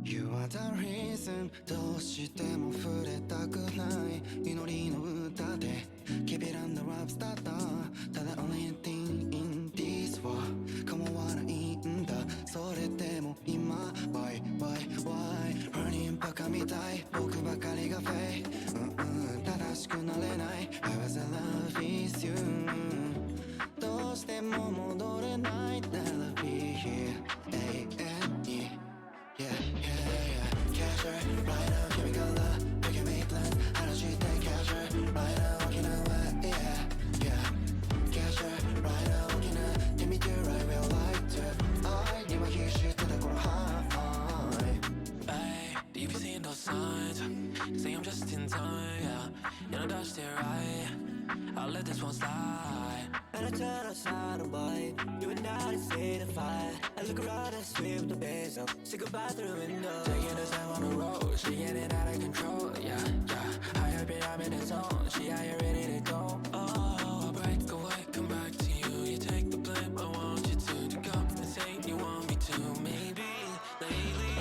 You are the reason どうしても触れたくない祈りの歌で Keep it on the rap star ただ only thing in this world 構わないんだそれでも今 Why Running バカみたい僕ばかりがフェイ正しくなれない I was in love with you どうしても戻れない Never be here 永遠にYeah, Catcher, right now, give me color. We can make plans. I don't you think catcher, right now, walking away. Yeah. Catcher, right now, walking up. Give me the right real light to. I need my huge shit to the core high. Ay, do you be seeing those signs? Say I'm just in time, yeah. You know that's it right. I'll let this one slide. And I turn outside and white. You and I say the fight. I look around and swim with the base up. Say goodbye through the window. Taking this time on the road, she getting out of control, yeah. High up, I'm in the zone. She out here ready to go. Oh, I'll break away, come back to you. You take the blame, I want you to come and say you want me to. Maybe lately,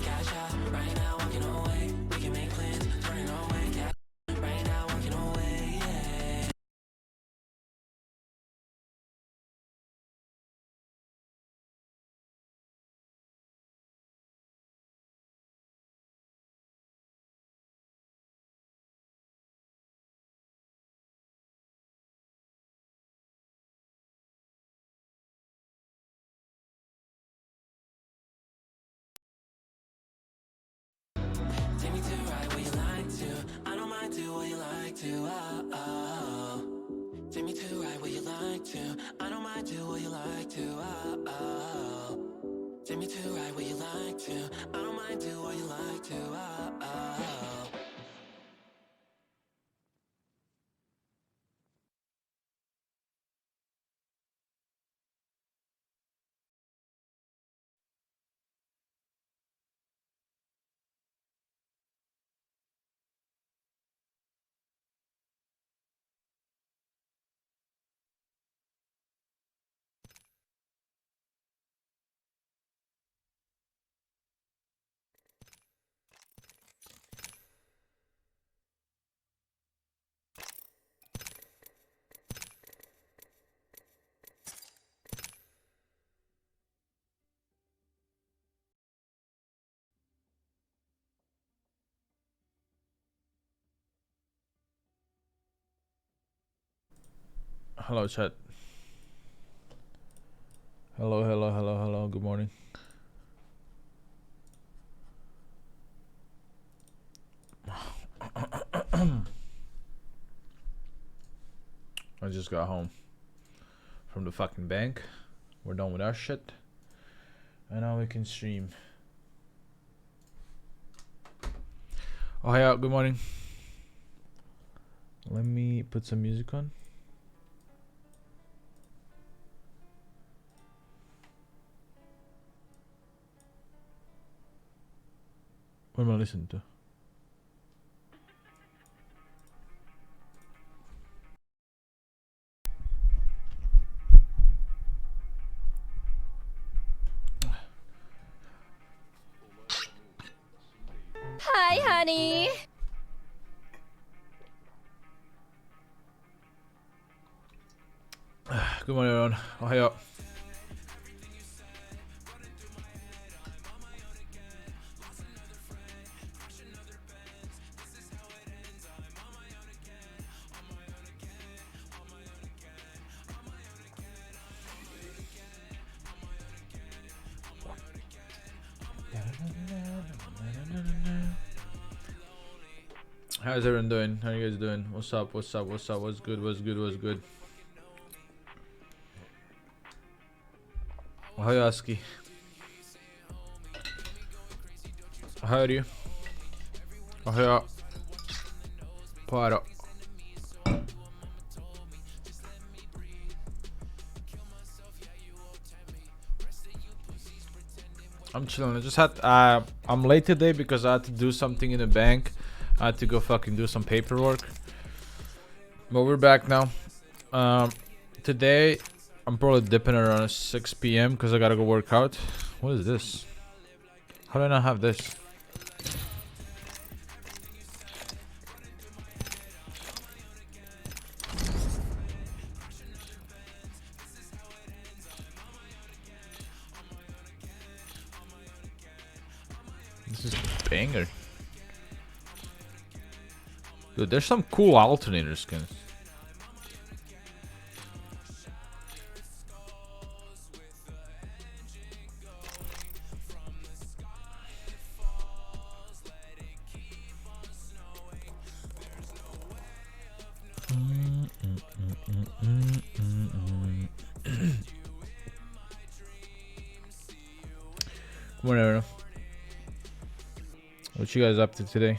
cash out right now, walking away. We can make plans, turning away. Cash right now, walking away, yeah. Take me to right where you like to. I don't mind do what you like to. Oh. Take me to right where you like to. I don't mind do what you like to. Oh. Take me to right where you like to. I don't mind do what you like to. Oh. Hello, chat. Hello. Good morning. I just got home from the fucking bank. We're done with our shit. And now we can stream. Oh, yeah, good morning. Let me put some music on. What am I listening to? Hi, honey. Good morning, everyone. Ohio. How's everyone doing? How you guys doing? What's up? What's good? Ohio Aski. How are you? Ohio. Paro. I'm chilling. I just had I'm late today because I had to do something in the bank. I had to go fucking do some paperwork. But we're back now. Today I'm probably dipping around 6 p.m. because I gotta go work out. What is this? How do I not have this? This is banger. Dude, there's some cool alternator skins. Whatever. What you guys up to today?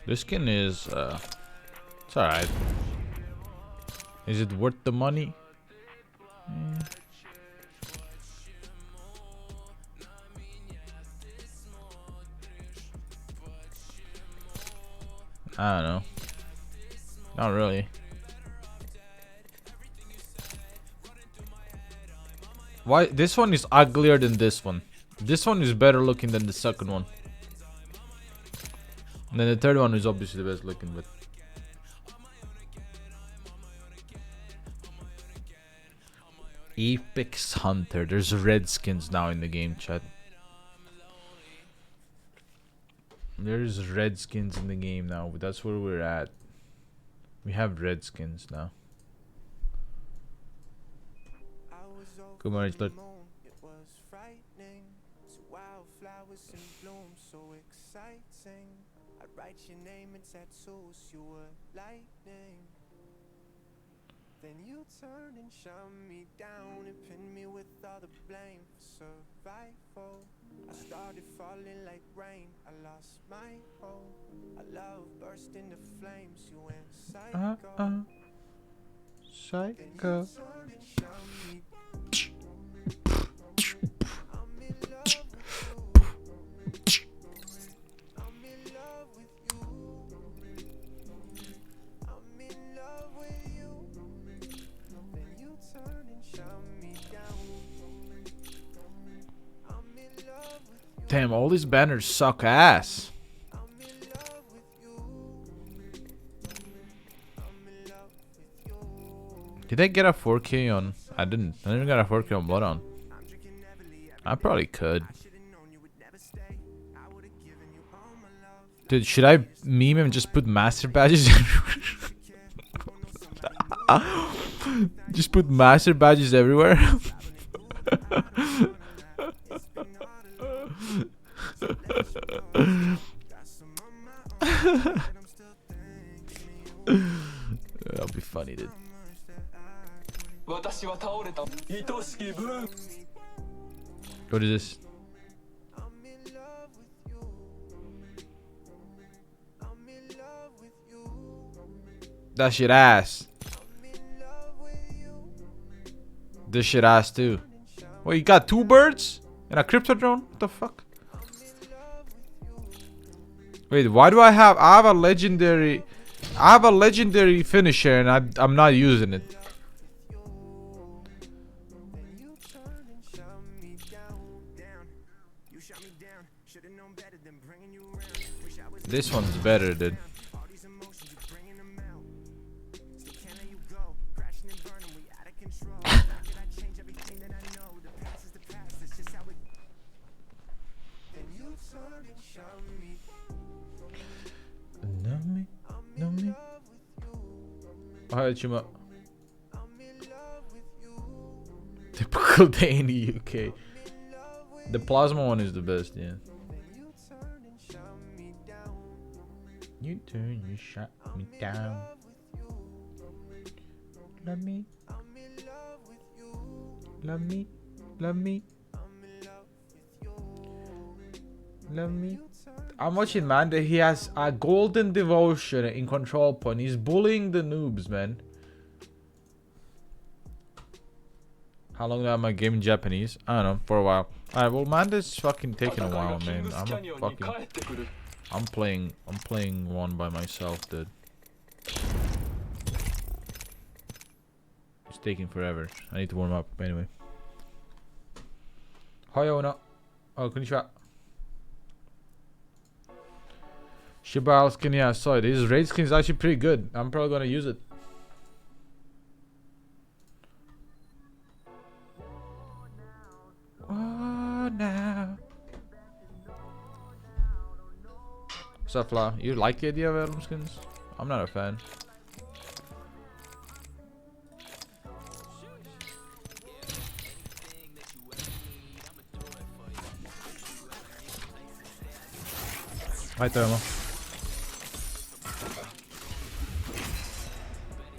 This skin is it's alright. Is it worth the money? I don't know. Not really. Why this one is uglier than this one? This one is better looking than the second one. And then the third one is obviously the best looking, but Apex Hunter. There's red skins now in the game, chat. There's red skins in the game now, but that's where we're at. We have red skins now. Good morning, Lord. It was frightening. So wildflowers in bloom, so exciting. I'd write your name in tattoos, you were lightning. Then you turned and shut me down and pinned me with all the blame for survival. I started falling like rain, I lost my hope. I love burst into flames, you went psycho. Psycho. Damn, all these banners suck ass. Did I get a 4K on? I didn't. I didn't get a 4K on Bloodhound. I probably could. Dude, should I meme and just put master badges everywhere? Just put master badges everywhere? That'll be funny, dude. What is this? That shit ass. This shit ass too. Wait, you got 2 birds and a crypto drone? What the fuck? Wait, why do I have a legendary finisher and I'm not using it? This one's better, dude. Know me. Hi, Chima. Typical day in the UK. The plasma one is the best, yeah. You turn, you shut me down. Love me. Love me. Love me. Love me. I'm watching, man, that he has a golden devotion in control point. He's bullying the noobs, man. How long do I have my game in Japanese? I don't know, for a while. Alright, well, man, this is fucking taking a while, man. I'm playing one by myself, dude. It's taking forever. I need to warm up, anyway. Hoyona. Oh, konnichiwa. Shibal skin, yeah, I saw it. His raid skin is actually pretty good. I'm probably gonna use it. Oh, now. What's up, Fla? You like the idea of Elm skins? I'm not a fan. Hi, Thermo.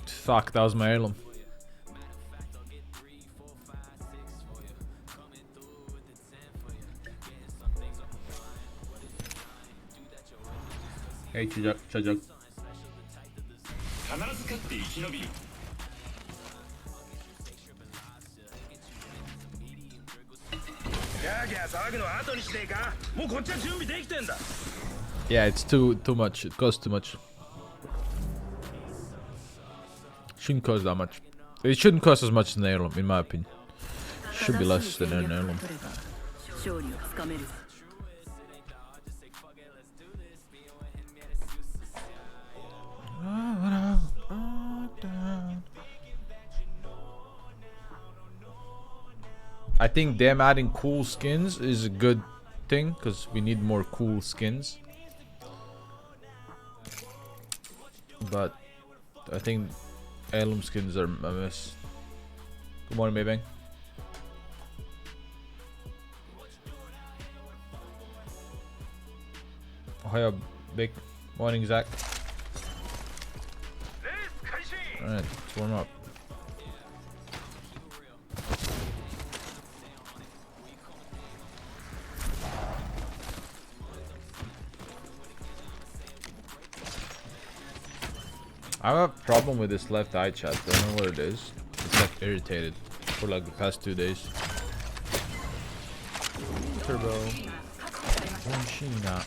Fuck, that was my heirloom. Hey, Chajak. Yeah, it's too much. It costs too much. Shouldn't cost that much. It shouldn't cost as much as an heirloom, in my opinion. Should be less than an heirloom. I think them adding cool skins is a good thing, because we need more cool skins. But I think heirloom skins are a mess. Good morning, Maybang. Hiya, big morning, Zach. Alright, let's warm up. I have a problem with this left eye, chat. I don't know what it is. It's like irritated for like the past 2 days. Turbo. Shina.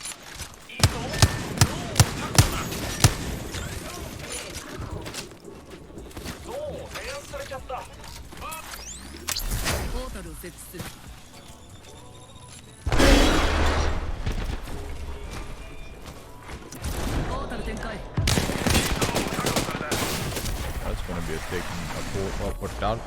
That's gonna be a taking a port down.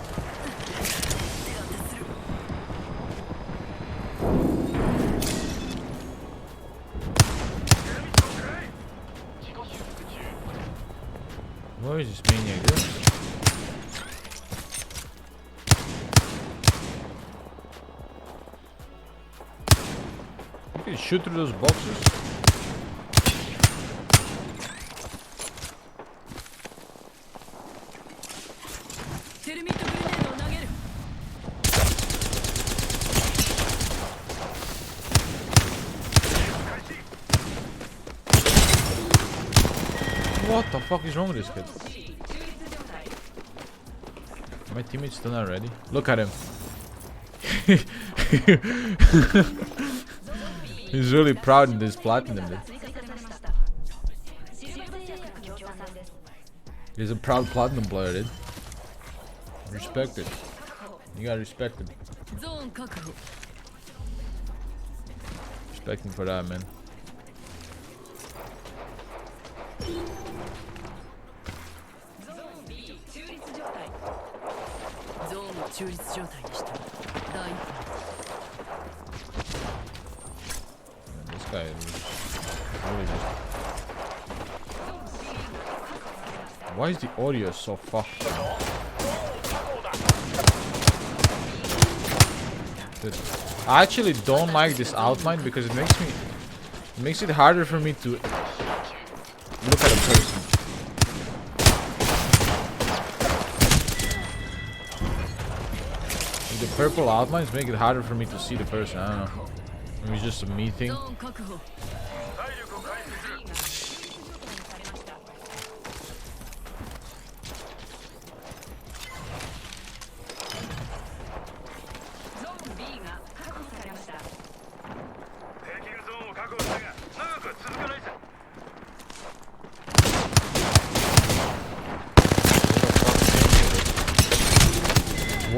Where is this maniac doing? You can shoot through those boxes. What the fuck is wrong with this kid? My teammate's still not ready. Look at him. He's really proud in this platinum, dude. He's a proud platinum player, dude. Respect it. You gotta respect him. Respect him for that, man. This guy is really just... Why is the audio so fucked? Dude, I actually don't like this outline because it makes it harder for me to look at a person. The purple outlines make it harder for me to see the person. I don't know. Maybe it's just a me thing.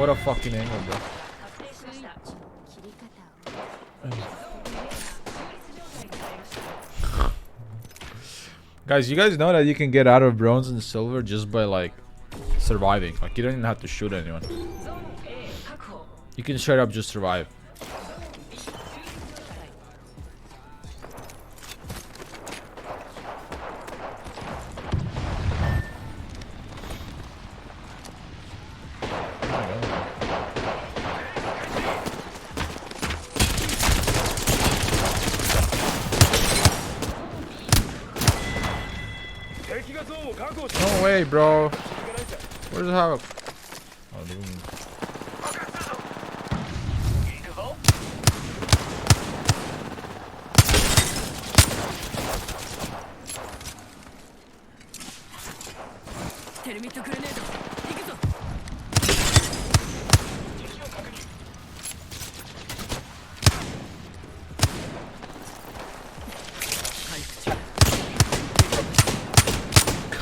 What a fucking angle, bro. Guys, you guys know that you can get out of bronze and silver just by like surviving. Like you don't even have to shoot anyone. You can straight up just survive. No way, bro. Where's the havoc? Oh, the room.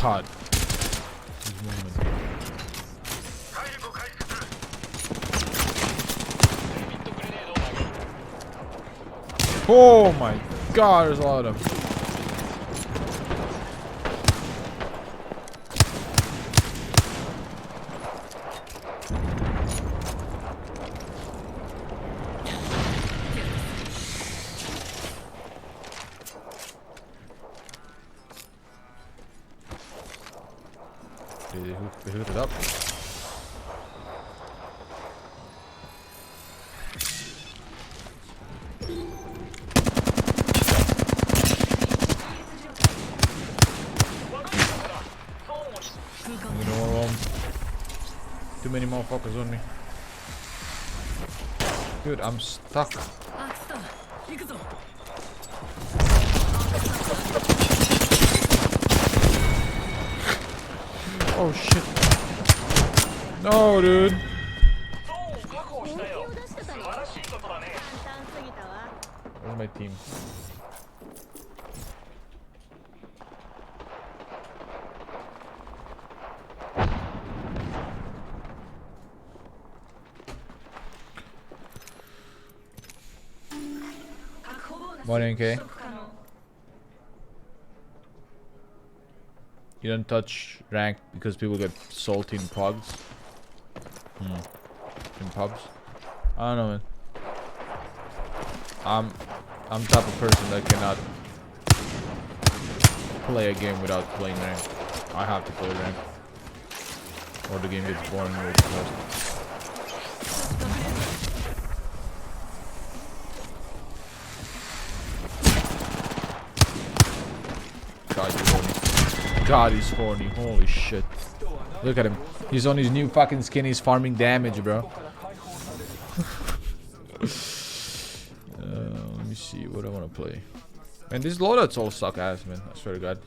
God. Oh my God, there's a lot of them. They hooked it up. Too many motherfuckers on me. Dude, I'm stuck. Oh shit. No, dude. Where's my team? Morning, K. You don't touch rank because people get salty in pods. In pubs. I don't know, man. I'm the type of person that cannot play a game without playing rank. I have to play rank, or the game gets boring really fast. God, he's horny. God, he's horny. Holy shit. Look at him. He's on his new fucking skin. He's farming damage, bro. Let me see what I want to play. Man, these loadouts all suck ass, man. I swear to God.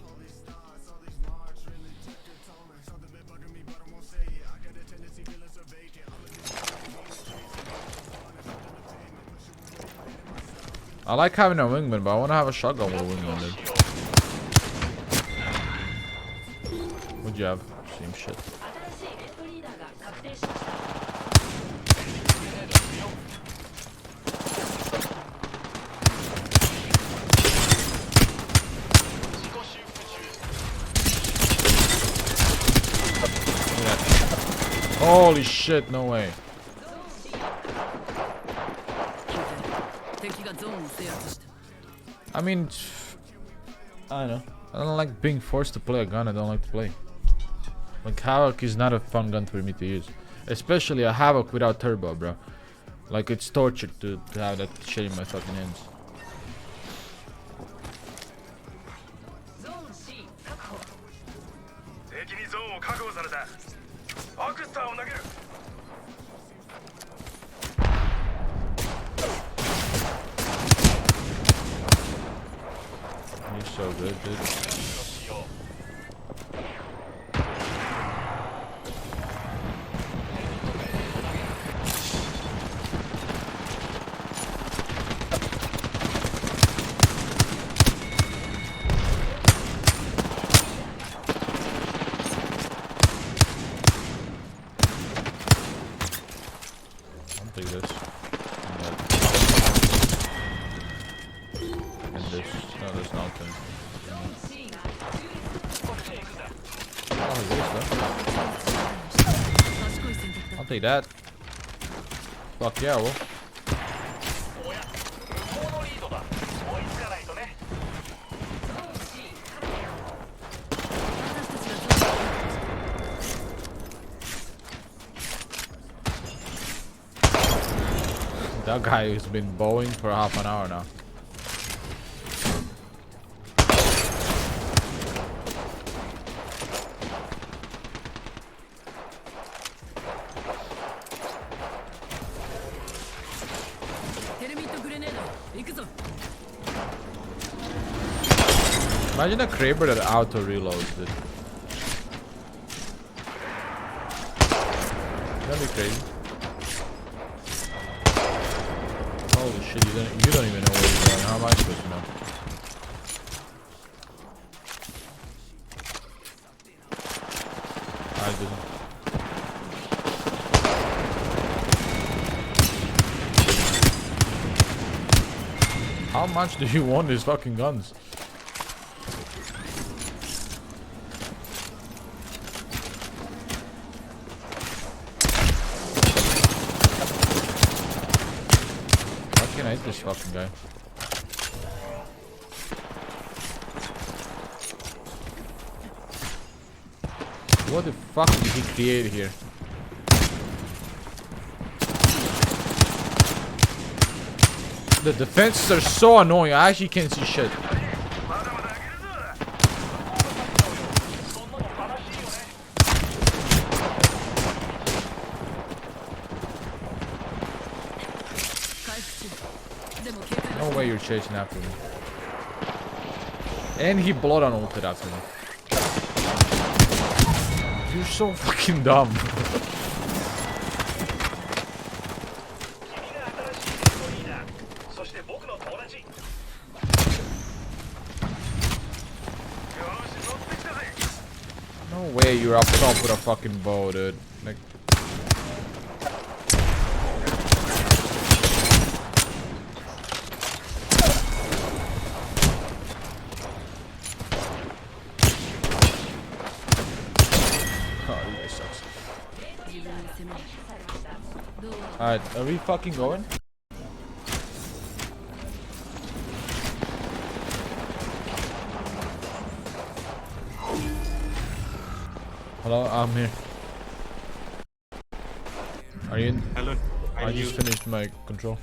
I like having a wingman, but I want to have a shotgun with a wingman, dude. What'd you have? Same shit. Holy shit, no way. I mean, I don't know. I don't like being forced to play a gun I don't like to play. Like, Havoc is not a fun gun for me to use. Especially a Havoc without turbo, bro. Like, it's torture to have that shit in my fucking hands. You're so good, dude. I'll take this. And this. No, there's nothing. Oh, this, I'll take that. Fuck yeah, well. That guy has been bowing for half an hour now. Imagine a Kraber that auto reloads it. That'd be crazy. Holy shit, you don't even know where you're going. How am I supposed to know? I didn't. How much do you want these fucking guns? I hate this fucking guy. What the fuck did he create here? The defenses are so annoying. I actually can't see shit. No way you're chasing after me. And he blood on ulted after me. You're so fucking dumb. No way you're up top with a fucking bow, dude. Like, alright, are we fucking going? Hello, I'm here. Are you in? Hello. I just finished my control.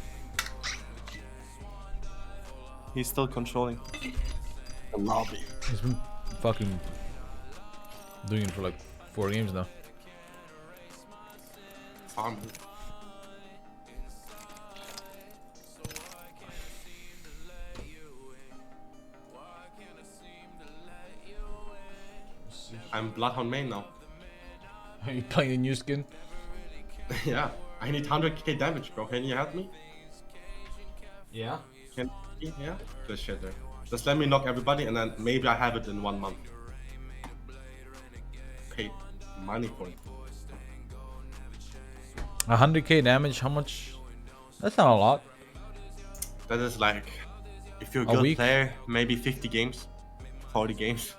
He's still controlling the lobby. He's been fucking doing it for like 4 games now. Farm. I'm Bloodhound main now. Are you playing a new skin? Yeah, I need 100k damage, bro. Can you help me? Yeah. Yeah? Just shit there. Just let me knock everybody and then maybe I have it in 1 month. Pay money for it. 100k damage, how much? That's not a lot. That is like, if you're a A good week? player, maybe 50 games, 40 games.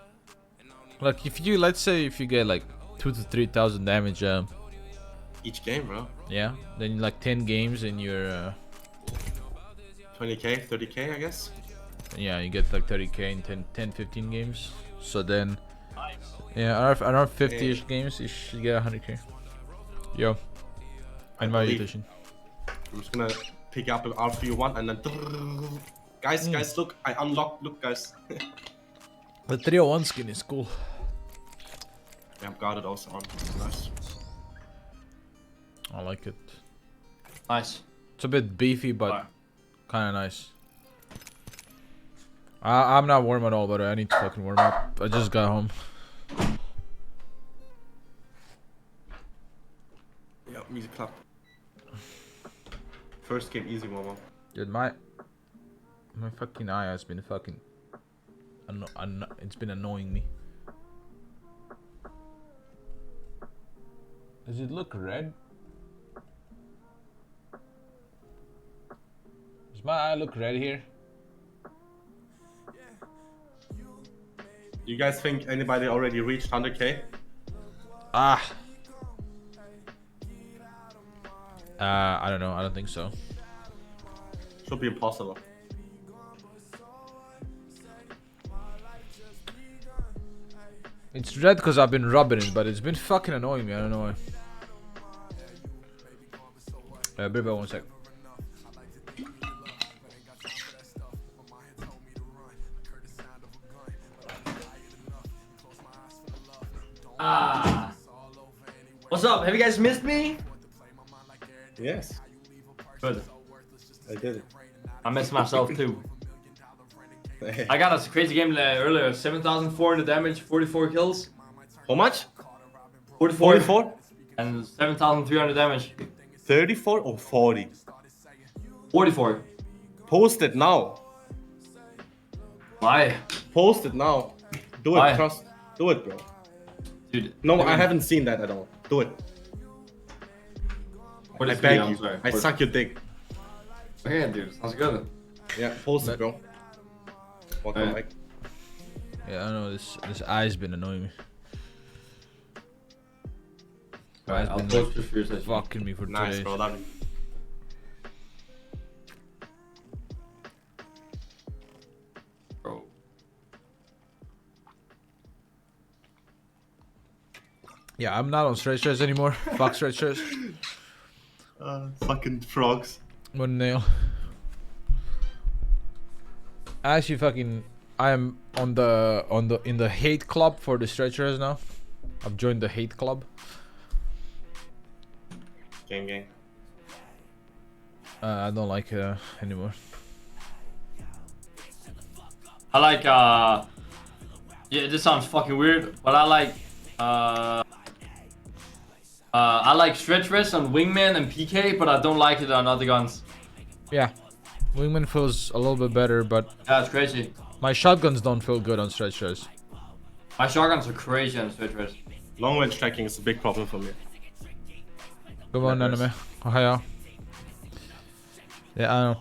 Like if you, let's say if you get like 2,000 to 3,000 damage, Each game, bro. yeah, then like 10 games and you're, 20k, 30k, I guess. yeah, you get like 30k in 10, 15 games. So then, yeah, around 50ish games, you should get 100k. Yo, I invite believe. edition. I'm just gonna pick up an R301 and then... Guys, look, I unlocked, look guys. The 301 skin is cool. Yeah, I've got it also on. Nice. I like it. Nice. It's a bit beefy, but Alright. kind of nice. I'm not warm at all, but I need to fucking warm up. I just got home. Yeah, music club. First game, easy one. Dude, my fucking eye has been fucking... it's been annoying me. Does it look red? Does my eye look red here? You guys think anybody already reached 100k? Ah. I don't know. I don't think so. Should be impossible. It's red because I've been rubbing it, but it's been fucking annoying me. I don't know why. Be about 1 sec. What's up? Have you guys missed me? Yes. Good. I did it. I missed myself too. I got a crazy game earlier. 7,400 damage, 44 kills. How much? 44. 44? And 7,300 damage. 34 or 40? 44. Post it now. Why? Post it now. Do it, Why? trust. Do it, bro. Dude. No, I haven't seen that at all. Do it. I beg you. I suck your dick. Okay, dude. Sounds good. Yeah, post it, bro. Welcome back. Yeah, I know this eye's been annoying me. Alright, Eye's I'll been post it for your session. fucking me for 2 Nice, days. bro. Love you. Bro. Yeah, I'm not on stretchers anymore. Fuck stretchers. Fucking frogs. One nail. Actually, fucking, I am in the hate club for the stretchers now. I've joined the hate club. Gang. I don't like it anymore. I like, yeah, this sounds fucking weird, but I like stretch rest on wingman and PK, but I don't like it on other guns. Yeah, wingman feels a little bit better, but Yeah, it's crazy. my shotguns don't feel good on stretchers. My shotguns are crazy on stretch rest. Long range tracking is a big problem for me. Come on, Yes. anime. Ohio. Yeah, I know.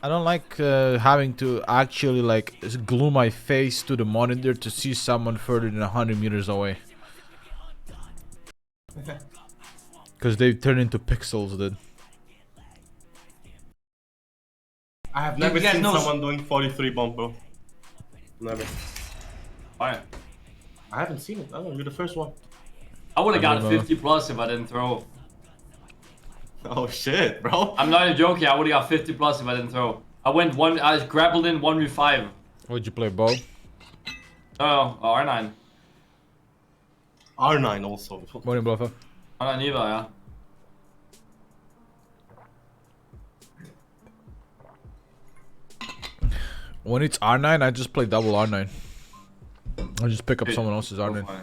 I don't like having to actually like glue my face to the monitor to see someone further than 100 meters away. Because they turn into pixels, dude. I have never you guys seen know- someone doing 43 bomb, bro. Never. Why? I haven't seen it. I don't know. You're the first one. I would have I got don't know. 50 plus if I didn't throw. Oh shit, bro. I'm not even joking. I would have got 50 plus if I didn't throw. I grappled in 1v5. Would you play bow? No, R9. R9 also. Morning, bluffer. R9 either, yeah. When it's R9, I just play double R9. I just pick up Dude, someone else's so R9. funny.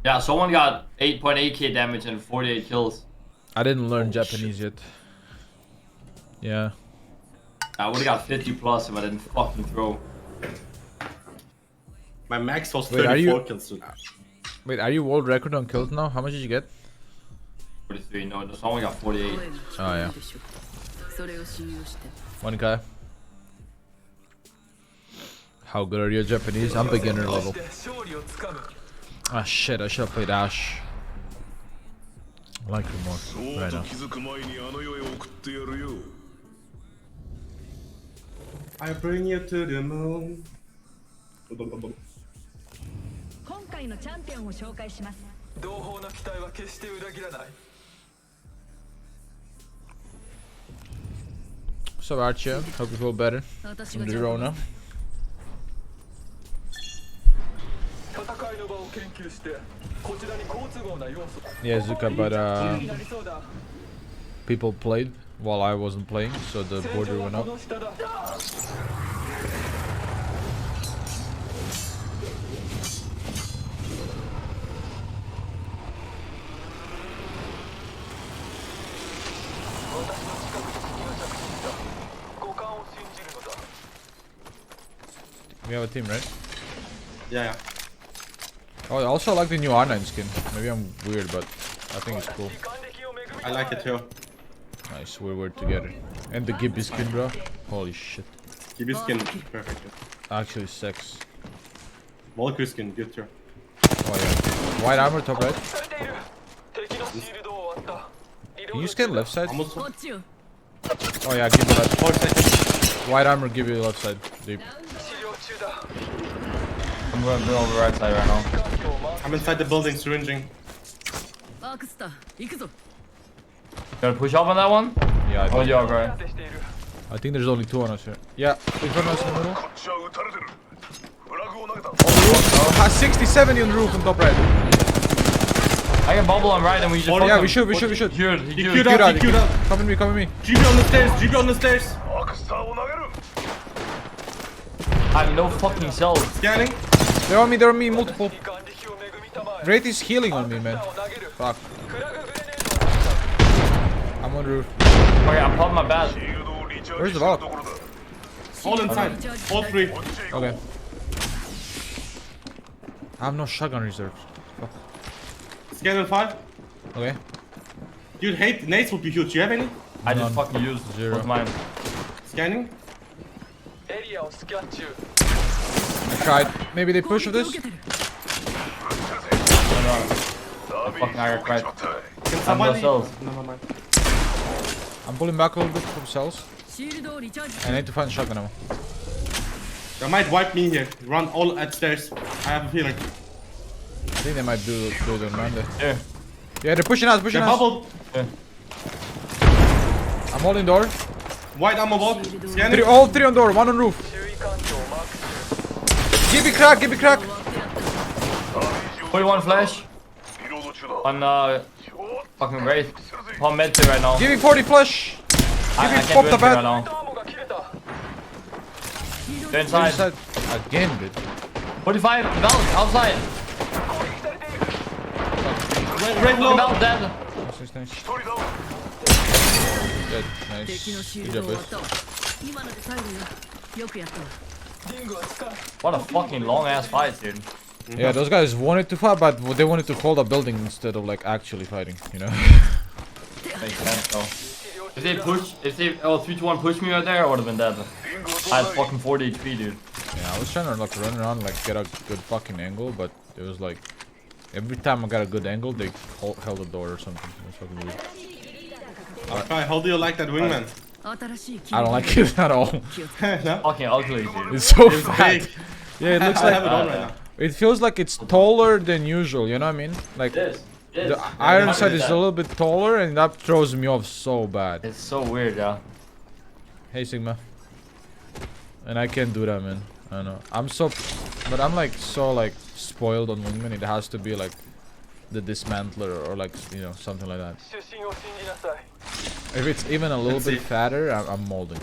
Yeah, someone got 8.8k damage and 48 kills. I didn't learn Oh, Japanese yet. Yeah. I would have got 50 plus if I didn't fucking throw. My max was Wait, are 34 you- kills. Dude. Wait, are you world record on kills now? How much did you get? 43, no, someone got 48. Oh, yeah. One guy. How good are you at Japanese? I'm beginner level. Ah shit, I should have played Ash. I like her more right now. I bring you to the moon. 今回のチャンピオンを紹介します。同胞の期待は決して裏切らない So Archie, hope you feel better 私 from が the Rona. 戦いの場を研究してこちらに好都合な要素 Yeah, Zuka, but になりそうだ people played while I wasn't playing, so the 戦 border 場は went こ up. の下だ We have a team, right? Yeah. Oh, I also like the new R9 skin. Maybe I'm weird, but I think it's cool. I like it too. Nice, we're together. And the Gibby skin, bro. Holy shit. Give his skin. Perfect. Actually, sex. Valkyrie skin, good too. Oh yeah. White armor top right. Can you scan left side? Almost. こっちよ Oh yeah, give me left. 4 seconds. White armor, give you left side. Deep. I'm going to go over right side right now. I'm inside the building, syringing. アークスター行くぞ Gonna push up on that one? Yeah, I Oh, think, yeah, okay. I think there's only 2 on us here. Yeah, in front of us in the middle. Oh, has 67 on the roof on top right. I can bubble on right and we just. Oh, fuck Yeah, him. we should. He queued. He queued up, he queued up. Come with me, come with me. GB on the stairs, GB on the stairs. I have no fucking cells. Scanning. They're on me, multiple. Wraith is healing on me, man. Fuck. I'm on the roof. Okay, I'm popping my bat. Where's the vault? All inside. All 3. Okay. I have no shotgun reserves. Fuck. Scanning 5. Okay. Dude, hate nades would be huge. You have any? I just None. fucking used Zero. both mine. Scanning. I tried. Maybe they push with this? Fucking I got cracked. Can I'm no somebody? cells. No, mind. I'm pulling back a little bit from cells. シールドをリチャージ I need to find shotgun ammo. They might wipe me here. Run all upstairs. I have a feeling. I think they might do it on Monday. Here. Yeah, they're pushing us, pushing They're us. bubbled. I'm holding door. White ammo vault. Scanning. All 3 on door, 1 on roof. Give me crack, give me crack. 41 flash. On fucking Wraith. On med tier right now. Give me 40 flash. I me can't pop do the anything bat. right now. Go inside. Inside. Again, dude. 45. Valve outside. Red low. Valve dead. Nice, nice. Good, 敵の nice. シー Good ルド job, 終わ boys. ったわ今ので最後よよくやったわ What a fucking long ass fight, dude. Yeah, those guys wanted to fight, but they wanted to hold a building instead of like actually fighting, you know? Makes sense though. If they 3-1 pushed me right there, I would have been dead. I had fucking 40 HP, dude. Yeah, I was trying to like run around, like get a good fucking angle, but it was like every time I got a good angle, they held the door or something. It was fucking weird. Okay, how do you like that wingman? 新しい I don't like it at all. No? Fucking ugly, dude. It's so It's fat. big. Yeah, it looks I have like it on right now. it feels like it's taller than usual. You know what I mean? Like This. the iron side is that. a little bit taller, and that throws me off so bad. It's so weird, yeah. Hey Sigma. And I can't do that, man. I know. But I'm like so like spoiled on wingman. It has to be like the dismantler or like something like that. If it's even a little bit fatter, I'm molding.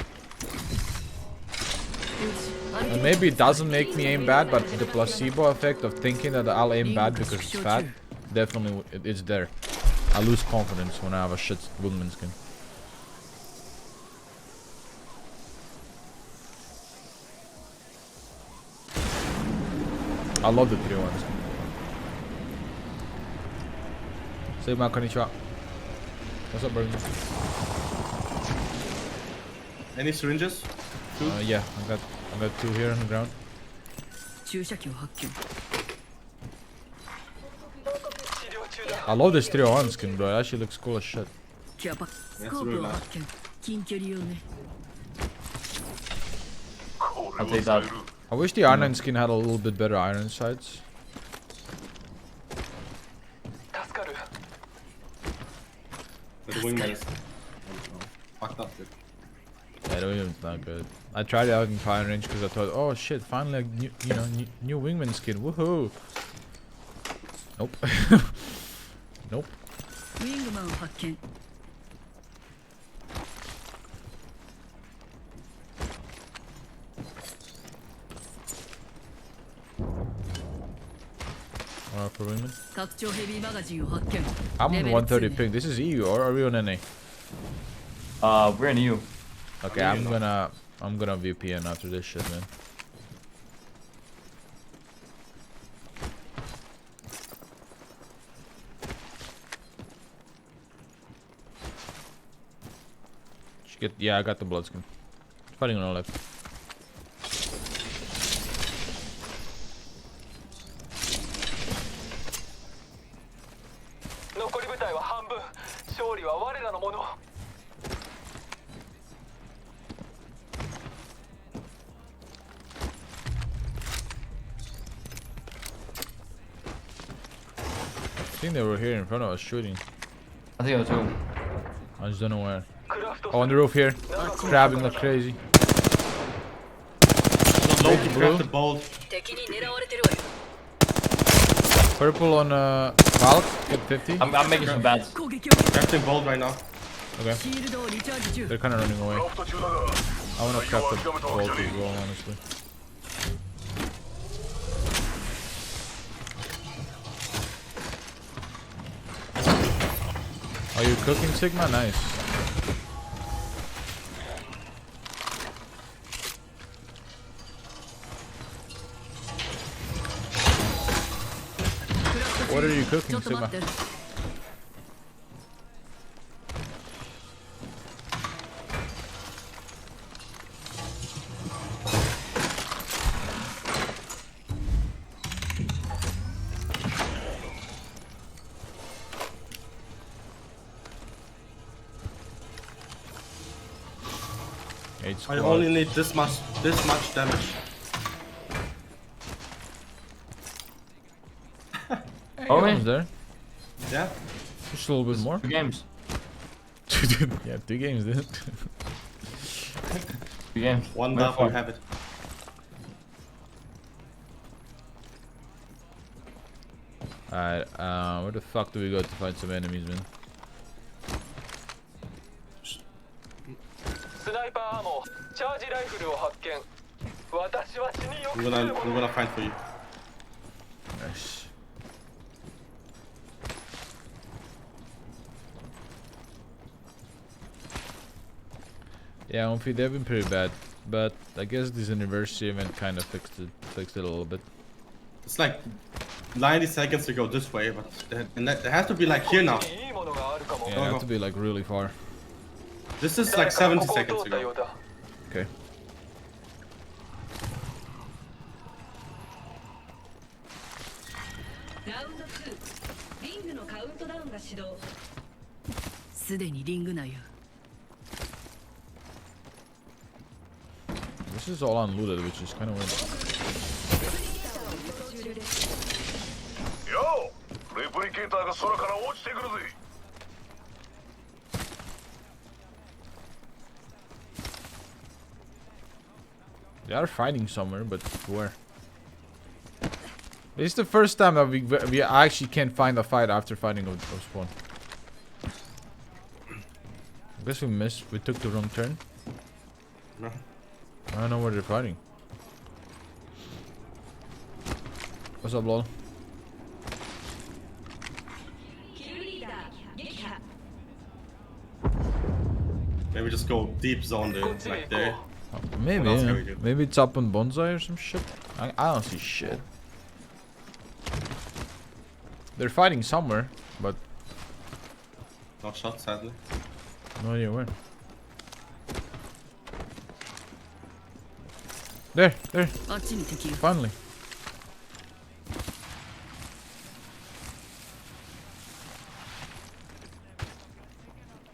And maybe it doesn't make me aim bad, but the placebo effect of thinking that I'll aim bad because it's fat, definitely it's there. I lose confidence when I have a shit wingman skin. I love the 3-1 skin. Sigma, konnichiwa. What's up, bro? Any syringes? Yeah, I got 2 here on the ground. 注射器を発見 I love this 301 skin, bro. It actually looks cool as shit. キャパスコープを発見近距離用ね I'll take that. I wish the iron skin had a little bit better iron sights. But the wingman is fucked up, dude. Yeah, the wingman's not good. I tried it out in fire range because I thought, oh shit, finally a new wingman skin, woohoo! Nope. Nope. ウィングマンを発見 For wingman. 拡張ヘビーマガジンを発見 I'm on レベル130 2 ping. This is EU or are we on NA? We're in EU. Okay, I'm gonna VPN after this shit, man. Should get, yeah, I got the blood skin. Fighting on our left. I think they were here in front of us shooting. I think so too. I just don't know where. Oh, on the roof here. Crabbing like crazy. Loki Blue. grabbed the bolt. 敵に狙われてるわよ Purple on Valk. Get 50. I'm making some bets. 攻撃を Grabbing bolt right now. Okay. シールドをリチャージ中 They're kind of running away. I wanna trap the bolt as well, honestly. Are you cooking, Sigma? Nice. What are you ちょ cooking, っと Sigma? 待って 8 I squad. only need this much damage. Oh, Almost man. there. Yeah. Just a little bit more. 2 games. Yeah, 2 games, dude. 2 games. One Where buff, we for? have it. Alright, where the fuck do we go to find some enemies, man? I'm gonna find for you. Nice. Yeah, Omfi, they've been pretty bad, but I guess this anniversary event kind of fixed it a little bit. It's like 90 seconds to go this way, but they have to be like here now. Yeah, it have to be like really far. This is like 70 seconds to go. Okay. Round 2リングのカウントダウンが始動すでにリング内よ This is all unlooted, which is kind of weird. Yo! レプリケーターが空から落ちてくるぜ They are fighting somewhere, but where? This is the first time that we actually can't find a fight after fighting of spawn. I guess we missed. We took the wrong turn. No. I don't know where they're fighting. What's up, lol? Maybe just go deep zone there, like there. Maybe, What else yeah. can we do? Maybe it's up on bonsai or some shit. I don't see shit. They're fighting somewhere, but No shot, sadly. no idea where. There, あっちに敵よ finally.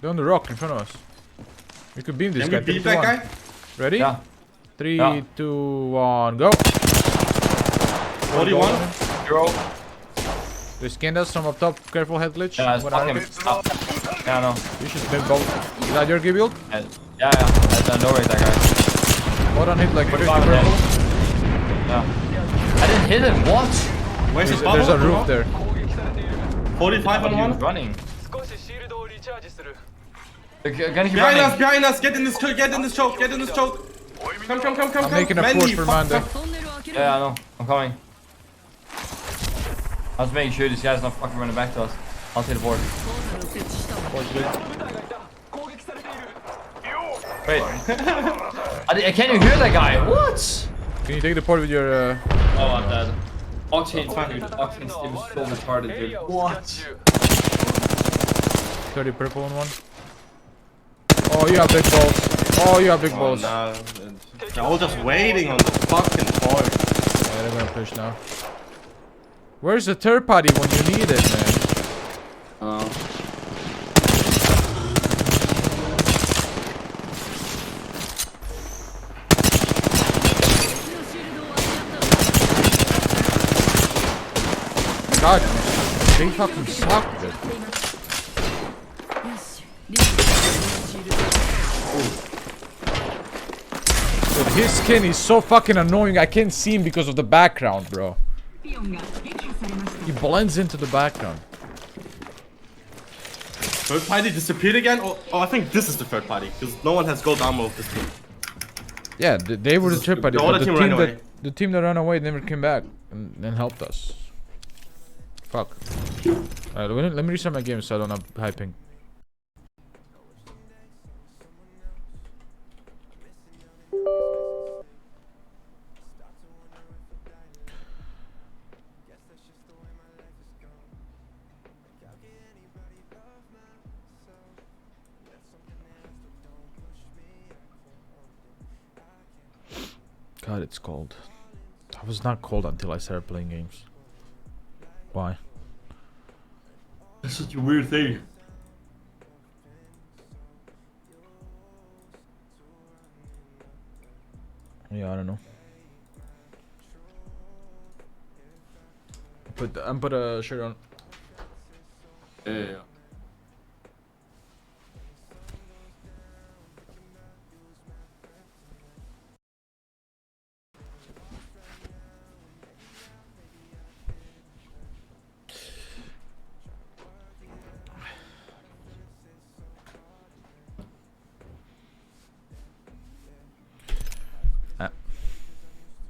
They're on the rock in front of us. We could beam this Can guy. we beat 3, 2, that 1. guy? Ready? Yeah. 3, Yeah. 2, 1, go! 41? Hero. They scanned us from up top. Careful, head glitch. Yeah, it's What are fucking. you? Oh. Yeah, I know. You should spin both. Is that your build? Yeah. I don't rate that guy. Hold on, hit like 50 45 purple. Yeah. I didn't hit him. What? Where's his There's a bubble? roof there. 45 on He was one? running. They're gonna keep Behind us, running. behind us! Get in this choke, get in this choke, get in this choke! Come. I'm making a Mandy, push for fuck, Manda. fuck. トンネルを開ける Yeah, I know. I'm coming. I was making sure this guy's not fucking running back to us. I'll take the board. ポータルを設置したわ Wait. I can't even hear that guy. What? Can you take the port with your Oh, I'm dead. Octane, dude. Octane's team is so retarded, dude. What? 30 purple on one? Oh, you have big balls. Oh, you have big Oh, balls. no. They're all just waiting on the fucking point. Yeah, they're gonna push now. Where's the third party when you need it, man? God, they fucking suck, dude. Dude, his skin is so fucking annoying. I can't see him because of the background, bro. He blends into the background. Third party disappeared again? Oh, I think this is the third party. Because no one has gold armor of this team. Yeah, they were the third party. The But other team ran away. the team that ran away never came back and helped us. Fuck. Alright, let me restart my game so I don't have high ping. God, it's cold. I was not cold until I started playing games. Why? That's such a weird thing. Yeah, I don't know. Put a shirt on. Yeah.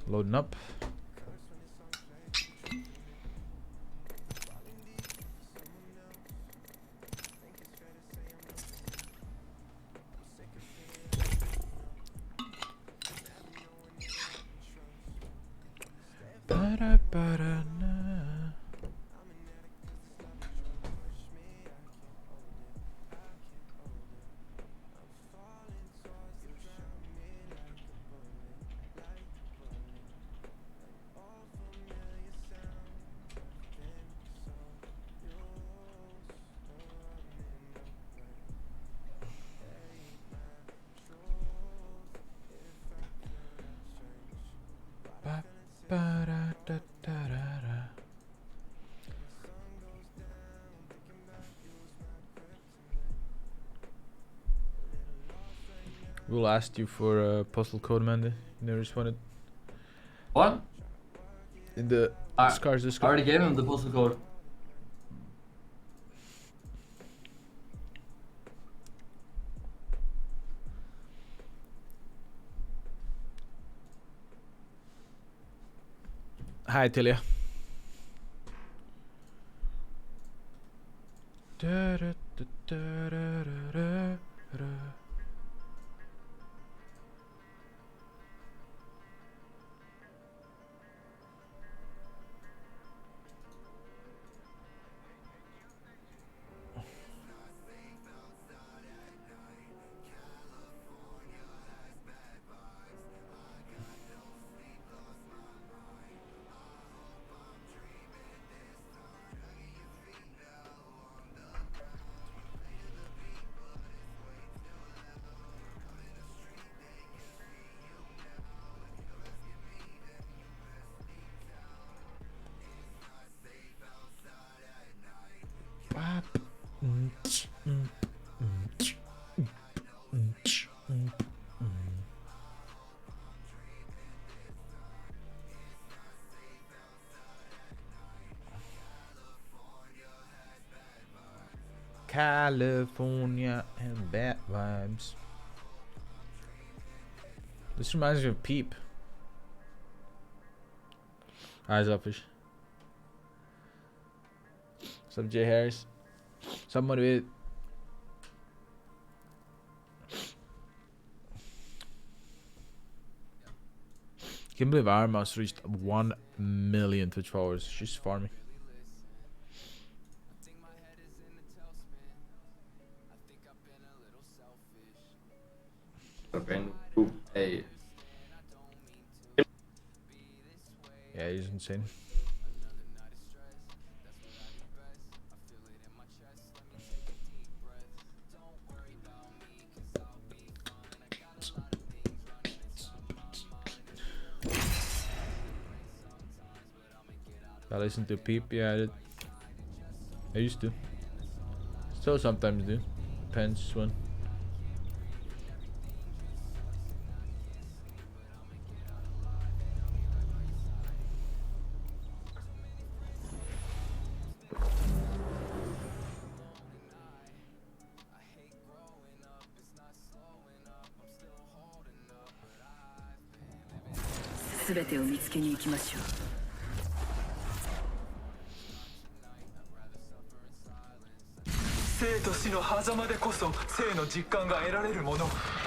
Loading up. We'll ask you for a postal code, Mandy. You never responded. What? In the Scars I Discord. already gave him the postal code. Hi, Tilia. California and bad vibes. This reminds me of Peep. Eyes up, fish. What's up, Jay Harris? Someone with. Can't believe our mouse reached 1 million Twitch followers. She's farming. Group A. Yeah, he's insane. I listen to Peep, yeah, I used to. Still sometimes do. Depends when.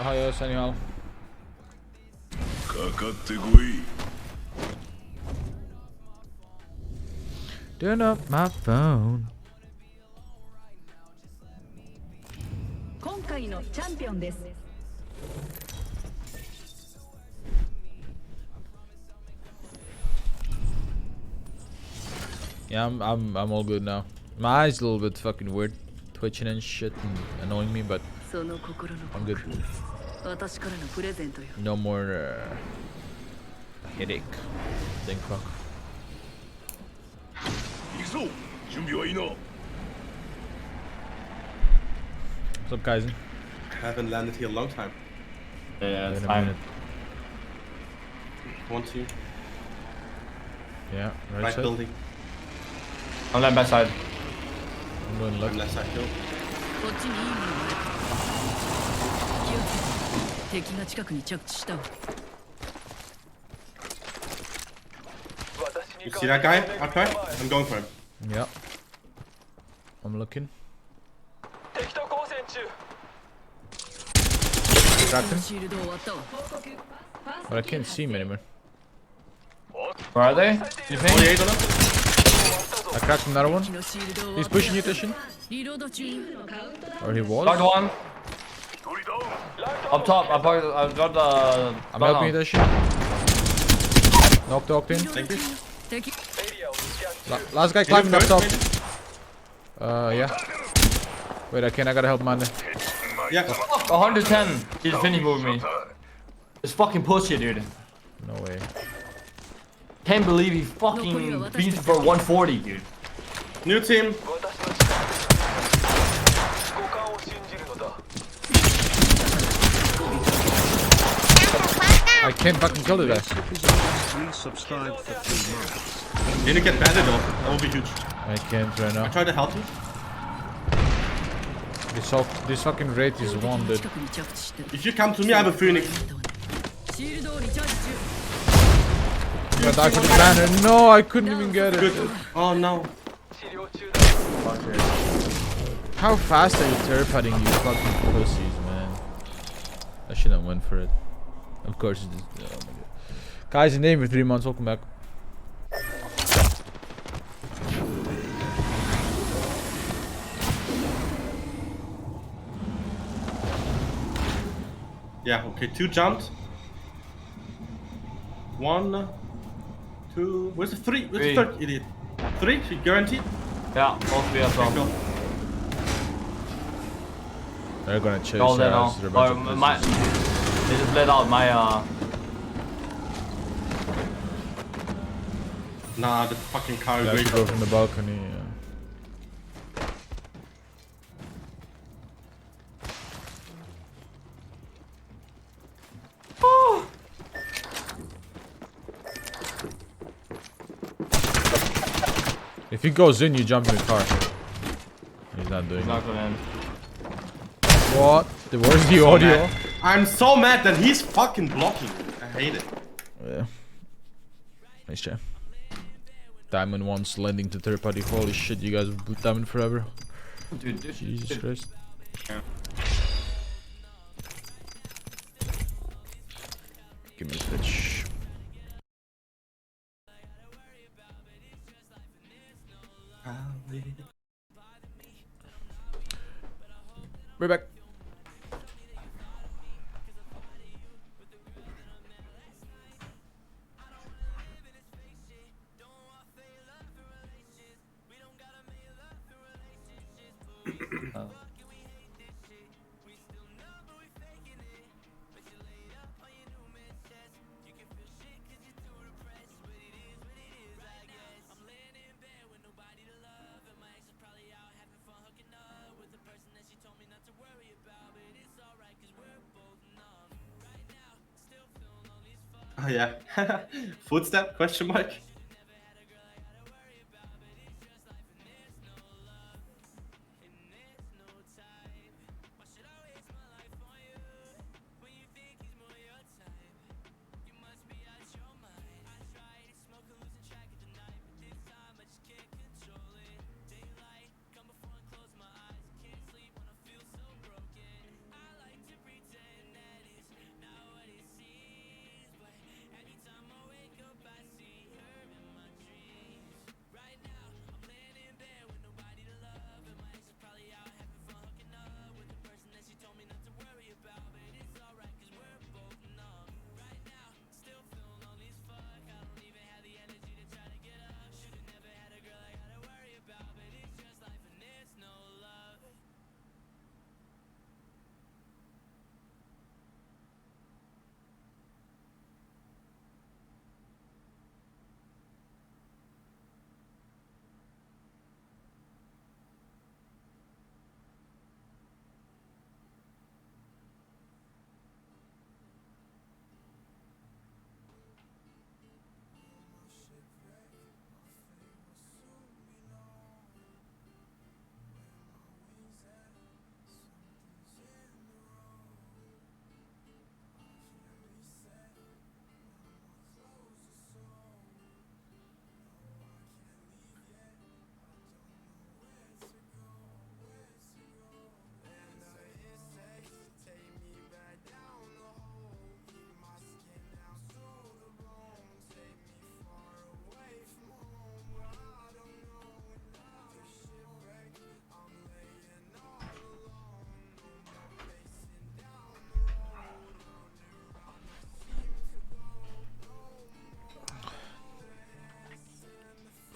Oh yes, anyhow. かかってこい。 Turn up my phone. 今回のチャンピオンです。 Yeah, I'm all good now. My eyes a little bit fucking weird, twitching and shit and annoying me, but I'm good. No more headache. Thank fuck. 行くぞ。準備はいいな。 What's up, Kaizen? Haven't landed here a long time. Yeah, Wait it's a fine. minute. 1, 2. Yeah, right, Right side. building. I'm landing back side. I'm going I'm left. left side hill. こっちにいいものがある。気をつけて。敵が近くに着地したわ。 You see that guy outside? I'm going for him. Yeah. I'm looking. Cracked him, シールド終わったわ。 but I can't see him anymore. Where are they? You think? 48 on him. I cracked another one. のシールド終わ He's ったわ。 pushing you, Tishin. リロード中。 Or he Knocked was. one. Up top. I've got the. I'm helping you, Tishin. Knocked in. Thank you. 敵。 Last guy climbing up top. Yeah. Wait, I gotta help Mande. Yeah. 110. He's finish moving me. It's fucking pussy, dude. No way. Can't believe he fucking beat for 140, dude. New team. I can't fucking kill the guy. Didn't get banded though. That would be huge. I can't right now. I tried to help you. This fucking rate is one, dude. 近くに着地してる。 If you come to me, I have a phoenix. シールドをリチャージ中。 Gotta die for the banner. No, I couldn't even get it. Good. Oh no. How fast are you terputting, you fucking pussies, man? I shouldn't have went for it. Of course it is. Oh my god. Guys, in name for 3 months. Welcome back. Yeah, okay, 2 jumped. 1, 2. Where's the 3? Where's the 3rd idiot? 3? She guaranteed? Yeah, all three as well. Go. They're gonna chase All your dead now. ass. They're a bunch of My, pussies. they just let out my Nah, the fucking car You is have way to go from the balcony. If he goes in, you jump in the car. He's not doing He's it. not gonna end. What? Where's the So audio? mad. I'm so mad that he's fucking blocking me. I hate it. Yeah. Nice try. Diamond once lending to third party. Holy shit, you guys boot Diamond forever. Dude, Jesus Christ. Yeah. Give me a bitch. We're back. Oh yeah. Footstep? Question mark.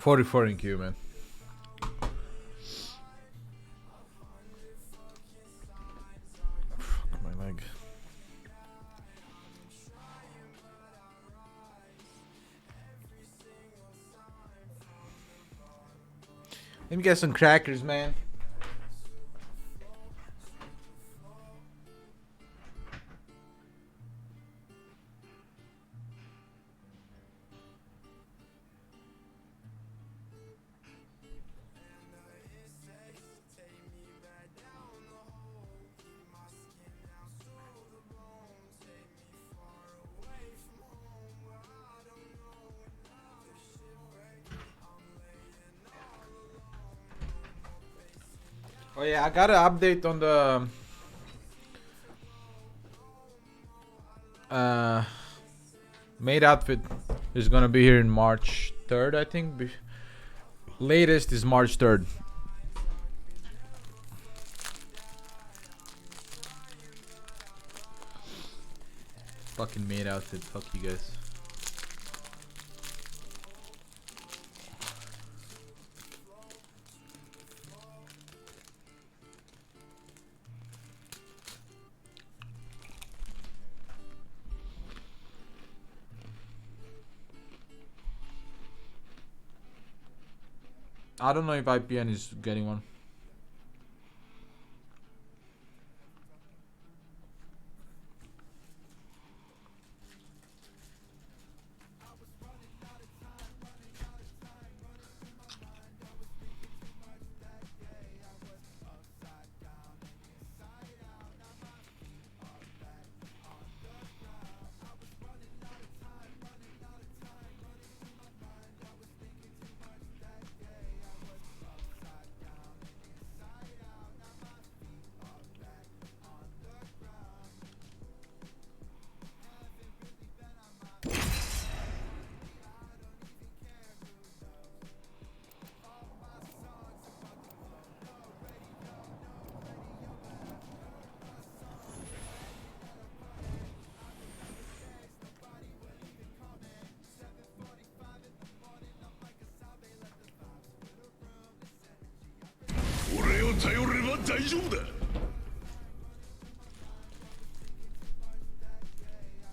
$44 in queue, man. Fuck my leg. Let me get some crackers, man. Oh yeah, I got an update on the maid outfit is gonna be here in March 3rd, I think. Latest is March 3rd. Fucking maid outfit, fuck you guys. I don't know if IPN is getting one.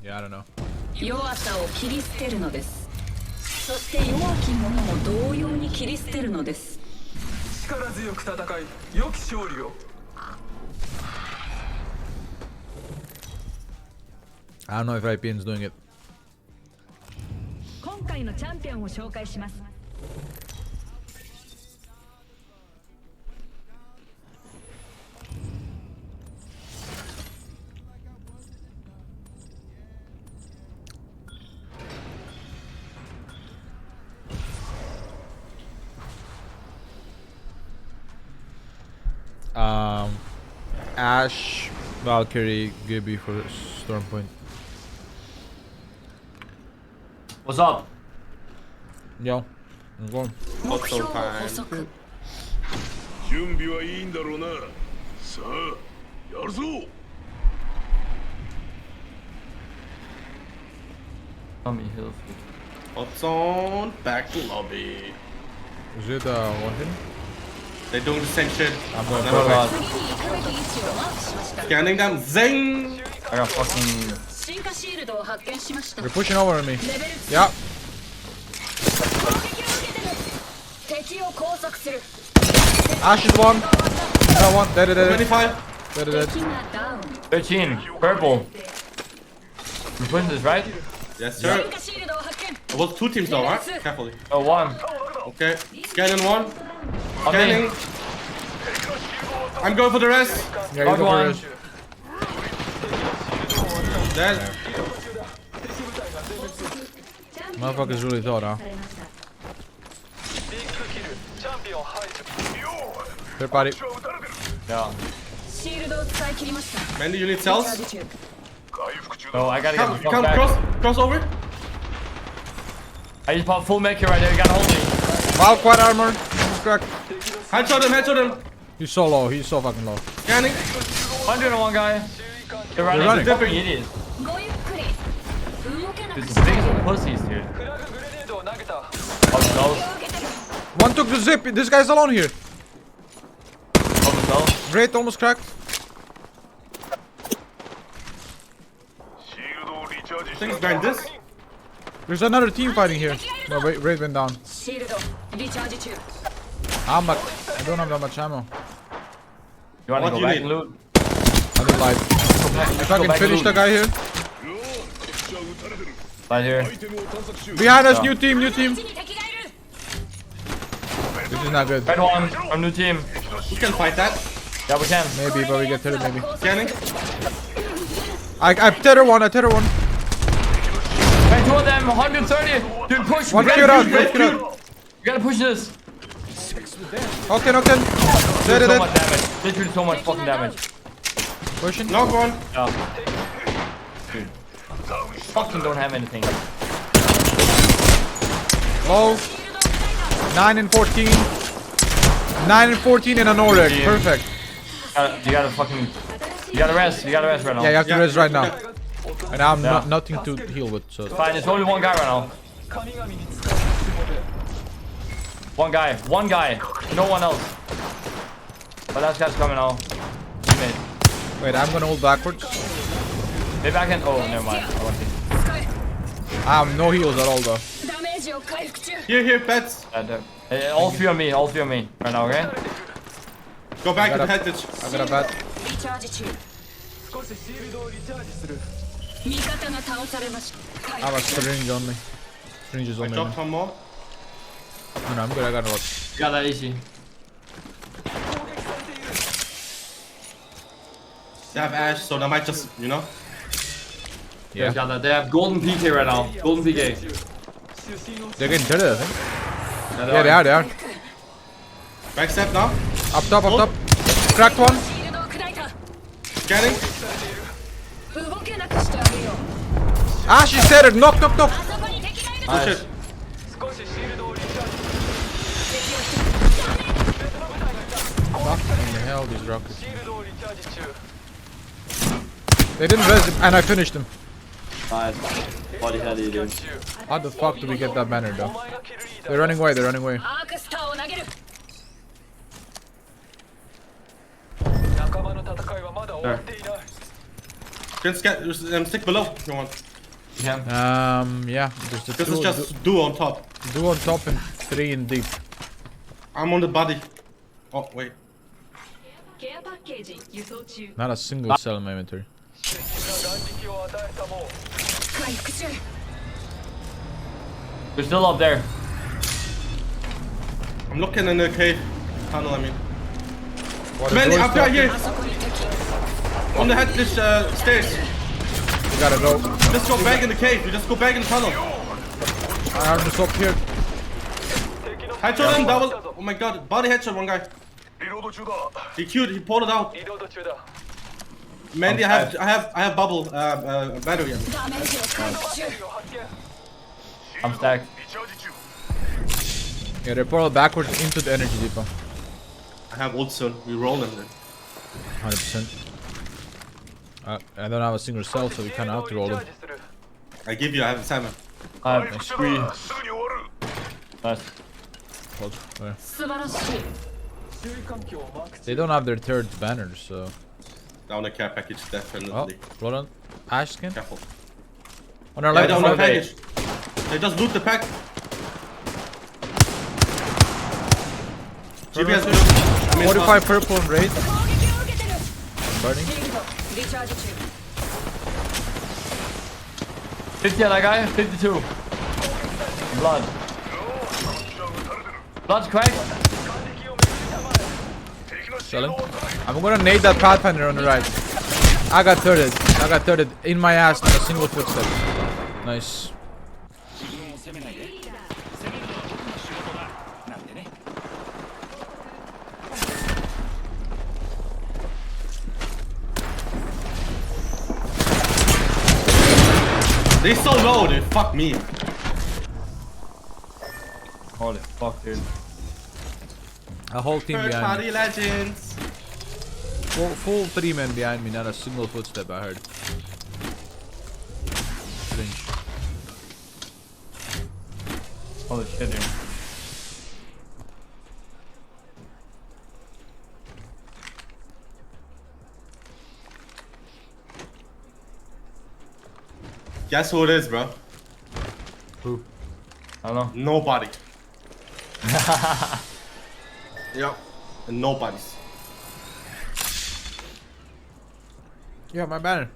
Yeah, I don't know. 弱さを切り捨てるのです。そして弱き者も同様に切り捨てるのです。力強く戦い、良き勝利を。I don't know if IPN's doing it. 回のチャンピオンを紹介します。Ash, Valkyrie, Gibby for Stormpoint. What's up? Yo, I'm going. 目標を補足。準備はいいんだろうな。さあ、やるぞ。Tommy Hill. What's on? Back to lobby. Is it one hit? They're doing the same shit. I'm going Never for mind. 次に行くべき位置をマークしました。 Scanning them. Zing! I got fucking. 進化シールドを発見しました。 They're pushing over on me. レベル2。 Yeah. 攻撃を受けてる。敵を拘束する。 Ash is one. No one. Dead, dead, dead. 25. Dead, dead. 敵がダウン。 13. Purple. We're pushing this, right? Yes, 進 sir. 化シールドを発見。 It was 2 teams though, right? Carefully. Oh, one. Okay. Scanning 1. On Scanning. me. I'm going for the rest. Yeah, you Knock go for one. this. Dead. Motherfuckers really thought, huh? Third party. Yeah. シールドを使い切りました。 Mandy, you need チャー cells? ジ中。 No, I gotta get Come, the fuck come, back. cross over. I just popped full mech here right there. You gotta hold me. Wild quad armor. He's cracked. Headshot him, headshot him. He's so low. He's so fucking low. Scanning. 101 guy. They're running. running. They're fucking idiots. ごゆっくり。動けなく These して big pussies, dude. Up close. One took the zip. This guy's alone here. Up close. Great, almost cracked. シールドをリチャージ I し think た it's behind this. There's another team fighting here. No, Raid went down. シールドリチャージ中。 I don't have that much ammo. You wanna What go do you back need? and loot? I did life. If I Go can back and finish the loot. guy here. よーじゃあ撃たれてる Right here. アイテムを探索しよう Behind us, Yeah. new team, new こ team. っちに敵がいる。 This is not good. Red one. Our new team. We can fight that. Yeah, we can. Maybe, but we get tethered maybe. Scanning. I tether one, I tether one. Hey, two of them. 130. Dude, push. One Red cleared out, dude, one red cleared dude. out. You gotta push this. Okay, okay. Dead, So dead, much dead. damage. Literally so much fucking damage. Pushing. Knock one. Yeah. Dude. Fucking don't have anything. Low. 9 and 14. 9 and 14 and an Nordic. Yeah. Perfect. You gotta fucking. You gotta rest. You gotta rest right now. Yeah, you have to Yeah, rest right now. yeah. And I'm Yeah. nothing to heal with, so. Fine, there's only one guy right now. One guy. One guy. No one else. But last guy's coming now. Teammate. Wait, I'm gonna hold backwards. Maybe I can. Oh, never mind. I want to. 使え。 I have no heals at all though. ダメージを回復中。 Here, here, pets. All three on me. All three on me. Right now, okay? Go back to the I headage. got a bat. リチャージ中。味方が倒されました。 I have a syringe on me. Syringes I on me. dropped one more. No, I'm good, I got a lot. Got that easy. They have Ash, so they might just, you know. Yeah. Got that. They have golden PK right now. Golden PK. They're getting tethered, I think. Yeah, they are, they are. Back step now. Up top, up top. Cracked one. シールドを砕いた。 Scanning. 動けなくしてあげよう。 Ah, she's tethered. Knock, knock, knock. あそこに敵がいる。 Oh shit. Fuck in the hell, these rockets. They didn't res him, and I finished him. Nice. Body heady, dude. How the fuck do we get that banner though? They're running away, they're running away. アークスターを投げる。 Can stick below if you want. Yeah. Yeah, there's the This two, is just duo on top. two on top and 3 in deep. I'm on the body. Oh, wait. ケアパッケージ輸送中。 Not a single cell in my inventory. 回復中。They're still up there. I'm looking in the cave tunnel. I mean, What, man, the door's up there, still- here. On the head, this stairs. We gotta go. Just go back in the cave. You just go back in the tunnel. I have this up here. Headshot him. That was. Oh my god. Body headshot. One guy. He queued. He pulled it out. Mandy, I have bubble battery. I'm stacked. Yeah, they portal backwards into the energy depot. I have ult soon. We roll them then. 100%. I don't have a single cell, so we kind of have to roll them. I give you. I have 7. I have 3. Nice. Close. Where? 素晴らしい They don't have their third banner, so. Down the care package, Oh, definitely. roll on. Ash skin. Careful. On our Yeah, left. down on the our left. package. They just loot the pack. GPS. I mean, 45 purple and raid. Burning. リチャージ中 50 on that guy. 52. Blood. Blood's cracked. Selling. I'm gonna nade that Pathfinder on the right. I got thirded. I got thirded in my ass, not a single footstep. Nice. They so low, dude. Fuck me. Holy fuck, dude. A whole team Third behind me. party legends. Full 3 men behind me, not a single footstep I heard. Strange. Holy shit, dude. Guess who it is, bro? Who? I don't know. Nobody. Yep. And nobody's. Yeah, my banner.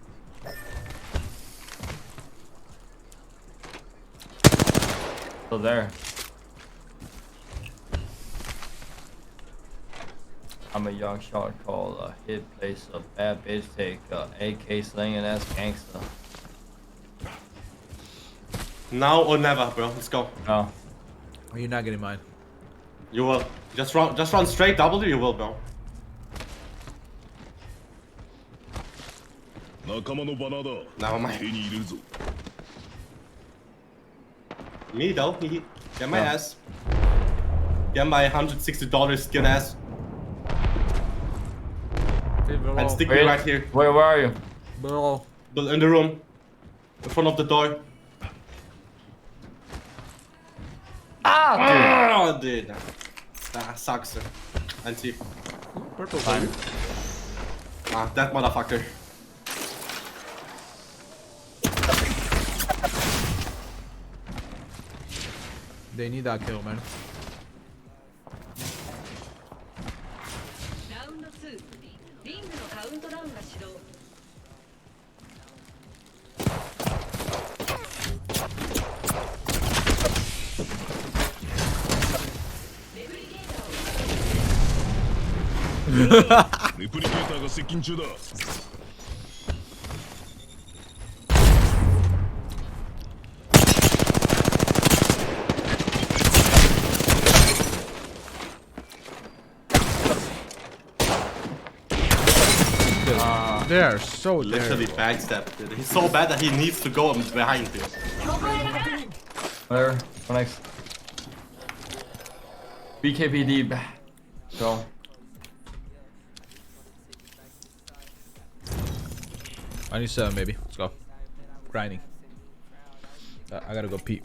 Still there. I'm a young shot called a hit place a bad bitch take AK slinging ass gangsta. Now or never, bro. Let's go. No. Oh, you're not getting mine. You will. Just run straight W, you will, bro. 仲間のバナーだ Never mind. 手に入れるぞ Me though. Get my ass. Get my $160 skin ass. And stick me Wait, right here. where are you? Bro. In the room. In front of the door. Ah, Oh, dude. That sucks. Anti. Purple. Ah, that motherfucker. They need that kill, man. ラウンド2リングのカウントダウンが始動 レプリケーターが接近中だ They are so Literally terrible. backstep, dude. He's so bad that he needs to go behind you. Where? Next. BKPD. Go. I need 7, baby. Let's go. Grinding. I gotta go pee.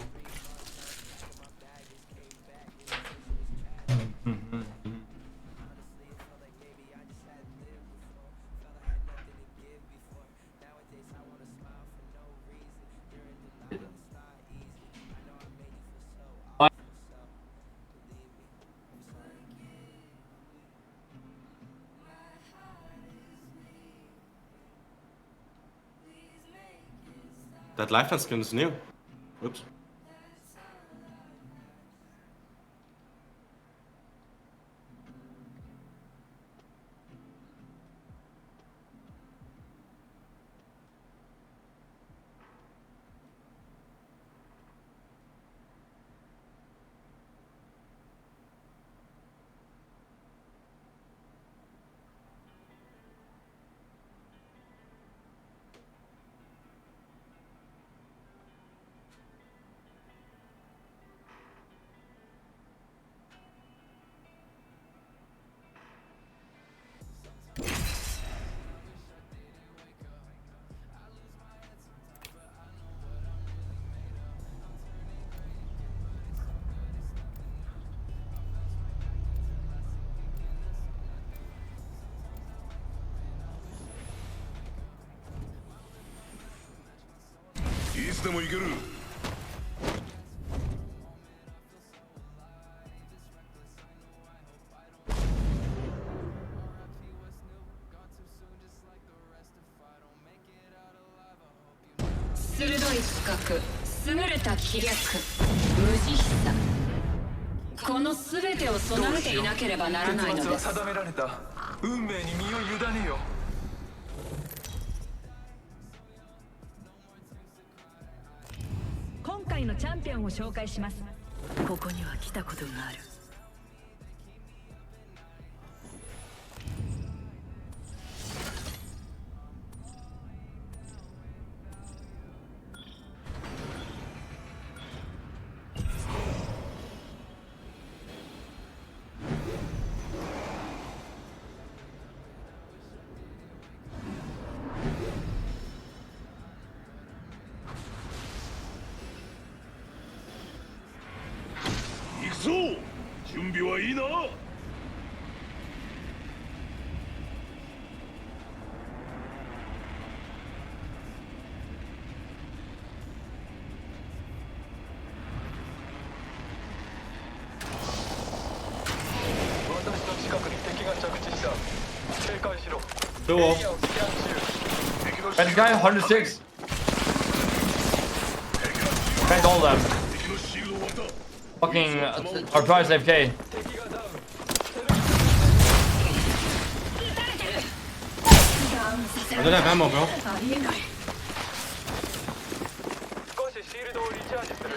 That lifetime skin is new. Oops. つでもいける。鋭い視覚、優れた気力、無慈悲さ、この全てを備えていなければならないのです。定められた運命に身を委ねよ。今回のチャンピオンを紹介します。ここには来たことがある。行くぞ。準備はいいな。私の近くに敵が着地した。警戒しろ。 Duo. エリアをスキャン中。 That guy 106. Cracked all of them. 敵のシールドを割った。 Fucking our prize AFK. I don't have ammo, bro. ありえない。少しシールドをリチャージする。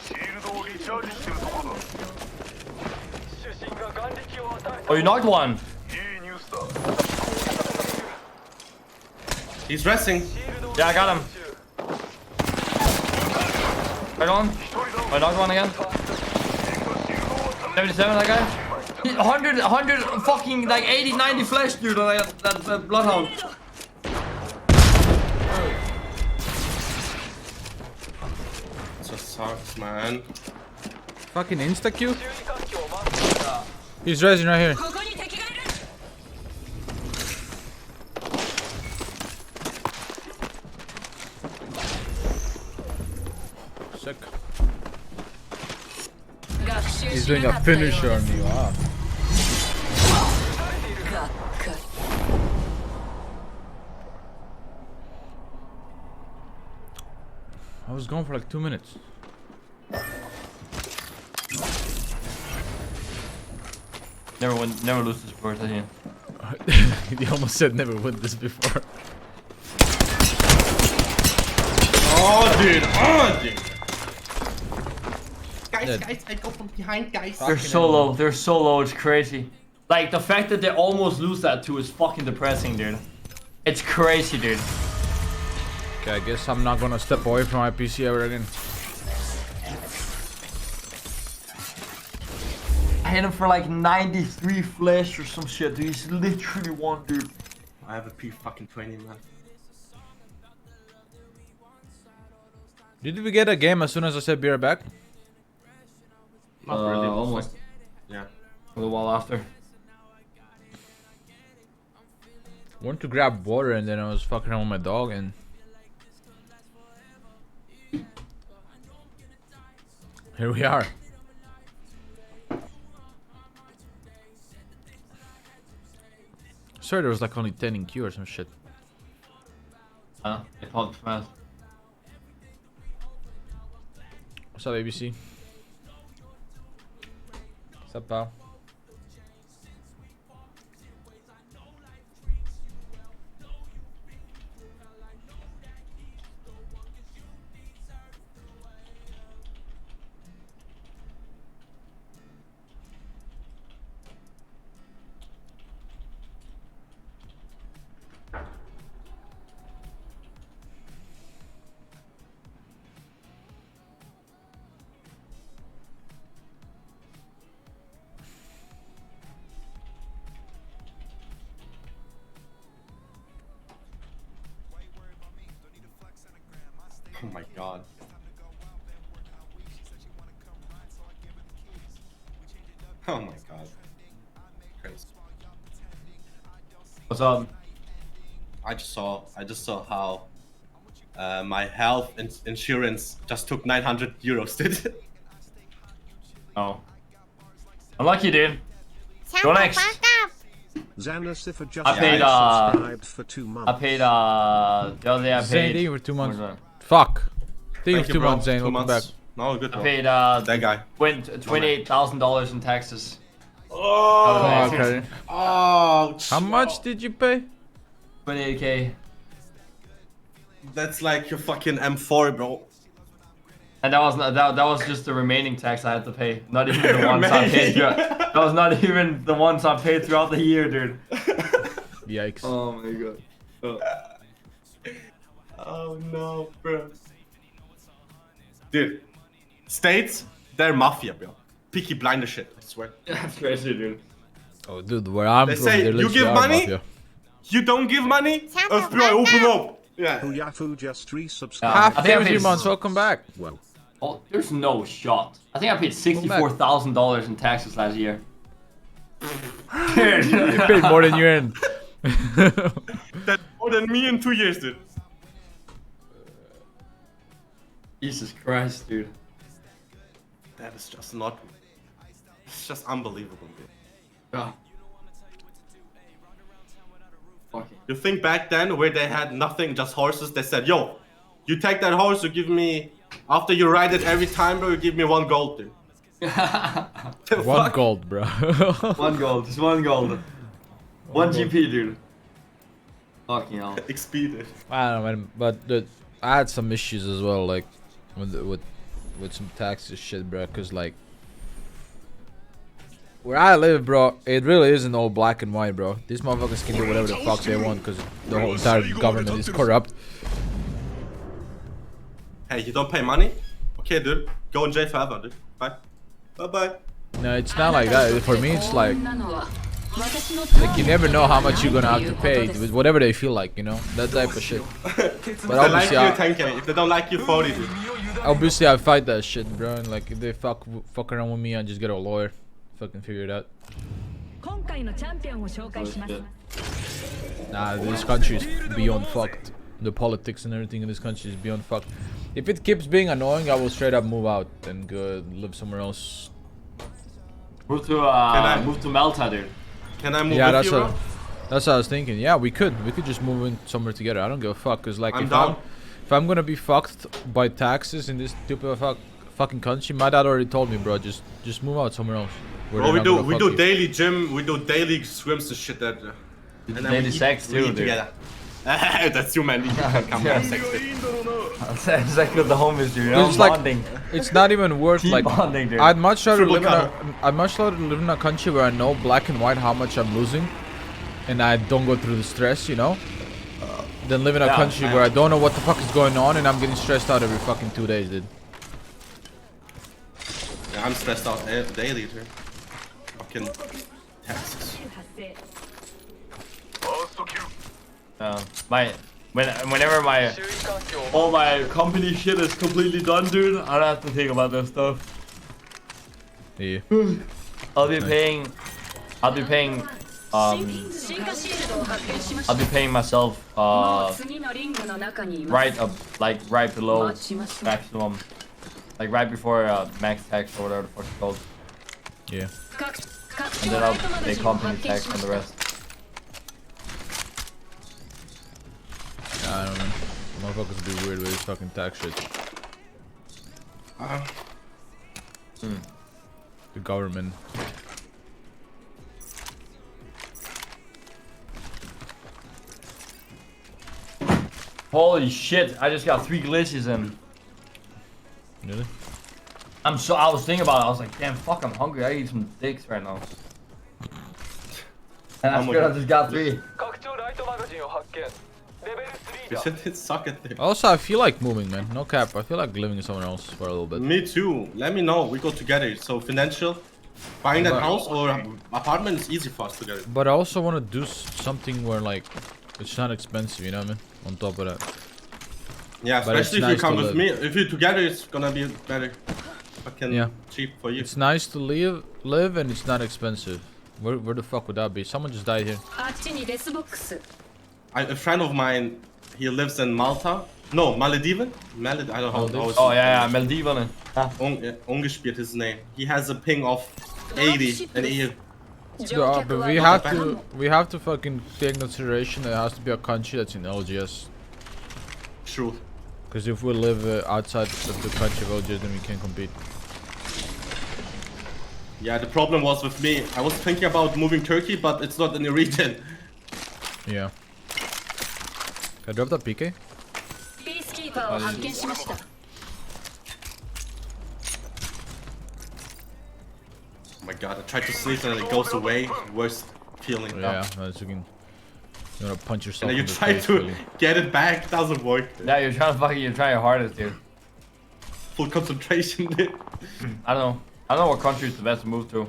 シールドをリチャージしてるところだ。主審が眼力を与え Oh, you knocked one. いいニュースだ。 He's resting. Yeah, I got him. Right on. I knocked one again. 77, that guy. 100 fucking like 80, 90 flesh, dude. That bloodhound. Just sucks, man. Fucking insta Q. He's resing right here. ここに敵がいる。 Sick. 学習 He's しな doing か a ったよう finisher on です me. Wow. がっかり。 I was gone for like 2 minutes. Never lose this before, I think. He almost said never win this before. Oh, dude. Oh, dude. Guys, Yeah. guys, I go from behind, guys. They're so low. They're so low. It's crazy. Like the fact that they almost lose that too is fucking depressing, dude. It's crazy, dude. Okay, I guess I'm not gonna step away from my PC ever again. I hit him for like 93 flesh or some shit, dude. He's literally one dude. I have a P20, man. Did we get a game as soon as I said be right back? Not really. Almost. Yeah. A little while after. Went to grab water and then I was fucking around with my dog and here we are. Sorry, there was like only 10 in queue or some shit. It popped fast. What's up, ABC? What's up, pal? Oh my god. Oh my god. Crazy. What's up? I just saw how my health insurance just took 900 euros, dude. Oh. Unlucky, dude. Go next. Xana Cipher just I paid, subscribed for 2 months. I paid, the other day I Zane, paid... thank you for 2 months. Where's that? Fuck. Thank you Thank for 2 bro. months, Zane. 2 Welcome months. back. No, good I bro. paid, that guy. went $28,000 in taxes. Oh, okay. Oh, How much did you pay? 28k. That's like your fucking M4, bro. And that was not, that was just the remaining tax I had to pay. Not even the ones I paid throughout. That was not even the ones I paid throughout the year, dude. Yikes. Oh my god. Oh no, bro. Dude, States, they're mafia, bro. Peaky Blinder shit, I swear. That's crazy, dude. Oh, dude, where I'm They from, say, they you literally give are money? mafia. You don't give money? FBI, open up. Yeah. Huyafu just I resubscribed. Half think I for 3 paid- months. Welcome back. Well, Oh, there's no shot. I think I paid $64,000 in taxes last year. Dude. You paid more than you earned. That's more than me in 2 years, dude. Jesus Christ, dude. That is just not... It's just unbelievable, dude. Oh. Fucking. You think back then where they had nothing, just horses, they said, yo, you take that horse, you give me... After you ride it every time, bro, you give me 1 gold, dude. The 1 fuck? gold, bro. 1 gold, just 1 gold. 1 GP, dude. Fucking hell. XP, dude. I don't know, man, but dude, I had some issues as well, like with some taxes shit, bro. Cause like where I live, bro, it really isn't all black and white, bro. These motherfuckers can do whatever the fuck they want, cause the whole entire government is corrupt. Hey, you don't pay money? Okay, dude. Go in jail forever, dude. Bye. Bye-bye. No, it's not like that. For me, it's like you never know how much you're gonna have to pay with whatever they feel like, you know, that type of shit. But If they like obviously, you, 10k. If they don't like you, 40, dude. obviously I fight that shit, bro. And like if they fuck around with me, I just get a lawyer, fucking figure it out. 今回のチャンピオンを紹介します。 Nah, this country is beyond fucked. The politics and everything in this country is beyond fucked. If it keeps being annoying, I will straight up move out and go live somewhere else. Move to Malta, dude. Can I move Yeah, with you, bro? that's what I was thinking. Yeah, we could just move in somewhere together. I don't give a fuck, cause like I'm down. if I'm gonna be fucked by taxes in this stupid fucking country, my dad already told me, bro, just move out somewhere else. where Bro, they're not we gonna do fuck you. daily gym, we do daily swims and shit that. And then Daily we sex eat, too, we eat dude. together. That's you, man. You can come Yeah. and sex it. It's like with the homies, dude. It's like Bonding. it's not even worth Team like. bonding, dude. I'd much rather Triple live in a, cuddle. I'd much rather live in a country where I know black and white how much I'm losing, and I don't go through the stress, you know, than live in a Yeah, country where I don't know what the fuck is going on and I'm getting stressed out every fucking 2 days, dude. Yeah, I'm stressed out daily, dude. Fucking taxes. Whenever all my company shit is completely done, dude, I don't have to think about that stuff. Yeah. I'll be paying myself right up, like right below maximum, like right before max tax or whatever the fuck it's called. Yeah. And then I'll pay company tax on the rest. I don't know. Motherfuckers be weird with this fucking tax shit. The government. Holy shit! I just got 3 glitches in. Really? I was thinking about it. I was like, damn, fuck, I'm hungry. I eat some dicks right now. And I swear I just got 3. You said it suck at it. Also, I feel like moving, man. No cap. I feel like living somewhere else for a little bit. Me too. Let me know. We go together. So financial, buying that But- house or apartment is easy for us together. But I also want to do something where like it's not expensive, you know what I mean? On top of that. Yeah, But it's especially if nice you come to with live. me. If you're together, it's gonna be better. Fucking Yeah. cheap for you. It's nice to live and it's not expensive. Where the fuck would that be? Someone just died here. A friend of mine, he lives in Malta. No, Malediven? I don't know how it's Oh yeah, Maldiven. Ungespielt his name. He has a ping of 80 an EU. No, but we have to fucking take consideration that it has to be a country that's in LGS. True. Because if we live outside of the country of LGS, then we can't compete. Yeah, the problem was with me. I was thinking about moving Turkey, but it's not in the region. Yeah. Can I drop that PK? ピースキーパーを発見しました。 Oh my god, I tried to sleep and then it goes away. Worst feeling. Yeah, that's you can. You wanna punch yourself. And then you in the try face, to really. get it back, doesn't work. Yeah, you're trying your hardest, dude. Full concentration. I don't know what country is the best to move to.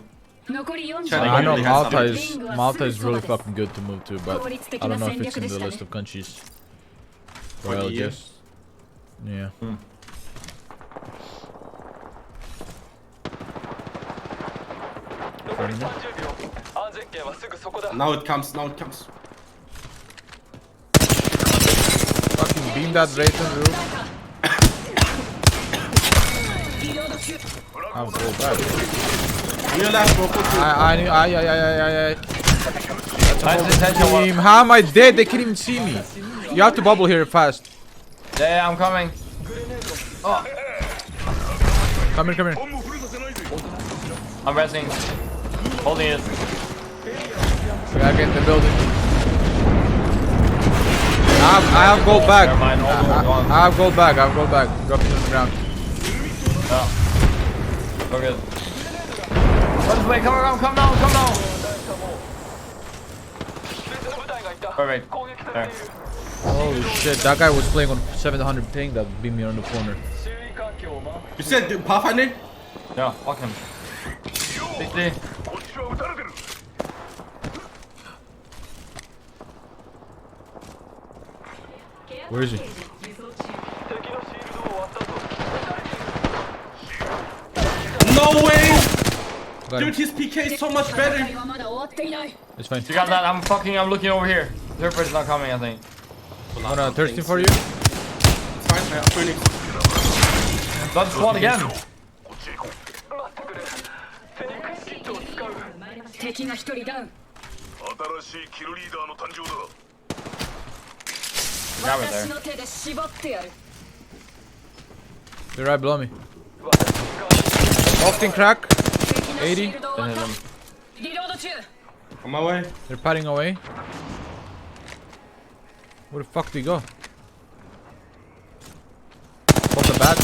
I know Malta is really fucking good to move to, but I don't know if it's in the list of countries. Well, just yeah. Now it comes. Fucking beam that right on the roof. I'm so bad. That's a whole team. How am I dead? They can't even see me. You have to bubble here fast. Yeah, I'm coming. Oh. Come here. I'm resting. Holding it. We gotta get in the building. I have gold back. I have gold back. Drop it on the ground. Oh. We're good. Run this way. Come around. Come now. Perfect. There. Holy shit, that guy was playing on 700 ping that beat me on the corner. You said Pathfinder? Yeah, fuck him. 60. Where is he? No way! Got Dude, his PK is so much better. It's fine. You got that? I'm looking over here. Third person's not coming, I think. I'm gonna thirsty for you. It's fine, I have Phoenix. Let's squad again. Grab it there. They're right below me. Often crack. 80. On my way. They're padding away. Where the fuck did he go? Off the bat.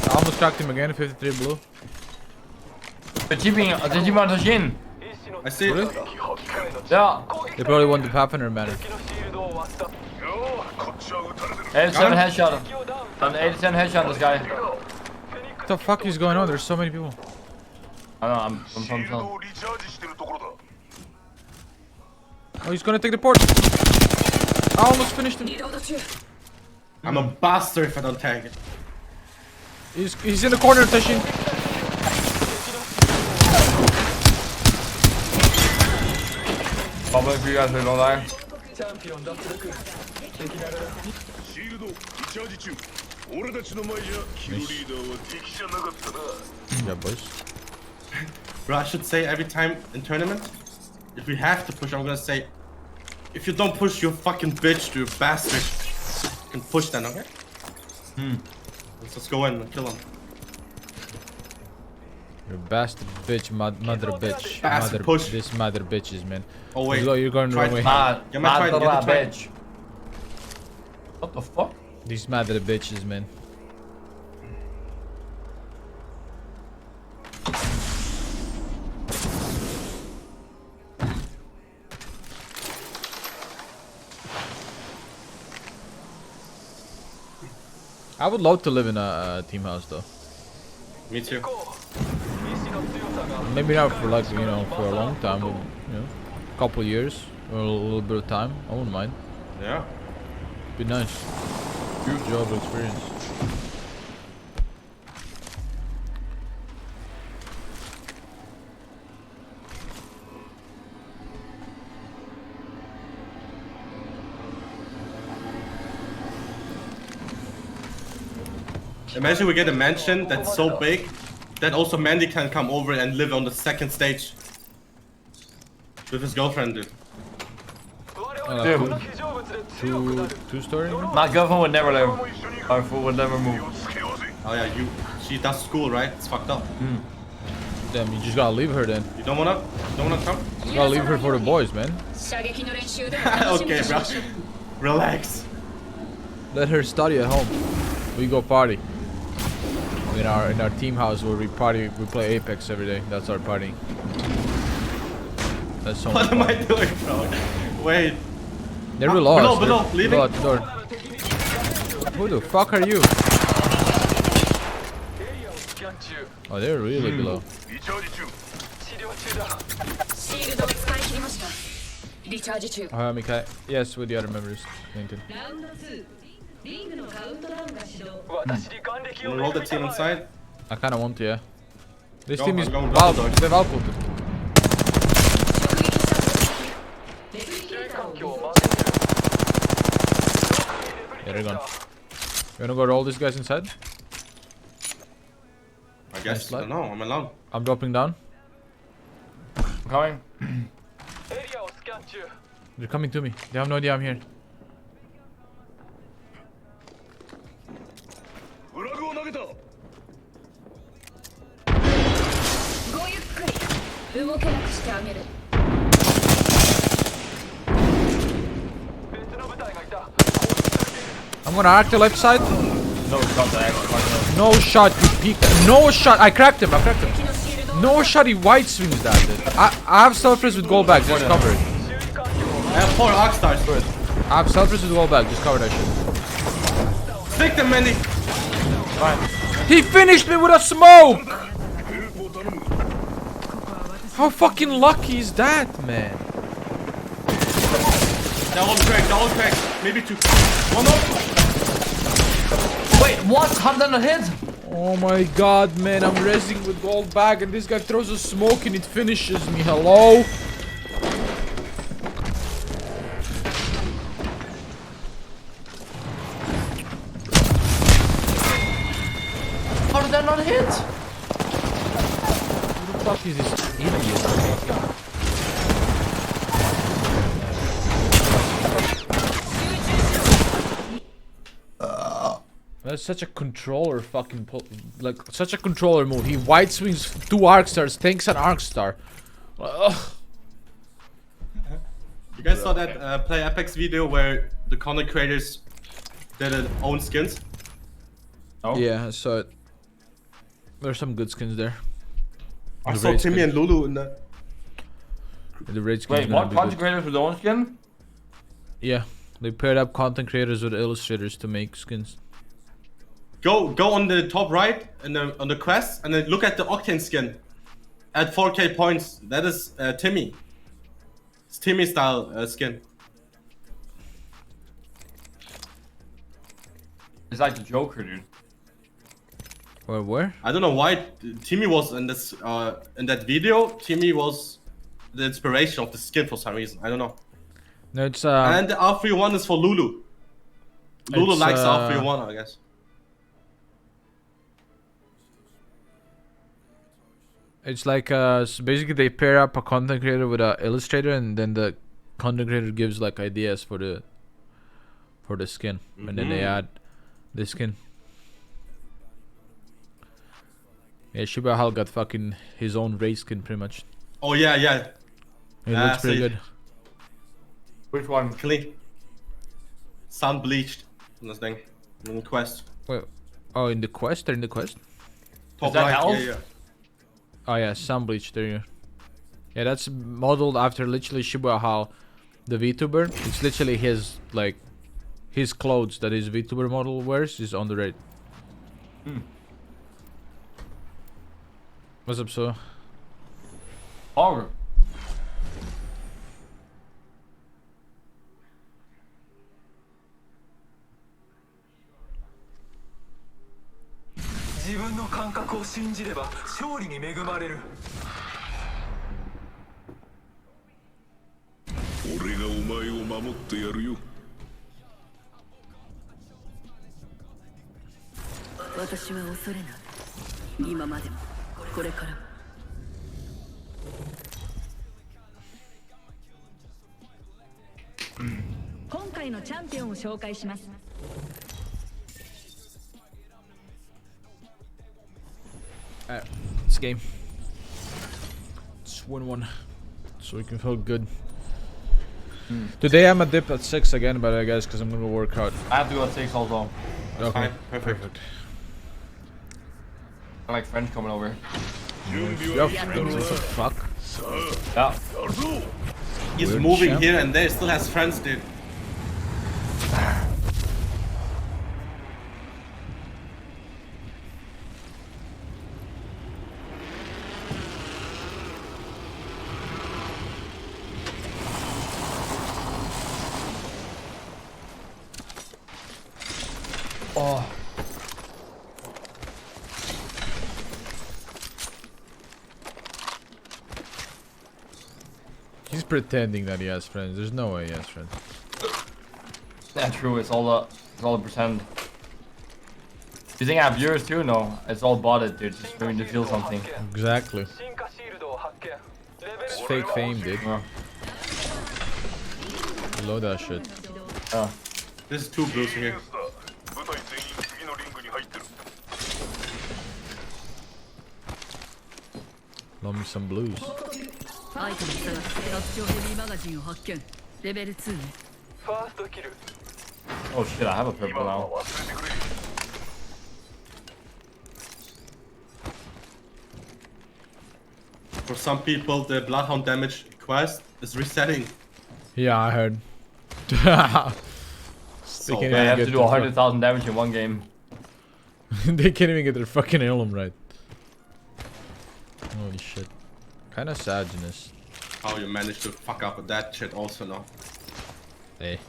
I almost cracked him again. 53 blue. They're keeping on Shin. I see it. Really? Yeah. They probably won the Pathfinder banner. 87 headshot. An 87 headshot this guy. What the fuck is going on? There's so many people. I know, I'm from Oh, he's gonna take the port. I almost finished him. I'm a bastard if I don't tag it. He's in the corner, Tashin. Probably if you guys don't die. Yeah, boys. Bro, I should say every time in tournament, if we have to push, I'm gonna say, if you don't push, you fucking bitch, you bastard. You can push then, okay? Let's go in and kill him. You bastard bitch, mother bitch. Bastard, push. This mother bitches, man. Oh wait, You're going the wrong way. Get my twine, get the twine. Bitch. What the fuck? These mother bitches, man. I would love to live in a team house though. Me too. Maybe not for like, you know, for a long time, but, you know, a couple years or a little bit of time. I wouldn't mind. Yeah. Be nice. Huge job experience. Imagine we get a mansion that's so big that also Mandy can come over and live on the second stage with his girlfriend, dude. Two-story? My girlfriend would never live. Our food would never move. Oh yeah, she does school, right? It's fucked up. Damn, you just gotta leave her then. You don't wanna come? You gotta leave her for the boys, man. Okay, bro. Relax. Let her study at home. We go party. In our team house where we party, we play Apex every day. That's our party. That's so What am I doing, bro? Wait. They're lost. Below, leaving. Below at the door. Who the fuck are you? Oh, they're really below. Mikai. Yes, with the other members. Lincoln. Roll the team inside. I kinda want to, yeah. This Go team on, is go on, Valve. go on. They're Valve. Yeah, they're gone. You wanna go roll these guys inside? I guess. I don't know. I'm alone. I'm dropping down. Coming. They're coming to me. They have no idea I'm here. I'm gonna arc the left side. No shot, No shot, you peeked. No shot. I cracked him. No shot, he white swings that. Dude. I have self-res with gold back. Just cover it. I have 4 arc stars. I have self-res with gold back. Just cover that shit. Stick them, Mandy. Fine. He finished me with a smoke. How fucking lucky is that, man? Double crack. Maybe 2. One more. Wait, what? How did that hit? Oh my god, man, I'm rezzing with gold bag and this guy throws a smoke and it finishes me. Hello? How did that not hit? Who the fuck is this idiot? That's such a controller fucking such a controller move. He white swings 2 arc stars, tanks an arc star. Ugh. You guys saw that Play Apex video where the content creators did their own skins? Oh. Yeah, I saw it. There's some good skins there. I saw Timmy and Lulu in that. The raid skins. Wait, what? Content creators with their own skin? Yeah, they paired up content creators with illustrators to make skins. Go on the top right and on the quest and then look at the Octane skin at 4k points. That is Timmy. It's Timmy style skin. It's like the Joker, dude. Where? I don't know why Timmy was in this in that video. Timmy was the inspiration of the skin for some reason. I don't know. No, it's and the R31 is for Lulu. Lulu likes R31, I guess. It's like so basically they pair up a content creator with an illustrator, and then the content creator gives like ideas for the skin, and then they add the skin. Yeah, Shiba Hal got fucking his own race skin pretty much. Oh yeah. It looks pretty good. Which one? Clean. Sun bleached. In this thing. In the quest. Wait, oh, in the quest? They're in the quest? Top that right. health? Yeah. Oh yeah, sun bleach. There you go. Yeah, that's modeled after literally Shiba Hal, the VTuber. It's literally his his clothes that his VTuber model wears is on the raid. What's up, so? Power. 私は恐れない。今までもこれからも。今回のチャンピオンを紹介します。Alright, this game. Just win one. So we can feel good. Today I'm a dip at 6 again, but I guess because I'm gonna work out. I have to go at 6 also. Okay, Perfect. I like friends coming over. You have friends, what the fuck? Yeah. He's Weird moving champ. here and there, still has friends, dude. Oh. He's pretending that he has friends. There's no way he has friends. Yeah, true. It's all a pretend. You think I have viewers too? No, it's all botted, dude. Just for me to feel something. Exactly. It's fake fame, dude. Yeah. Below that shit. Yeah. There's 2 blues here. Love me some blues. アイテム探す拡張ヘビーマガジンを発見。レベル2ね。 Oh shit, I have a purple now. For some people, the Bloodhound damage quest is resetting. Yeah, I heard. So can't They even have get to do the 100,000 damage in one game. they can't even get their fucking heirloom right. Holy shit. Kinda sadness. How you managed to fuck up with that shit also now. Hey.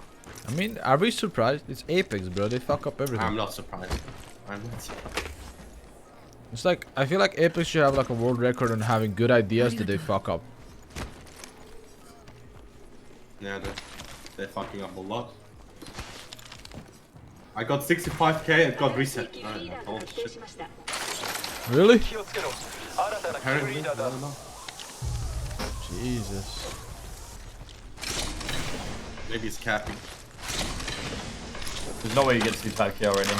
I mean, are we surprised? It's Apex, bro. They fuck up everything. I'm not surprised. I'm not surprised. It's like, I feel like Apex should have like a world record on having good ideas that they fuck up. Yeah, they're fucking up a lot. I got 65k and got reset. Oh shit. Really? Apparently, I don't know. Jesus. Maybe it's capping. There's no way you get 65k already.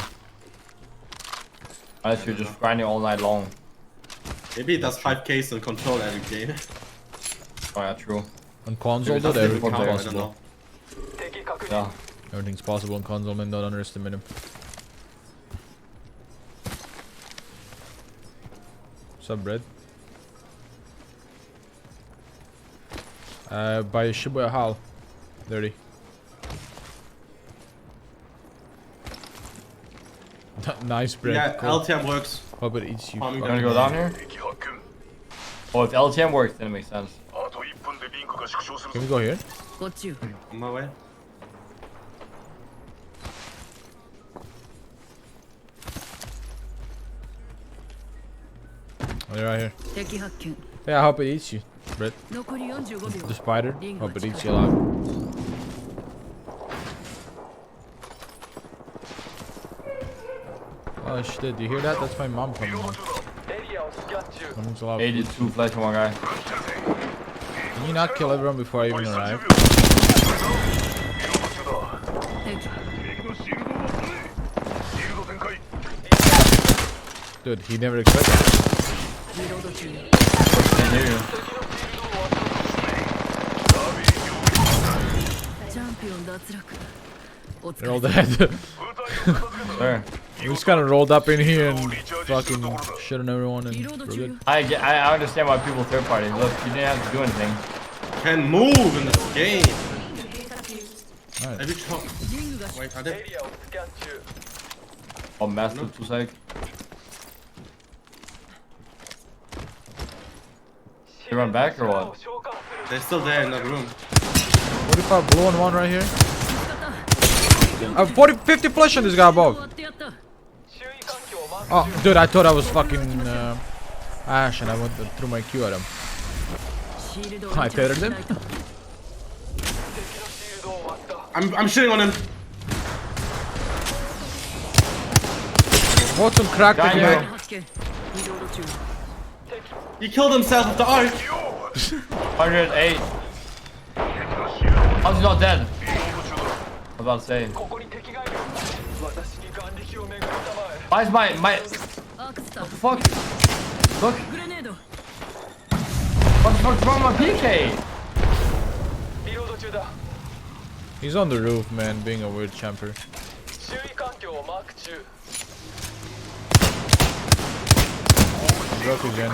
Unless you're just grinding all night long. Maybe it does 5k on control every game. Oh yeah, true. On console, Maybe dude, that's everything's I don't possible. know. Yeah. Everything's possible on console, man. Don't underestimate him. What's up, bread? By Shibuya Hall. 30. Nice bread. Yeah, Cool. LTM works. Hope it eats you. Farming You fucking wanna go down here? Oh, if LTM works, then it makes sense. Can we go here? こっちよ。 On my way. Oh, they're right here. 敵発見。 Yeah, I hope it eats you, bread. 残り45秒。 The spider. Hope it eats you alive. Oh shit, do you hear that? That's my mom coming in. Coming to life. 82 flash on one guy. Can you not kill everyone before I even arrive? Dude, he never expected that. リロード中。 Can't hear you. チャンピオン脱落。お疲 They're れ all 様。 dead. Sure. We just kind of rolled up in here and fucking shit on everyone and we're good. I understand why people third party. Look, you didn't have to do anything. Can move in this game. Alright. Every shot. リングが Wait, are they? Oh, master to sec. You run back or what? They're still there in that room. 45 blue and one right here. 50 flush on this guy 終わ above. ってやった。 Oh, dude, I thought I was fucking Ash and I went through my Q at him. シールドを I tethered him. I'm shitting on him. Bottom cracked Got again. 発見移動路中 He killed himself with the arc. 108. How's he not dead? I was about to say. Why is my アークスター fuck? Look, グレネード what the fuck's wrong with my PK? He's on the roof, man, being a weird champer. Broke again.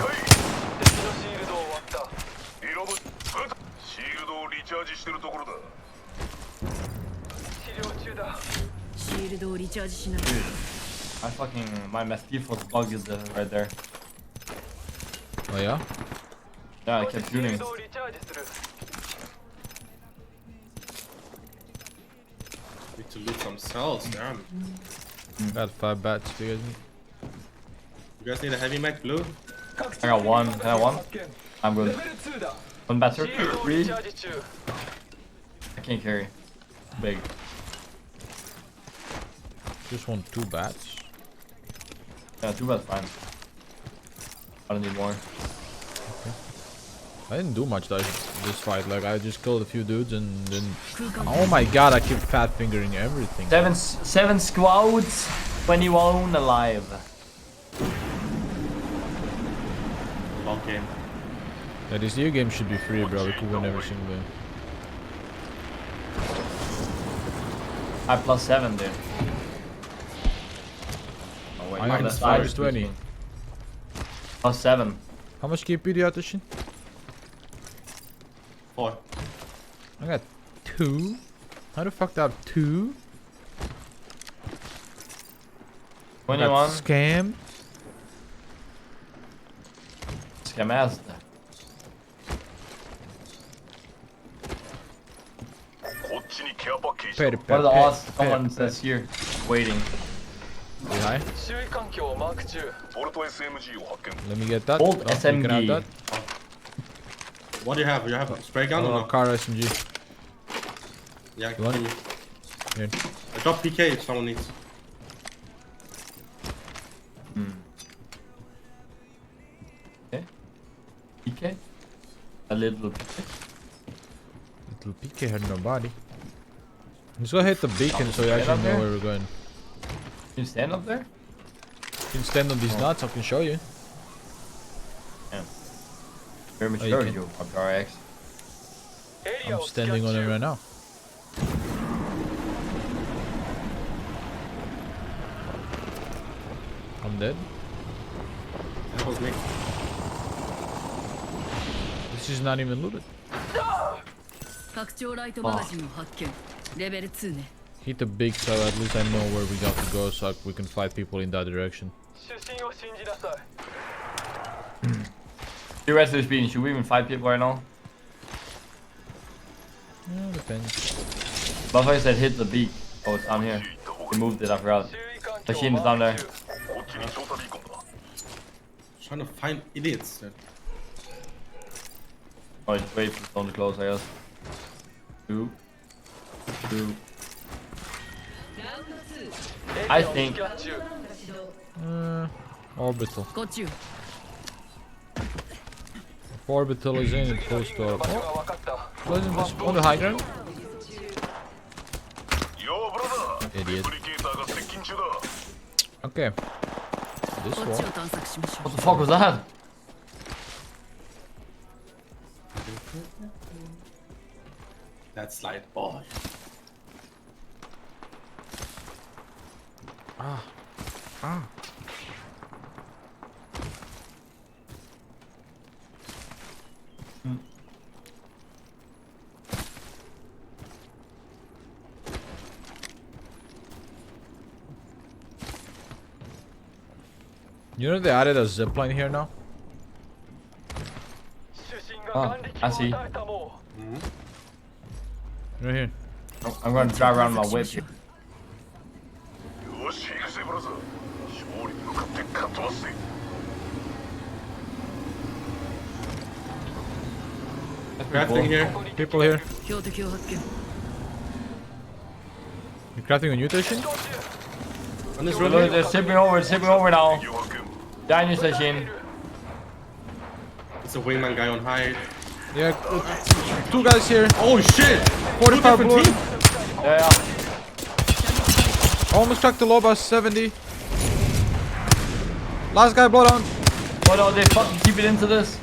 シールドをリチャージしてるところだ。シールドをリチャージしない My Mestif was bugged right there. Oh yeah? Yeah, I kept shooting. Need to loot some cells, damn. Got 5 bats. Do you guys need? You guys need a heavy mech blue? I got one. Can I have one? I'm good. One bat, 3. I can't carry. Big. Just want 2 bats. Yeah, 2 bats fine. I don't need more. I didn't do much this fight. Like I just killed a few dudes and then. Oh my god! I keep fat fingering everything. 7 squads, 21 alive. Long game. Yeah, this new game should be free, bro. We could win every single game. I plus 7, dude. Oh wait, I my got left five side is 20. Plus 7. How much KP do you have to shin? 4. I got 2. How the fuck do I have 2? 21. Scam. Scam ass. Petty, What are the odds someone says here? Waiting. Be high. Let me get that. Old You can have SMG. that. What do you have? You have a spray gun or Oh, no? car SMG. Yeah, You want give me. Here. I got PK if someone needs. Okay. PK? A little PK. Little PK had no body. Let's go hit the beacon so you actually know where we're going. Can you stand up there? You can stand on these nuts, I can show you. Yeah. Very you mature, can. you RX. I'm standing on it right now. I'm dead. That was me. This is not even looted. 拡張ライトマガジンを発見レベル2ね Hit the big so at least I know where we got to go so we can fight people in that direction. You rest of speeding, should we even fight people right now? Yeah, depends. But I said hit the beak. Oh, it's down here. They moved it, I forgot. Machine is down there. Trying to find idiots. Oh, just wait for someone to close, I guess. 2. I think. Orbital. こっちよ If orbital is in, it goes to orbital. Oh, isn't this on the high ground? Idiot. Okay. This こっちを one. 探索しましょう What the fuck was that? That slide. Oh. Ah. You know they added a zipline here now? Oh, I see. Right here. I'm gonna drive around my whip. Crafting here. People here. 標的を発見 You crafting a new station? On this room. They're shipping over now. Daniel station. It's a wingman guy on high. Yeah, 2 guys here. Oh shit! 45 blue. Yeah. Almost cracked the Loba 70. Last guy blood on. Oh no, they fucking keep it into this.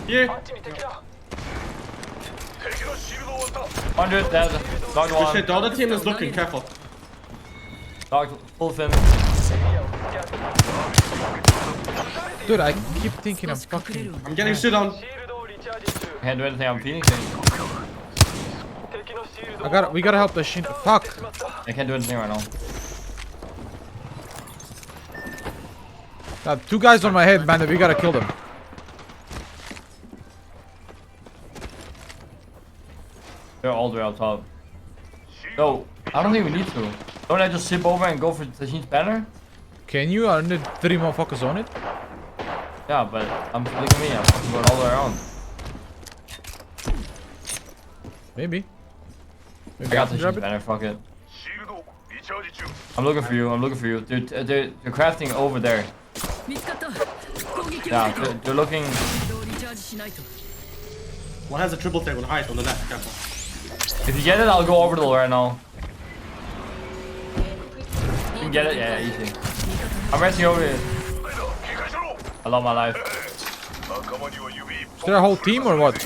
Here. 100 dead. Knocked Good one. shit, the other team is looking, careful. Knocked full fin. Dude, I keep thinking I'm fucking. I'm getting shit on. Can't do anything, I'm Phoenixing. We gotta help the Shin. Fuck. I can't do anything right now. Got 2 guys on my head, bandit. We gotta kill them. They're all the way up top. No, I don't think we need to. Don't I just ship over and go for Tashin's banner? Can you? Aren't there 3 motherfuckers on it? Yeah, but look at me, I'm fucking going all the way around. Maybe. I got Tashin's banner, fuck it. I'm looking for you, They're crafting over there. Yeah, they're looking. One has a triple tag on height on the left, careful. If you get it, I'll go over to the right now. You can get it? Yeah, easy. I'm resting over here. I love my life. Is there a whole team or what?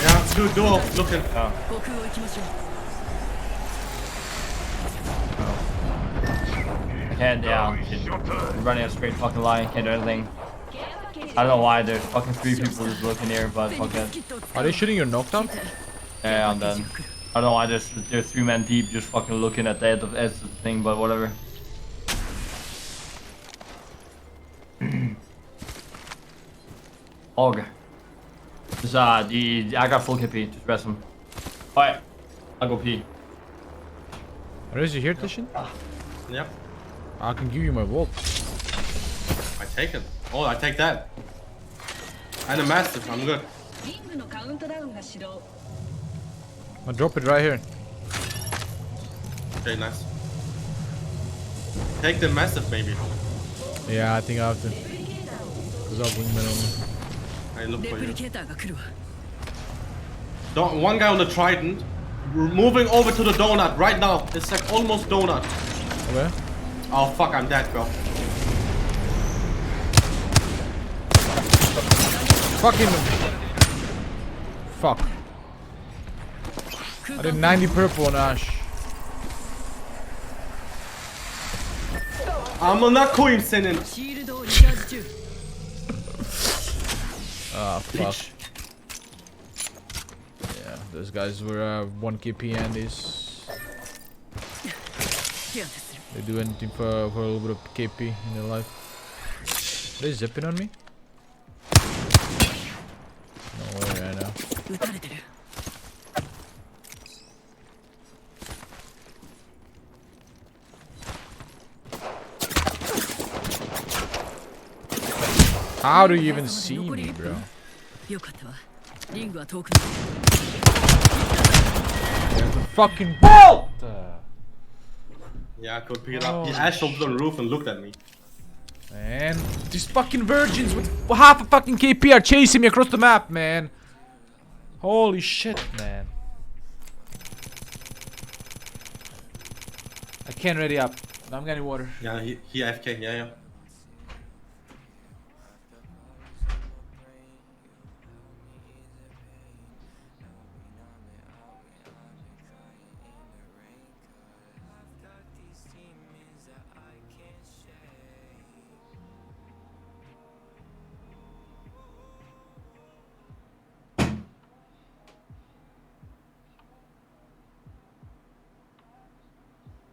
Yeah, duo, looking. Yeah. I can't, yeah. I'm running a straight fucking line, can't do anything. I don't know why there's fucking 3 people just looking here, but fuck it. Are they shooting your knockdown? Yeah, I'm done. I don't know why there's 3 men deep just fucking looking at the edge of the thing, but whatever. Okay. Just I got full KP, just rest him. Alright, I'll go pee. Is you here, Tishin? Yep. I can give you my vault. I take it. Oh, I take that. And a massive, I'm good. I'll drop it right here. Okay, nice. Take the massive, maybe. Yeah, I think I have to. Cause I'll wingman on me. I look for you. One guy on the trident. We're moving over to the donut right now. It's like almost donut. Okay. Oh fuck, I'm dead, bro. Fucking. Fuck. I did 90 purple on Ash. I'm not going senin. Ah, fuck. Yeah, those guys were 1 KP Andes. They do anything for a little bit of KP in their life. Are they zipping on me? No way right now. How do you even see me, bro? Fucking bolt! Yeah, I could pick it up. He ashed over the roof and looked at me. Man, these fucking virgins with half a fucking KP are chasing me across the map, man. Holy shit, man. I can't ready up. I'm getting water. Yeah, he AFK, yeah.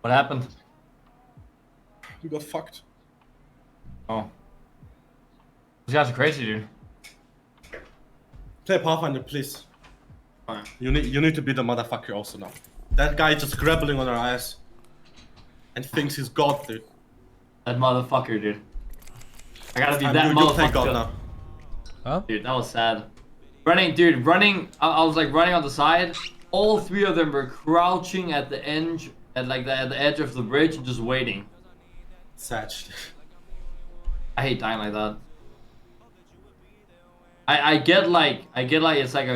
What happened? You got fucked. Oh. These guys are crazy, dude. Play Pathfinder, please. You need to be the motherfucker also now. That guy just grappling on our ass. And thinks he's God, dude. That motherfucker, dude. I gotta be And that you play motherfucker. God now. Huh? Dude, that was sad. Running. I was like running on the side. All 3 of them were crouching at the edge at like at the edge of the bridge and just waiting. Satch. I hate dying like that. I get like it's like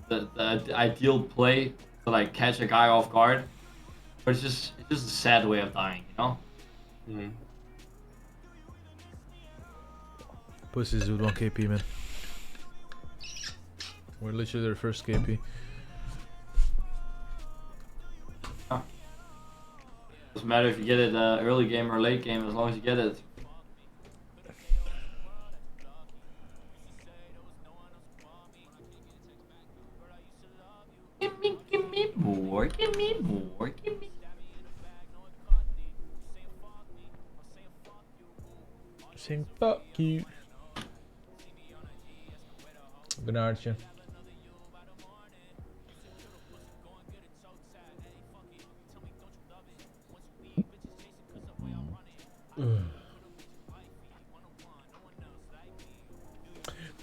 the ideal play to like catch a guy off guard, but it's just a sad way of dying, you know? Mm. Pussies with 1 KP, man. We're literally their first KP. Doesn't matter if you get it early game or late game, as long as you get it. Give me more, give me more, give me. Sing fuck you. Good Archie.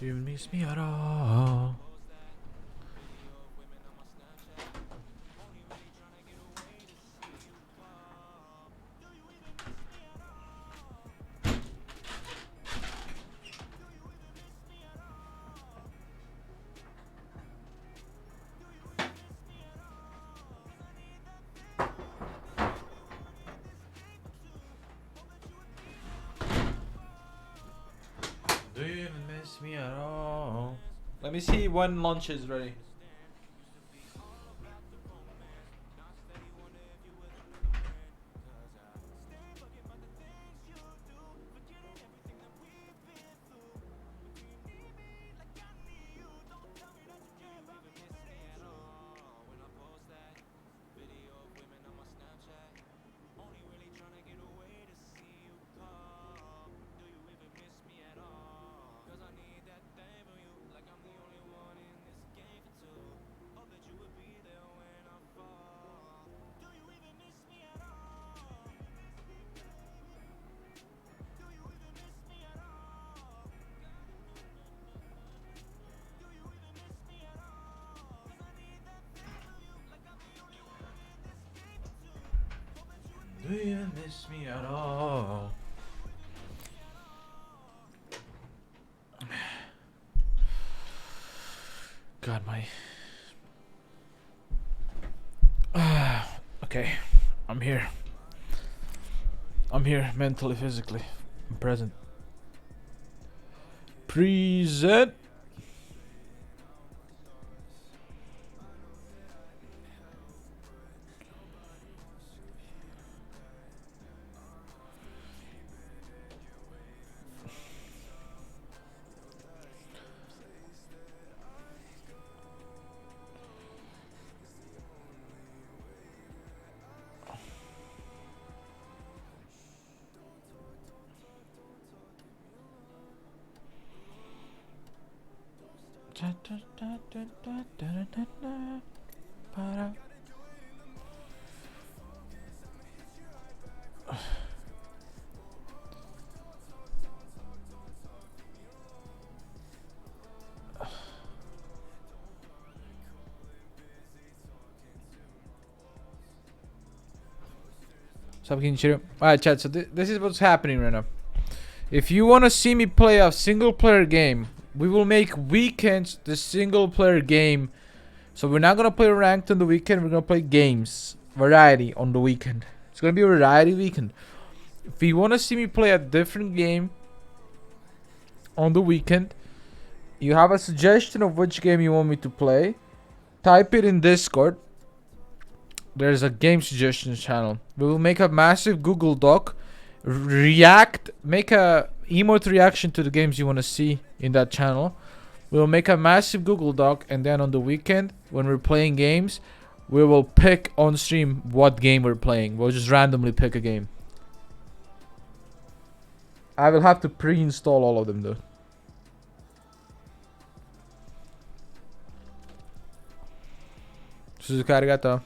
Do you miss me at all? Do you even miss me at all? Let me see when lunch is ready. Do you miss me at all? God, my... okay, I'm here. I'm here, mentally, physically. I'm present. Present! Alright, chat, so this is what's happening right now. If you want to see me play a single player game, we will make weekends the single player game. So we're not going to play ranked on the weekend, we're going to play games. Variety on the weekend. It's going to be a variety weekend. If you want to see me play a different game on the weekend, you have a suggestion of which game you want me to play, type it in Discord. There's a game suggestions channel. We will make a massive Google Doc, make a emote reaction to the games you want to see in that channel. We'll make a massive Google Doc, and then on the weekend when we're playing games, we will pick on stream what game we're playing. We'll just randomly pick a game. I will have to pre-install all of them though. Suzuka arigato.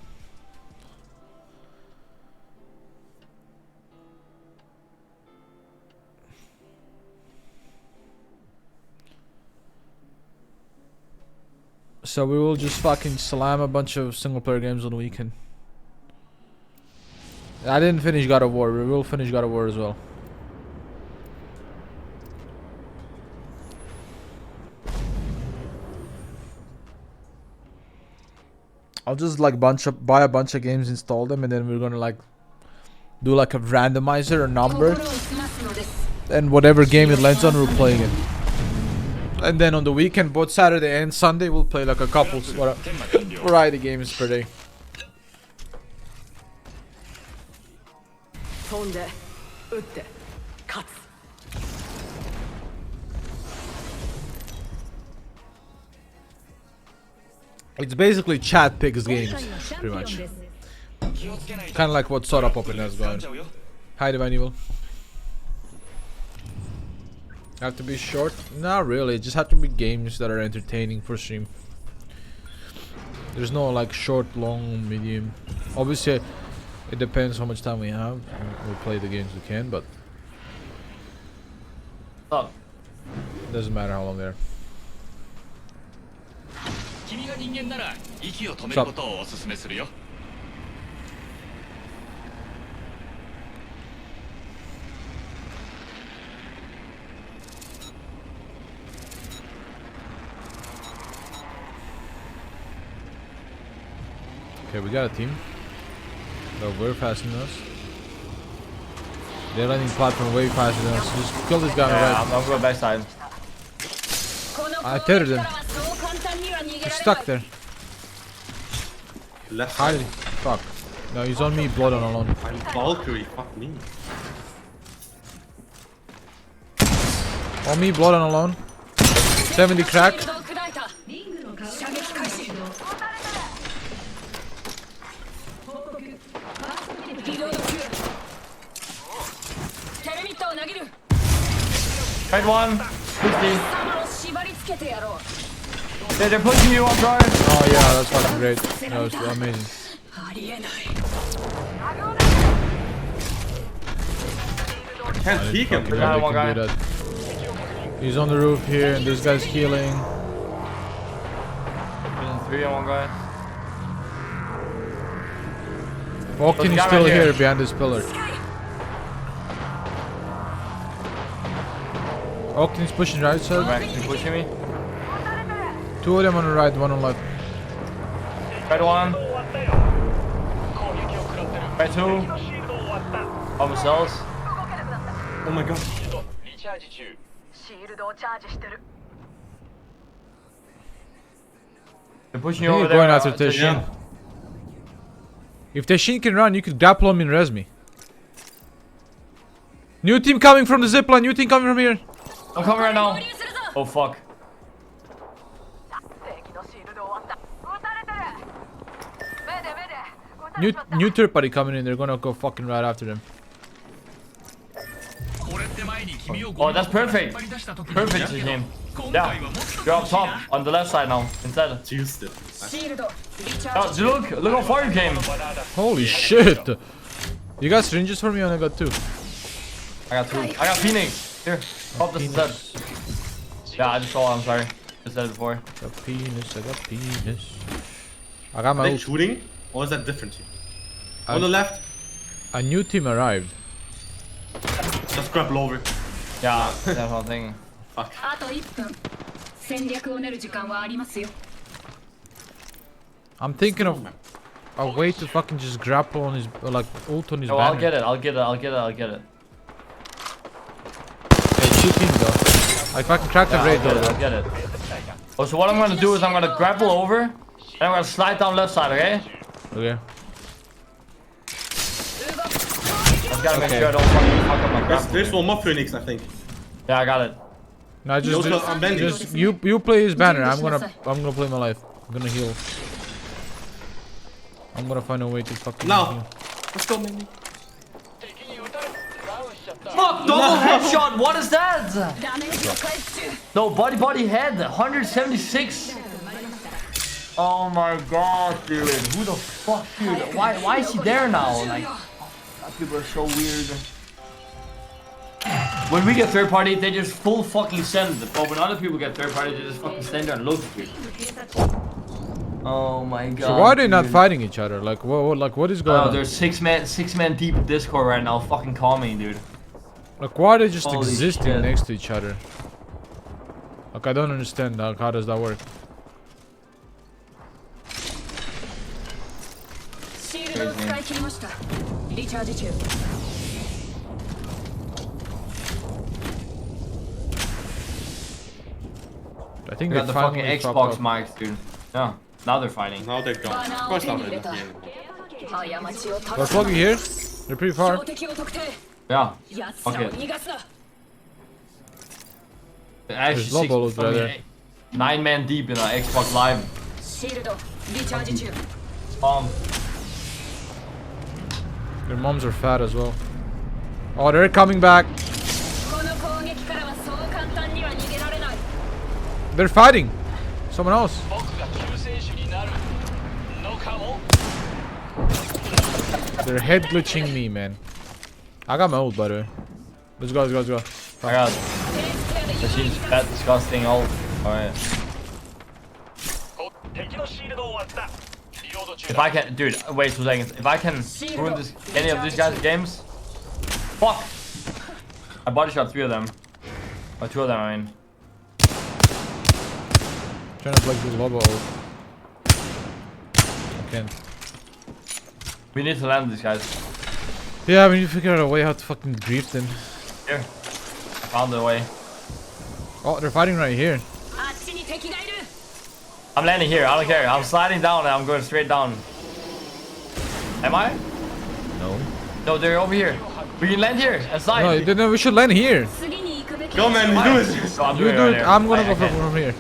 So we will just fucking slam a bunch of single player games on the weekend. I didn't finish God of War. We will finish God of War as well. I'll just like buy a bunch of games, install them, and then we're gonna like do like a randomizer, a number, and whatever game it lands on, we're playing it. And then on the weekend, both Saturday and Sunday, we'll play like a couple variety games per day. It's basically chat picks games, pretty much. Kind of like what Sora Poppin has going. Hi, Divine Evil. Have to be short? Not really. It just have to be games that are entertaining for stream. There's no like short, long, medium. Obviously, it depends how much time we have. We'll play the games we can, but it doesn't matter how long they're. What's up? Okay, we got a team. They're way faster than us. They're landing platform way faster than us. Just kill this guy on the right. I'm going backside. I tethered him. He's stuck there. Left Hide. side. Fuck. No, he's on me, blood on alone. I'm Valkyrie, fuck me. On me, blood on alone. 70 crack. Right one. 50. They're pushing you on guard. Oh yeah, that's fucking great. That was amazing. Can't peek him. Fucking hell, they can do that. He's on the roof here, and this guy's healing. Killing 3 on one guy. Walking is still here behind this pillar. Octin's pushing right side. He's pushing me. 2 of them on the right, 1 on left. Right one. Right 2. On themselves. Oh my god. They're pushing you Hey, over there. going after Teshin. If Teshin can run, you could grapple him and res me. New team coming from the zipline, new team coming from here. I'm coming right now. Oh fuck. New third party coming in, they're gonna go fucking right after them. Oh, that's perfect. Perfect, Jim. Yeah, you're up top on the left side now. Instead. Used it. Oh, look how far you came. Holy shit! You got syringes for me? I only got 2. I got 2. I got Phoenix. Here, pop this instead. Yeah, I just saw. I'm sorry. I said it before. I got penis. I got my Are they ult. shooting? Or is that different team? On the left. A new team arrived. Just grapple over. Yeah, that's one thing. Fuck. I'm thinking of a way to fucking just grapple on his, like, ult on his Oh, banner. I'll get it. Hey, cheating though. I fucking cracked the raid though. I'll get it. Oh, so what I'm gonna do is I'm gonna grapple over, and I'm gonna slide down left side, okay? Okay. I gotta make sure I don't fuck up my grapple. There's one more Phoenix, I think. Yeah, I got it. No, I'm bending. just you play his banner. I'm gonna play my life. I'm gonna heal. I'm gonna find a way to fucking Now. heal. Let's go, man. Fuck, double headshot, what is that? No, body head, 176. Oh my god, dude. Who the fuck, dude? Why is he there now? Like, people are so weird. When we get third party, they just full fucking send it. But when other people get third party, they just fucking stand there and look at you. Oh my god. So why are they not dude. fighting each other? Like what is going Oh, on? there's six man deep in Discord right now. Fucking call me, dude. Like why are they just Holy existing shit. next to each other? Like I don't understand. Like how does that work? I think We got the fucking Xbox mics, dude. Yeah, now they're fighting. Now they're gone. Of course not. They're They're fucking here. They're pretty far. Yeah. Okay. Actually, There's low bullets right there. 9 man deep in our Xbox Live. Their moms are fat as well. Oh, they're coming back. They're fighting. Someone else. They're head glitching me, man. I got my ult, by the way. Let's go, let's go, let's go. I got Machine's fat, disgusting ult. Alright. If I can, dude, wait 2 seconds. If I can ruin this, any of these guys' games, fuck. I body shot 3 of them, or 2 of them. I mean, Trying to play this Lobo ult. I can't. we need to land these guys. Yeah, we need to figure out a way how to fucking grief them. Here, found the way. Oh, they're fighting right here. I'm landing here. I don't care. I'm sliding down and I'm going straight down. Am I? No. No, they're over here. We can land here and slide. No, we should land here. Go, man. You do it. So I'm You doing do right it. here. I'm gonna I go can't. from here.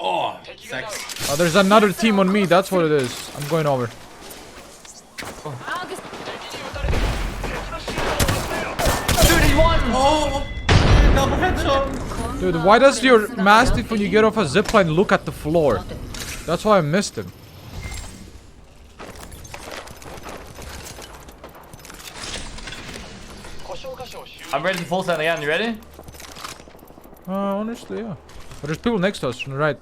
Oh, sex. Oh, there's another team on me. That's what it is. I'm going over. Dude, he won! Oh, double headshot. Dude, why does your Mastiff, when you get off a zipline, look at the floor? That's why I missed him. I'm ready to full send again. You ready? Honestly, yeah. But there's people next to us from the right.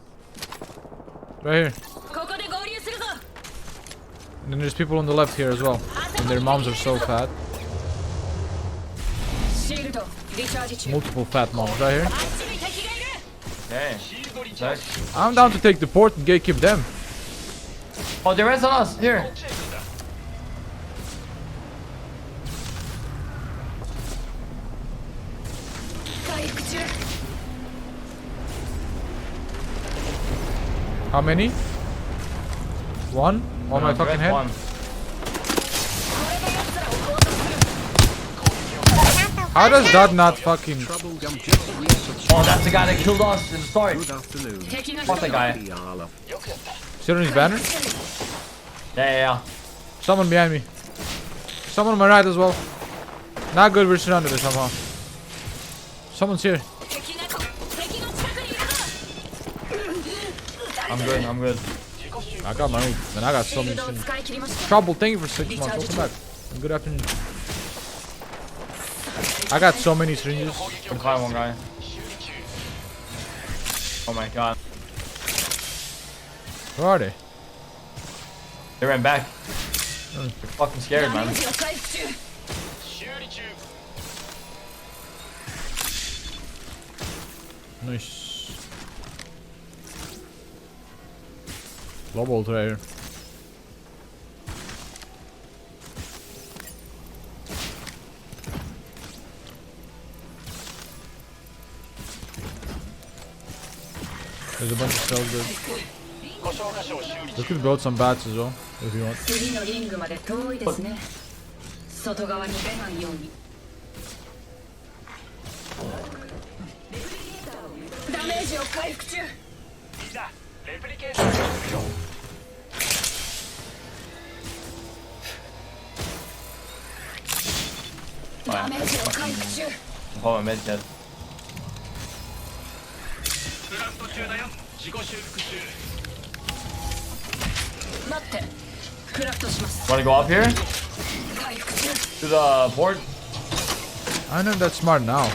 Right here. And then there's people on the left here as well. And their moms are so fat. Multiple fat moms right here. Okay. Nice. I'm down to take the port and gatekeep them. Oh, they're on us. Here. How many? One? On my fucking head? One. How does that not fucking... Oh, that's the guy that killed us in the start. Fuck that guy. Sit on his banner? Yeah. Someone behind me. Someone on my right as well. Not good, we're surrounded somehow. Someone's here. I'm good. I got my own, and I got so many things. Trouble, thank you for 6 months. Welcome back. And good afternoon. I got so many syringes. I'm climbing one guy. Oh my god. Where are they? They ran back. They're fucking scared, man. Nice. Low ult right here. There's a bunch of cells there. We could build some bats as well, if you want. Oh, my medkit. Wanna go up here? To the port? I know that's smart now.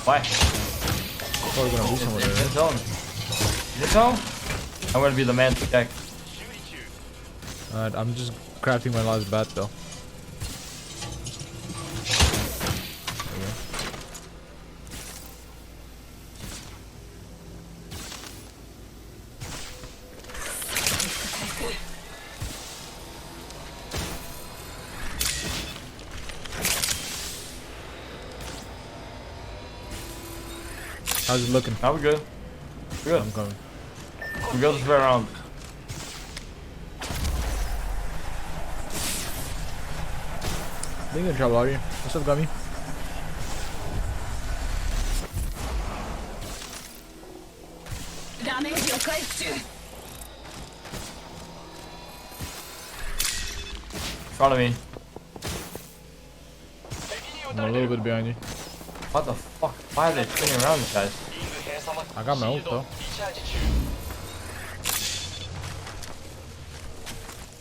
Why? Probably gonna be somewhere In there. zone. Is it so? I'm gonna be the man to check. Alright, I'm just crafting my last bat though. How's it looking? Now we're good. We're good. I'm coming. We go this way around. Being in trouble, are you? What's up, Gummy? In front of me. I'm a little bit behind you. What the fuck? Why are they spinning around these guys? I got my ult though.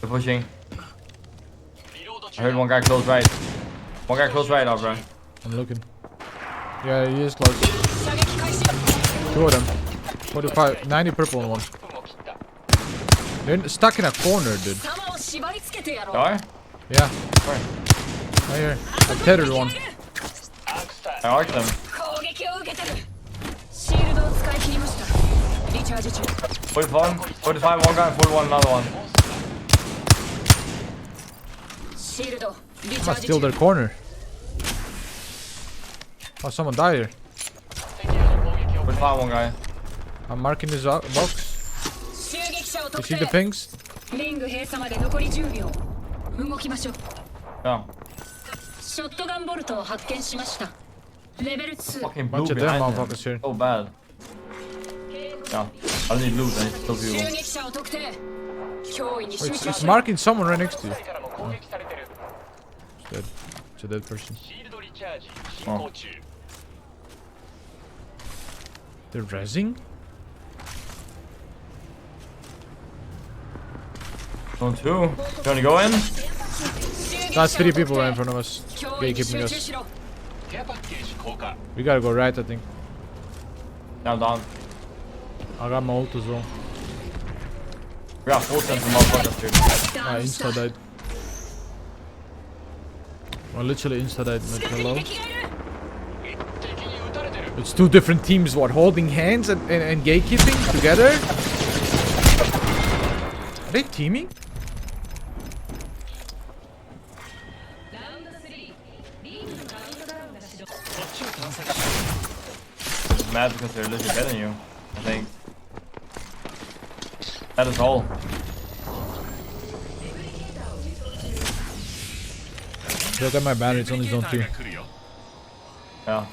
They're pushing. I heard one guy close right. One guy close right, bro. I'm looking. Yeah, he is close. Two of them. 45, 90 purple on one. They're stuck in a corner, dude. Are? Yeah, Where? right here. I tethered one. I arced them. 41, 45, one guy, 41, another one. I must steal their corner. Oh, someone died here. 45, one guy. I'm marking this box. You see the pings? Yeah. Fucking blue Bunch of them behind them. motherfuckers here. So bad. Yeah. I don't need loot, I need to kill people. Wait, it's marking someone right next to you. Oh. It's dead. It's a dead person. Oh. They're rezzing? Zone 2. You wanna go in? That's 3 people right in front of us. Gatekeeping us. We gotta go right, I think. Down, down. I got my ult as well. We got full sense of motherfuckers, dude. I insta died. I literally insta died. Like, hello? It's 2 different teams, what? Holding hands and gatekeeping together? Are they teaming? Mad because they're literally better than you, I think. That is all. Look at my banner, it's only zone 2. Yeah.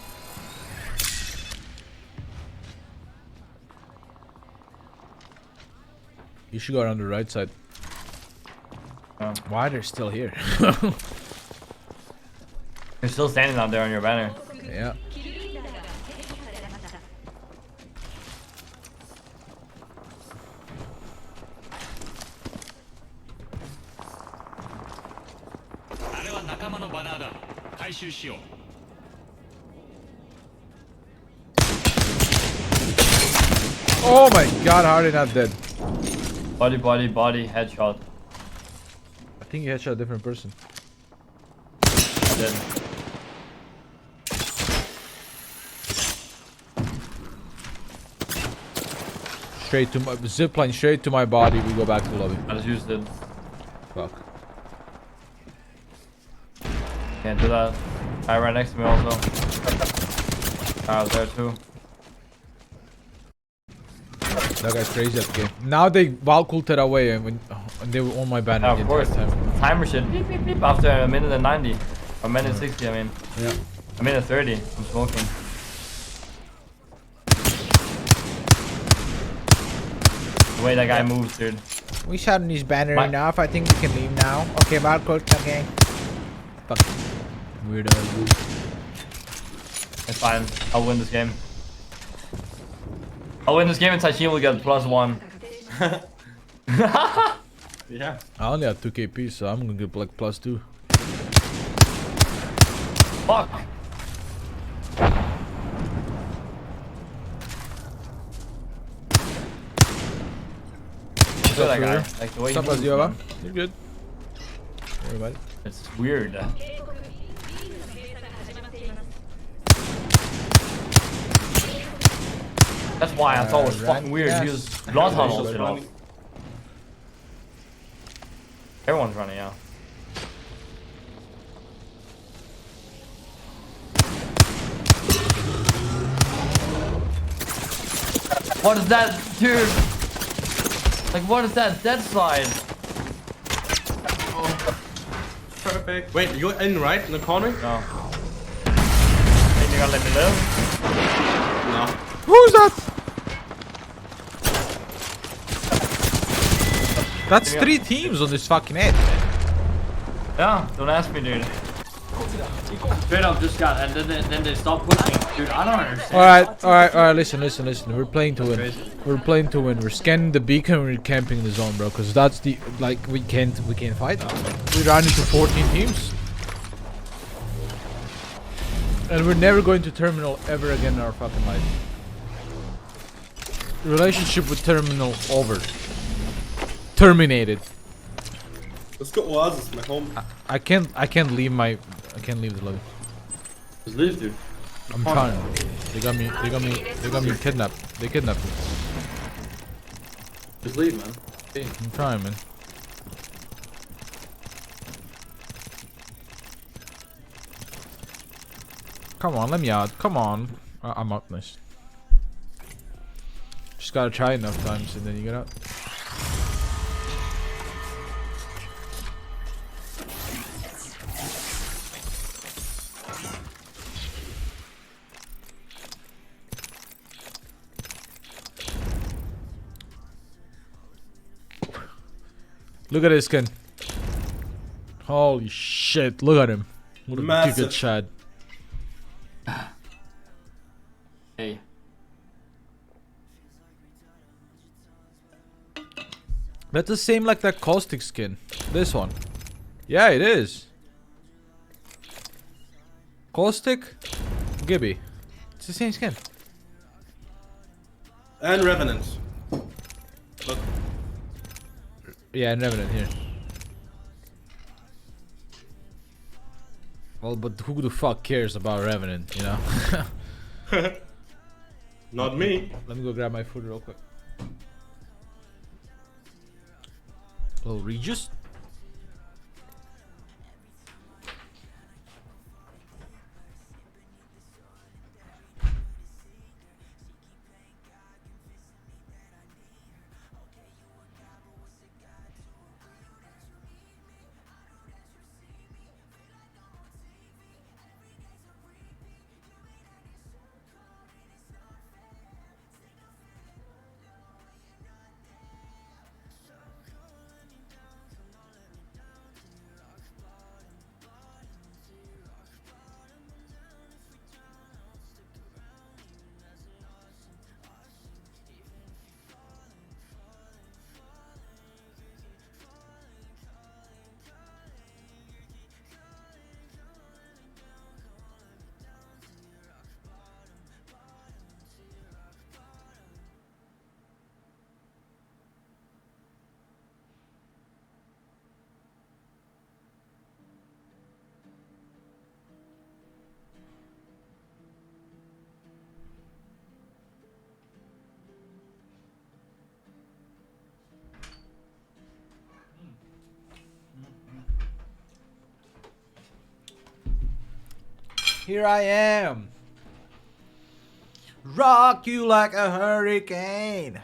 You should go around the right side. Yeah. Why they're still here? You're still standing out there on your banner. Yeah. Oh my god, how are they not dead? Body, body, body, headshot. I think you headshot a different person. Dead. Straight to my zipline, straight to my body. We go back to the lobby. I just used it. Fuck. Can't do that. Guy right next to me also. I was there too. That guy's crazy at the game. Now they Valkulted away and they were on my banner Yeah, the of entire course. time. Timer shit. Beep, beep, beep, after a minute and 90. A minute 60, I mean. Yeah. A minute 30. I'm smoking. The way that guy moves, dude. We shot in his banner My- enough. I think we can leave now. Okay, Valkult, okay. Fuck. Weirdo. It's fine. I'll win this game. I'll win this game and Taishin will get +1. Yeah. I only have 2 KP, so I'm gonna get like +2. Fuck. feel that guy. Like the way Stop he us, moves, Yoba. man. You're good. Everybody. It's weird. That's why I thought it was fucking weird. He was Bloodhound also. Everyone's running, yeah. What is that, dude? Like, what is that dead slide? Oh, perfect. Wait, you're in right in the corner? No. Think you gonna let me live? No. Who's that? That's 3 teams on this fucking edge, man. Yeah, don't ask me, dude. Straight up just got, and then they stopped pushing. Dude, I don't understand. Alright, listen. We're playing to win. We're playing to win. We're scanning the beacon and we're camping the zone, bro. Cause that's the, like, we can't fight. We ran into 14 teams. And we're never going to Terminal ever again in our fucking life. Relationship with Terminal over. Terminated. Let's go Oasis, my home. I can't leave the lobby. Just leave, dude. I'm trying. They got me kidnapped. They kidnapped me. Just leave, man. I'm trying, man. Come on, let me out. Come on. I'm out, nice. Just gotta try enough times and then you get out. Look at this skin. Holy shit, look at him. What a Massive. giga chad. Hey. That's the same like that caustic skin. This one. Yeah, it is. Caustic, Gibby. It's the same skin. And Revenant. Look. Yeah, and Revenant here. Well, but who the fuck cares about Revenant, you know? Not me. Let me go grab my food real quick. Little Regis. Here I am. Rock you like a hurricane.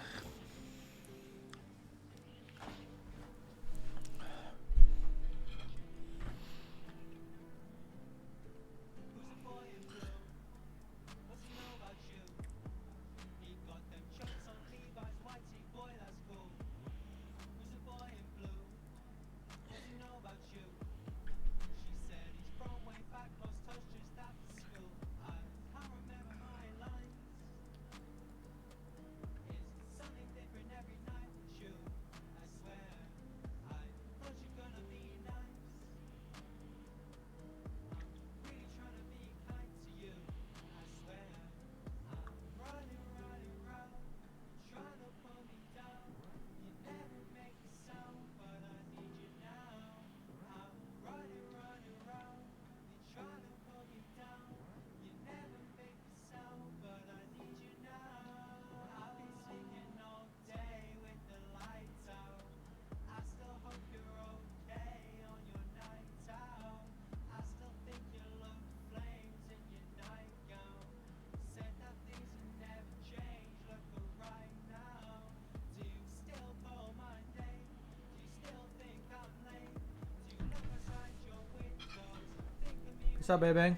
What's up, baby?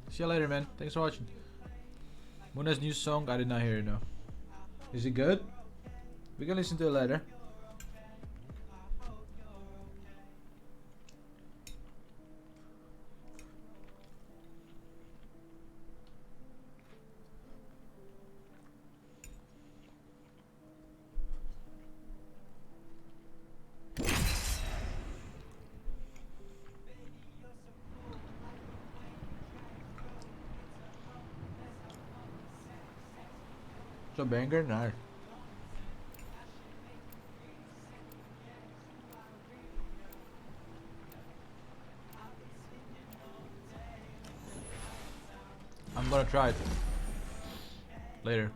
See you later, man. Thanks for watching. Muna's new song, I did not hear it, no. Is it good? We can listen to it later. It's a banger? Nice. I'm gonna try it later.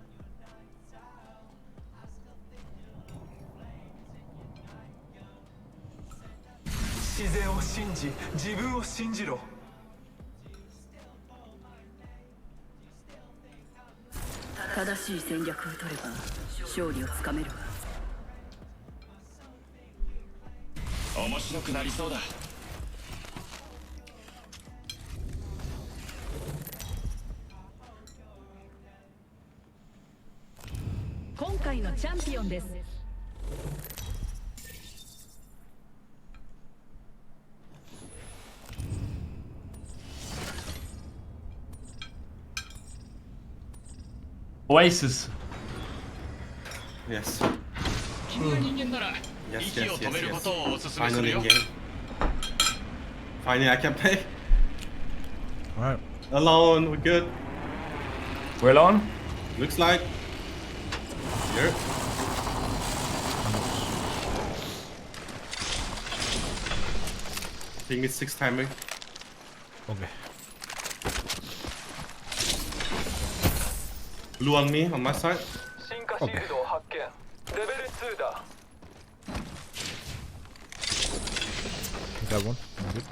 Oasis. Yes. Yes. Finally in game. Finally I can play. Alright. Alone, we're good. We're alone? Looks like. Here. I think it's 6 timing. Okay. Blue on me, on my side. Okay. Got one. Good.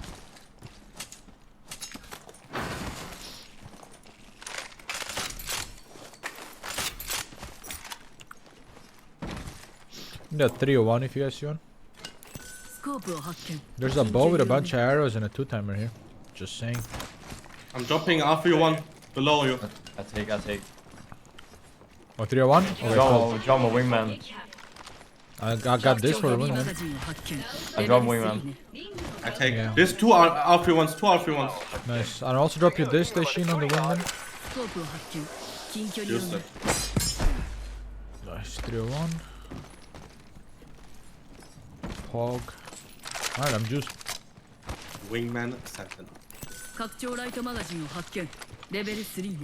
Got 301 if you guys see one. There's a bow with a bunch of arrows and a 2-timer here. Just saying. I'm dropping R31 below you. I take. Oh, 301? Okay, cool. Drop a wingman. I got this for the wingman. I drop wingman. I take this 2 R31s, 2 R31s. Nice. I'll also drop you this station on the wingman. Use it. Nice. 301. Hog. Alright, I'm juiced. Wingman Sentinel.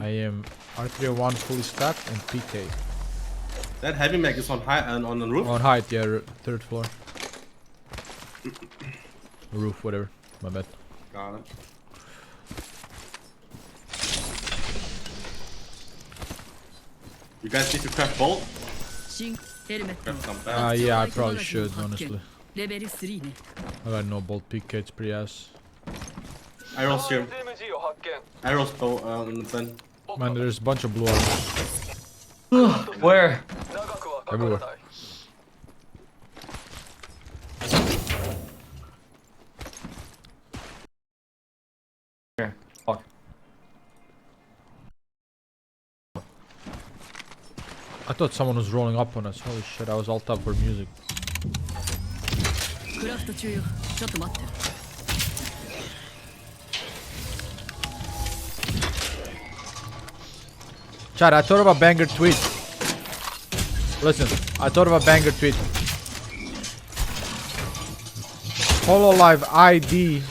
I am R301 fully stacked and PK. That heavy mag is on high and on the roof? On height, yeah, 3rd floor. Roof, whatever. My bad. Got it. You guys need to craft bolt? Craft some bad. Yeah, I probably should, honestly. I got no bolt PK, it's pretty ass. Arrows here. Arrows though on the bin. Man, there's a bunch of blue arrows. Where? Everywhere. Here. Fuck. I thought someone was rolling up on us. Holy shit, I was alt up for music. Chat, I thought of a banger tweet. Listen, I thought of a banger tweet. Hololive ID.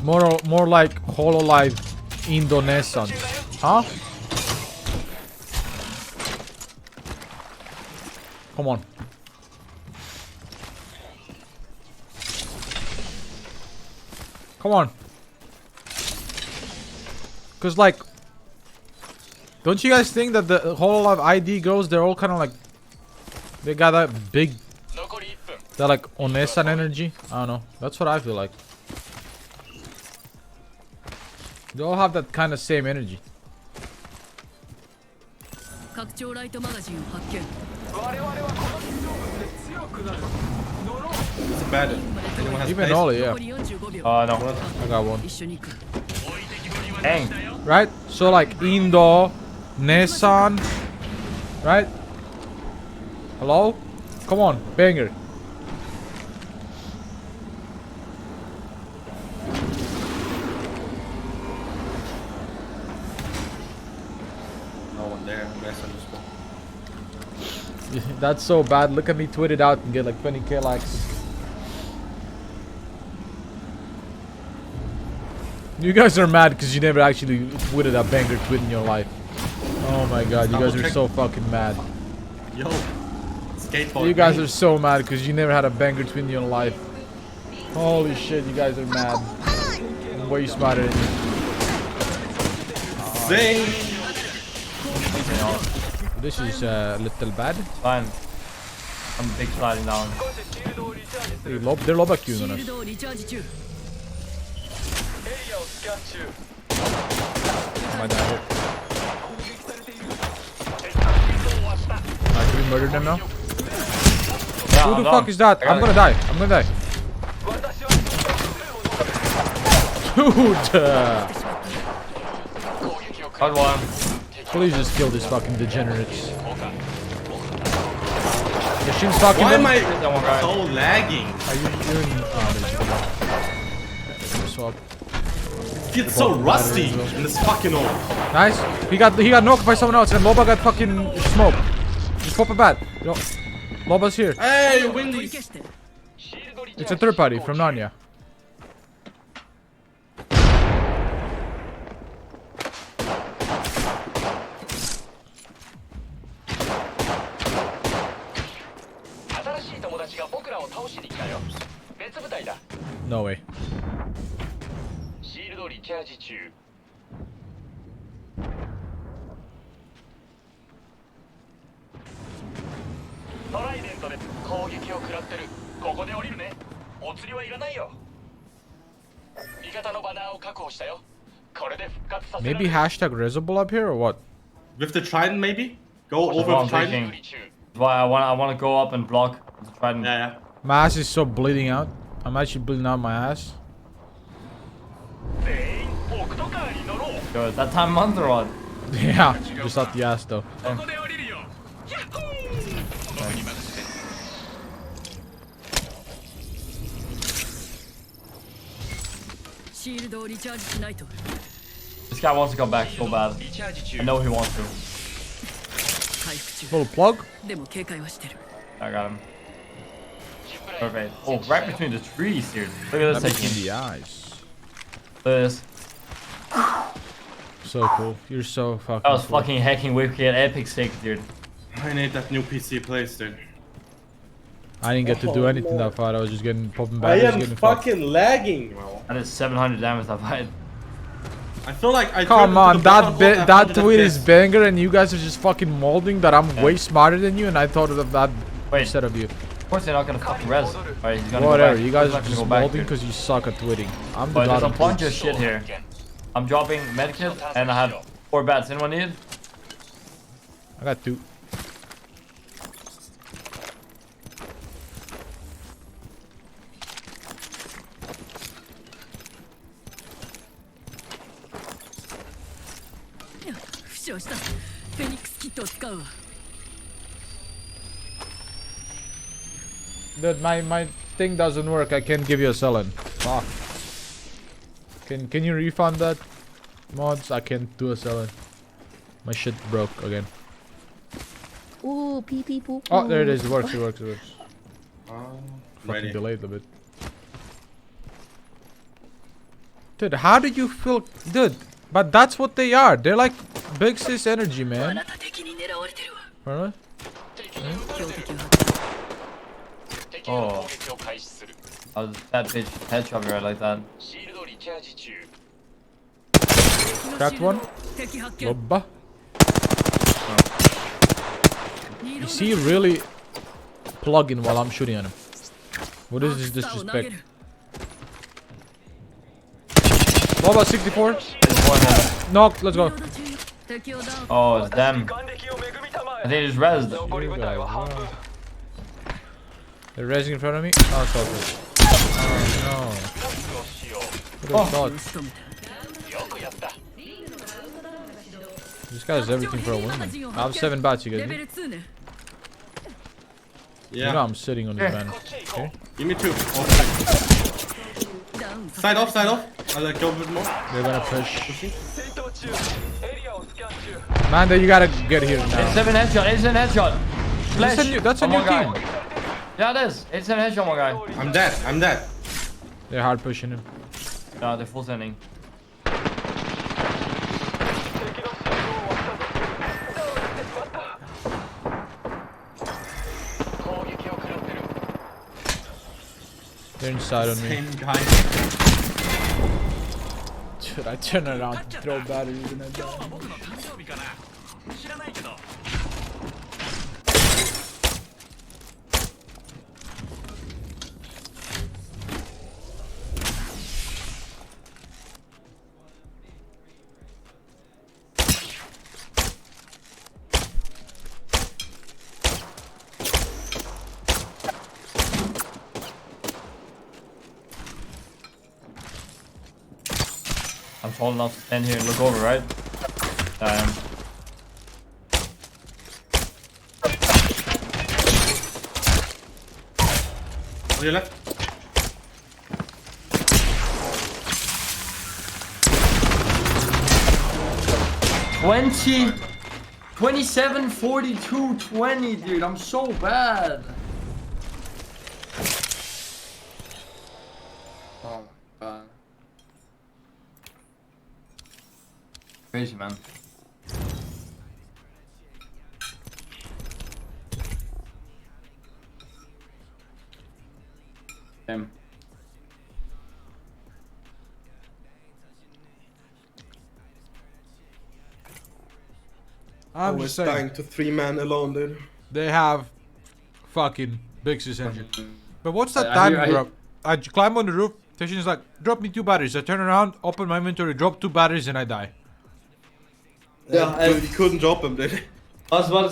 More like Hololive Indonesians. Huh? Come on. Come on. Cause like, don't you guys think that the Hololive ID girls, they're all kind of like, they got that big, that like Onesan energy? I don't know. That's what I feel like. They all have that kind of same energy. It's bad. Anyone has Even place? Ollie, yeah. No. I got one. Dang. right? So like Indo, Nissan, right? Hello? Come on, banger. No one there. I guess I just go. That's so bad. Look at me tweet it out and get like 20k likes. You guys are mad because you never actually tweeted a banger tweet in your life. Oh my god, you guys are so fucking mad. Yo, skateboard. You guys are so mad because you never had a banger tweet in your life. Holy shit, you guys are mad. I'm way smarter than you. Zing! This is a little bad. Fine. I'm big sliding down. They're low back you on us. シールドをリチャージ中 My dad hit. Can we murder them now? Yeah, Who I'm the down. fuck is that? I'm gonna die. I'm gonna die. Dude! Got one. Please just kill these fucking degenerates. Machine's fucking Why am I That one guy. so lagging? Are you're in... Oh, there's a swap. It's so rusty in this fucking old. Nice. He got knocked by someone else and Loba got fucking smoked. Just pop it back. Yo, Loba's here. Hey, Windy. 消して It's a third party from Narnia. No way. シールドリチャージ中。トライデントで攻撃を食らってる。ここで降りるね。お釣りはいらないよ。味方のバナーを確保したよ。これで復活させられ Maybe る。 hashtag Resible up here or what? With the trident, maybe? Go That's over what I'm the trident? thinking. That's why I want to go up and block the trident. Yeah, yeah. My ass is so bleeding out. I'm actually bleeding out my ass. 全員オクトカーに乗ろう。 Yo, is that time month or what? Yeah, just out the ass though. ここで降りるよ。ヤッホー。僕に任せて。シールドをリチャージしないと This guy wants to come back so bad. リチャージ中 I。know he wants to. 回復中 Little plug. でも警戒はしてる I got him. Perfect. Oh, right between the trees here. Look at this That section. in the eyes. Look at this. So cool. You're so fucking I was cool. fucking hacking Wicked Epic Sick, dude. I need that new PC place, dude. I didn't get to do anything that fight. I was just getting popping I back. am fucking lagging, bro. That is 700 damage that fight. I feel like I Come turned on, into the bottom that of tweet is 110. banger, and you guys are just fucking molding that I'm way smarter than you, and I thought of that Wait. instead of you. Of course they're not gonna fucking res. Alright, he's gonna Whatever, go back. you guys He's are not gonna just go back, molding dude. because you suck at tweeting. I'm the But god there's a of bunch tweets. of shit here. I'm dropping medkit and I have 4 bats. Anyone need? I got 2.いや負傷したフェニックスキットを使うわ Dude, my thing doesn't work. I can't give you a sell-in. Fuck. Can you refund that, mods? I can't do a sell-in. My shit broke again. Ooh, pee pee poo poo. Oh, there it is. It works. It works. It works. Fucking Ready. delayed a bit. Dude, how do you feel? Dude, but that's what they are. They're like big sis energy, あ man. なた敵に狙われてるわ Really? 標的を 敵の攻撃を開始する。 Oh, that bitch headshot me right like that. シールドリチャージ中。 Cracked one. 敵発見 Lobba. Is he really plugging while I'm shooting at him? What is this disrespect? Lobba 64. Knocked. Let's go. 敵をダウン Oh, it's them. 還暦を恵みたま I think they just rezzed. 残り部隊は半分。 They're raising in front of me. Oh, so good. Oh no. 覚悟しよう。 What a shot. 仕留めたよくやった。This guy has everything for a win. I have 7 bats, you guys. レベル2ね You know I'm sitting on the van. Okay. Give me 2. Oh, side off, side off. I like go a bit more. They're gonna push. Man, you gotta get here now. 87 headshot, 87 headshot. Flash. That's a new team. Yeah, it is. 87 headshot, my guy. I'm dead, I'm dead. They're hard pushing him. Yeah, they're full sending. They're inside on me. Same guy. Dude, I turn around to throw batteries and I die. I'm tall enough to stand here and look over, right? On your left. $20, 27, 42, 20, dude. I'm so bad. Oh my god. Crazy, man. Damn. I'm Always just saying. dying to 3 man alone, dude. They have fucking Bix's engine. But what's that I timing hear- drop? I climb on the roof. Station is like, drop me 2 batteries. I turn around, open my inventory, drop 2 batteries, and I die. Yeah, Dude, you couldn't drop him, dude. I was about to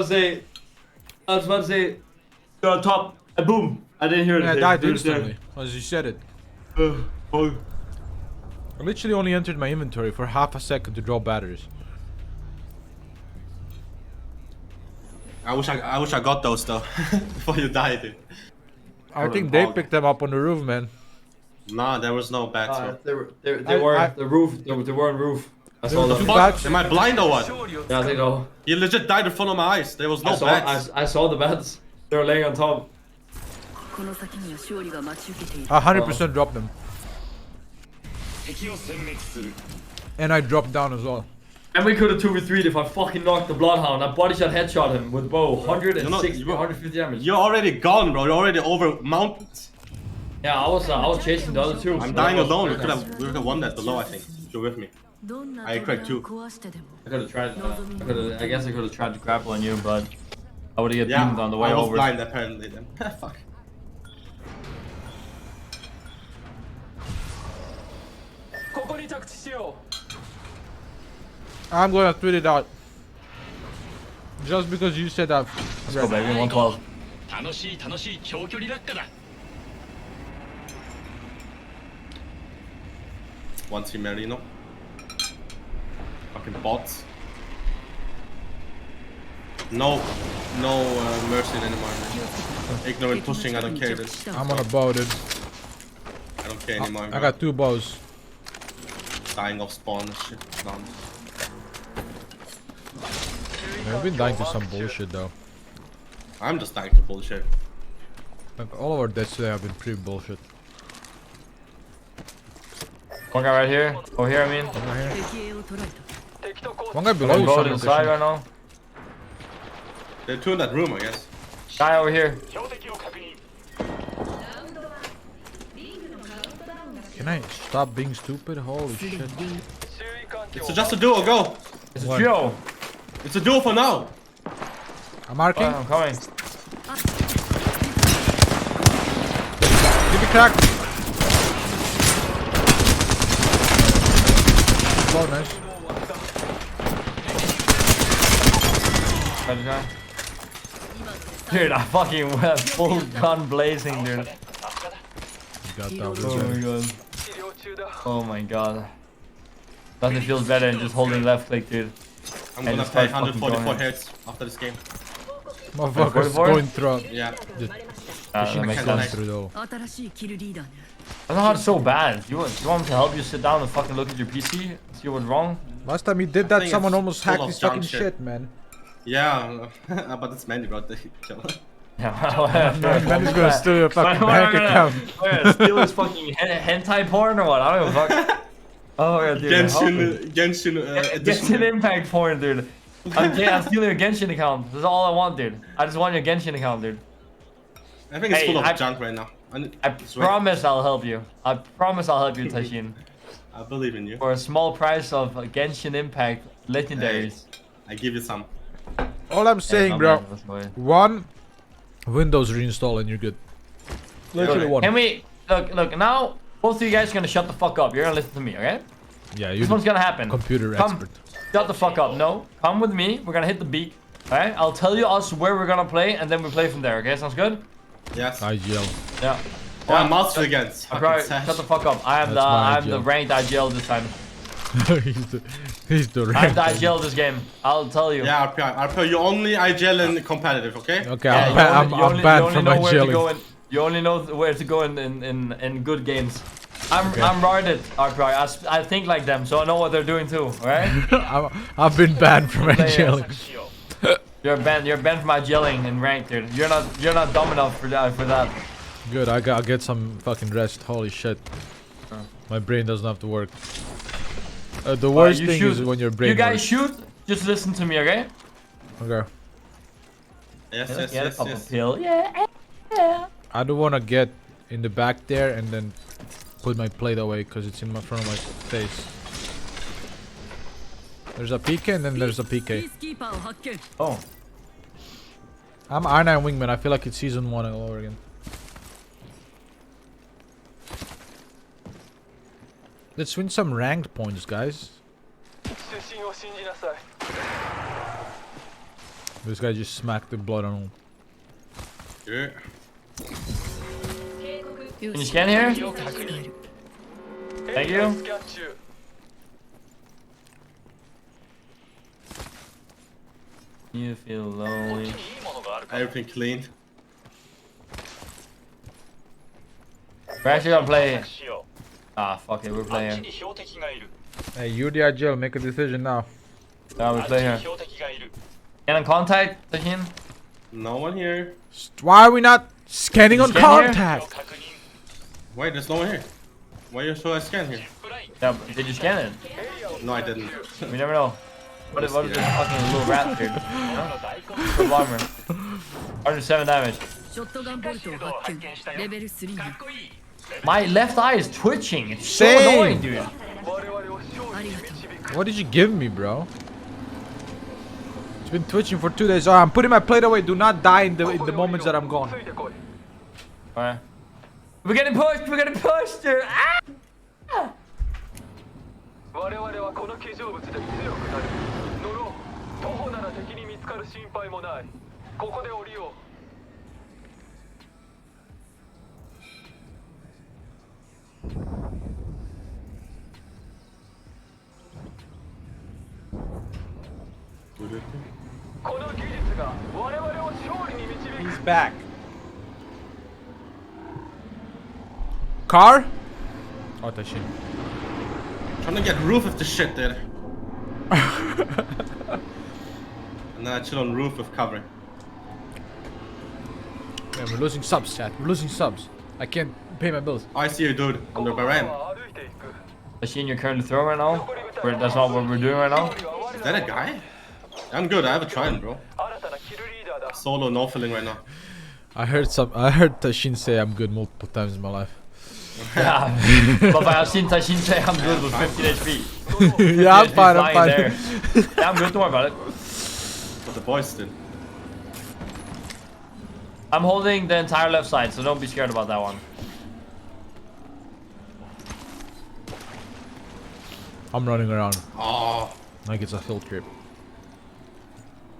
say, you're on top, and boom. I didn't hear it. Yeah, I died instantly, as you said it. I literally only entered my inventory for half a second to drop batteries. I wish I got those though before you died, dude. I think they picked them up on the roof, man. Nah, there was no bats. They were the roof. They were on roof. I saw them. Fuck, am I blind or what? Yeah, I think so. You legit died in front of my eyes. There was no bats. I saw the bats. They were laying on top. この先には勝利が待ち受けている I 100% dropped them. And I dropped down as well. And we could have 2v3'd if I fucking knocked the Bloodhound. I body shot headshot him with bow. 160, 150 damage. You're already gone, bro. You're already over mountains. Yeah, I was chasing the other two. I'm dying alone. We could have won that below, I think. You're with me. どんな I cracked 2. 壊してでも I could have tried. I guess I could have tried to grapple on you, but I would have get Yeah, beamed on the way I was over. blind apparently then. Fuck. I'm gonna tweet it out. Just because you said that. Let's go, baby. 112. 楽しい長距離落下だ One team Merino. Fucking bots. No mercy anymore, man. Ignorant pushing, I don't care. Dude. I'm on a bow, dude. I don't care anymore. I got 2 bows. Dying off spawn and shit. None. I've been dying to some bullshit though. I'm just dying to bullshit. Like all of our deaths today have been pretty bullshit. One guy right here. Oh, here, I mean. One guy below you. Road inside right now. There are 2 in that room, I guess. Guy over here. Can I stop being stupid? Holy shit. It's just a duo, go! It's a duo. It's a duo for now! I'm marking. I'm coming. Give me crack. Oh, nice. Dude, I fucking went full gun blazing, dude. Got that. Oh my god. Oh my god. Nothing feels better than just holding left click, dude. I'm And gonna it's play like fucking 144 going. hertz after this game. Motherfuckers 44? going through. Yeah. That makes can't sense. lie. Through though. 新しいキルリーダーね I don't know how it's so bad. You want me to help you sit down and fucking look at your PC? See what's wrong? Last time he did I that, think someone it's almost full hacked of his junk fucking shit. shit, man. Yeah, but it's Mandy, bro. Yeah, Man is gonna steal your fucking bank account. Steal his fucking hentai porn or what? I don't give a fuck. Oh yeah, dude. Genshin Genshin edition. Impact porn, dude. I'm stealing your Genshin account. That's all I want, dude. I just want your Genshin account, dude. I think it's Hey, full of I- junk right now. I promise I'll help you. I promise I'll help you, Tashin. I believe in you. For a small price of Genshin Impact legendaries. I give you some. All I'm saying, Hey, bro, man, that's the way. one Windows reinstall and you're good. Literally one. Can we look now? Both of you guys are gonna shut the fuck up. You're gonna listen to me, okay? Yeah, This you're one's the gonna happen. computer Come, expert. shut the fuck up. No, come with me. We're gonna hit the beak. Alright? I'll tell you us where we're gonna play, and then we play from there. Okay? Sounds good? Yes. IGL. Yeah. Oh, I'm monster against. Alright, shut the fuck up. I am That's my I'm the IGL. ranked IGL this time. he's the I'm rank. the IGL this game. I'll tell you. Yeah, RP, you only IGL in competitive, okay? Okay, Yeah, I'm banned from know where to go IGL. in. You only know where to go in good games. I'm Okay. I'm retarded, RP. I think like them, so I know what they're doing too. Alright? I've been banned from IGL. You're banned from IGLing in ranked, dude. You're not dumb enough for that. Good, I'll get some fucking rest. Holy shit. My brain doesn't have to work. The worst You thing shoot. is when your brain You guys works. shoot. Just listen to me, okay? Okay. Yes, Get yes, a yes, couple yes. pill. Yeah. I don't want to get in the back there and then put my plate away because it's in front of my face. There's a PK and then there's a ピ PK. ースキーパーを発見 Oh. I'm R9 Wingman. I feel like it's season 1 all over again. Let's win some ranked points, guys. This guy just smacked the blood on him. Yeah. Can you scan here? Thank you. You feel lonely. Everything clean. We're actually gonna play. Ah, fuck it, we're playing. Hey, you the IGL, make a decision now. Yeah, we play here. Can I contact Tashin? No one here. Why are we not scanning on Scan here? contact? Wait, there's no one here. Why should I scan here? Yeah, but did you scan it? No, I didn't. We never know. What is this fucking little rat dude? Full armor. 107 damage. ショットガンボルトを発見レベル3ね My left eye is twitching. It's so Same. annoying, dude. ありがとう What did you give me, bro? It's been twitching for 2 days. Oh, I'm putting my plate away. Do not die in the moments that I'm gone. Alright. We're getting pushed. We're getting pushed, dude. Ah! 我々はこの非常物で強くなる乗ろう徒歩なら敵に見つかる心配もないここで降りよう この技術が我々を勝利に導く He's back. Car? Oh, Tashin. Trying to get roof of the shit, dude. And then I chill on roof with covering. Man, we're losing subs, chat. We're losing subs. I can't pay my bills. I see you, dude. On the Baran. 歩いていく Machine you're currently throwing right now? That's not what we're doing right now? Is that a guy? I'm good. I have a trident, bro. 新たなキルリーダーだ Solo, no filling right now. I heard Tashin say I'm good multiple times in my life. Yeah. But I've seen Tashin say I'm good with 15 HP. Yeah, I'm 15 fine, I'm flying fine. there. Yeah, I'm good. Don't worry about it. But the boys did. I'm holding the entire left side, so don't be scared about that one. I'm running around Oh. like it's a field trip.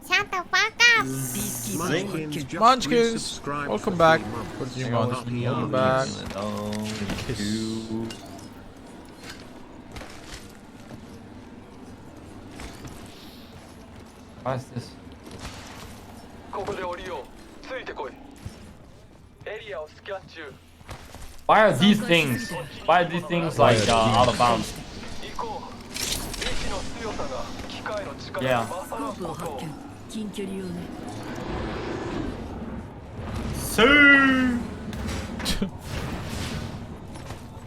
Shut the fuck up! ピースキーパーを発見 Munchkins! Welcome back. For 3 months. Welcome back. What is this? ここで降りよう。ついてこい。エリアをスキャン中。 Why are these things? Why are these things like out of bounds? 行こう。未知の強さが機械の力に Yeah. 勝らすスコープをことを。発見近距離用ね Sir.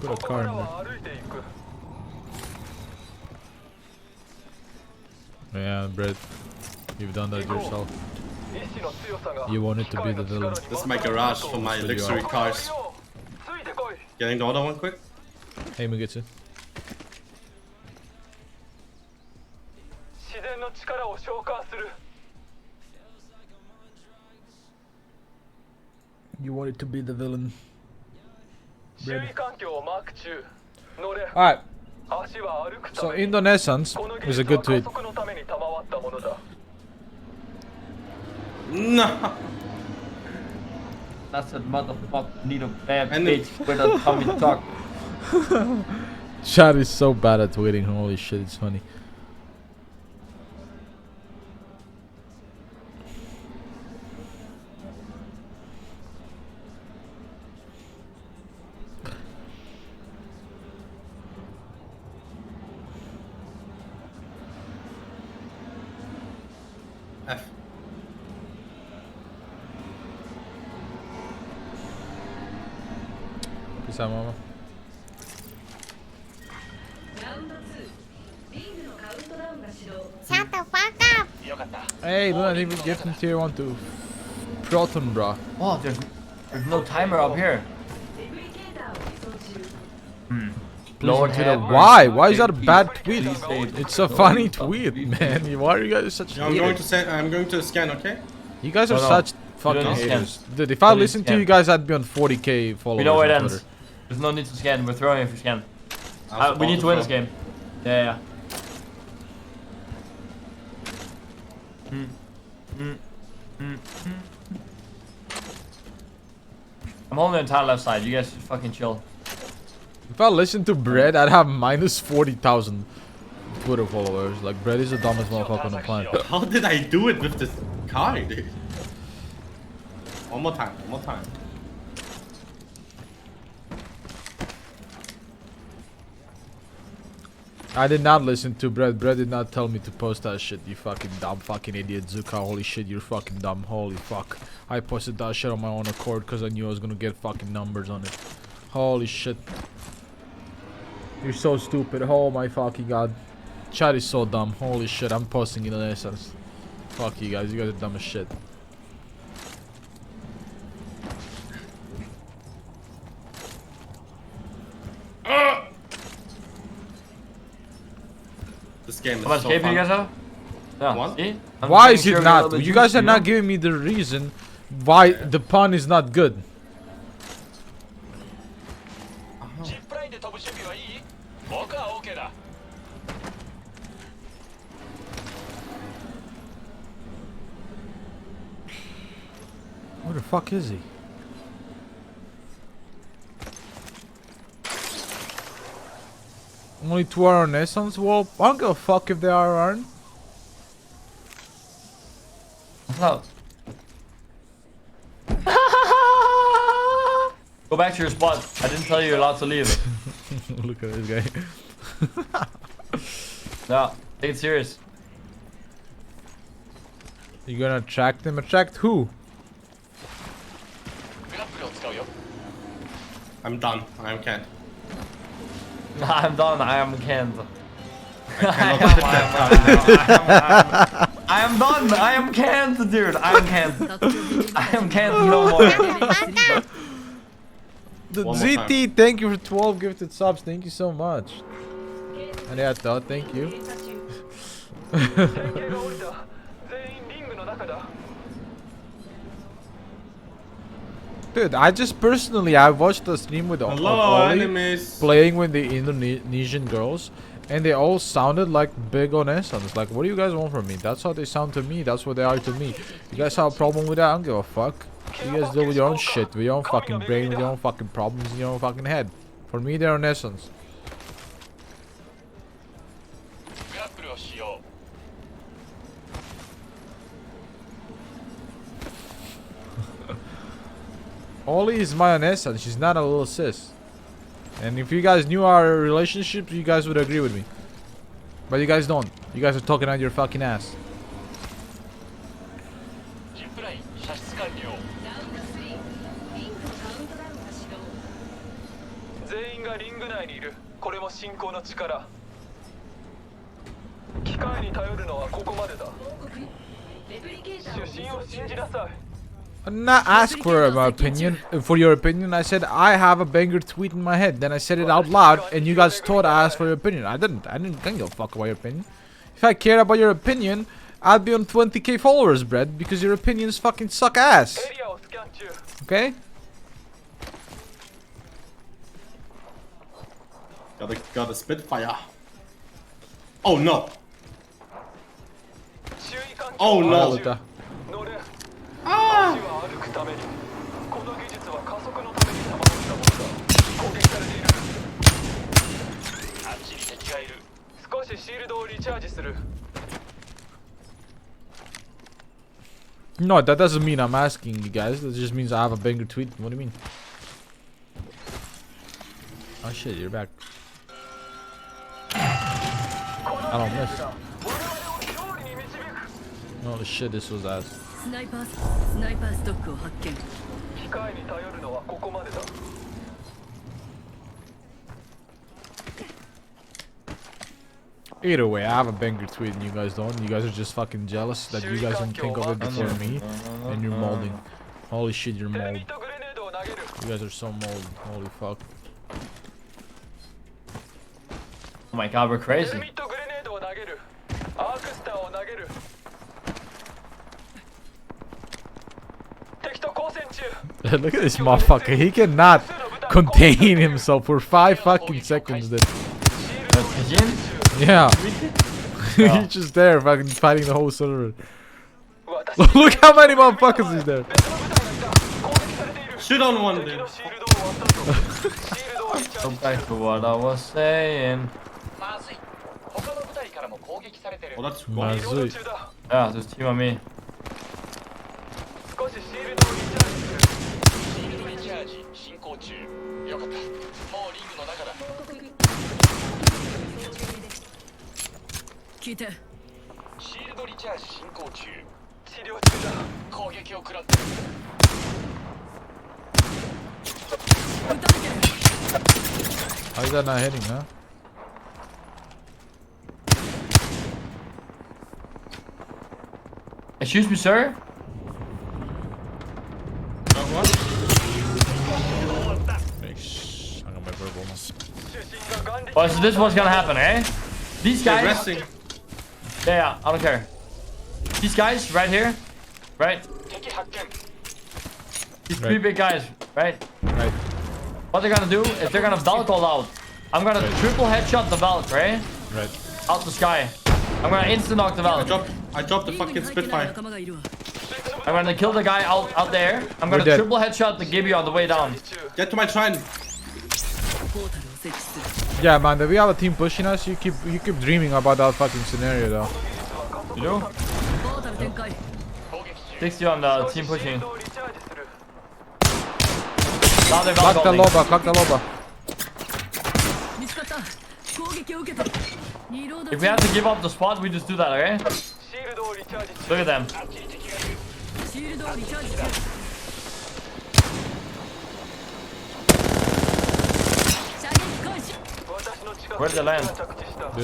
Put a ここ car か in ら there. は歩いていく。 Yeah, Brett. You've done that yourself. 意志の強さが You wanted 機 to be 械 the の villain. 力に This is my garage for my That's what you luxury are. cars. ついてこい。 Getting the other one quick. Hey, Mugetsu. 自然の力を召喚する。 You wanted to be the villain. 周囲環境をマーク中。乗れ。 Alright, 足は歩くた so めに。 Indonesians この技 is a 術は good 加 tweet. 速のために賜ったものだ。 No. That's a motherfucker need a bad And bitch with a tummy tuck. Chad is so bad at tweeting. Holy shit, it's funny. F. Peace out, mama. Shut the fuck up. よかった。 Hey, look, I think we gifted tier 1 to Proton, bro. Oh, there's no timer up here. Lower To the tab. why? Why is that a bad tweet? Please say It's a funny tweet, man. Why are you guys such Yeah, I'm going haters? to say. I'm going to scan. Okay. You guys are No, no. such fucking don't scan. haters. Dude, if I Don't listened to scan. you guys, I'd be on 40k followers We know where it on ends. Twitter. There's no need to scan. We're throwing if we scan. I was We need about to win this throw. game. Yeah. I'm holding the entire left side. You guys just fucking chill. If I listened to Bread, I'd have minus 40,000 Twitter followers. Like, Bread is the dumbest motherfucker on the planet. How did I do it with this car, dude? One more time. One more time. I did not listen to Bread. Bread did not tell me to post that shit, you fucking dumb fucking idiot. Zuka, holy shit, you're fucking dumb. Holy fuck. I posted that shit on my own accord because I knew I was gonna get fucking numbers on it. Holy shit. You're so stupid. Oh my fucking god. Chat is so dumb. Holy shit, I'm posting in essence. Fuck you guys are dumb as shit. This game is How much so KP fun. you guys have? Yeah. One. See? I'm Why making is sure it we got not? the You guys juice, are you not know? giving me the reason why the pun is not good. ジップラインで飛ぶ準備はいい？僕は OK だ。 Where the fuck is he? Only 2 are on Essence? Well, I don't give a fuck if they are or aren't. What's up? Go back to your spot. I didn't tell you you're allowed to leave. Look at this guy. No, take it serious. You gonna attract them? Attract who? グラップルを使うよ。 I'm done. I can't. I'm done. I am canned. I cannot sit that time. I am done. I am canned, dude. I am canned. I am canned no more. The One more ZT, thank you for 12 gifted subs. Thank you so much. Arigato, thank you. 全員が降りた。全員リングの中だ。 Dude, I just personally, I watched the stream with Hello, Oli enemies. playing with the Indonesian girls, and they all sounded like big on Essence. Like, what do you guys want from me? That's how they sound to me. That's what they are to me. You guys have a problem with that? I don't give a fuck. You guys deal with your own shit, with your own fucking brain, with your own fucking problems in your own fucking head. For me, they're on Essence. グラップルを使用。Oli is mayonnaise and she's not a little sis. And if you guys knew our relationship, you guys would agree with me. But you guys don't. You guys are talking out your fucking ass. ジップライン射出完了。全員がリング内にいる。これも信仰の力。機械に頼るのはここまでだ。主審を信じなさい。 I did not ask for my opinion, for your opinion. I said I have a banger tweet in my head. Then I said it out loud, and you guys thought I asked for your opinion. I didn't give a fuck about your opinion. If I cared about your opinion, I'd be on 20k followers, Brad, because your opinions fucking suck ass. Okay? Got a Spitfire. Oh no. Oh no. Ah! No, that doesn't mean I'm asking you guys. That just means I have a banger tweet. What do you mean? Oh shit, you're back. I don't miss. Oh shit, this was ass. スナイパーストックを発見。機械に頼るのはここまでだ。 Either way, I have a banger tweet and you guys don't. You guys are just fucking jealous that you guys don't think of it before me. And you're molding. Holy shit, you're mold. You guys are so mold. Holy fuck. Oh my god, we're crazy. Look at this motherfucker. He cannot contain himself for 5 fucking seconds. Then. Yeah. He's just there fucking fighting the whole server. Look how many motherfuckers is there. Shoot on one, dude. Go back to what I was saying. Oh, that's cool. Mazui. Yeah, just team on me. How is that not hitting, huh? Excuse me, sir? Shh, I got my verbal now. Oh, so this is what's gonna happen, eh? These guys. Yeah, I don't care. These guys right here, right? These three big guys, right? Right. What they're gonna do is they're gonna belt all out. I'm gonna triple headshot the belt, right? Right. Out the sky. I'm gonna instant knock the belt. I dropped the fucking Spitfire. I'm gonna kill the guy out there. I'm gonna triple headshot the Gibby on the way down. Get to my shrine. Yeah, man, if we have a team pushing us, you keep dreaming about that fucking scenario though. You do? 60 on the team pushing. Fuck the loba, fuck the loba. If we have to give up the spot, we just do that, okay? Look at them. Where'd they land?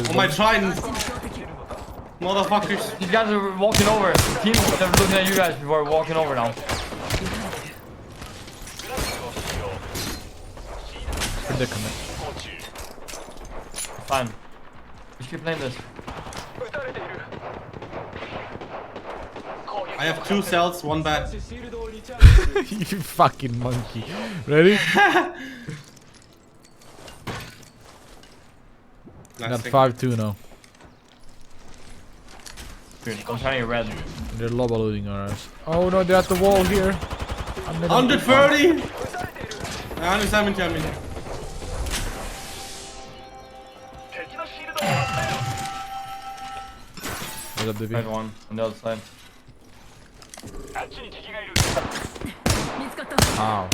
On my shrine. Motherfuckers. These guys are walking over. The team that were looking at you guys before walking over now. Predicament. Fine. We should keep playing this. I have 2 cells, 1 bat. You fucking monkey. Ready? Got 5-2 now. I'm trying to get red. They're loba looting our ass. Oh no, they're at the wall here. 130! 170, I mean. There's a BB. Red one on the other side. Ow.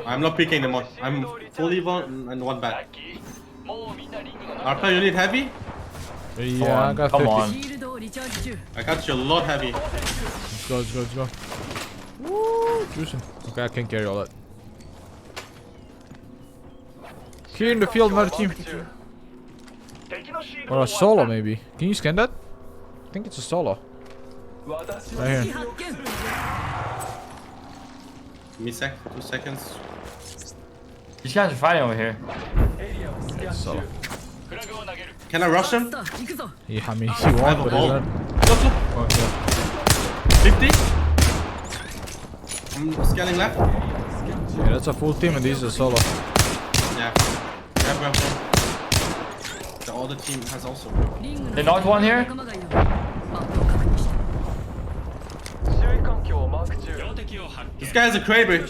I'm not picking them on. I'm fully one and one back. Arpa, you need heavy? Yeah, I got 50. Come on. I got you a lot heavy. Let's go, let's go, let's go. Woo, juicing. Okay, I can carry all that. Here in the field, another team. Or a solo, maybe. Can you scan that? I think it's a solo. Right here. Give me 2 seconds. These guys are fighting over here. It's a solo. Can I rush him? Yeah, I mean, he won, but is that... Look, look. Oh, yeah. 50. I'm scanning left. Yeah, that's a full team and this is a solo. Yeah. Grab. The other team has also. They knocked one here. This guy has a Kraber.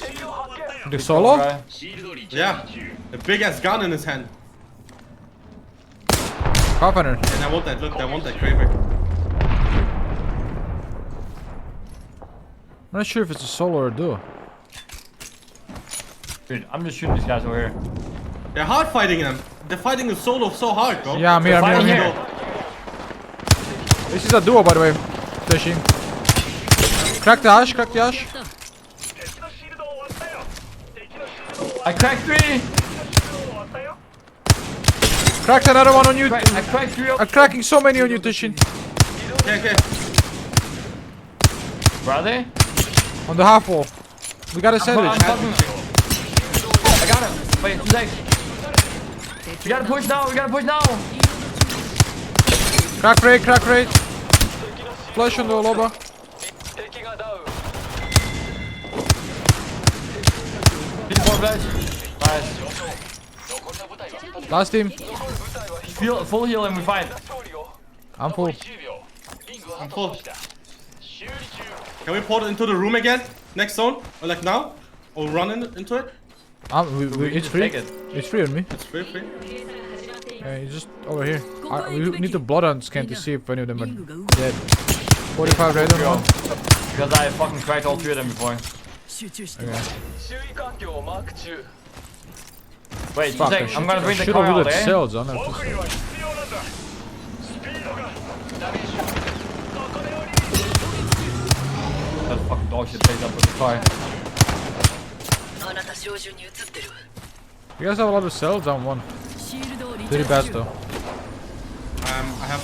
The solo? Okay. Yeah. A big ass gun in his hand. Carpenter. And I want that, look, I want that Kraber. I'm not sure if it's a solo or a duo. Dude, I'm just shooting these guys over here. They're hard fighting them. They're fighting the solo so hard, bro. Yeah, I'm here, They're I'm fighting here. here. This is a duo, by the way. Fishing. Crack the ash, crack the ash. I cracked 3. Cracked another one on you. I cracked 3 up. I'm cracking so many on you, Tishin. Okay. Where are they? On the half wall. We got a sandwich. I got him. Wait, 2 seconds. We gotta push now. Crack rate. Flash on the loba. Hit 4 flash. Nice. Last team. Full heal and we fight. I'm full. I'm full. Can we port it into the room again? Next zone? Or like now? Or run into it? It's free. Take it. It's free on me. It's free. It's just over here. We need the bloodhound scan to see if any of them are dead. 45 red on one. Because I fucking cracked all 3 of them before. Okay. Wait, 2 Fuck, seconds. I'm gonna bring the should car have out, the eh? cells on it. That fucking dog shit takes up with the car. You guys have a lot of cells down one. Very bad though. I have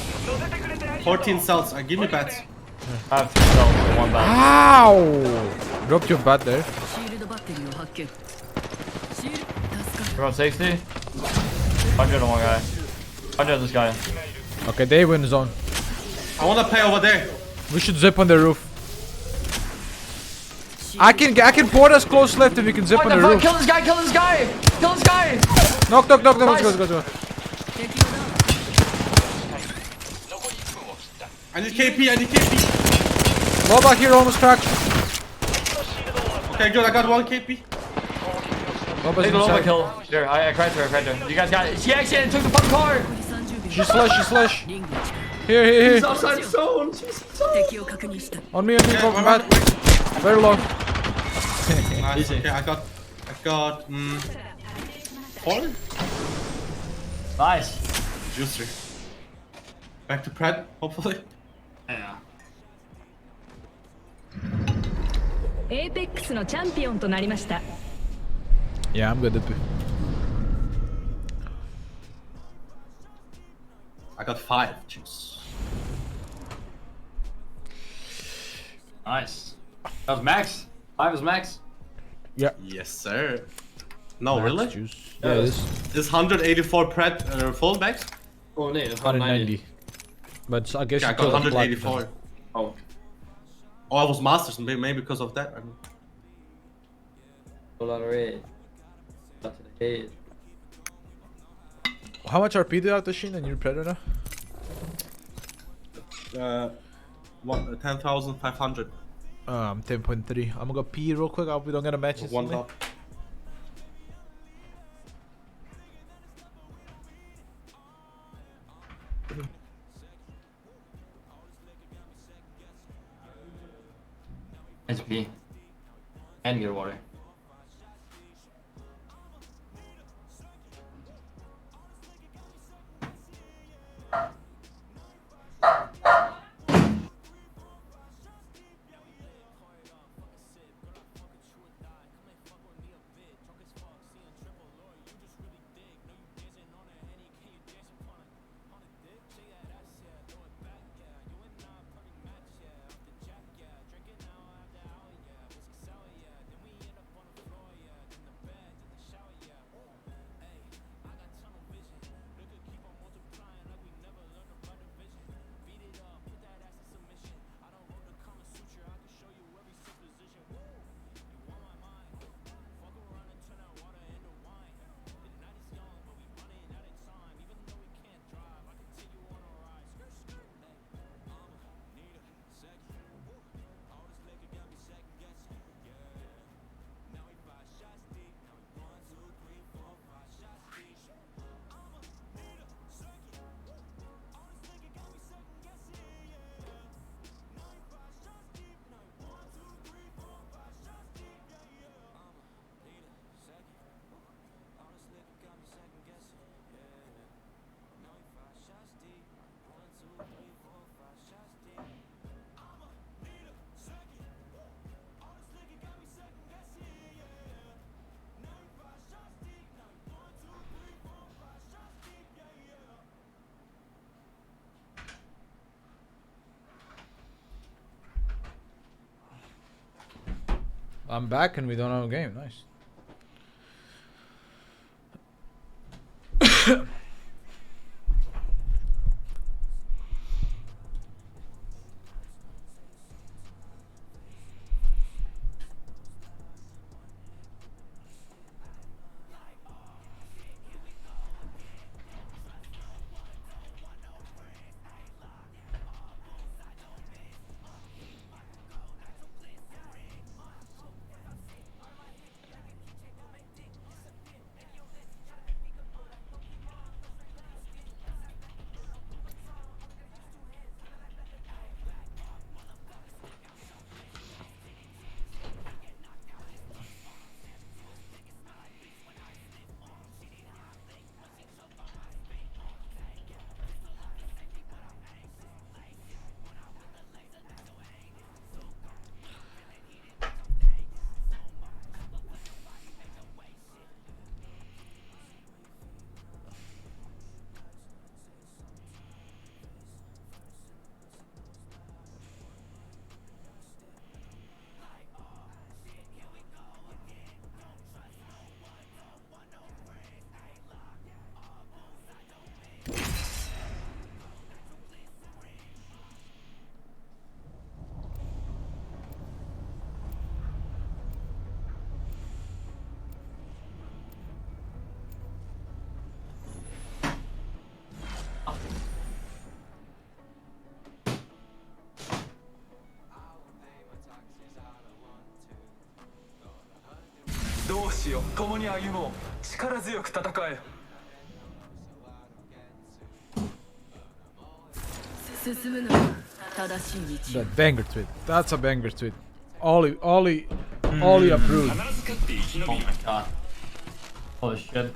14 cells. Give me bats. I have 2 cells and 1 back. Ow! Dropped your bat there. We're on 60. 100 on one guy. 100 on this guy. Okay, they win zone. I wanna play over there. We should zip on the roof. I can port us close left if we can zip on the roof. Kill this guy! Kill this guy! Kill this guy! Knock. Nice. Let's go. I need KP. Loba here almost cracked. Okay, good. I got 1 KP. Loba's Take the Loba inside. kill. There, I cracked her. You guys got it. She actually took the fucking car! She's flash. Here. He's outside zone. On me, broken bat. Very low. Nice. Okay, I got 4. Nice. Juicer. Back to Pred, hopefully. Yeah. エーペックスのチャンピオンとなりました。 Yeah, I'm good. I got 5 juice. Nice. That was max. 5 is max. Yeah. Yes, sir. No, really? Juice. Yeah, it is. Is 184 Pred full max? Oh, no, it's 190. But I guess Yeah, I you got killed the black. 184. Oh, I was masters, maybe because of that. I mean. How much RP do you have, Tashin, and your Predator? 10,500. I'm 10.3. I'm gonna go pee real quick. I hope we don't get a match. One top. HP. And get water. I'm back and we don't have a game. Nice. That banger tweet. That's a banger tweet. Ollie approved. Oh my god. Holy shit.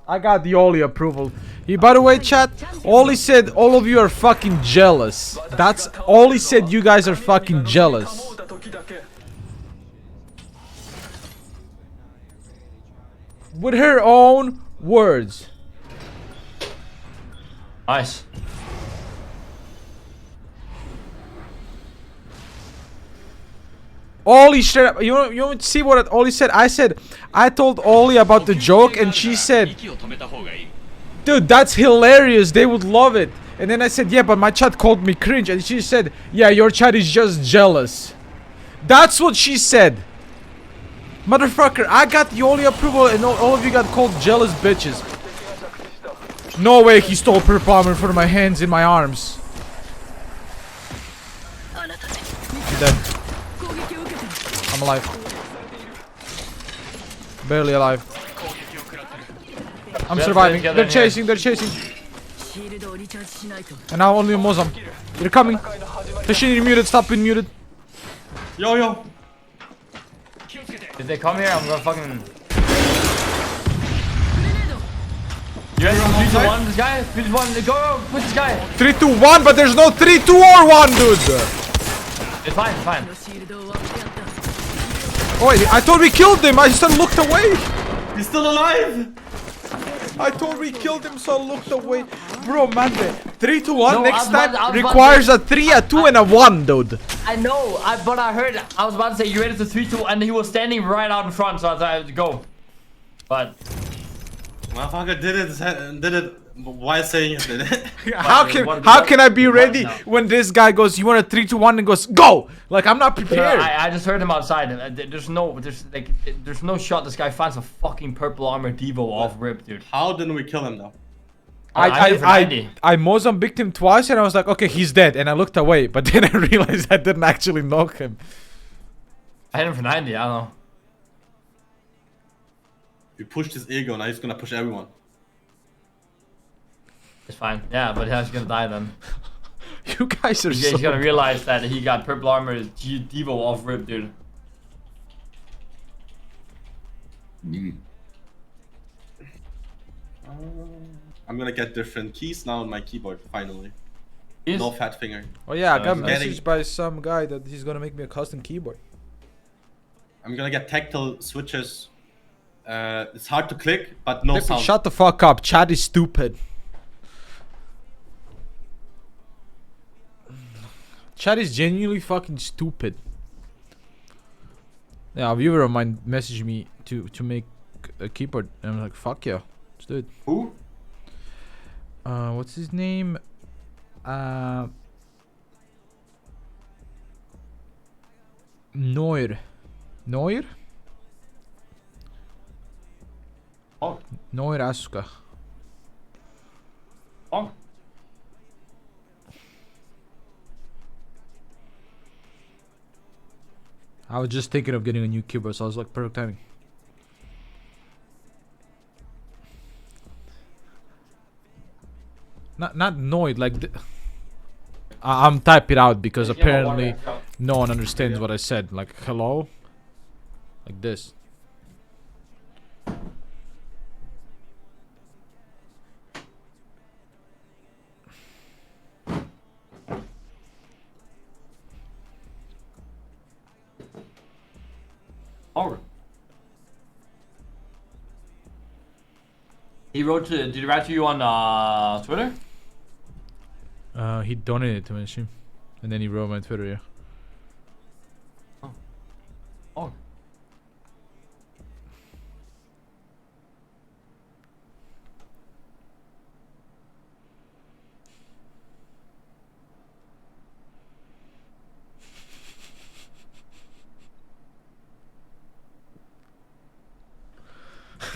I got the Ollie approval. By the way, chat, Ollie said all of you are fucking jealous. That's Ollie said you guys are fucking jealous. With her own words. Nice. Ollie straight up, you want to see what Ollie said? I told Ollie about the joke and she said, dude, that's hilarious, they would love it. And then I said, yeah, but my chat called me cringe. And she said, yeah, your chat is just jealous. That's what she said. Motherfucker, I got the Ollie approval and all of you got called jealous bitches. No way he stole purple armor in front of my hands and my arms. I'm dead. I'm alive. Barely alive. I'm surviving. They're chasing. And now only Mozam. They're coming. Tashin, muted. Stop being muted. Yo. If they come here, I'm gonna fucking. You ready to 3 to 1 this guy? 3 to 1, go, push this guy. 3, 2, 1, but there's no 3, 2, or 1, dude. It's fine, it's fine. Oh, wait, I thought we killed him. I just looked away. He's still alive. I thought we killed him, so I looked away. Bro, man, 3 to 1 No, next time I was requires a 3, a 2, and a 1, dude. I know, but I heard, I was about to say you ready to 3 2, and he was standing right out in front, so I thought I would go. But Motherfucker did it while saying it did it. How can I be ready when this guy goes, you want a 3 to 1 and goes, go? Like, I'm not prepared. I just heard him outside. There's no shot this guy finds a fucking purple armor Devo off rip, dude. How didn't we kill him though? I Mozambiqued him twice and I was like, okay, he's dead, and I looked away, but then I realized I didn't actually knock him. I hit him for 90, I don't know. We pushed his ego, now he's gonna push everyone. It's fine. Yeah, but he's gonna die then. You guys are so... He's gonna realize that he got purple armor Devo off rip, dude. I'm gonna get different keys now on my keyboard, finally. No fat finger. Oh yeah, I got messaged by some guy that he's gonna make me a custom keyboard. I'm gonna get tactile switches. It's hard to click, but no sound. Shut the fuck up, chat is stupid. Chat is genuinely fucking stupid. Yeah, a viewer of mine messaged me to make a keyboard, and I'm like, fuck yeah, let's do it. Who? What's his name? Neuer. Oh. Neuer Asuka. Oh. I was just thinking of getting a new keyboard, so I was like, perfect timing. Not Noid, like I'm typing out because apparently no one understands what I said. Like, hello? Like this. Oh. He wrote to, did he write to you on Twitter? He donated to my stream, and then he wrote my Twitter, yeah. Oh. Oh.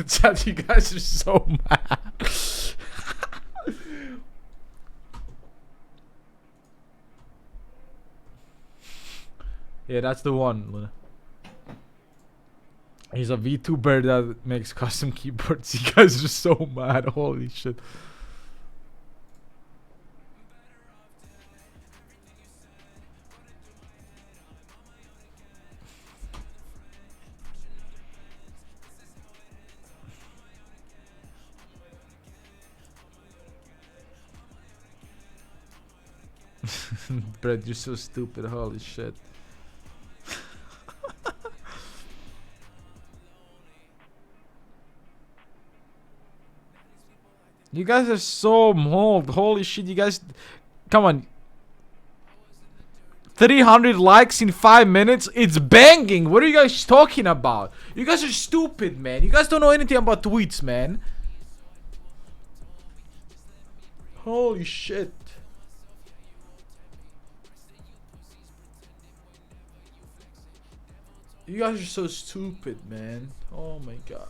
Chat, you guys are so mad. Yeah, that's the one, Luna. He's a VTuber that makes custom keyboards. You guys are so mad. Holy shit. Brett, you're so stupid. Holy shit. You guys are so mold. Holy shit, you guys. Come on. 300 likes in 5 minutes. It's banging. What are you guys talking about? You guys are stupid, man. You guys don't know anything about tweets, man. Holy shit. You guys are so stupid, man. Oh my god.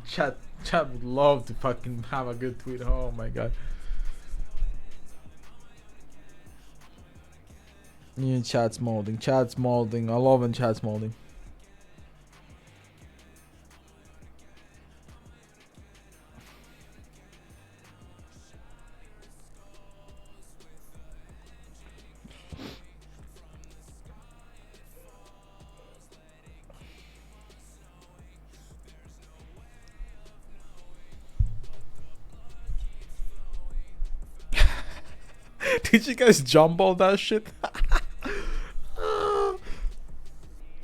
Chat would love to fucking have a good tweet. Oh my god. Yeah, chat's molding. Chat's molding. I love when chat's molding. Did you guys jump all that shit?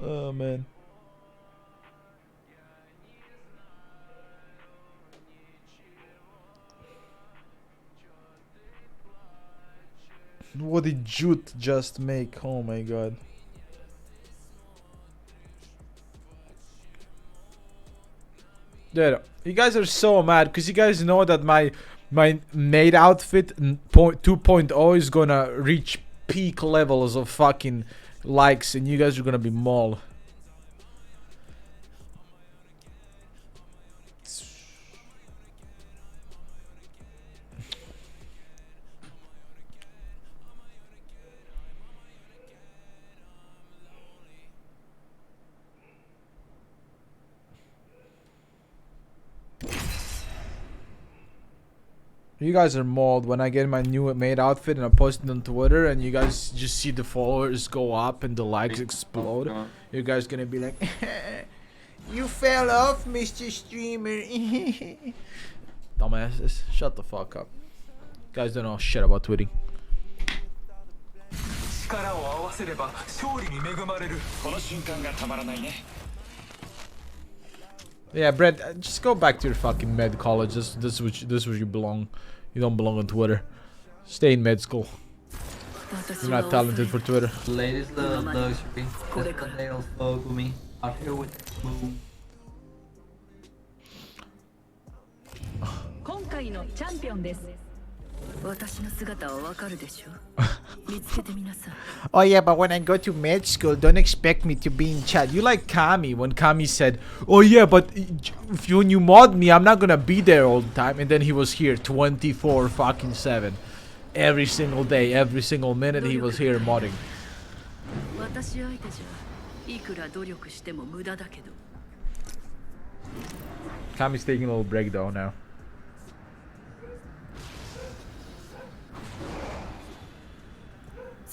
Oh man. What did Jute just make? Oh my god. Dude, you guys are so mad because you guys know that my maid outfit 2.0 is gonna reach peak levels of fucking likes and you guys are gonna be mauled. You guys are mauled when I get my new maid outfit and I post it on Twitter and you guys just see the followers go up and the likes explode. You guys gonna be like, you fell off, Mr. Streamer. Dumbasses, shut the fuck up. Guys don't know shit about tweeting. Yeah, Brett, just go back to your fucking med college. This is where you belong. You don't belong on Twitter. Stay in med school. You're not talented for Twitter. Ladies love luxury. That's what they all spoke with me. Out here with the move. Oh yeah, but when I go to med school, don't expect me to be in chat. You like Kami when Kami said, oh yeah, but if when you mod me, I'm not gonna be there all the time. And then he was here 24 fucking 7. Every single day, every single minute he was here modding. Kami's taking a little break though now.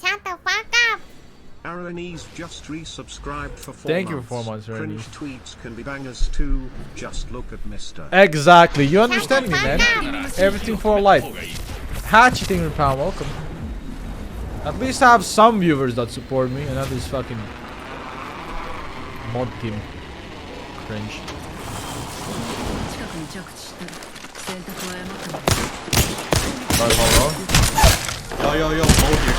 Shut the fuck up! Aranese just resubscribed for 4 Thank you months. for 4 months, Cringe Aranese. tweets can be bangers too. Just look at Mr. Exactly, you understand me, man. Everything for life. Hatchy thing pound, welcome. At least I have some viewers that support me and not this fucking mod team. Cringe. Yo, hold here.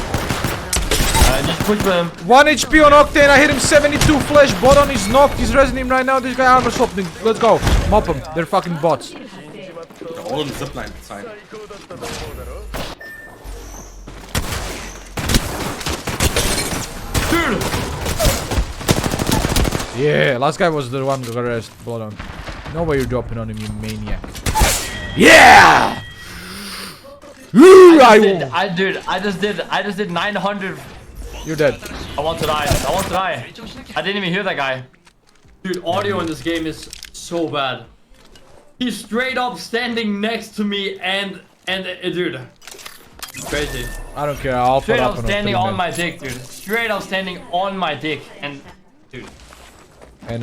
Just push them. 1 HP on Octane, I hit him 72 flash, bot on his knocked, he's resing him right now, this guy armor swapped. Let's go, mop him, they're fucking bots. They're all on the zipline side. Dude! Yeah, last guy was the one who got arrested, blood on. No way you're dropping on him, you maniac. Yeah! I just did 900. You're dead. I want to die. I didn't even hear that guy. Dude, audio in this game is so bad. He's straight up standing next to me and dude. Crazy. I don't care, I'll straight put up standing on my dick, dude. Straight up standing on my dick and dude. And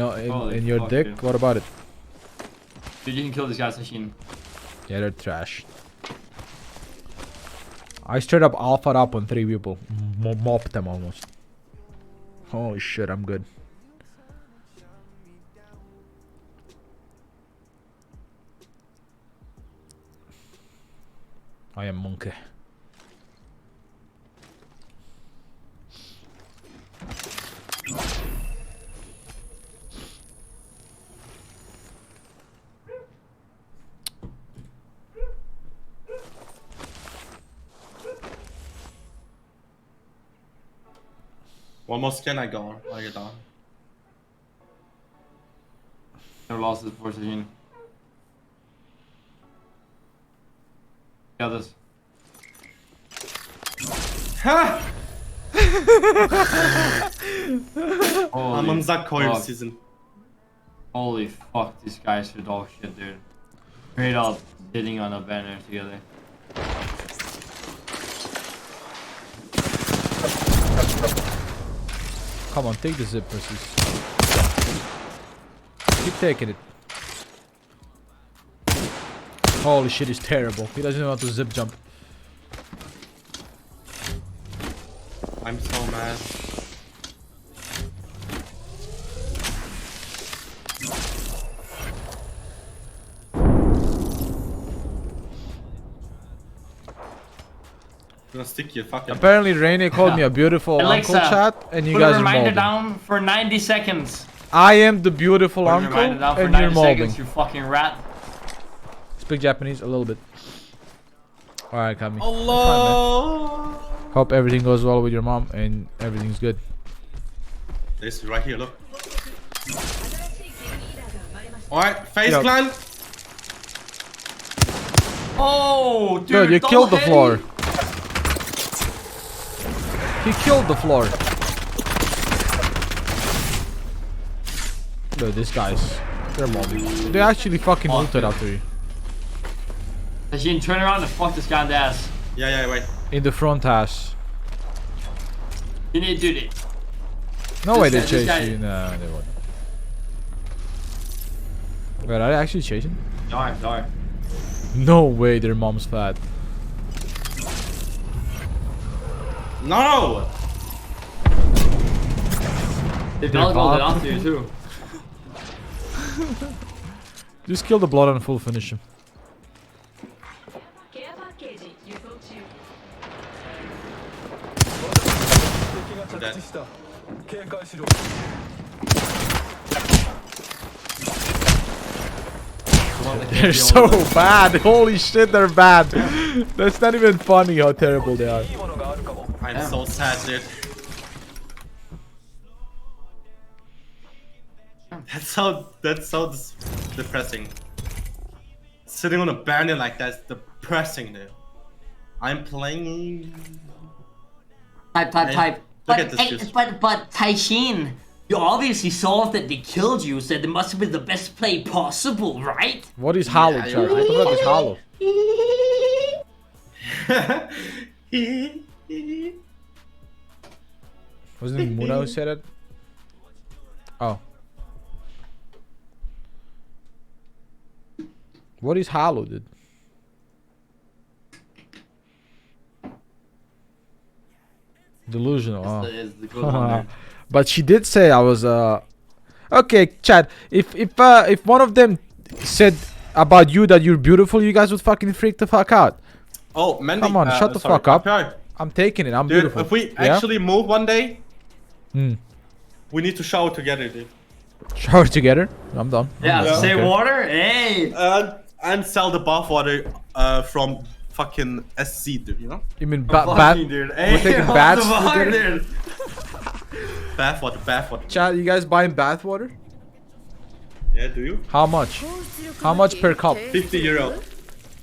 in your dick, dude. What about it? Dude, you can kill this guy's machine. Yeah, they're trash. I straight up alpha'd up on 3 people. Mopped them almost. Holy shit, I'm good. I am monkey. One more skin I go while you're down. Never lost this before, Sajin. others. Ha! Holy I'm Zach Coil fuck. season. Holy fuck, these guys are dog shit, dude. Straight up sitting on a banner together. Come on, take the zip, pussies. Keep taking it. Holy shit, he's terrible. He doesn't know how to zip jump. I'm so mad. I'm gonna stick you, fucking. Apparently, Rainy called me a beautiful Alexa, uncle, chat, and you put guys a are reminder molding. down for 90 seconds. I am the beautiful Put a uncle, reminder down for and 90 you're molding. seconds, you fucking rat. Speak Japanese a little bit. Alright, Kami. Allah. Hope everything goes well with your mom and everything's good. This is right here, look. Alright, face Yo. clan. Oh, dude, Dude, you killed the double floor. heady. He killed the floor. Dude, these guys. They're molding. They actually fucking ulted after you. She didn't turn around and fuck this guy in the ass. Yeah, wait. In the front ass. You need to do it. No way they This chased guy- you. Nah, they won't. Wait, are they actually chasing? Die. No way their mom's fat. No! They They're belgoed bot. it after you too. Just kill the blood and full finish him. I'm dead. They're so bad. Holy shit, they're bad. That's not even funny how terrible they are. I'm so sad, dude. That's so depressing. Sitting on a banner like that's depressing, dude. I'm playing. Type. Look at this juice. But Taishin, you obviously saw that they killed you, so it must have been the best play possible, right? What is hollow, Yeah, Char? I thought that was hollow. Wasn't it Muna who said it? Oh. What is hollow, dude? Delusional. Oh. It's the good one, dude. But she did say I was okay, Chad. If one of them said about you that you're beautiful, you guys would fucking freak the fuck out. Oh, Mandy. Come on, shut the sorry, fuck up. Papier. I'm taking it. I'm Dude, beautiful. if we Yeah? actually move one day, Hmm. we need to shower together, dude. Shower together. I'm done. Yeah, Yeah. same Okay. water? Hey! And sell the bath water from fucking SC, dude, you know? You mean Fucking bath? dude. We're Hey, taking what baths the fuck, together? dude? Bath water. Chad, you guys buying bath water? Yeah, do you? How much? How much per cup? 50 euro.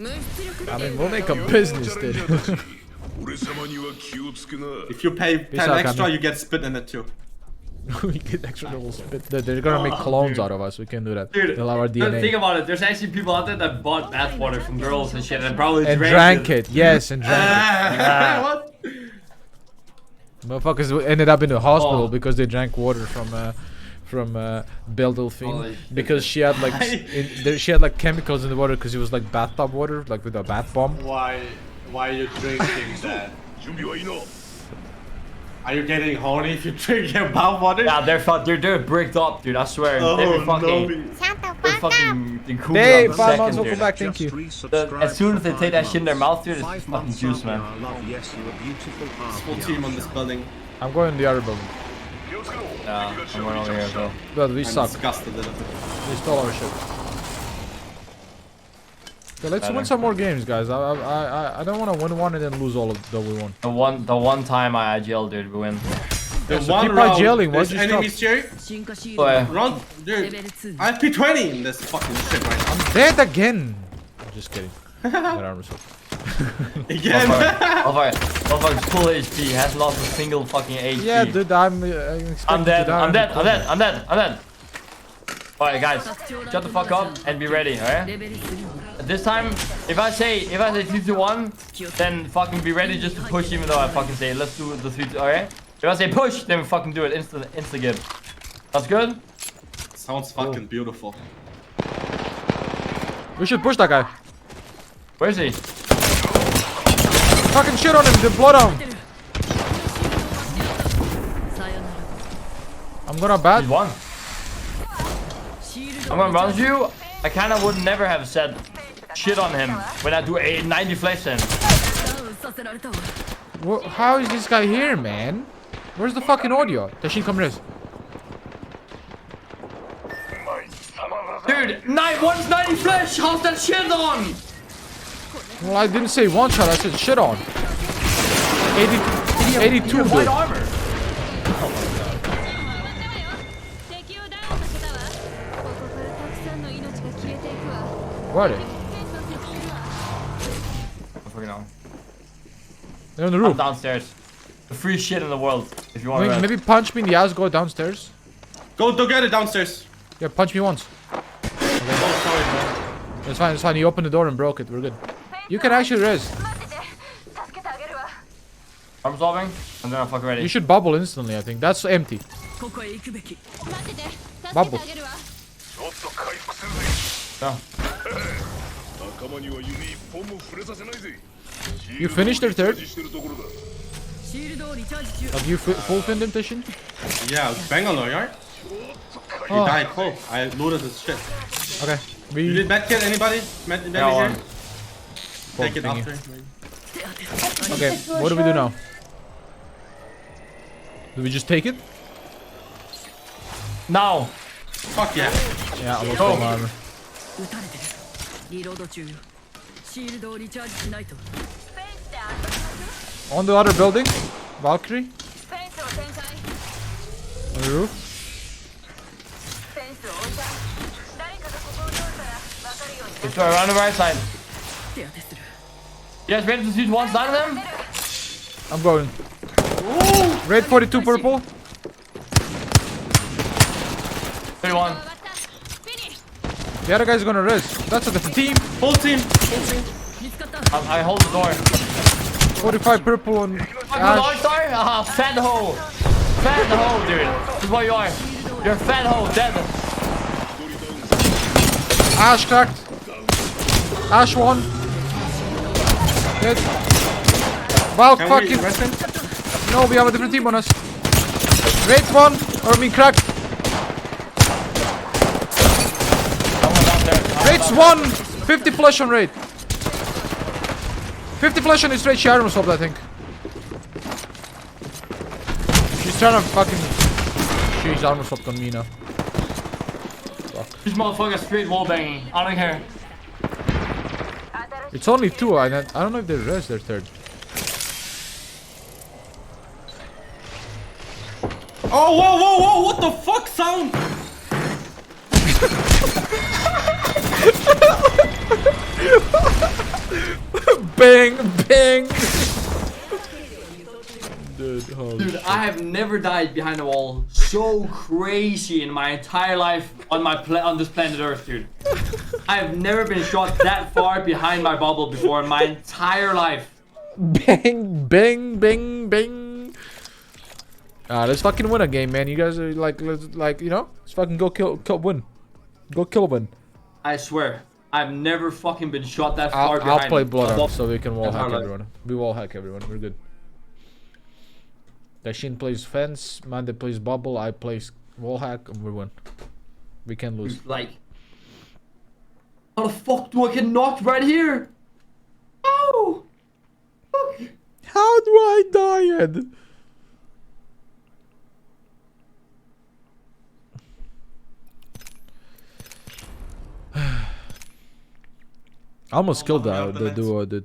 I mean, we'll make a business, dude. If you pay 10 out, extra, Kami. you get spit in it too. We get extra little spit. They're gonna make clones out of us. We can't do that. Dude, They'll have our think DNA. about it. There's actually people out there that bought bathwater from girls and shit and probably And drank it. Yes, and drank it. What? Motherfuckers ended up in the hospital Oh. because they drank water from Beldelfine Holy because shit. she had like she had like chemicals in the water because it was like bathtub water, like with a bath bomb. Why are you drinking that? Are you getting horny if you drink your bath water? Yeah, they're bricked up, dude. I swear. Oh, they're fucking, no. Shut the they're fuck up. fucking cool Hey, on the 5 months, second, welcome dude. back. Thank you. As soon as they take that shit in their mouth, dude, it's Five fucking months juice, of man. love, yes, you a beautiful Full team on this building. I'm going in the other building. Yeah, I'm going over here as well. But we I'm suck. disgusted with it. We stole our shit. Okay, let's win some more games, guys. I don't want to win one and then lose all of that we won. The one time I IGL, dude, we win. The so one keep round, IGLing, why'd there's you enemies here. 進化シー Oh, ル yeah. ド Run, dude. I have P20 in this fucking shit right now. I'm dead again. I'm just kidding. That armor's up. Again. Motherfucker's full HP, has lost a single fucking HP. Yeah, dude, I'm dead, I'm dead. Alright guys, shut the fuck up and be ready, alright? This time, if I say 3 to 1, then fucking be ready just to push even though I fucking say let's do the 3 to, alright? If I say push, then we fucking do it insta give. That's good? Sounds fucking beautiful. We should push that guy. Where is he? Fucking shit on him, the blood on him. I'm gonna bat. He's one. I'm gonna run you. I kinda would never have said shit on him when I do a 90 flash in. How is this guy here, man? Where's the fucking audio? Does she come this? Dude, one's 90 flash. How's that shit on? Well, I didn't say one shot, I said shit on. 82, dude. White armor. What? I'm fucking on. They're on the roof. I'm downstairs. The free shit in the world. If you want to. Maybe punch me in the ass, go downstairs. Go get it downstairs. Yeah, punch me once. Okay. Oh, sorry, man. It's fine, it's fine. You opened the door and broke it. We're good. You can actually res. I'm solving, and then I'll fuck ready. You should bubble instantly, I think. That's empty. Bubble. Yeah. You finished their third? Have you full finned him, Tishin? Yeah, Bangalore, right? He died cold. I looted his shit. Okay. You did medkit, anybody? Medkit here? Take it thingy. after. Okay, what do we do now? Do we just take it? Now. Fuck yeah. Yeah, I will throw my armor. On the other building, Valkyrie. On the roof. It's around the right side. You guys ready to shoot one side of them? I'm going. Ooh. Red 42 purple. 31. The other guy's gonna res. That's a team. Full team. I hold the door. 45 purple on Ash. Ah, fat hole. Fat hole, dude. This is what you are. You're a fat hole, dead. Ash cracked. Ash one. Dead. Valk fucking. No, we have a different team on us. Raid one. Or I mean cracked. Raid's one. 50 flash on raid. 50 flash on his raid. She armor swapped, I think. She's trying to fucking. She's armor swapped on me now. This motherfucker's straight wall banging. I don't care. It's only two. I don't know if they res their third. Oh, whoa, what the fuck sound? Bang, bang. Dude, I have never died behind a wall so crazy in my entire life on this planet Earth, dude. I have never been shot that far behind my bubble before in my entire life. Bang, bang, bang, bang. Let's fucking win a game, man. You guys are like, you know, let's fucking go win. Go kill win. I swear, I've never fucking been shot that far behind. I'll play blood up so we can wall hack everyone. We wall hack everyone. We're good. Dashin plays fence, Mande plays bubble, I play wall hack, and we win. We can lose. Like, how the fuck do I get knocked right here? Ow! Fuck. How do I die, Ed? I almost killed the duo, dude.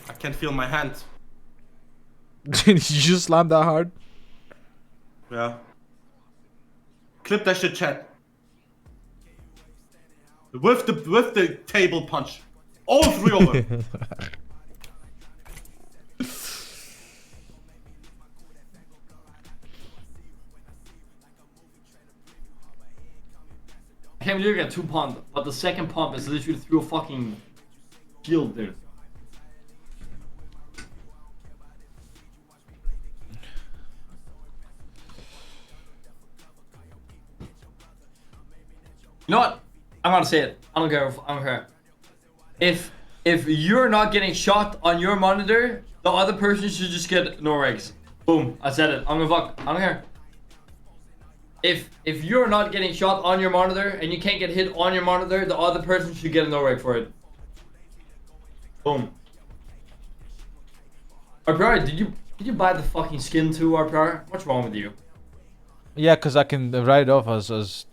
I can't feel my hand. Did you just slam that hard? Yeah. Clip that shit, chat. With the table punch. All three of them. I can't believe you got 2 pump, but the second pump is literally through a fucking shield, dude. You know what? I'm gonna say it. I don't care. I don't care. If you're not getting shot on your monitor, the other person should just get no regs. Boom. I said it. I'm gonna fuck. I don't care. If you're not getting shot on your monitor and you can't get hit on your monitor, the other person should get a no reg for it. Boom. RPR, did you buy the fucking skin too, RPR? What's wrong with you? Yeah, cause I can write it off as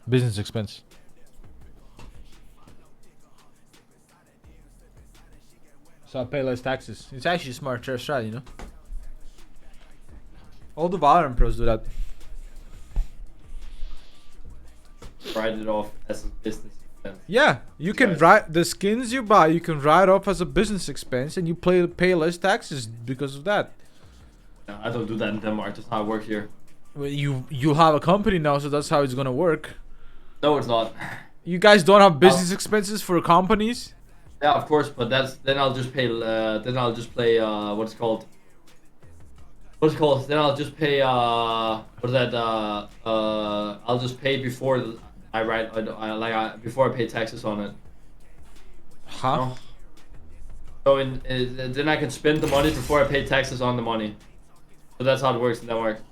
business expense. So I pay less taxes. It's actually a smart strategy, you know. All the Valorant pros do that. Write it off as a business expense. Yeah, you can write the skins you buy. You can write off as a business expense, and you pay less taxes because of that. No, I don't do that in Denmark. That's how it works here. Well, you have a company now, so that's how it's gonna work. No, it's not. You guys don't have business expenses for companies? Yeah, of course, but then I'll just pay. Then I'll just play. What's it called? What's it called? Then I'll just pay. What is that? I'll just pay before I write. Before I pay taxes on it. Huh? You know? So then I can spend the money before I pay taxes on the money. So that's how it works in Denmark.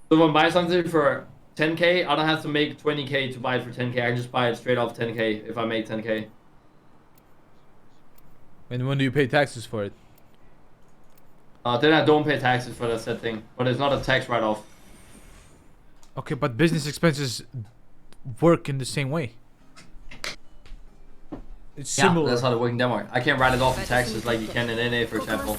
So if I buy something for 10k, I don't have to make 20k to buy it for 10k. I can just buy it straight off 10k if I make 10k. And when do you pay taxes for it? Then I don't pay taxes for that said thing, but it's not a tax write-off. Okay, but business expenses work in the same way. It's similar. Yeah, that's how they work in Denmark. I can't write it off in taxes like you can in NA, for example.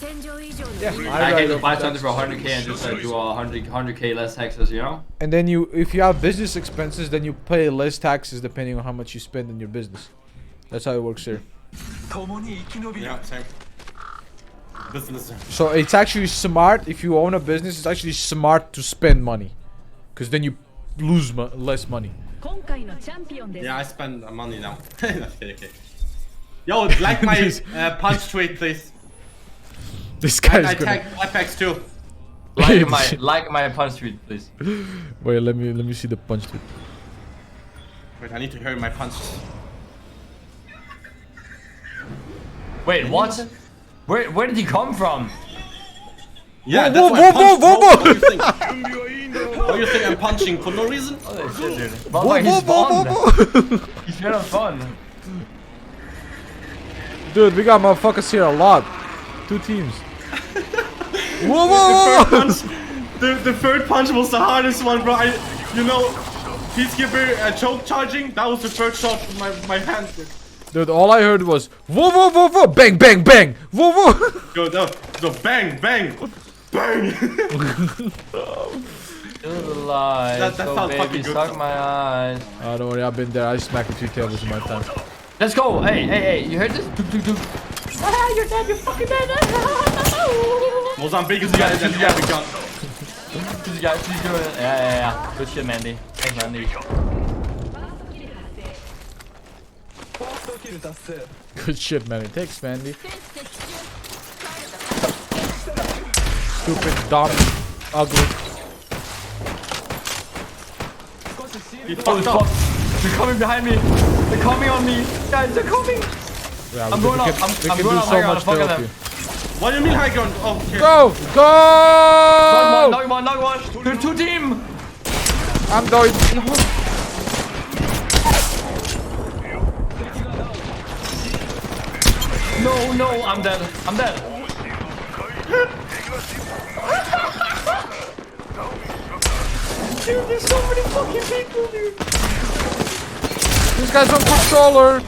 Yeah, I can just buy something for 100k and just do 100k less taxes, you know? And then if you have business expenses, then you pay less taxes depending on how much you spend in your business. That's how it works here. Yeah, same. Business. So it's actually smart if you own a business. It's actually smart to spend money, because then you lose less money. Yeah, I spend money now. Okay. Yo, like my punch tweet, please. This guy's I gonna... tag Apex too. Like my punch tweet, please. Wait, let me see the punch tweet. Wait, I need to hear my punch. Wait, what? Where did he come from? Yeah, whoa, that's whoa, whoa, what do you think? What do you think I'm punching for no reason? Oh shit, dude. But he's fun. He's straight up fun. Dude, we got motherfuckers here a lot. 2 teams. Whoa, whoa, whoa! The third punch was the hardest one, bro. You know, Peacekeeper choke charging. That was the first shot with my hand. Dude, all I heard was whoa, whoa, whoa, whoa, bang, bang, bang, whoa, whoa. Go, bang, bang, bang. That sounds fucking good. Suck my eyes. Oh, don't worry, I've been there. I smacked the 2 tables in my time. Let's go. Hey, you heard this? Ah, you're dead. You're fucking dead. Mozambique is the guy that have a gun. This guy, she's doing it. Yeah. Good shit, Mandy. Thanks, Mandy. Good shit, Mandy. Thanks, Mandy. Stupid, dumb, ugly. He fucked up. They're coming behind me. They're coming on me. Guys, they're coming. Yeah, I'm going up. I'm going up higher on the fuck of them. What do you mean high ground? Oh, okay. Go! Go! Knock one. There's 2 team. I'm going. No, I'm dead. Dude, there's so many fucking people, dude. This guy's on controller.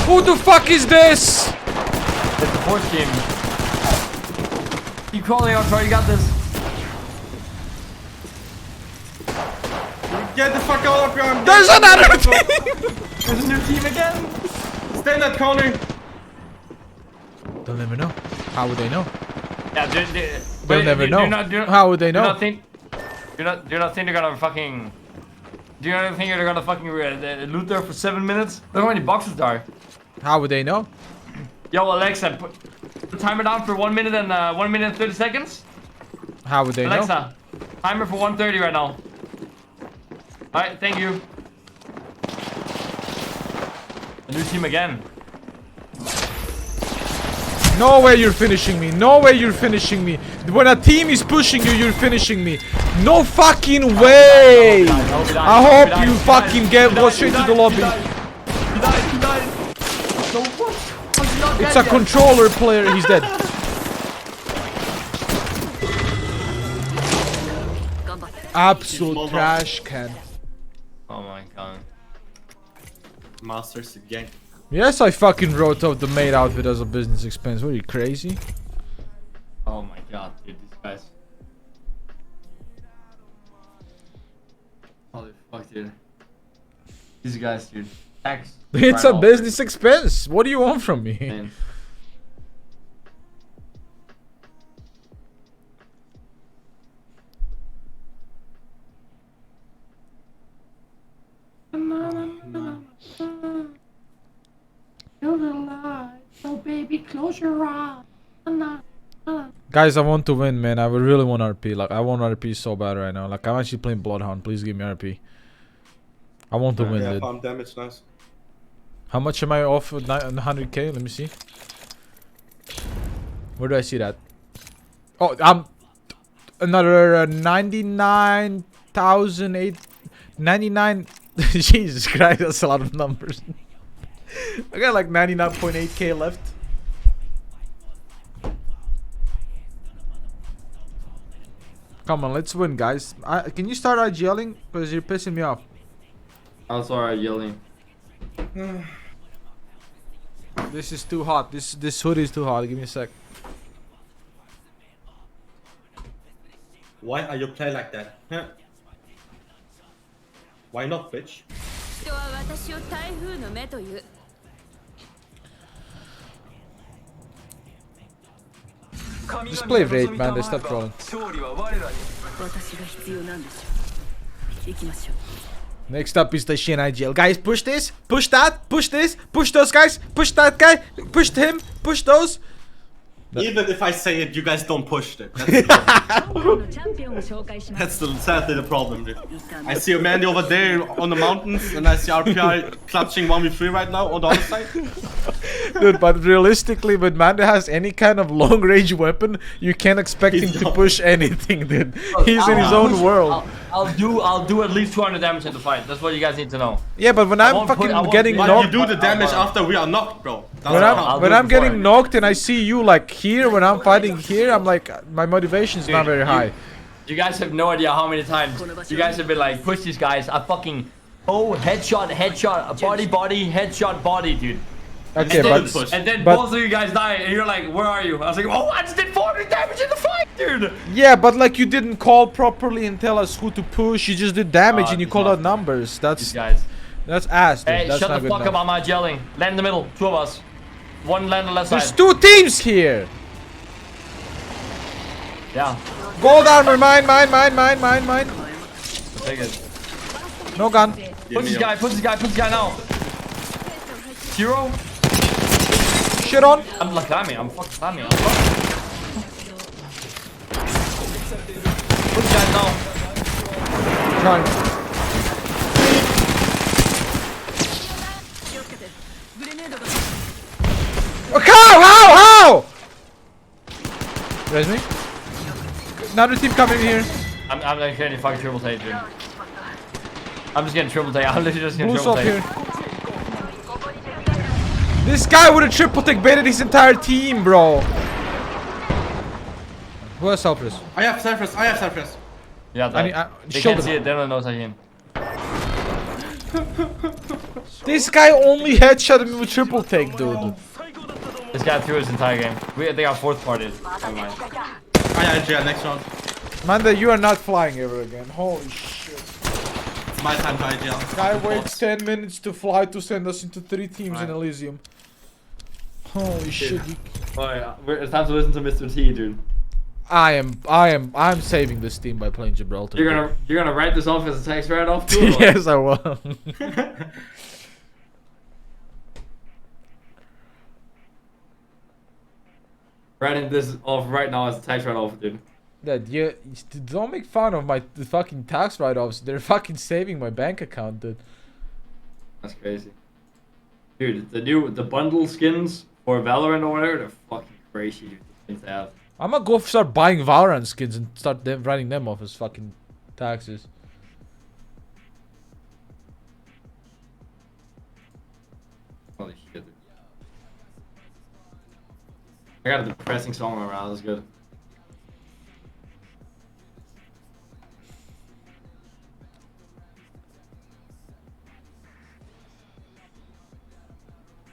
Who the fuck is this? It's the 4th team. Keep crawling out, Troy. You got this. Get the fuck out of here. There's another team. There's a new team again. Stay in that corner. They'll never know. How would they know? Yeah, They'll never know. How would they know? Do you not think they're gonna fucking? Do you not think they're gonna fucking loot there for 7 minutes? Look how many boxes there are. How would they know? Yo, Alexa, put the timer down for 1 minute and 1 minute and 30 seconds. How would they know? Alexa, timer for 1:30 right now. Alright, thank you. A new team again. No way you're finishing me. No way you're finishing me. When a team is pushing you, you're finishing me. No fucking way. I hope you fucking go straight to the lobby. He died. No, what? It's a controller player. He's dead. Absolute trash can. Oh my god. Masters again. Yes, I fucking wrote off the maid outfit as a business expense. What are you, crazy? Oh my god, dude, these guys. Holy fuck, dude. These guys, dude. Tax. It's a business expense. What do you want from me? Man. So baby, close your eyes. Guys, I want to win, man. I would really want RP. Like, I want RP so bad right now. Like, I'm actually playing Bloodhound. Please give me RP. I want to win, Yeah, dude. farm damage, nice. How much am I off with 100k? Let me see. Where do I see that? Oh, I'm another 99,008. Jesus Christ, that's a lot of numbers. I got like 99.8k left. Come on, let's win, guys. Can you start yelling? Because you're pissing me off. I'm sorry, yelling. This is too hot. This hoodie is too hot. Give me a sec. Why are you playing like that? Huh? Why not, bitch? Just play raid, man. They stop trolling. Next up is the Shin IGL. Guys, push this, push that, push this, push those guys, push that guy, push him, push those. Even if I say it, you guys don't push it. That's sadly the problem, dude. I see a man over there on the mountains, and I see RPI clutching 1v3 right now on the other side. Dude, but realistically, when Manda has any kind of long range weapon, you can't expect him to push anything, dude. He's in his own world. I'll do at least 200 damage in the fight. That's what you guys need to know. Yeah, but when I'm fucking getting knocked, you do the damage after we are knocked, bro. When I'm getting knocked and I see you like here, when I'm fighting here, I'm like, my motivation is not very high. You guys have no idea how many times you guys have been like, push these guys. I fucking headshot, body, headshot, body, dude. Okay, and then both of you guys die, and you're like, where are you? I was like, oh, I just did 400 damage in the fight, dude. Yeah, but like you didn't call properly and tell us who to push. You just did damage and you called out numbers. That's ass, dude. Hey, that's shut not the good fuck up, I'm not yelling. Land in the middle, two of us. One land on the left There's side. 2 teams here. Yeah. Gold armor, mine. Take it. No gun. Push this guy now. 0. Shit on. I'm like climbing, I'm fucking climbing. Push guy now. Trying. How? Res me? Another team coming here. I'm like getting fucking triple take, dude. I'm just getting triple take. I'm literally just getting Blue triple take. here. This guy with a triple take baited his entire team, bro. Who has Cypress? I have Cypress. Yeah, they can't see it. They don't know it's him. This guy only headshotted me with triple take, dude. This guy threw his entire game. They got fourth party. Yeah, next round. Manda, you are not flying ever again. Holy shit. my time to IGL. Guy waits 10 minutes to fly to send us into 3 teams in Elysium. Holy shit. Oh yeah, it's time to listen to Mr. T, dude. I'm saving this team by playing Gibraltar. You're gonna write this off as a tax write-off too? Yes, I will. Writing this off right now as a tax write-off, dude. Yeah, don't make fun of the fucking tax write-offs. They're fucking saving my bank account, dude. That's crazy. Dude, the bundle skins for Valorant or whatever, they're fucking crazy, dude. Skins they have. I'm gonna go start buying Valorant skins and start writing them off as fucking taxes. Holy shit, dude. I got a depressing song around, that's good.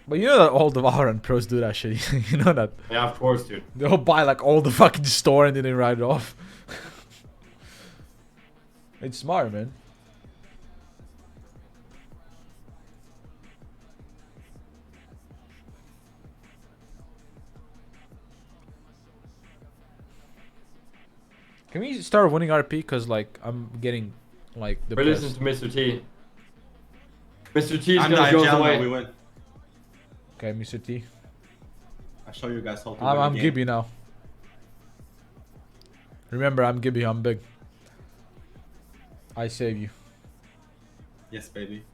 But you know that all the Valorant pros do that shit. You know that? Yeah, of course, dude. They'll buy like all the fucking store and then they write it off. It's smart, man. Can we start winning RP? Cause like I'm getting like the. We're listening to Mr. T. Mr. T is gonna show us the way. We win. Okay, Mr. T. I'll show you guys how to I'm Gibby now. Remember, I'm Gibby. I'm big. I save you. Yes, baby.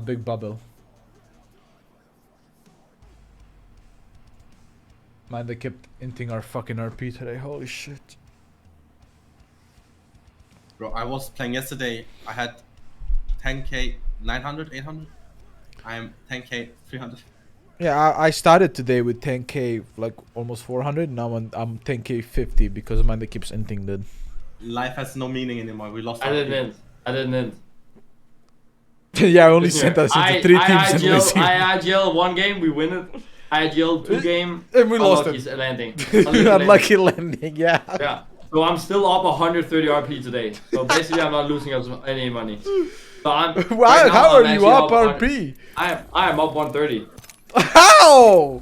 Big bubble. Man, they kept inting our fucking RP today. Holy shit. Bro, I was playing yesterday. I had 10k 900, 800. I am 10k 300. Yeah, I started today with 10k, like almost 400. Now I'm 10k 50 because man, they keeps inting that. Life has no meaning anymore. We lost. I didn't end. Yeah, I only sent us into 3 teams. I IGL 1 game, we win it. I IGL 2 game, and we lost it. Landing. Unlucky landing, yeah. Yeah. So I'm still up 130 RP today. So basically, I'm not losing any money. So I'm. Wow, how are you up RP? I am up 130. How?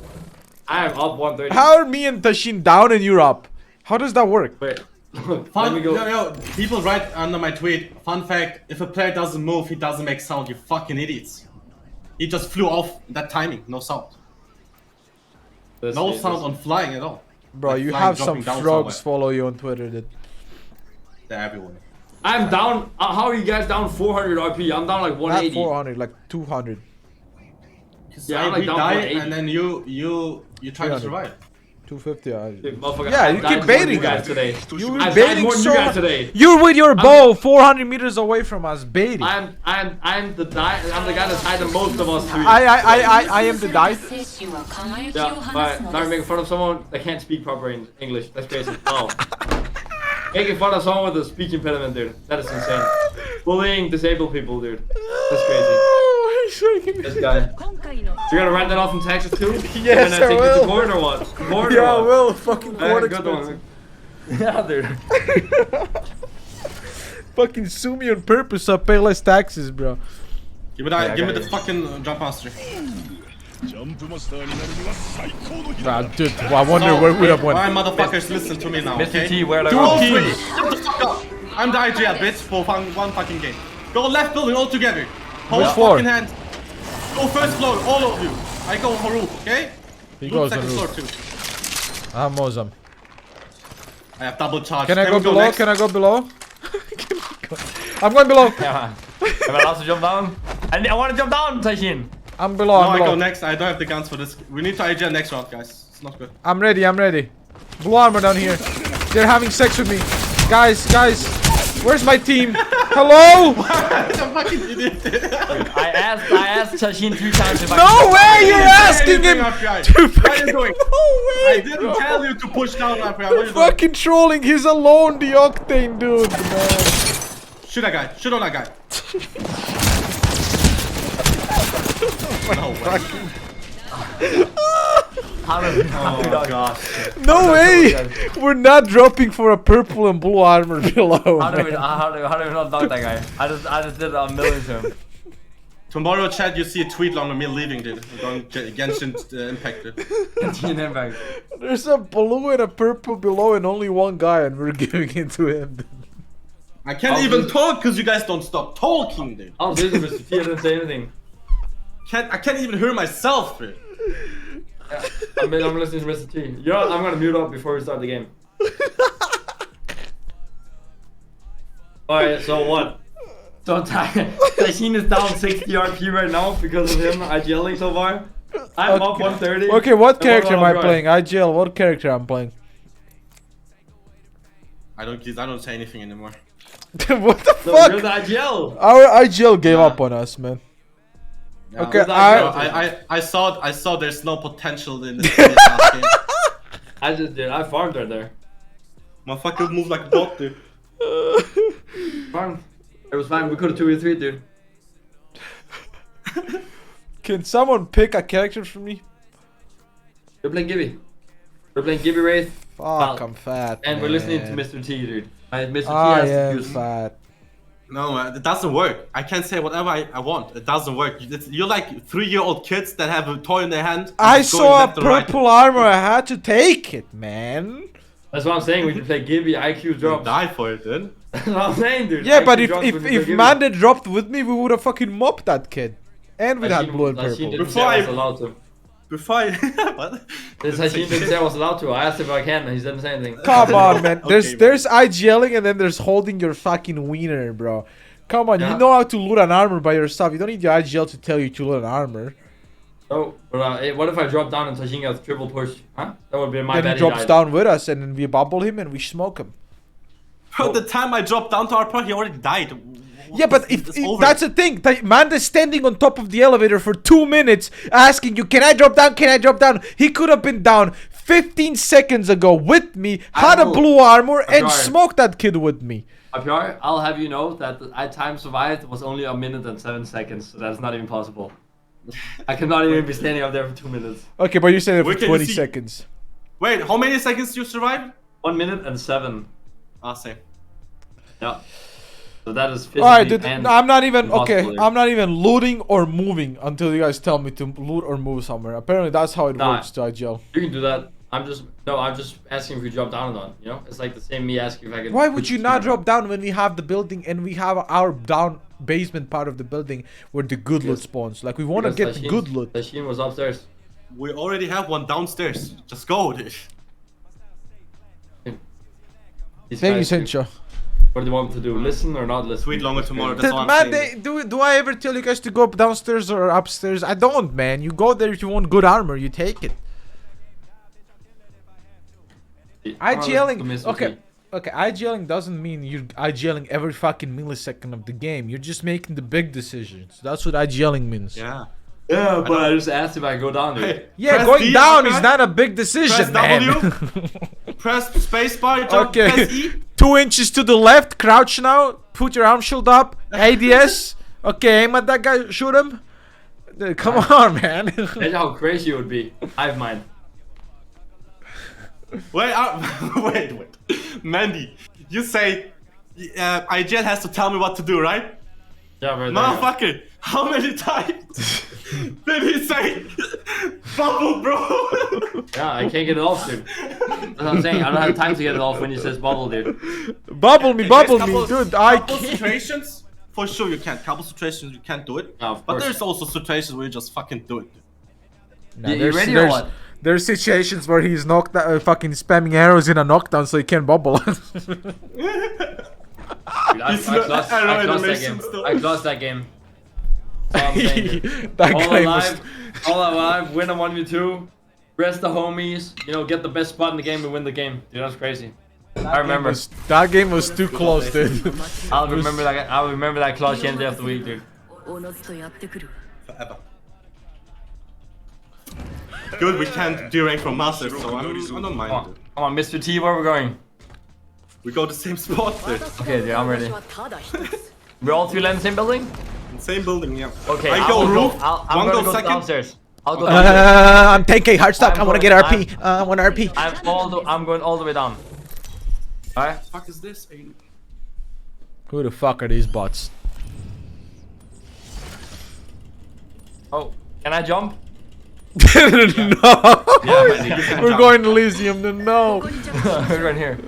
I am up 130. How are me and Tashin down and you're up? How does that work? Wait. Fun, yo, people write under my tweet, fun fact, if a player doesn't move, he doesn't make sound, you fucking idiots. He just flew off that timing, no sound. No sound on flying at all. Bro, like you flying, have some frogs somewhere. follow you on Twitter that... They're everywhere. I'm down, how are you guys down 400 RP? I'm down like 180. Not 400, like 200. Yeah, I'm like we down die 180. and then you try to survive. 250. Dude, yeah, you keep baiting guys today. You were baiting more so you guys today. You're with your bow 400 meters away from us baiting. I'm the guy that died the most of us three. I am the die. Yeah, but now you're making fun of someone that can't speak proper English. That's crazy. Oh. Making fun of someone with a speech impediment, dude. That is insane. Bullying disabled people, dude. That's crazy. This guy. You're gonna write that off in taxes too? Yes, I take will. It to court or what? Court Yeah, or I what? will. Fucking court Good expensive. one. Yeah, dude. Fucking sue me on purpose so I pay less taxes, bro. Give me that, give me the fucking jump master. Nah, dude, I wonder where we would have won. Alright, motherfuckers, listen to me now, okay? Mr. T, where Two are teams. Shut the fuck up. I'm the IGL, bitch, for one fucking game. Go left building all together. Hold fucking hand. Go first floor, all of you. I go for roof, okay? He Roof goes on second floor roof. too. I'm Mozam. I have double charge. Can I go we below? next? Can I go below? I'm going below. Yeah. Am I allowed to jump down? I want to jump down, Taishin. I'm below. No, I'm I below. go next. I don't have the guns for this. We need to IGL next round, guys. It's not good. I'm ready. I'm ready. Blue armor down here. They're having sex with me. Guys, where's my team? Hello? I'm fucking idiot. I asked Taishin 3 times if No way! You're asking him to What are you doing? No way! I didn't tell you to push down, my friend. What are you doing? Fucking trolling. He's alone, the Octane dude, man. Shoot that guy. Shoot on that guy. No way. How do we not? gosh. No way! We're not dropping for a purple and blue armor below. How do we man. not knock that guy? I just did a million to him. Tomorrow, Chad, you see a tweet long of me leaving, dude. I'm going Genshin Impact, dude. Genshin Impact. There's a blue and a purple below and only one guy and we're giving it to him. I can't even talk because you guys don't stop talking, dude. I was listening to Mr. T, I didn't say anything. I can't even hear myself, dude. Yeah, I'm listening to Mr. T. Yeah, I'm gonna mute up before we start the game. Alright, so what? So Tashin is down 60 RP right now because of him IGLing so far. I'm up 130. Okay, what character am I playing? IGL, what character I'm playing? I don't say anything anymore. What the So fuck? you're the IGL. Our IGL gave up on us, man. Yeah. Okay, I saw there's no potential in this last game. I just did. I farmed right there. Motherfucker moved like a bot, dude. Farmed. It was fine. We could have 2v3, dude. Can someone pick a character for me? We're playing Gibby. We're playing Gibby Wraith. Fuck, I'm fat. And man. we're listening to Mr. T, dude. Mr. T I has to am use. fat. No, man, it doesn't work. I can't say whatever I want. It doesn't work. You're like 3-year-old kids that have a toy in their hand. I just saw a going left and right. purple armor. I had to take it, man. That's what I'm saying. We can play Gibby IQ drops. Die for it, dude. That's what I'm saying, dude. Yeah, IQ but drops when we play if Gibby. Manda dropped with me, we would have fucking mopped that kid. And we had blue and Tashin purple. didn't say I was allowed to. Before I... what? Tashin didn't say I was allowed to. I asked if I can, and he didn't say anything. Come on, man. Okay, There's IGLing and then there's holding your fucking wiener, bro. Come on, Yeah. you know how to loot an armor by yourself. You don't need your IGL to tell you to loot an armor. Oh, but what if I drop down and Tashin gets triple push? Huh? That would be my Then bad. he drops down with us and then we bubble him and we smoke him. Bro, the time I dropped down to our part, he already died. Yeah, but if It's over. that's the thing. Manda's standing on top of the elevator for 2 minutes asking you, can I drop down? Can I drop down? He could have been down 15 seconds ago with me, had a blue armor, and smoked that kid with me. Apjar, I'll have you know that the time survived was only 1 minute and 7 seconds, so that's not even possible. I cannot even be standing up there for 2 minutes. Okay, but you said it Where for can you 20 see- seconds. Wait, how many seconds you survived? 1 minute and 7. Ah, same. Yeah. So that is physically Alright, dude, and I'm not even impossible, dude. I'm not even looting or moving until you guys tell me to loot or move somewhere. Apparently that's how it Nah. works to IGL. You can do that. I'm just asking if you drop down or not. You know, it's like the same me asking if I can. Why would push you the not camera. drop down when we have the building and we have our down basement part of the building where the good loot spawns? Like we want to Because get the good loot. Tashin was upstairs. We already have one downstairs. Just go, dude. These Thank you, guys, dude. Sencho. What do you want me to do? Listen or not listen? Tweet longer tomorrow. That's all I'm Man, saying. do I ever tell you guys to go downstairs or upstairs? I don't, man. You go there if you want good armor. You take it. IGLing, okay, IGLing doesn't mean you're IGLing every fucking millisecond of the game. You're just making the big decisions. That's what IGLing means. Yeah. Yeah, but I just asked if I go down there. Hey, Yeah, press going D, down okay? is not a big decision, Press man. W. Press spacebar. Jump. Okay, Press E. 2 inches to the left, crouch now. Put your arm shield up. ADS. Okay, aim at that guy. Shoot him. Come on, man. Imagine how crazy it would be. I have mine. Wait, wait. Mandy, you say IGL has to tell me what to do, right? Yeah, right there. Motherfucker, how many times did he say bubble, bro? Yeah, I can't get it off, dude. That's what I'm saying. I don't have time to get it off when he says bubble, dude. Bubble me, Couple- dude. I couple can't. situations, for sure you can't. Couple situations you can't do it. No, of But course. there's also situations where you just fucking do it. Nah, You ready or what? There's situations where he's knocked fucking spamming arrows in a knockdown so he can't bubble. Dude, I lost that game. I lost that game. That's all I'm saying, dude. That All game was alive, all alive, win a 1v2, rest the homies, you know, get the best spot in the game and win the game. Dude, that's crazy. I remember. that game was too close, dude. I'll remember that clutch end of the week, dude. おのずとやってくる Forever. Good, we can't derank from Master, so I don't mind. Come Dude. on, Mr. T, where are we going? We go to the same spot, dude. Okay, dude, I'm ready. はただ一つ We're all three in the same building? Same building, yeah. Okay, I go will roof, I'm one gonna go go second. downstairs. I'll go down. I'm 10k hard stop. I want to get RP. I want RP. I'm going all the way down. Alright. What the fuck is this? Who the fuck are these bots? Oh, can I jump? No. Yeah, We're going to Elysium. No. We're going here.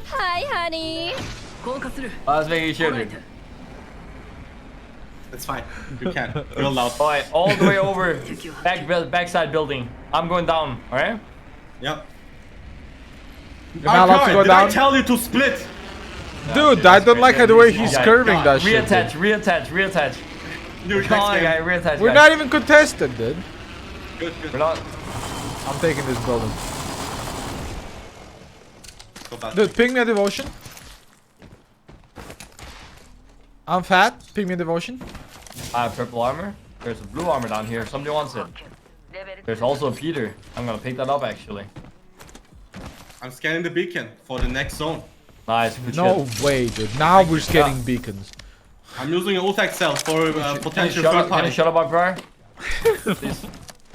Hi, honey. Let's make sure, dude. It's fine. You can. Real loud. Alright, all the way over. Backside building. I'm going down. Alright? Yep. You're not allowed to go did down. I tell you to split? Dude, I don't like the way he's curving that shit. Reattach. Dude, Come on, next guy, game. reattach. We're not even contested, dude. Good. We're not. I'm taking this building. Go back. Dude, ping me a devotion. I'm fat. Ping me a devotion. I have purple armor. There's a blue armor down here. Somebody wants it. There's also a Peter. I'm gonna pick that up actually. I'm scanning the beacon for the next zone. Nice. Good No shit. way, dude. Now we're getting beacons. I'm using an ult cell for potential Can you third party. shut up, my bro? Please.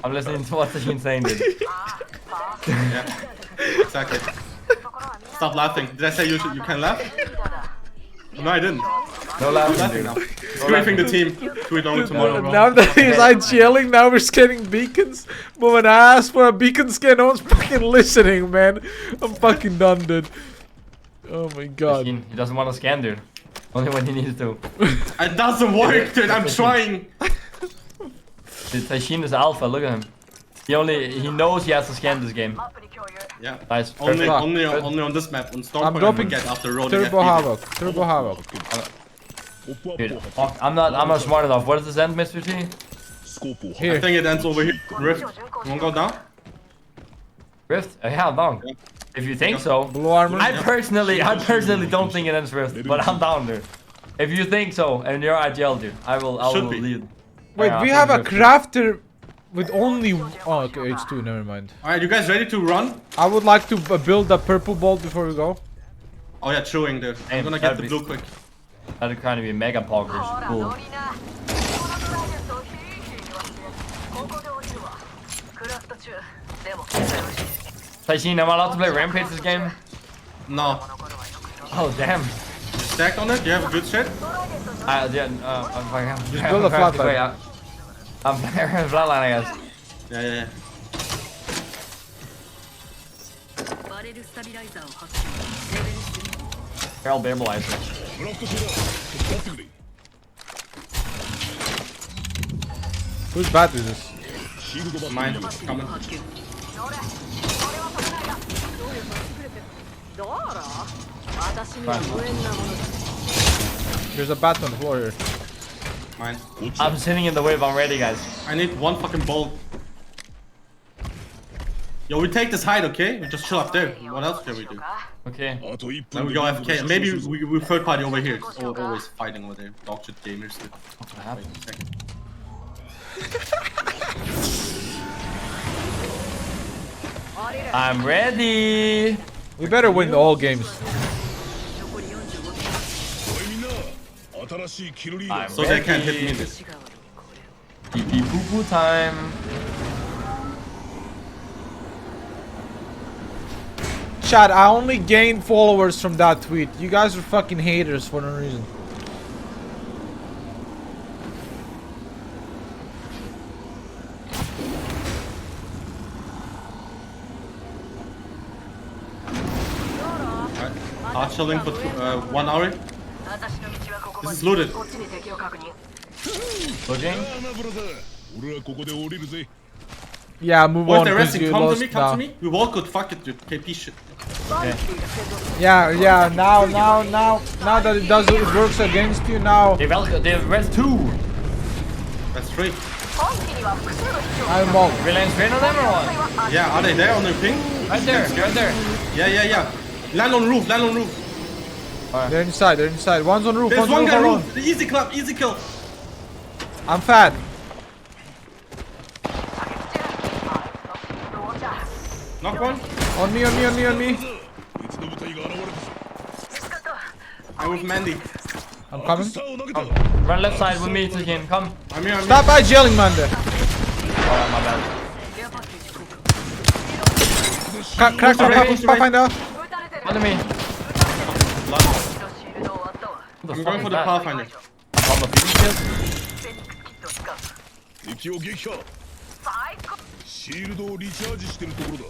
I'm listening to what she's saying, dude. Yeah, exactly. Stop laughing. Did I say you can laugh? No, I didn't. No I'm laughing, laughing dude. now. Scraping the team. Tweet only tomorrow, bro. Now that he's like yelling, now we're scanning beacons. But when I asked for a beacon scan, no one's fucking listening, man. I'm fucking done, dude. Oh my god. He doesn't want to scan, dude. Only when he needs to. It doesn't work, dude. I'm trying. Dude, Tashin is alpha. Look at him. He knows he has to scan this game. Yeah. Nice. Only Perfect. on this map. On I'm Stormpoint, we dropping get after rolling Turbo FPV. Havoc. Turbo Havoc. Dude, fuck, I'm not smart enough. Where does this end, Mr. T? I Here. think it ends over here. Rift. You wanna go down? Rift? Yeah, I'm down. Yeah. If you think so. Blue armor. I personally don't think it ends Rift, but I'm down, dude. If you think so, and you're IGL, dude, I will Should be. lead. Wait, Yeah, we I have a think Rift. crafter with only... Oh, okay, H2, never mind. Alright, you guys ready to run? I would like to build a purple bolt before we go. Oh yeah, chewing, dude. I'm gonna get the blue quick. That'd kind of be mega poggers. Cool. Tashin, am I allowed to play Rampage this game? No. Oh, damn. Stacked on it? You have a good shit? I'm Just build a flatline. I'm playing flatline, I guess. Yeah. Carol Babelizer. Whose bat is this? Mine. Coming. There's a bat on the floor here. Mine. I'm sitting in the wave, I'm ready, guys. I need one fucking bolt. Yo, we take this hide, okay? We just chill up there. What else can we do? Okay. Then we go AFK. Maybe we third party over here. It's always fighting over there. Dog shit gamers. Dude. Wait a second. I'm ready. We better win all games. I'm So they can't hit me in this. Pee pee poo poo time. Chad, I only gained followers from that tweet. You guys are fucking haters for no reason. Chilling for 1 hour. This is looted. Looking? Yeah, move Boys, on. they're 'cause resting. you Come to lost me, now. come to me. We walk good. Fuck it, dude. KP shit. Okay. Yeah, now that it works against you now. They res 2. That's three. I'm all. Relance train on them or what? Yeah, are they there on their ping? Right there, right there. Yeah. Land on roof, land on roof. They're inside. One's on roof. There's one's one on guy alone. roof. Easy clap, easy kill. I'm fat. Knock one. On me. I'm with Mandy. I'm coming. Run left side with me, Tajin. Come. I'm here. Stop by gelling, man. There. Crack Pathfinder. Under me. I'm going for the Pathfinder. On the beach shield. 敵を撃破シールドをリチャージしてるところだ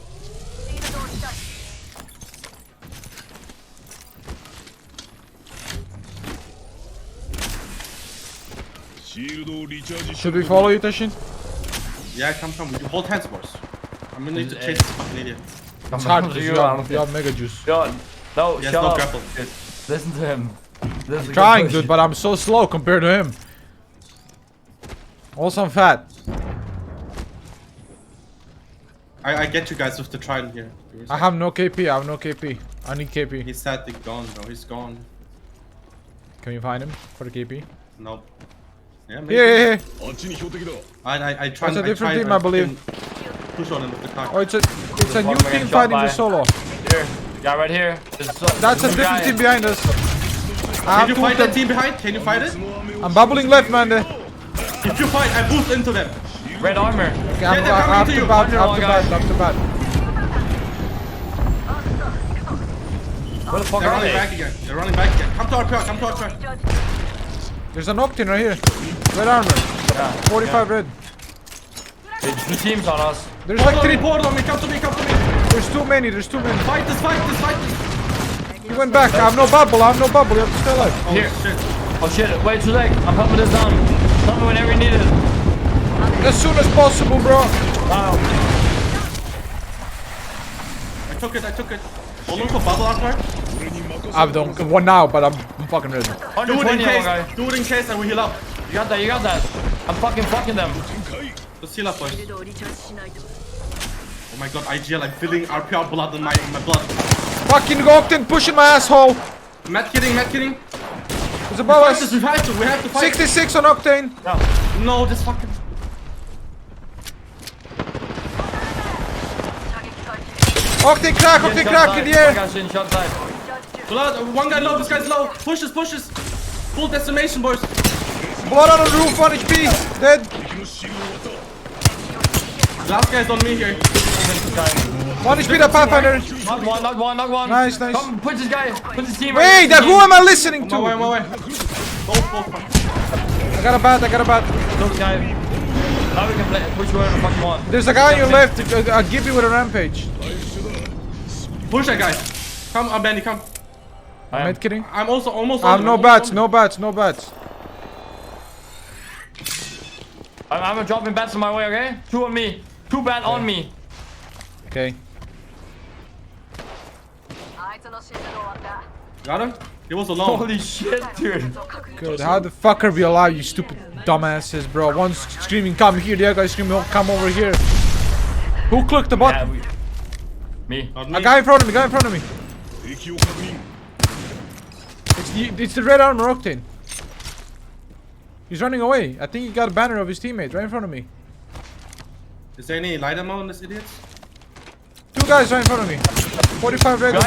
シールドをリチャージして Should we follow you, Tashin? Yeah, come. You hold hands, boys. I'm gonna need to chase this fucking idiot. It's hard because you have mega juice. Yo, no, Yes, shut no up. grapple. Listen to him. I'm trying, dude, but I'm so slow compared to him. Also, I'm fat. I get you guys with the trident here. I have no KP. I have no KP. I need KP. He's sadly gone, bro. He's gone. Can you find him for the KP? No. Yeah, maybe. Here. あっちに標的だ I tried. That's a I different tried, team, I believe. Push on him with the car. Oh, it's a new one team getting fighting shot the by. solo. Here, guy right here. That's a different team behind us. Can you fight that team behind? Can you fight it? I'm bubbling left, man. There. If you fight, I boost into them. Red armor. Okay, I'm up to bat. Where the fuck They're are running they? back again. They're running back again. Come to our pair. Come to our pair. There's an Octane right here. Red armor. Yeah, 45 red. There's 2 teams on us. There's like 3. Port on me. Come to me. Come to me. There's too many. Fight this. Fight this. Fight this. He went back. I have no bubble. You have to stay alive. Oh Here. shit. Oh shit, wait, too late. I'm helping this down. Tell me whenever you need it. As soon as possible, bro. Wow. I took it. Hold on for bubble armor. I've done one now, but I'm fucking ready. Do it 120 in guy. case. Do it in case and we heal up. You got that. I'm fucking them. Let's heal up, boys. Oh my god, IGL, I'm feeling RPR blood in my blood. Fucking Octane pushing my asshole. Mad kidding. It's above us. We have to fight. 66 on Octane. No, this fucking. Octane crack in the air. Blood, one guy low, this guy's low. Pushes. Full decimation, boys. Blood on the roof, 1 HP. Dead. Last guy's on me here. 1 HP that Pathfinder. Knock one. Nice. Come, put this guy. Put this team Wait, right. who am I listening to? My way. Both. I got a bat. Those guys. Now we can play. Push whoever the fuck you want. There's a guy on your left. I'll give you with a rampage. Push that guy. Come, Benny, come. I'm not kidding. I'm also almost. I have no bats. I'm dropping bats on my way, okay? 2 on me. 2 bat on me. Okay. Got him? He was alone. Holy shit, dude. Good. How the fuck are we alive, you stupid dumbasses, bro? One's screaming, come here. The other guy's screaming, oh, come over here. Who clicked the button? Me. A guy in front of me. It's the red armor Octane. He's running away. I think he got a banner of his teammate right in front of me. Is there any light ammo on this idiot? 2 guys right in front of me. 45 red on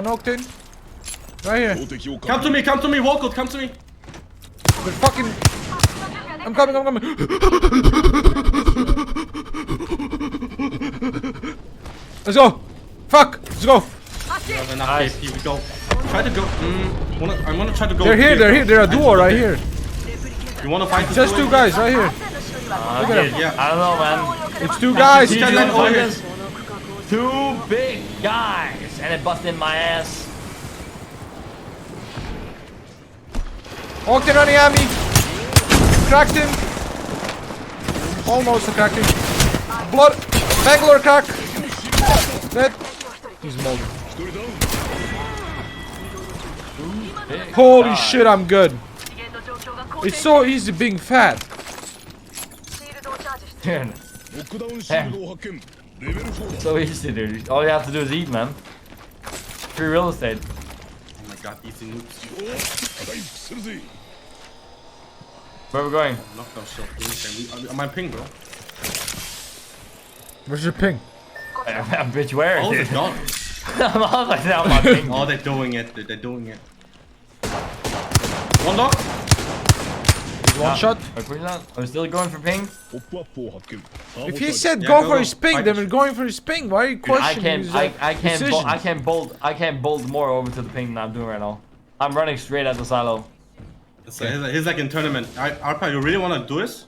Octane. Right here. Come to me, Walcott, come to me. They're fucking... I'm coming. Let's go. Fuck. Let's go. Nice. Here we go. Try to go. I'm gonna try to go. They're here. They're a duo right here. You wanna fight this? Just 2 guys right here. Look at him. Yeah. I don't know, man. It's 2 guys. 2 big guys, and it busted my ass. Octane running at me. Cracked him. Almost cracked him. Blood. Bangalore crack. Dead. He's molded. Holy shit, I'm good. It's so easy being fat. Dude. So easy, dude. All you have to do is eat, man. Free real estate. Oh my god, easy noobs. Where are we going? Knockdown shot. Am I ping, bro? Where's your ping? Bitch, where? Oh, it's gone. I'm all like that on my ping. Oh, they're doing it. They're doing it. One dog. one shot. Are we still going for ping? If he said Yeah, go go, for go. his ping, then we're going for his ping. Why are you Dude, questioning his decisions? I can't bolt more over to the ping than I'm doing right now. I'm running straight at the silo. So he's like in tournament. Arpa, you really want to do this?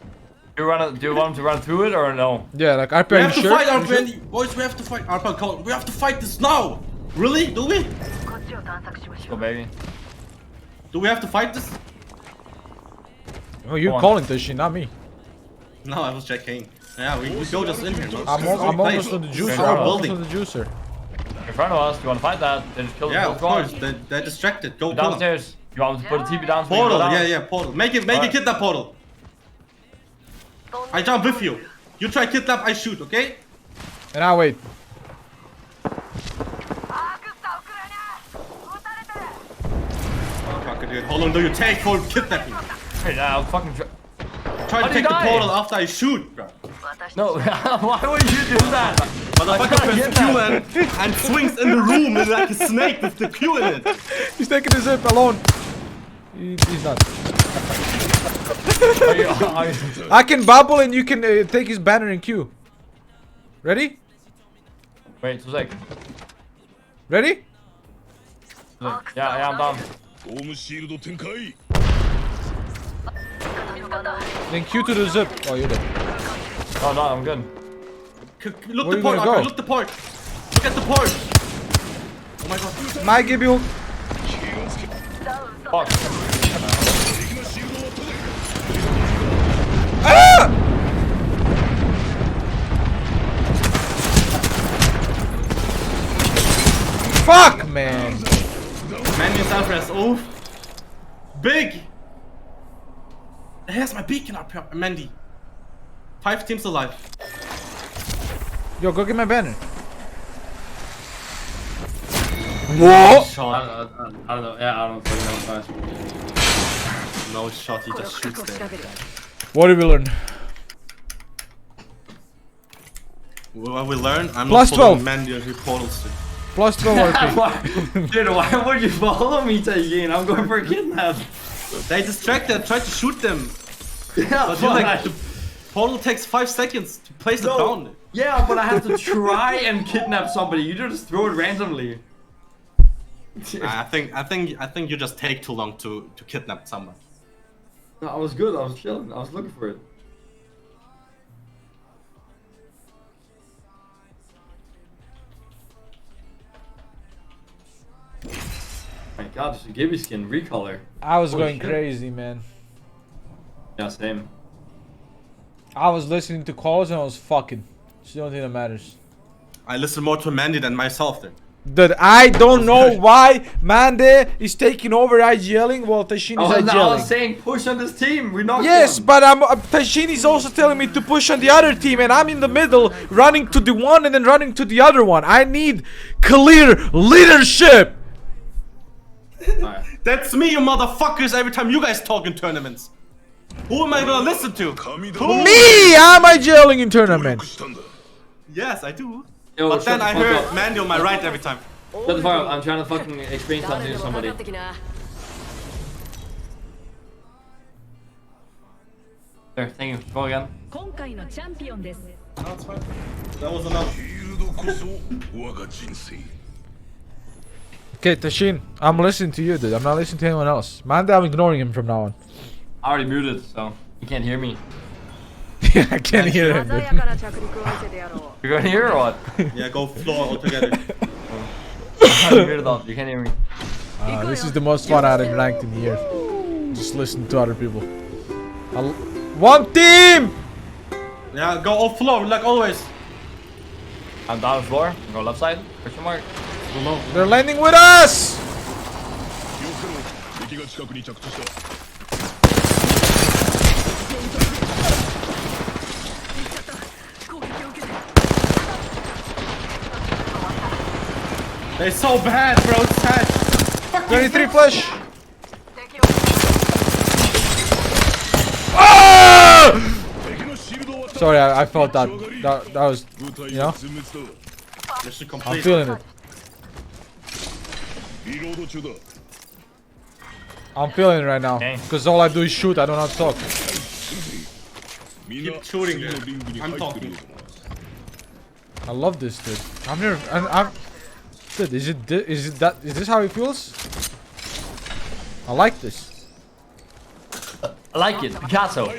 Do you want him to run through it or no? Yeah, like We RP, have to sure? fight, Arpa. Boys, we have to fight. Arpa, come on. We have to fight this now. Really? Do we? Let's go, baby. Do we have to fight this? Oh, you're calling this shit, not me. No, I was checking. Yeah, we go just in here. No? I'm almost on the juicer. Our I'm almost building. on the juicer. In front of us, do you want to fight that? Then just kill the Yeah, whole of squad. course. They're distracted. Go kill them. Downstairs. You want me to put a TP down? Portal. Yeah, portal. Make it Alright. kidnap portal. I jump with you. You try kidnap, I shoot. Okay? And I wait. Fuck it, dude. How long do you take for kidnapping? Hey, I'll fucking Try to take the portal after I shoot, bro. No, why would you do that? Motherfucker press Q and swings in the room like a snake with the Q in it. He's taking his zip alone. He's not. I can bubble and you can take his banner and Q. Ready? Wait, 2 seconds. Ready? Yeah, I'm down. Then Q to the zip. Oh, you're dead. Oh, no, I'm good. Look Where the you port, gonna go? Arpa, look the port. Look at the port. Oh my god. Might give you. Fuck. Ah! Fuck, man. Mandy Southwest. Oh. Big. Here's my beacon up here, Mandy. 5 teams alive. Yo, go get my banner. Whoa! Shot. I don't know. Yeah, I don't fucking know. No shot, he just shoots there. What did we learn? What we learn? I'm Plus not following 12. Mandy as he portals. Plus 12 RP. Dude, why would you follow me, Tayin? I'm going for a kidnap. They distracted, tried to shoot them. Yeah, But you like, the portal takes 5 seconds to place it down. Yeah, but I have to try and kidnap somebody. You just throw it randomly. I think you just take too long to kidnap someone. No, I was good. I was chilling. I was looking for it. My god, this is a Gibby skin recolor. I was Holy going shit. crazy, man. Yeah, same. I was listening to calls and I was fucking. It's the only thing that matters. I listen more to Mandy than myself then. That I don't know why Mande is taking over IGLing while Tashin is I was IGLing. saying push on this team. We knocked Yes, them. but Tashin is also telling me to push on the other team, and I'm in the middle, running to the one and then running to the other one. I need clear leadership. Right. That's me, you motherfuckers, every time you guys talk in tournaments. Who am I gonna listen to? Who? Me, I'm IGLing in tournament. Yes, I do. Yo, But then shut I the fuck heard up. Mandy on my right every time. Shut the fuck up. I'm trying to fucking explain something to somebody. There, thank you. Go again. That's fine. That was enough. Okay, Tashin, I'm listening to you, dude. I'm not listening to anyone else. Mande, I'm ignoring him from now on. I already muted, so you can't hear me. Yeah, I can't hear him, dude. You're gonna hear or what? Yeah, go floor altogether. I'm muted off. You can't hear me. This is the most fun I had in ranked in years. Just listen to other people. One team! Yeah, go off floor like always. I'm down the floor. Go left side. Question mark. They're landing with us! They're so bad, bro. It's sad. 23 flash! Ah! Sorry, I felt that. That was, you know? Mission I'm complete. feeling it. I'm feeling it right now. Because all I do is shoot, I do not talk. Keep shooting there. I'm talking. I love this, dude. Dude, is this how it feels? I like this. I like it. Picasso.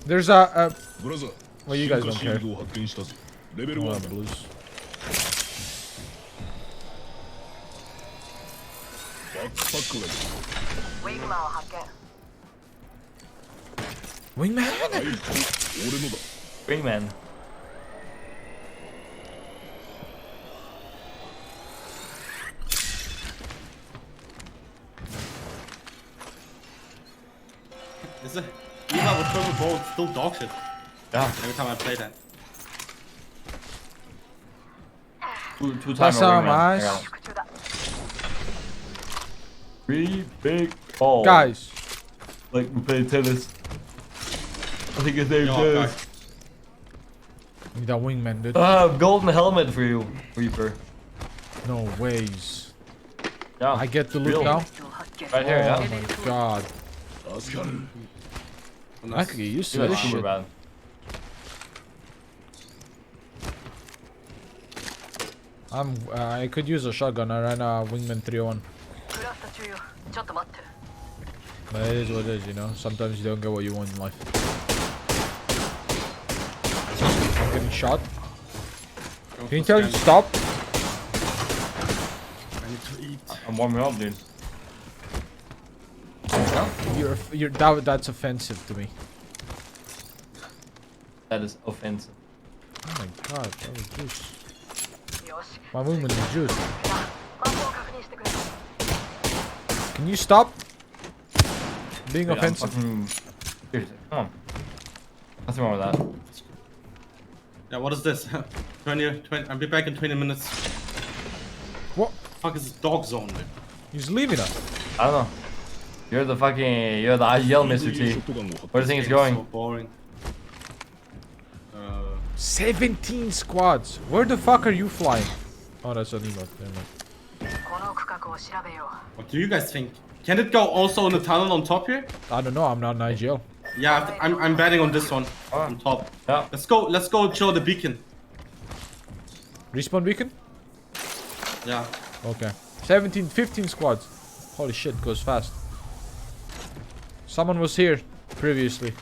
There's a well, you guys don't care. Oh, blues. Wingman? Wingman. Is it? Eva with purple ball still dog shit. Yeah. Every time I play that. Two times That's how wingman. I got it. 3 big balls. Guys. Like we play tennis. I think his name's Yo, Need that wingman, dude. Golden helmet for you, Reaper. No ways. Yeah. I get to loot Real. now? Right here, Oh yeah. my god. I could get used to You this got super shit. bad. I could use a shotgun. I ran a wingman 301. But it is what it is, you know. Sometimes you don't get what you want in life. I'm getting shot. Can you tell him to stop? I need to eat. I'm warming up, dude. That's offensive to me. That is offensive. Oh my god, that was juice. My wingman is juice. Can you stop being Dude, offensive? Seriously, come on. Nothing wrong with that. Yeah, what is this? 20, I'll be back in 20 minutes. What? Fuck is this dog zone, dude? He's leaving us. I don't know. You're the IGL Mr. T. Where do you think it's going? So boring. 17 squads. Where the fuck are you flying? Oh, that's an emote. Never mind. What do you guys think? Can it go also in the tunnel on top here? I don't know. I'm not an IGL. Yeah, I'm betting on this one on top. Yeah. Let's go show the beacon. Respawn beacon? Yeah. Okay. 15 squads. Holy shit, goes fast. Someone was here previously.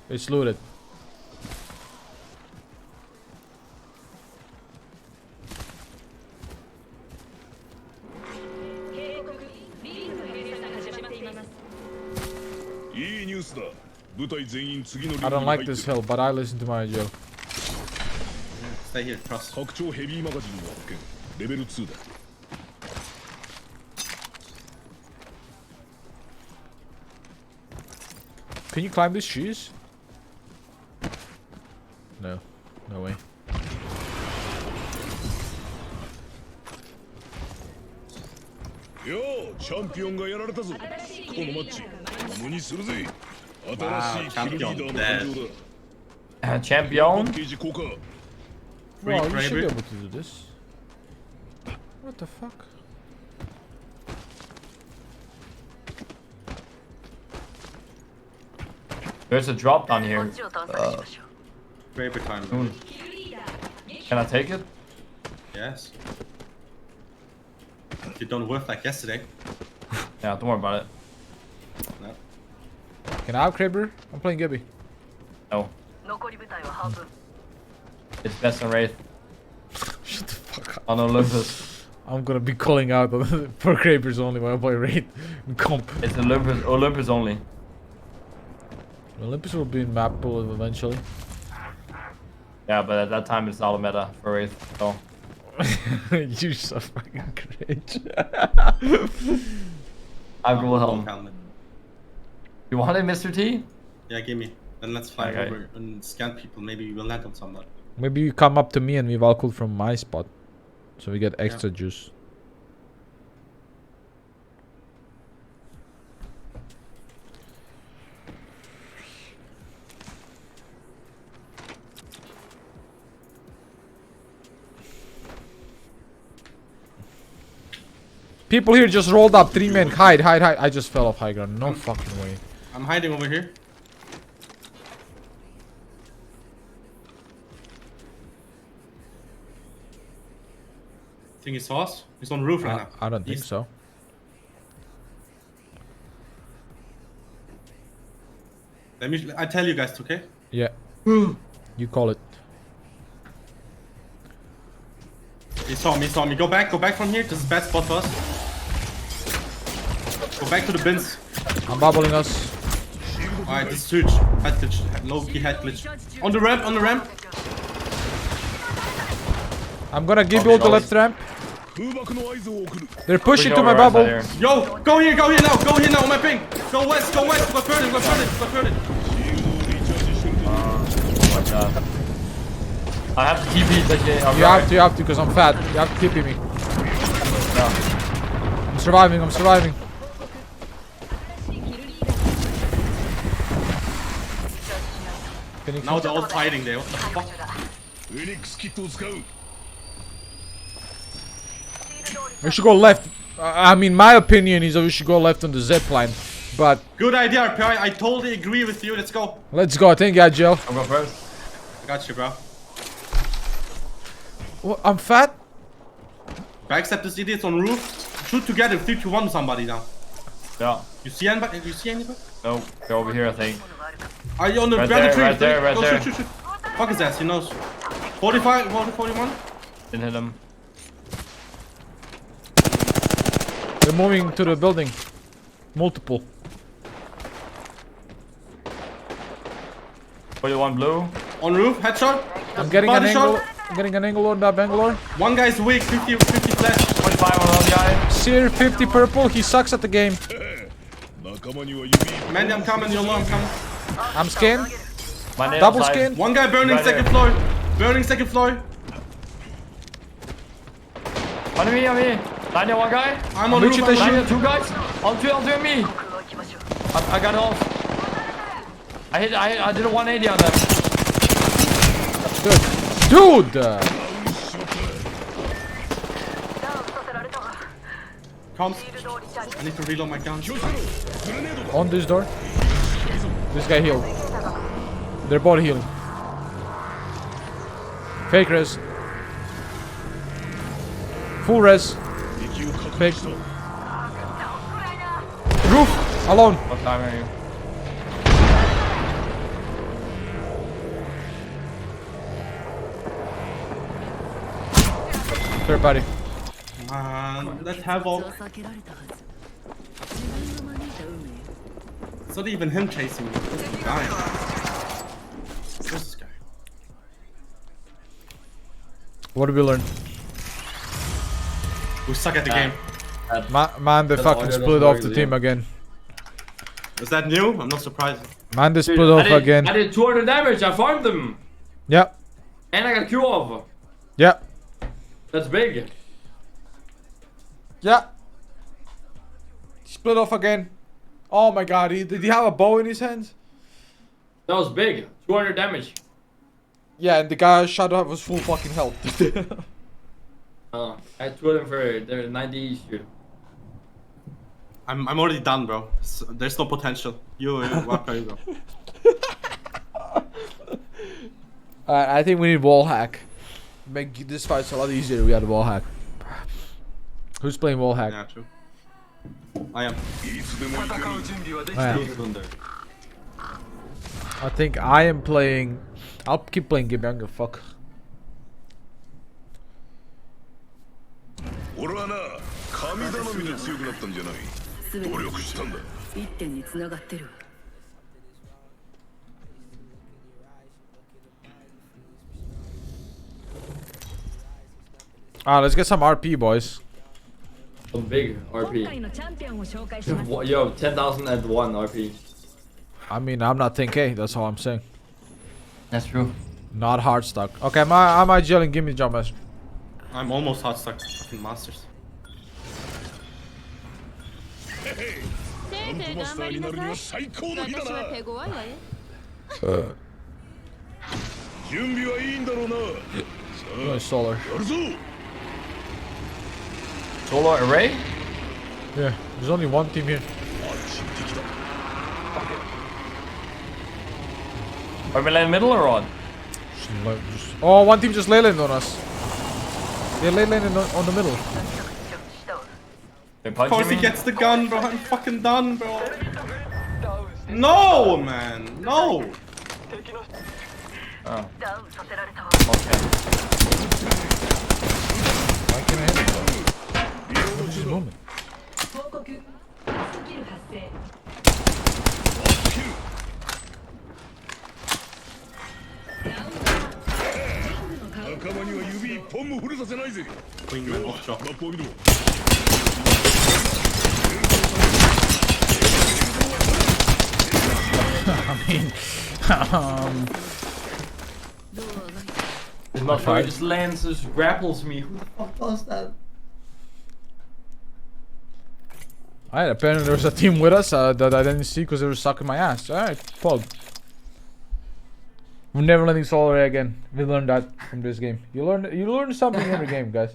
It's looted. I don't like this hill, but I listen to my IGL. Stay here, trust. Can you climb these trees? No. No way. Yo, champion がやられたぞ。このマッチ、ものにするぜ。新しいキルリーダーの誕生だ。 Champion? パッケージ効果。 Wow, you should be able to do this. What the fuck? There's a drop down here. Raper time. Can I take it? Yes. If you don't whiff like yesterday. Yeah, don't worry about it. No. Can I have Kraber? I'm playing Gibby. No. It's best in Wraith. Shut the fuck up. On Olympus. I'm gonna be calling out for Krabers only when I play Raid in comp. It's Olympus only. Olympus will be in map pool eventually. Yeah, but at that time it's not a meta for Wraith, so. You're so fucking cringe. I'll go helm. You want it, Mr. T? Yeah, give me. Then let's fly Okay. over and scan people. Maybe we'll land on someone. Maybe you come up to me and we Valkyrie from my spot. So we get extra juice. People here just rolled up. 3 men. Hide. I just fell off high ground. No fucking way. I'm hiding over here. Think he saw us? He's on the roof right now. I don't think so. I tell you guys, okay? Yeah. You call it. He saw me. Go back from here. This is bad spot for us. Go back to the bins. I'm bubbling us. Alright, this is huge. Head glitch. Low-key head glitch. On the ramp. I'm gonna give you all the left ramp. They're pushing to my bubble. Yo, go here now, on my ping. Go west, go turn it. Oh my god. I have to TP, you have to, because I'm fat. You have to TP me. No. I'm surviving. Now they're all fighting there, what the fuck? We should go left. I mean, my opinion is that we should go left on the zip line. But good idea, RPI. I totally agree with you. Let's go. Let's go. Thank you, Agile. I'm going first. I got you, bro. What? I'm fat? Backstep this idiot on roof. Shoot together. 3-2-1 somebody now. Yeah. You see anybody? No, they're over here, I think. Are you on the right there, tree? right there. Shoot. Fuck his ass, he knows. 45, 41. Didn't hit him. They're moving to the building. Multiple. 41 blue. On roof, headshot. I'm getting an angle. I'm getting an angle on that Bangalore. One guy's weak, 50 flash. 25 on the eye. Sear 50 purple. He sucks at the game. Mandy, I'm coming. You'll know I'm coming. I'm scanned. Double scan. One guy burning right second floor. Burning second floor. On me. 9 one guy. I'm on the roof. 9 two guys. On two me. I got off. I did a 180 on them. Good. Dude! Comes. I need to reload my gun. On this door. This guy healed. They're both healed. Fake res. Full res. Fake. Roof! Alone. What time are you? Third party. Let's have all. It's not even him chasing me. It's dying. Where's this guy? What did we learn? We suck at the game. Man, they fucking split off the team again. Is that new? I'm not surprised. Man, they split off again. I did 200 damage. I farmed them. Yeah. And I got Q off. Yeah. That's big. Yeah. Split off again. Oh my god, did he have a bow in his hands? That was big. 200 damage. Yeah, and the guy shot up was full fucking health. I had 2 of them for their 90 each, dude. I'm already done, bro. There's no potential. You walk away, bro. I think we need wall hack. Make this fight a lot easier. We had a wall hack. Who's playing wall hack? Yeah, true. I am. I think I am playing. I'll keep playing game. I don't give a fuck. 俺はな、神頼みで強くなったんじゃない。努力したんだ。一点に繋がってる。Let's get some RP, boys. Some big RP. Yo, 10,001 RP. I mean, I'm not 10k. That's all I'm saying. That's true. Not hard stuck. Okay, I'm IGLing. Give me the jump master. I'm almost hot stuck. Fucking masters. 本当マスターになるには最高の日だな。準備はいいんだろうな。Solar. やるぞ。 Solar array? Yeah, there's only one team here. Are we landing middle or on? Oh, one team just ley landed on us. They ley landed on the middle. They're Of punching course he me. gets the gun, bro. I'm fucking done, bro. No, man. No. Oh. Okay. Why can't I hit him, bro? What is this movement? Wingman, watch out. I mean, This motherfucker just lands, just grapples me. Who the fuck does that? Alright, apparently there was a team with us that I didn't see because they were sucking my ass. Alright, pog. We're never landing solo array again. We learned that from this game. You learn something every game, guys.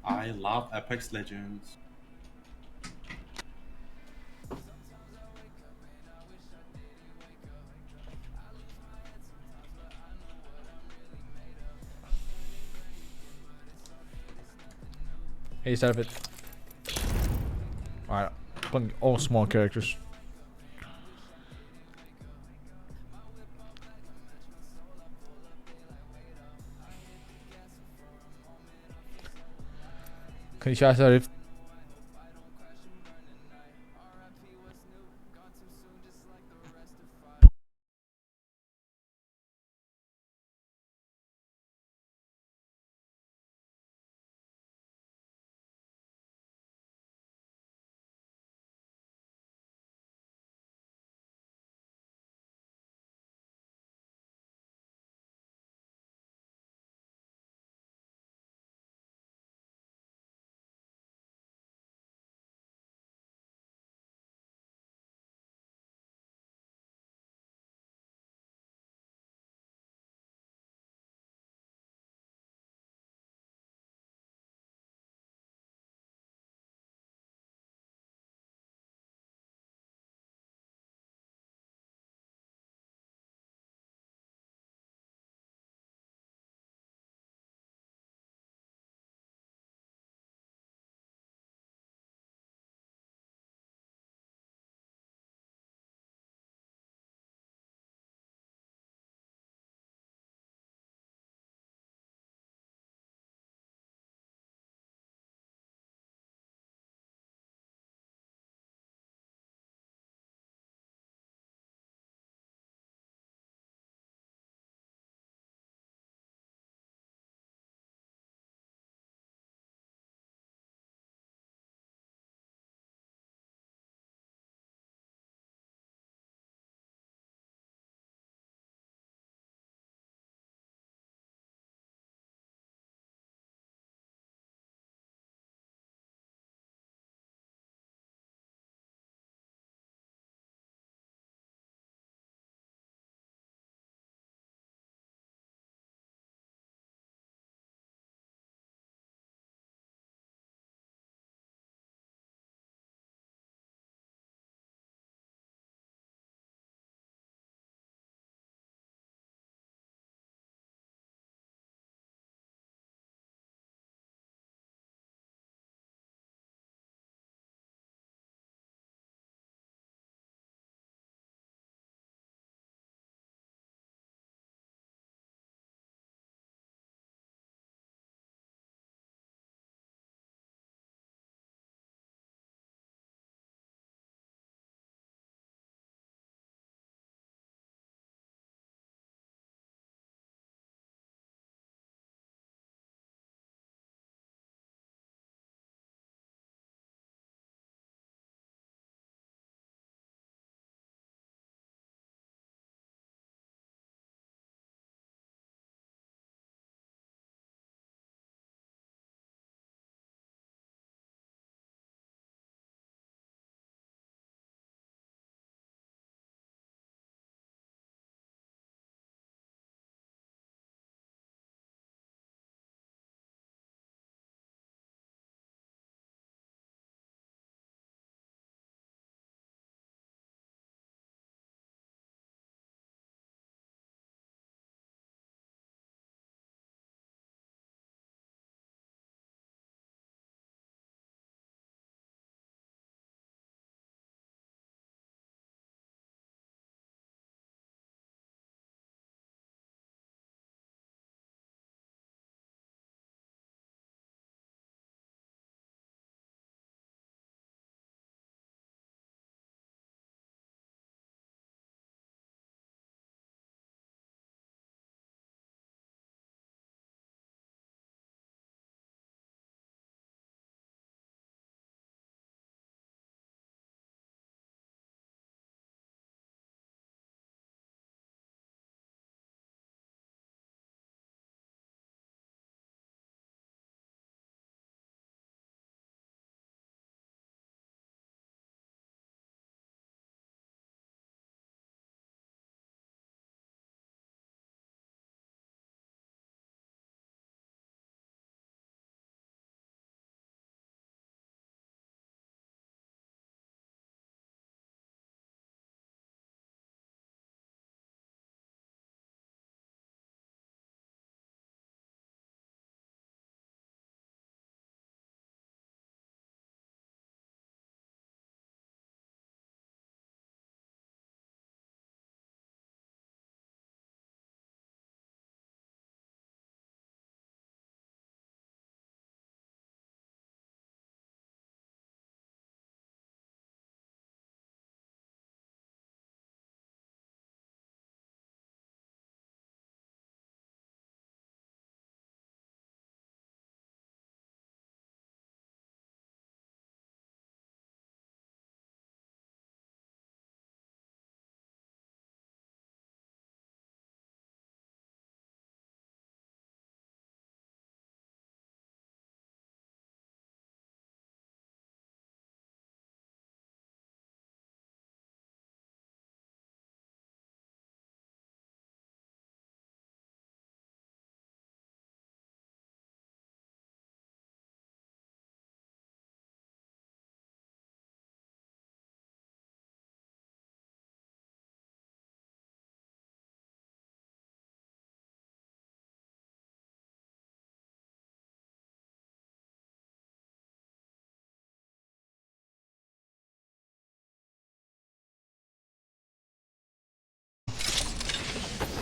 I love Apex Legends. Ace out of it. Alright, playing all small characters. Konnichiwa, Sarif.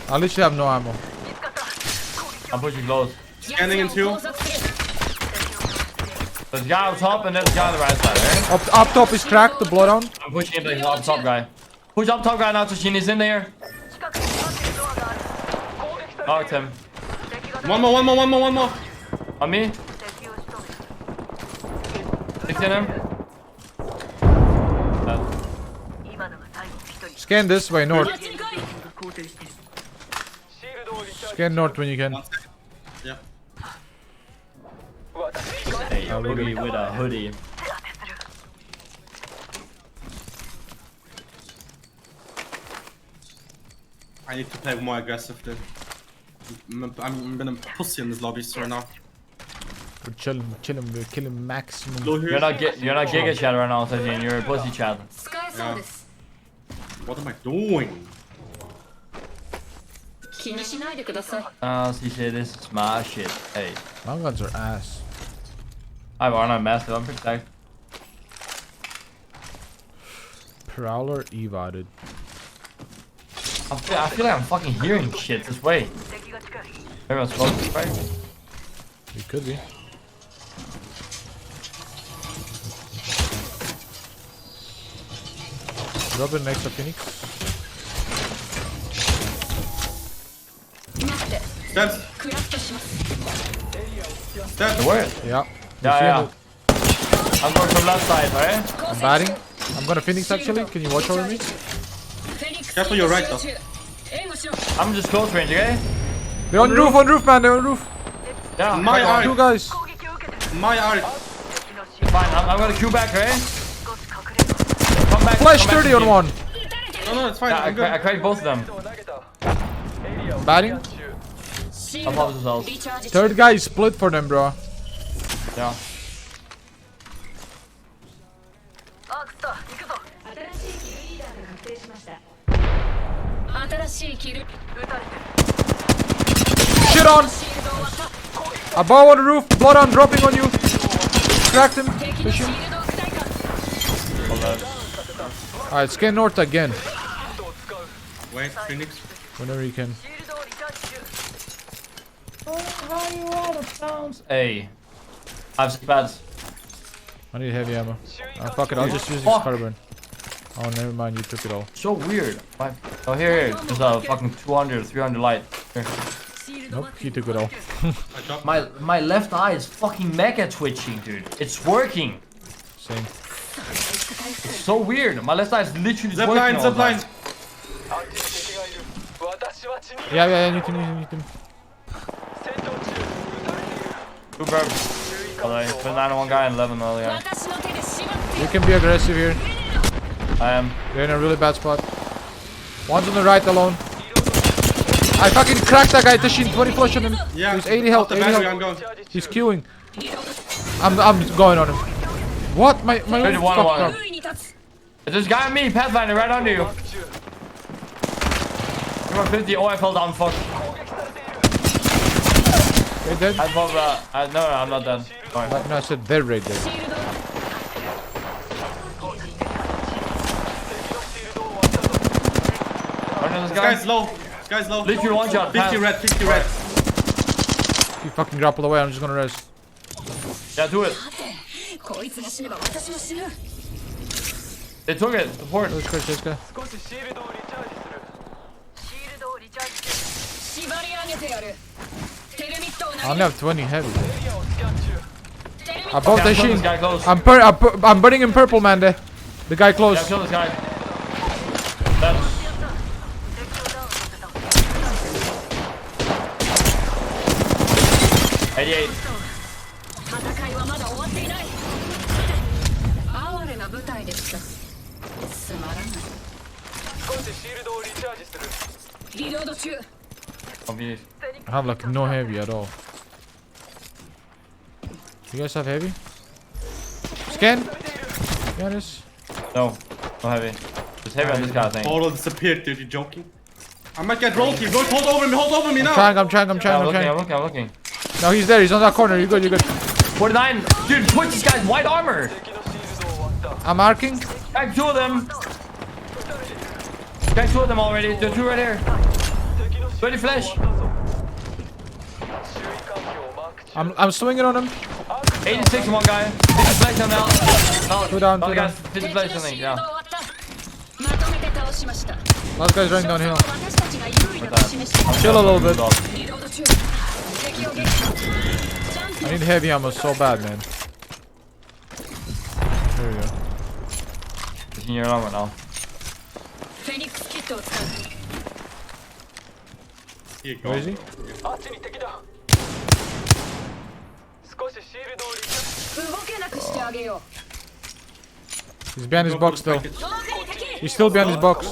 I literally have no ammo. I'm pushing close. Scanning in 2. There's a guy up top and there's a guy on the right side, right? Up top is cracked, the blow down. I'm pushing into the up top guy. Push up top guy now, Toshin. He's in there. Knocked him. One more. On me. 16 him. Scan this way, north. Scan north when you can. Yeah. Hey, Boogie with a hoodie. I need to play more aggressive, dude. I'm been a pussy in this lobby right now. We're chilling, we're killing maximum. You're not Giga Chat right now, Toshin. You're a pussy chat. Yeah. What am I doing? CC, this is my shit. Hey. My guns are ass. I have Arnold Massive, I'm protected. Prowler evaded. I feel like I'm fucking hearing shit this way. Everyone's supposed to fight. It could be. Drop it next to Phoenix. Steps. Where? Yeah. Yeah. I'm going from left side, right? I'm batting. I'm gonna Phoenix actually. Can you watch over me? Careful your right though. I'm just close range, okay? They're on roof, man. They're on roof. Yeah. My arc. 2 guys. My arc. Fine, I'm gonna queue back, right? Come back. Flash come back 30 to on me. 1. No, it's fine. Yeah, I'm good. I cracked both of them. Batting. I'll pop themselves. Third guy is split for them, bro. Yeah. Shit on! Above on the roof, blood on dropping on you. Cracked him. Push him. Alright, scan north again. Wait, Phoenix. Whenever you can. Hey. I have 6 pads. I need heavy ammo. Fuck it, I'll just use this carbon. Oh, never mind, you took it all. So weird. Oh, here. There's a fucking 200, 300 light. Here. Nope, he took it all. My left eye is fucking mega twitching, dude. It's working. Same. It's so weird. My left eye is literally working. Zipline. Yeah, need him. 2 burps. Alright, put 9 on one guy and 11 on the other guy. You can be aggressive here. I am. You're in a really bad spot. One's on the right alone. I fucking cracked that guy, Tashin. 20 flush on him. Yeah. He's 80 health. 80 battery, health. I'm going. He's queuing. I'm going on him. What? My 31 fucked one. up. There's this guy on me, Pathfinder, right under you. Come on, 50. Oh, I fell down. Fuck. You're dead? No, I'm not dead. Fine. No, I said they're right there. This guy's low. This guy's low. Literally one shot. 50 red, 50 red. You fucking grapple away, I'm just gonna rest. Yeah, do it. They took it. Support. Let's go. I only have 20 heavy. Above the sheet. I'm burning in purple, man. The guy close. Yeah, kill this guy. That's 88. I have like no heavy at all. You guys have heavy? Scan? Be honest. No heavy. Just heavy on this guy thing. Total disappeared, dude. You joking? I might get rolled here. Hold over me now. I'm trying. I'm looking. No, he's there. He's on that corner. You're good. 49. Dude, put this guy's white armor. I'm marking. Got 2 of them. Got 2 of them already. There's 2 right here. 20 flash. I'm swinging on him. 86 one guy. 50 flash on now. No, Two down, no, two guys, down. 50 flash I think, yeah. Last guy's running downhill. Chill a little bit. I need heavy ammo so bad, man. There we go. He's in your armor now. Here you go. Where is he? He's behind his box still. He's still behind his box.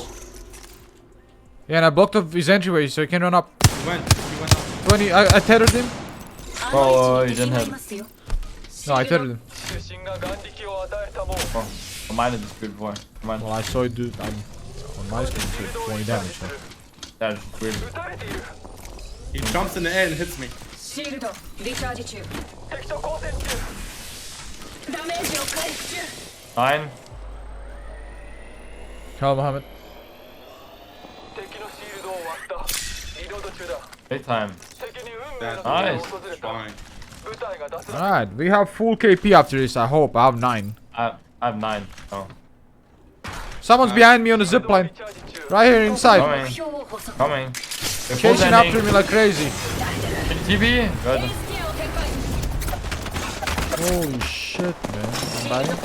Yeah, and I blocked off his entryway so he can run up. He went up. 20. I tethered him. Oh, he didn't have. No, I tethered him. Oh, mine is good before. Mine. Well, I saw it do. On my screen, it did 20 damage. So. That's weird. He jumps in the air and hits me. Nine. Hello, Mohammed. Big time. That's Nice. fine. Alright, we have full KP after this, I hope. I have 9. I have 9. Oh. Someone's behind me on the zipline. Right here inside. Coming. Chasing after me like crazy. TV? Good. Holy shit, man. I'm dying.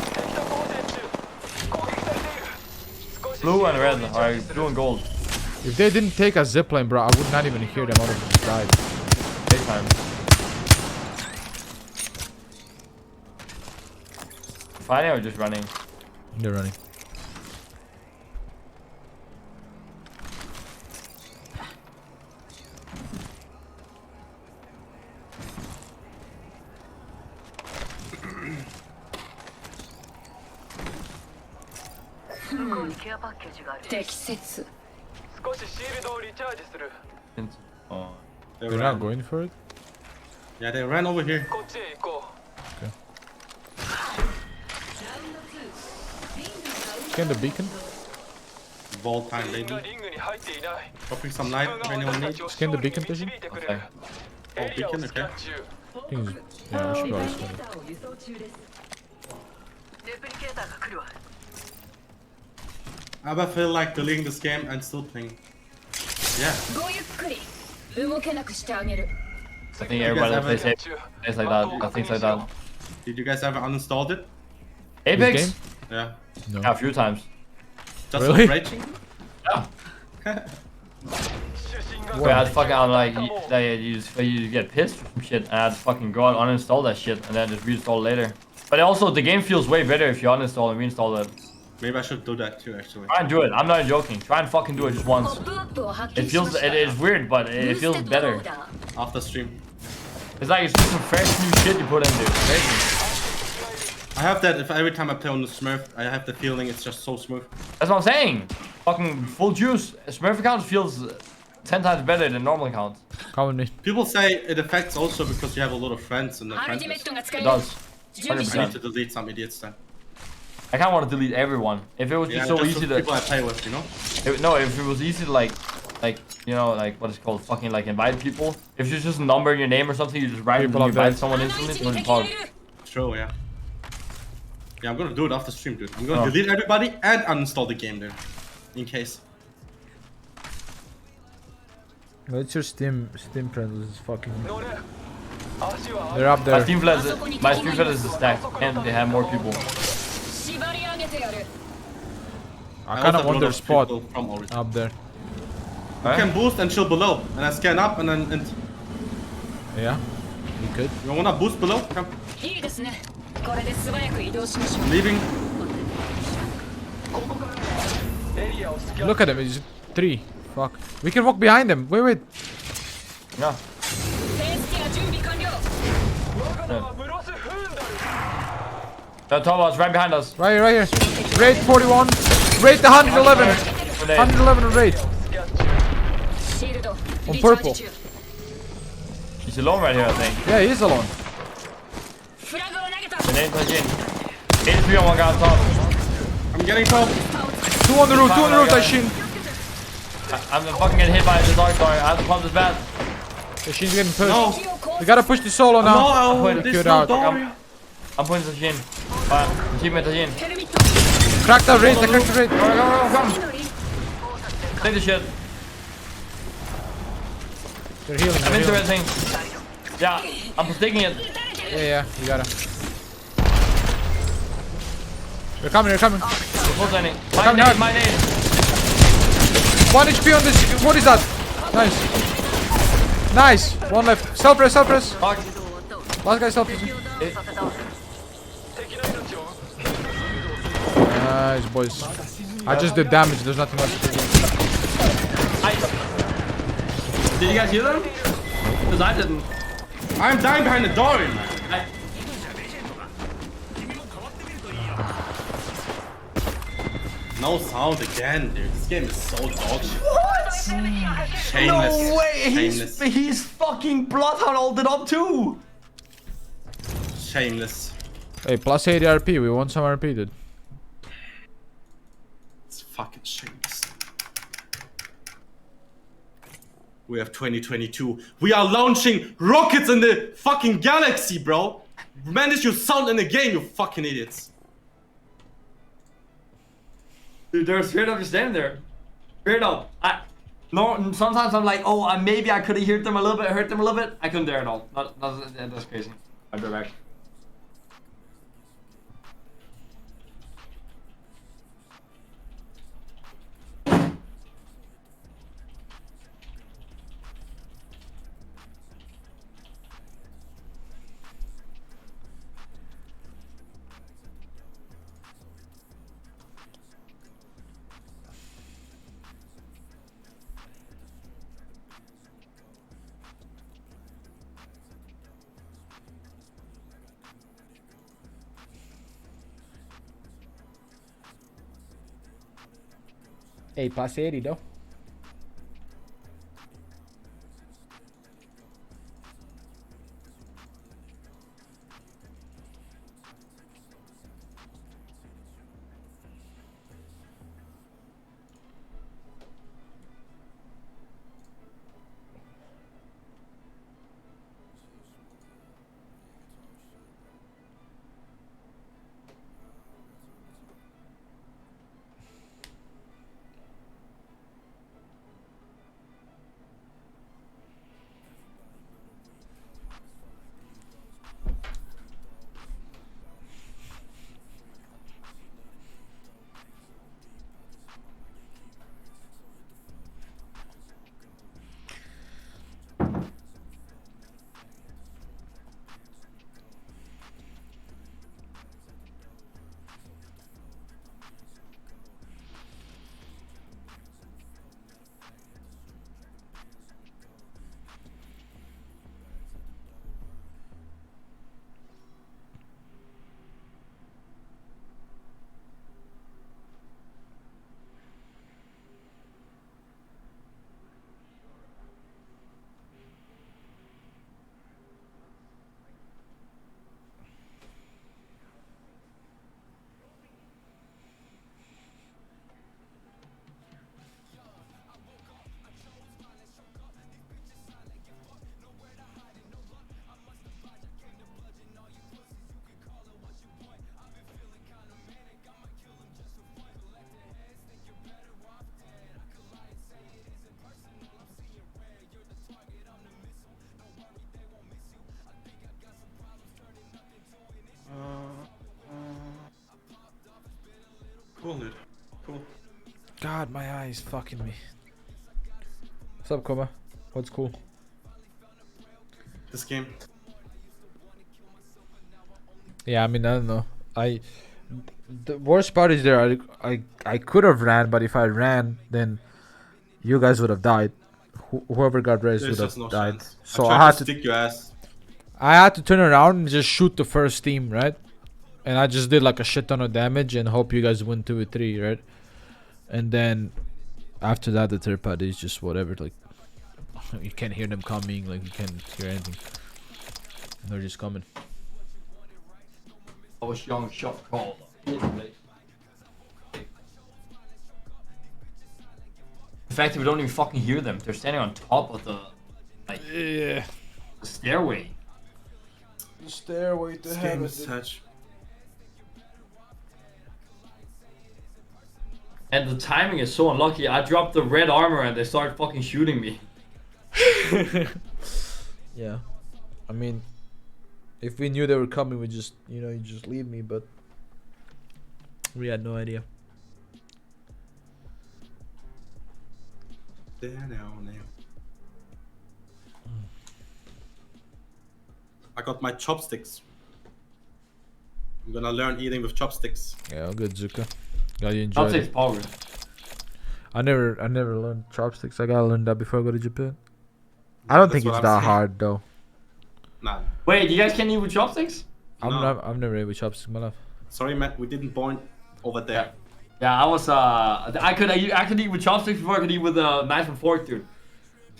Blue and red. Alright, blue and gold. If they didn't take a zipline, bro, I would not even hear them. I would have just died. Big time. Fighting or just running? They're running. Oh. They're not going for it? Yeah, they ran over here. Okay. Scan the beacon. Vault time, baby. Dropping some light if anyone needs. Scan the beacon, Vision. Okay. Oh, beacon, okay. Yeah, we should probably scan it. I ever feel like deleting this game and still playing. Yeah. I think everybody that plays plays like that. I think like that. Did you guys ever uninstalled it? Apex? This Yeah. No. Yeah, a few times. Just Really? for raging? Yeah. Wait, I'd fucking, I'm like, you get pissed from shit, and I'd fucking go out, uninstall that shit, and then just reinstall it later. But also, the game feels way better if you uninstall and reinstall it. Maybe I should do that too, actually. Try and do it. I'm not joking. Try and fucking do it just once. It feels, it is weird, but it feels better. After stream. It's like it's just some fresh new shit you put in, dude. Crazy. I have that if every time I play on the Smurf, I have the feeling it's just so smooth. That's what I'm saying. Fucking full juice. Smurf account feels 10 times better than normal account. Come with me. People say it affects also because you have a lot of friends in the friends list. It does. I need 100%. to delete some idiots then. I kind of want to delete everyone. If it was just so easy to... people I play with, you know? No, if it was easy to like, you know, like what is it called, fucking like invite people. If it's just a number in your name or something, you just write it and invite someone instantly. It's gonna be hard. True, yeah. Yeah, I'm gonna do it after stream, dude. I'm gonna delete everybody and uninstall the game, dude. In case. What's your Steam friends? Is fucking. They're up there. My Steam friends is stacked, and they have more people. I kind of want their spot up there. You can boost and chill below, and I scan up and then. Yeah, you could. You wanna boost below? Come. Leaving. Look at him, he's 3. Fuck. We can walk behind them. Wait. Yeah. The top was right behind us. Right here. Raid 41. Raid the 111. 111 on raid. On purple. He's alone right here, I think. Yeah, he is alone. Grenade again. 83 on one guy on top. I'm getting top. 2 on the roof, Taishin. I'm fucking getting hit by the dark guard. I have to pump this bad. The Shin's getting pushed. No. We gotta push the solo now. No, this no door. I'm putting the Shin. Achievement the Shin. Crack the raid, crack the raid. Come. Take the shit. They're healing. I'm interesting. Yeah, I'm taking it. Yeah, you gotta. They're coming, they're coming. My name. 1 HP on this. What is that? Nice. Nice. One left. Self press, self press. Last guy self press. Nice, boys. I just did damage. There's nothing much to do. Did you guys hear them? Because I didn't. I'm dying behind the door, man. No sound again, dude. This game is so dog shit. What? Shameless. No way. Shameless. He's fucking Bloodhound ulted up too. Shameless. Hey, plus 80 RP. We want some RP, dude. It's fucking shameless. We have 2022. We are launching rockets in the fucking galaxy, bro. Manage your sound in the game, you fucking idiots. Dude, they're straight up just standing there. Straight up. No, sometimes I'm like, oh, maybe I could have heard them a little bit, hurt them a little bit. I couldn't dare at all. That's crazy. I'll be back. Hey, plus 80 though. Cool, dude. Cool. God, my eye is fucking me. What's up, Koma? What's cool? This game. Yeah, I mean, I don't know. The worst part is there. I could have ran, but if I ran, then you guys would have died. Whoever got raised would have died. Chance. So I had to stick your ass. I had to turn around and just shoot the first team, right? And I just did like a shit ton of damage and hope you guys win 2 or 3, right? And then after that, the third party is just whatever. Like you can't hear them coming. Like you can't hear anything. They're just coming. I was young shot call. fact that we don't even fucking hear them. They're standing on top of the, like, Yeah. the stairway. The stairway to This game heaven. is such. And the timing is so unlucky. I dropped the red armor and they start fucking shooting me. Yeah. I mean, if we knew they were coming, we just, you know, you just leave me, but we had no idea. I got my chopsticks. I'm gonna learn eating with chopsticks. Yeah, good, Zuka. Glad you enjoyed Chopsticks it. power. I never learned chopsticks. I gotta learn that before I go to Japan. I don't think it's that hard though. Nah. Wait, you guys can't eat with chopsticks? I've never ate with chopsticks in my life. Sorry, Matt. We didn't point over there. Yeah, I was I could eat with chopsticks before I could eat with a knife and fork, dude.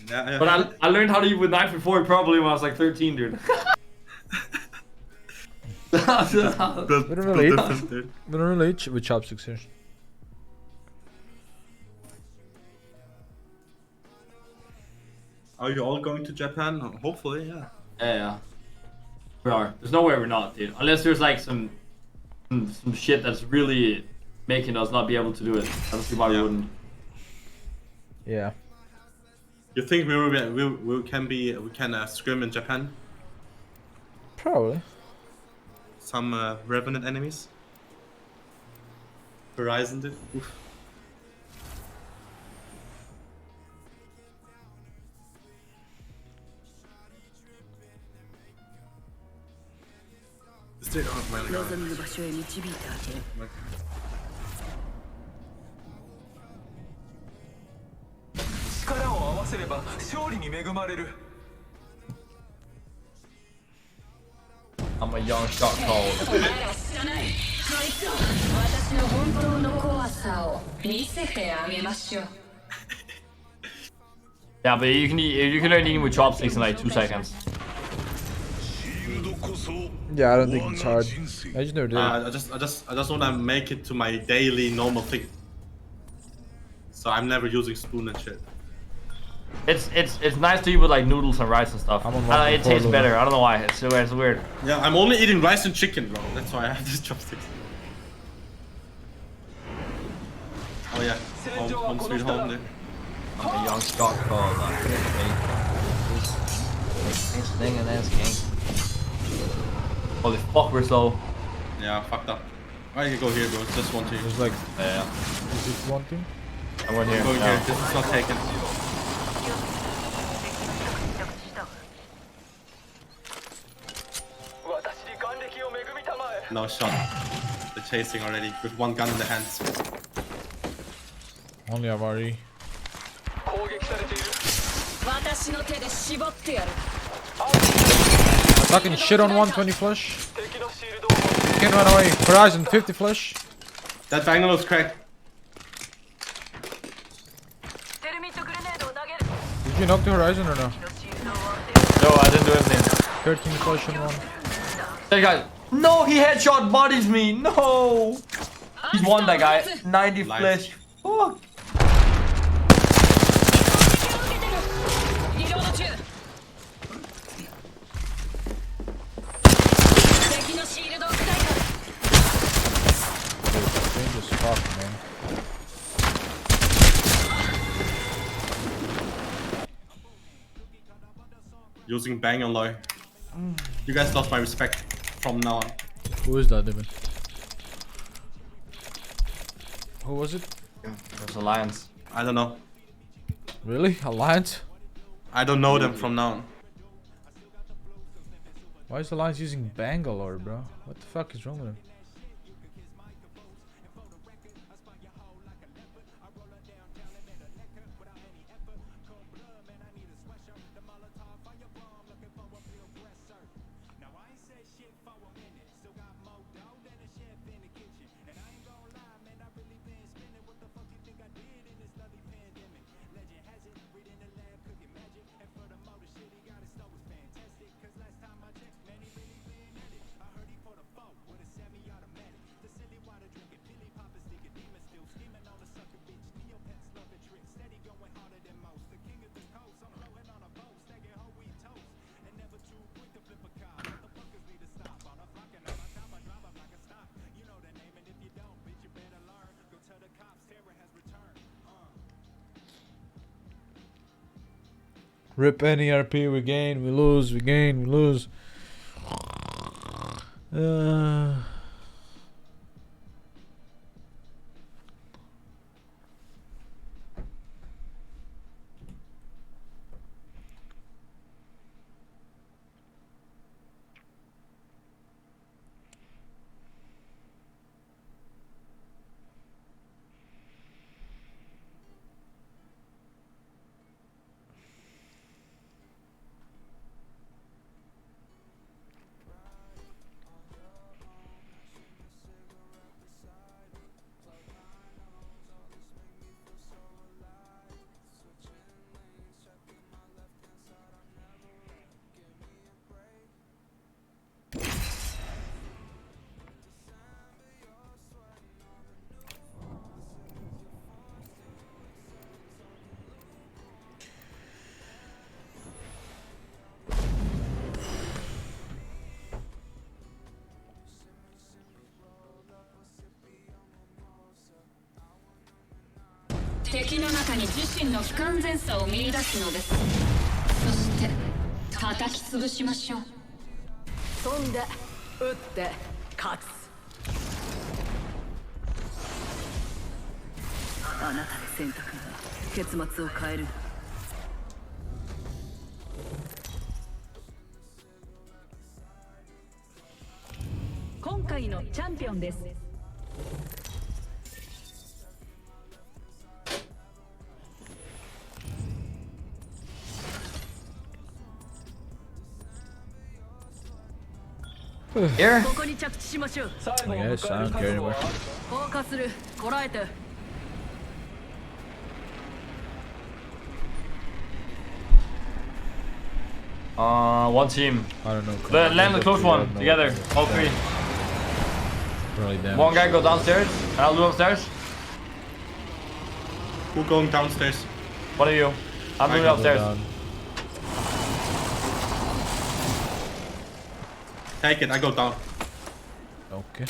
Yeah. But I learned how to eat with knife and fork probably when I was like 13, dude. We don't really eat with chopsticks here. Are you all going to Japan? Hopefully, yeah. Yeah. We are. There's no way we're not, dude. Unless there's like some shit that's really making us not be able to do it. I don't see why we wouldn't. Yeah. You think we can scrim in Japan? Probably. Some Revenant enemies? Horizon did? Oof. Stay on my 望む場所へ導いてあげる。力を合わせれば勝利に恵まれる。I'm a young shot call. 私の本当の怖さを見せてあげましょう。 Yeah, but you can learn eating with chopsticks in like 2 seconds. Yeah, I don't think it's hard. I just never did. I just wanna make it to my daily normal thing. So I'm never using spoon and shit. It's nice to eat with like noodles and rice and stuff. It tastes better. I don't know why. It's weird. Yeah, I'm only eating rice and chicken, bro. That's why I have these chopsticks. Oh yeah, home sweet home there. I'm a young Scott called. This thing and this king. Holy fuck, we're slow. Yeah, fucked up. I can go here, bro. It's just one team. It's like, yeah. Is this one team? I went here. I'm going yeah. here. This is not taken. No shot. They're chasing already with one gun in the hands. Only have RE. Fucking shit on 120 flush. You can't run away. Horizon 50 flush. That Bangalore is cracked. Did you knock the Horizon or no? No, I didn't do anything. 13 flush on one. That guy. No, he headshot bodies me. No. He's won that guy. 90 flesh. Fuck. Dangerous fuck, man. Using Bangalore. You guys lost my respect from now on. Who is that even? Who was it? It was Alliance. I don't know. Really? Alliance? I don't know them from now on. Why is Alliance using Bangalore, bro? What the fuck is wrong with him? Rip any RP, we gain, we lose, we gain, we lose.敵の中に自身の不完全さを見出すのです。そして叩き潰しましょう。飛んで撃って勝つ。あなたの選択が結末を変える。今回のチャンピオンです。Here? ここに着地しましょう。 I guess, I don't care anymore. フォーカスする。こらえて。One team. I don't know. Land the close one together. All three. Really One guy go downstairs, and I'll do upstairs. Who going downstairs? One of you. I'm doing upstairs. Take it, I go down. Okay.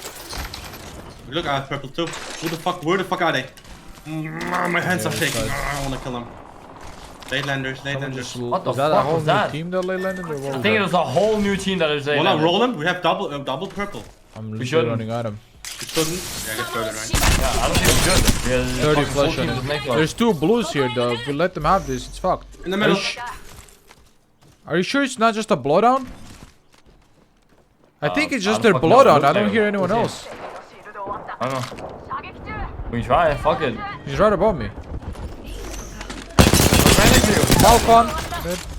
Look, I have purple too. Where the fuck are they? My hands are shaking. I wanna kill them. Latelanders. What the is that fuck a whole was new that? team that landed, or what? I think it was a whole new team that is Wanna roll them? We have double purple. I'm literally running at him. You shouldn't. Yeah, I get further, right? Yeah, I don't think it's good. Yeah, 30 flash on him. There's two blues here though. If we let them have this, it's fucked. In the middle. Are you sure it's not just a blowdown? I think it's just I their don't fucking know. blowdown. I don't hear anyone else. I don't know. We can try. Fuck it. He's right above me. I'm trying to you. Falcon.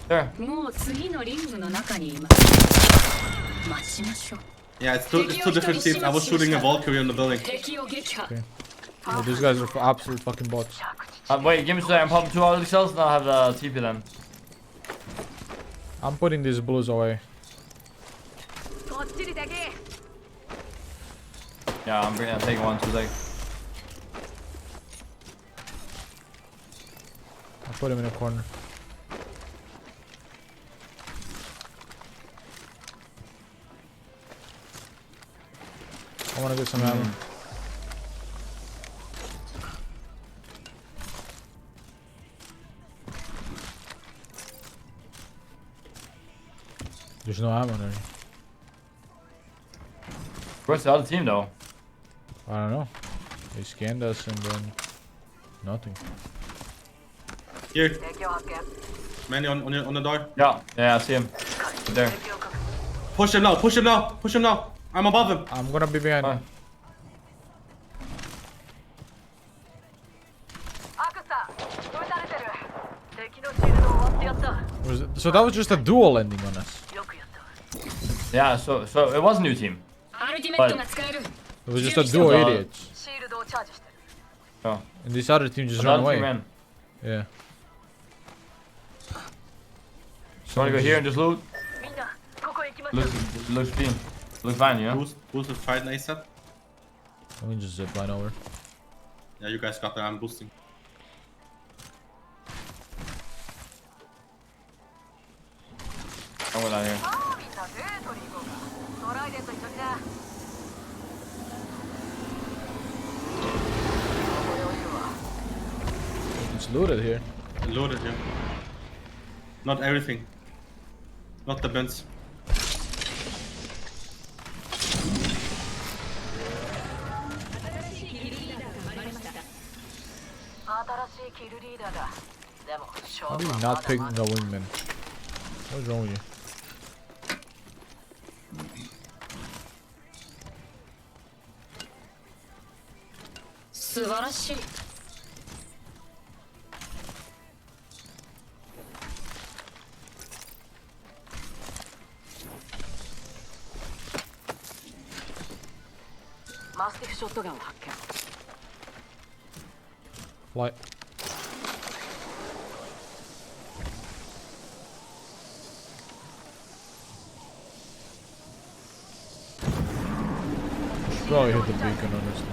There. もう次のリングの中にいます。待ちましょう。 Yeah, it's two different teams. I was shooting a Valkyrie in the building. Okay. Well, these guys are absolute fucking bots. Wait, give me a second. I'm popping 2 out of the cells, and I'll have the TP then. I'm putting these blues away. Yeah, I'm taking 1, 2 seconds. I'll put him in a corner. I wanna get some ammo. There's no ammo there. Where's the other team though? I don't know. They scanned us and then nothing. Here. Manny on the door. Yeah, I see him. Right there. Push him now. I'm above him. I'm gonna be behind him. So that was just a duel ending on us. Yeah, so it was a new team. But it was just a duo idiots. Oh. And this other team just ran away. Yeah. So wanna go here and just loot? Looks clean. Looks fine, you know? Who's the fight ASAP? Let me just zip line over. Yeah, you guys got that. I'm boosting. I'm going down here. It's looted here. Loaded here. Not everything. Not the bends. How are you not picking a wingman? What's wrong with you? Flight. Should probably hit the beacon, honestly.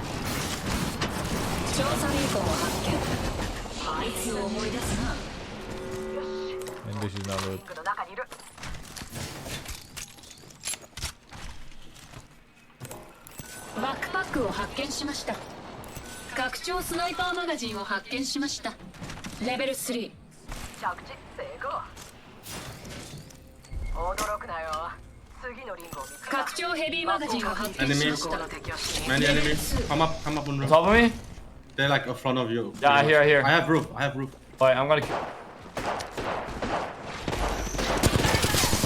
And this is not good. バックパックを発見しました。拡張スナイパーマガジンを発見しました。レベル3。着地成功。驚くなよ。次のリングを見つけた。拡張ヘビーマガジンを発見しました。 Many enemies. Come up on roof. On top of me? They're like in front of you. Yeah, here. I have roof. Alright, I'm gonna.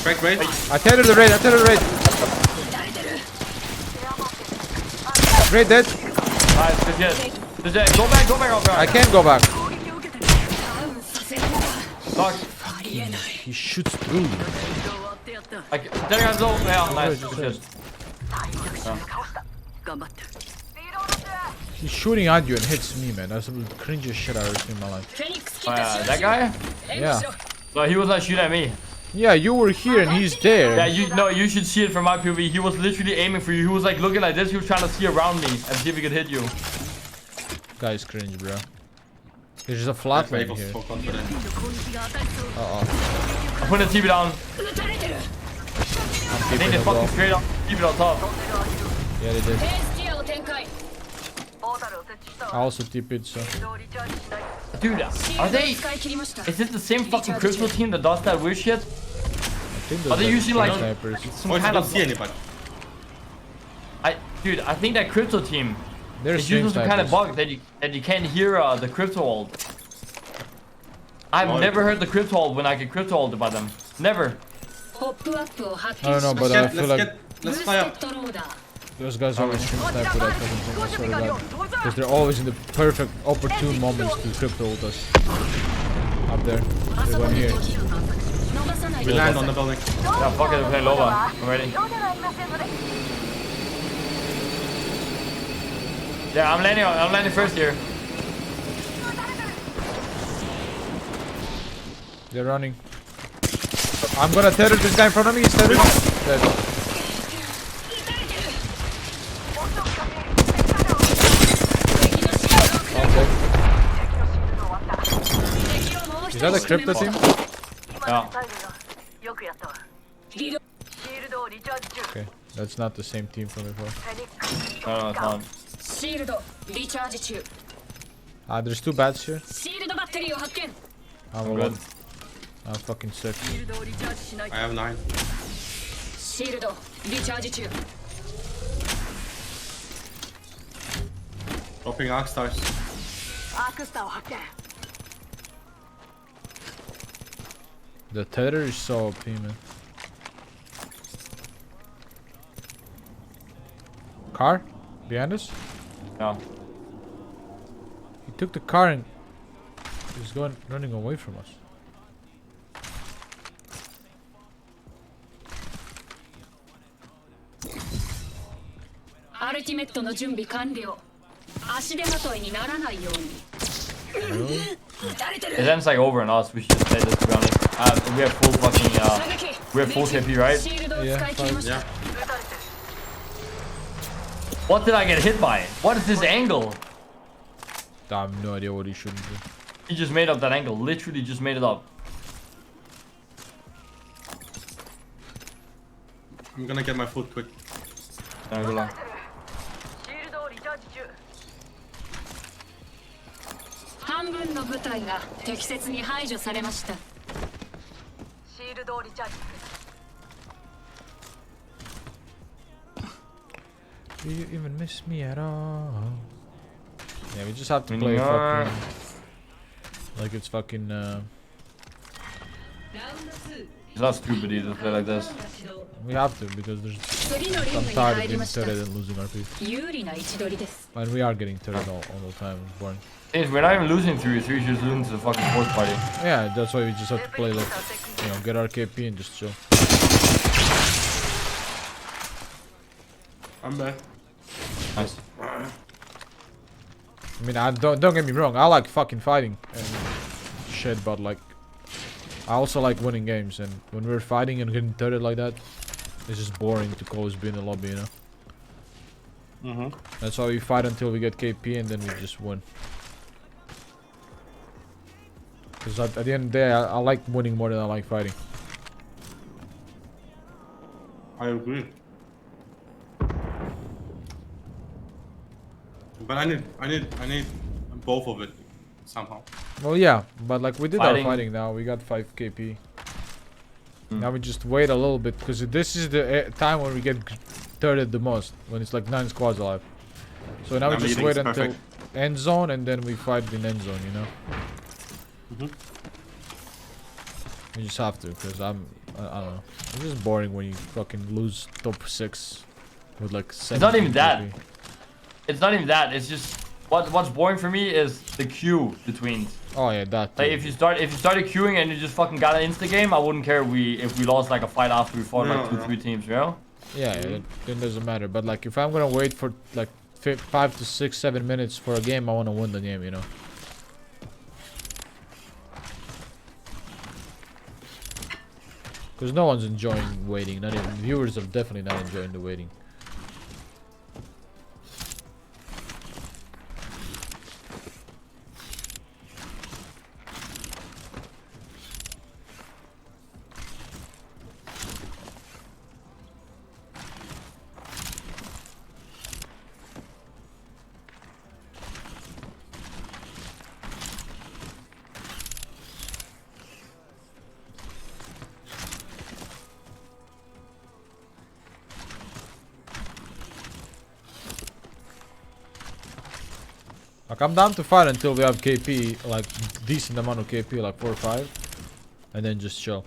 Crack raid. I tethered the raid. Raid dead. Nice, good hit. Go back, Albert. I can't go back. Fuck. He shoots through. There you go. Yeah, nice. Good hit. He's shooting at you and hits me, man. That's the cringiest shit I've ever seen in my life. That guy? Yeah. No, he was not shooting at me. Yeah, you were here and he's there. Yeah, you should see it from my POV. He was literally aiming for you. He was like looking like this. He was trying to see around me and see if he could hit you. Guy's cringe, bro. There's just a flat lane here. I'm putting the TV down. I think they fucking straight up keep it on top. Yeah, they did. I also TP'd, so. Dude, are they? Is it the same fucking crypto team that does that weird shit? I think are they using like some kind of? See anybody? Dude, I think that crypto team is using some kind of bug that you can't hear the crypto ult. I've never heard the crypto ult when I get crypto ulted by them. Never. I don't know, but I feel like let's fly up. Those guys always stream snipe with that fucking thing, I swear to God. Because they're always in the perfect, opportune moments to crypto ult us. Up there. There's one here. We land on the building. Yeah, fuck it, we play Loba. I'm ready. Yeah, I'm landing first here. They're running. I'm gonna tether this guy in front of me. He's tethered. Dead. Is that the crypto team? Yeah. Okay, that's not the same team from before. No, it's not. There's two bats here. I'm good. I'm fucking sick. I have 9. Dropping arc stars. The tether is so OP, man. Car? Behind us? No. He took the car and he's running away from us. Really? It ends like over on us. We should just play this, to be honest. We have full fucking we have full KP, right? Yeah. What did I get hit by? What is this angle? I have no idea what he should do. He just made up that angle. Literally just made it up. I'm gonna get my food quick. Good luck. Do you even miss me at all? Yeah, we just have to play fucking like it's fucking It's not stupid either to play like this. we have to because there's I'm tired of getting turret and losing RP. And we are getting turret all the time, it's boring. We're not even losing 3-3, we're just losing to the fucking fourth party. Yeah, that's why we just have to play like, you know, get our KP and just chill. I'm back. Nice. I mean, don't get me wrong, I like fucking fighting and shit, but like, I also like winning games, and when we're fighting and getting turret like that, it's just boring to always be in the lobby, you know? That's why we fight until we get KP and then we just win. Because at the end of the day, I like winning more than I like fighting. I agree. But I need both of it somehow. Well, yeah, but like we did our fighting now. We got 5 KP. Now we just wait a little bit because this is the time when we get turret the most, when it's like 9 squads alive. So now we just wait until end zone and then we fight in end zone, you know. We just have to, because I don't know. It's just boring when you fucking lose top 6 with like 7. It's not even that. It's not even that. It's just what's boring for me is the queue between. Oh yeah, that too. Like if you started queuing and you just fucking got an insta game, I wouldn't care if we lost like a fight after we fought like 2-3 teams, you know? Yeah, it doesn't matter. But like if I'm gonna wait for like 5 to 6, 7 minutes for a game, I want to win the game, you know. Because no one's enjoying waiting. Not even viewers are definitely not enjoying the waiting. Like I'm down to fight until we have KP, like decent amount of KP, like 4 or 5, and then just chill.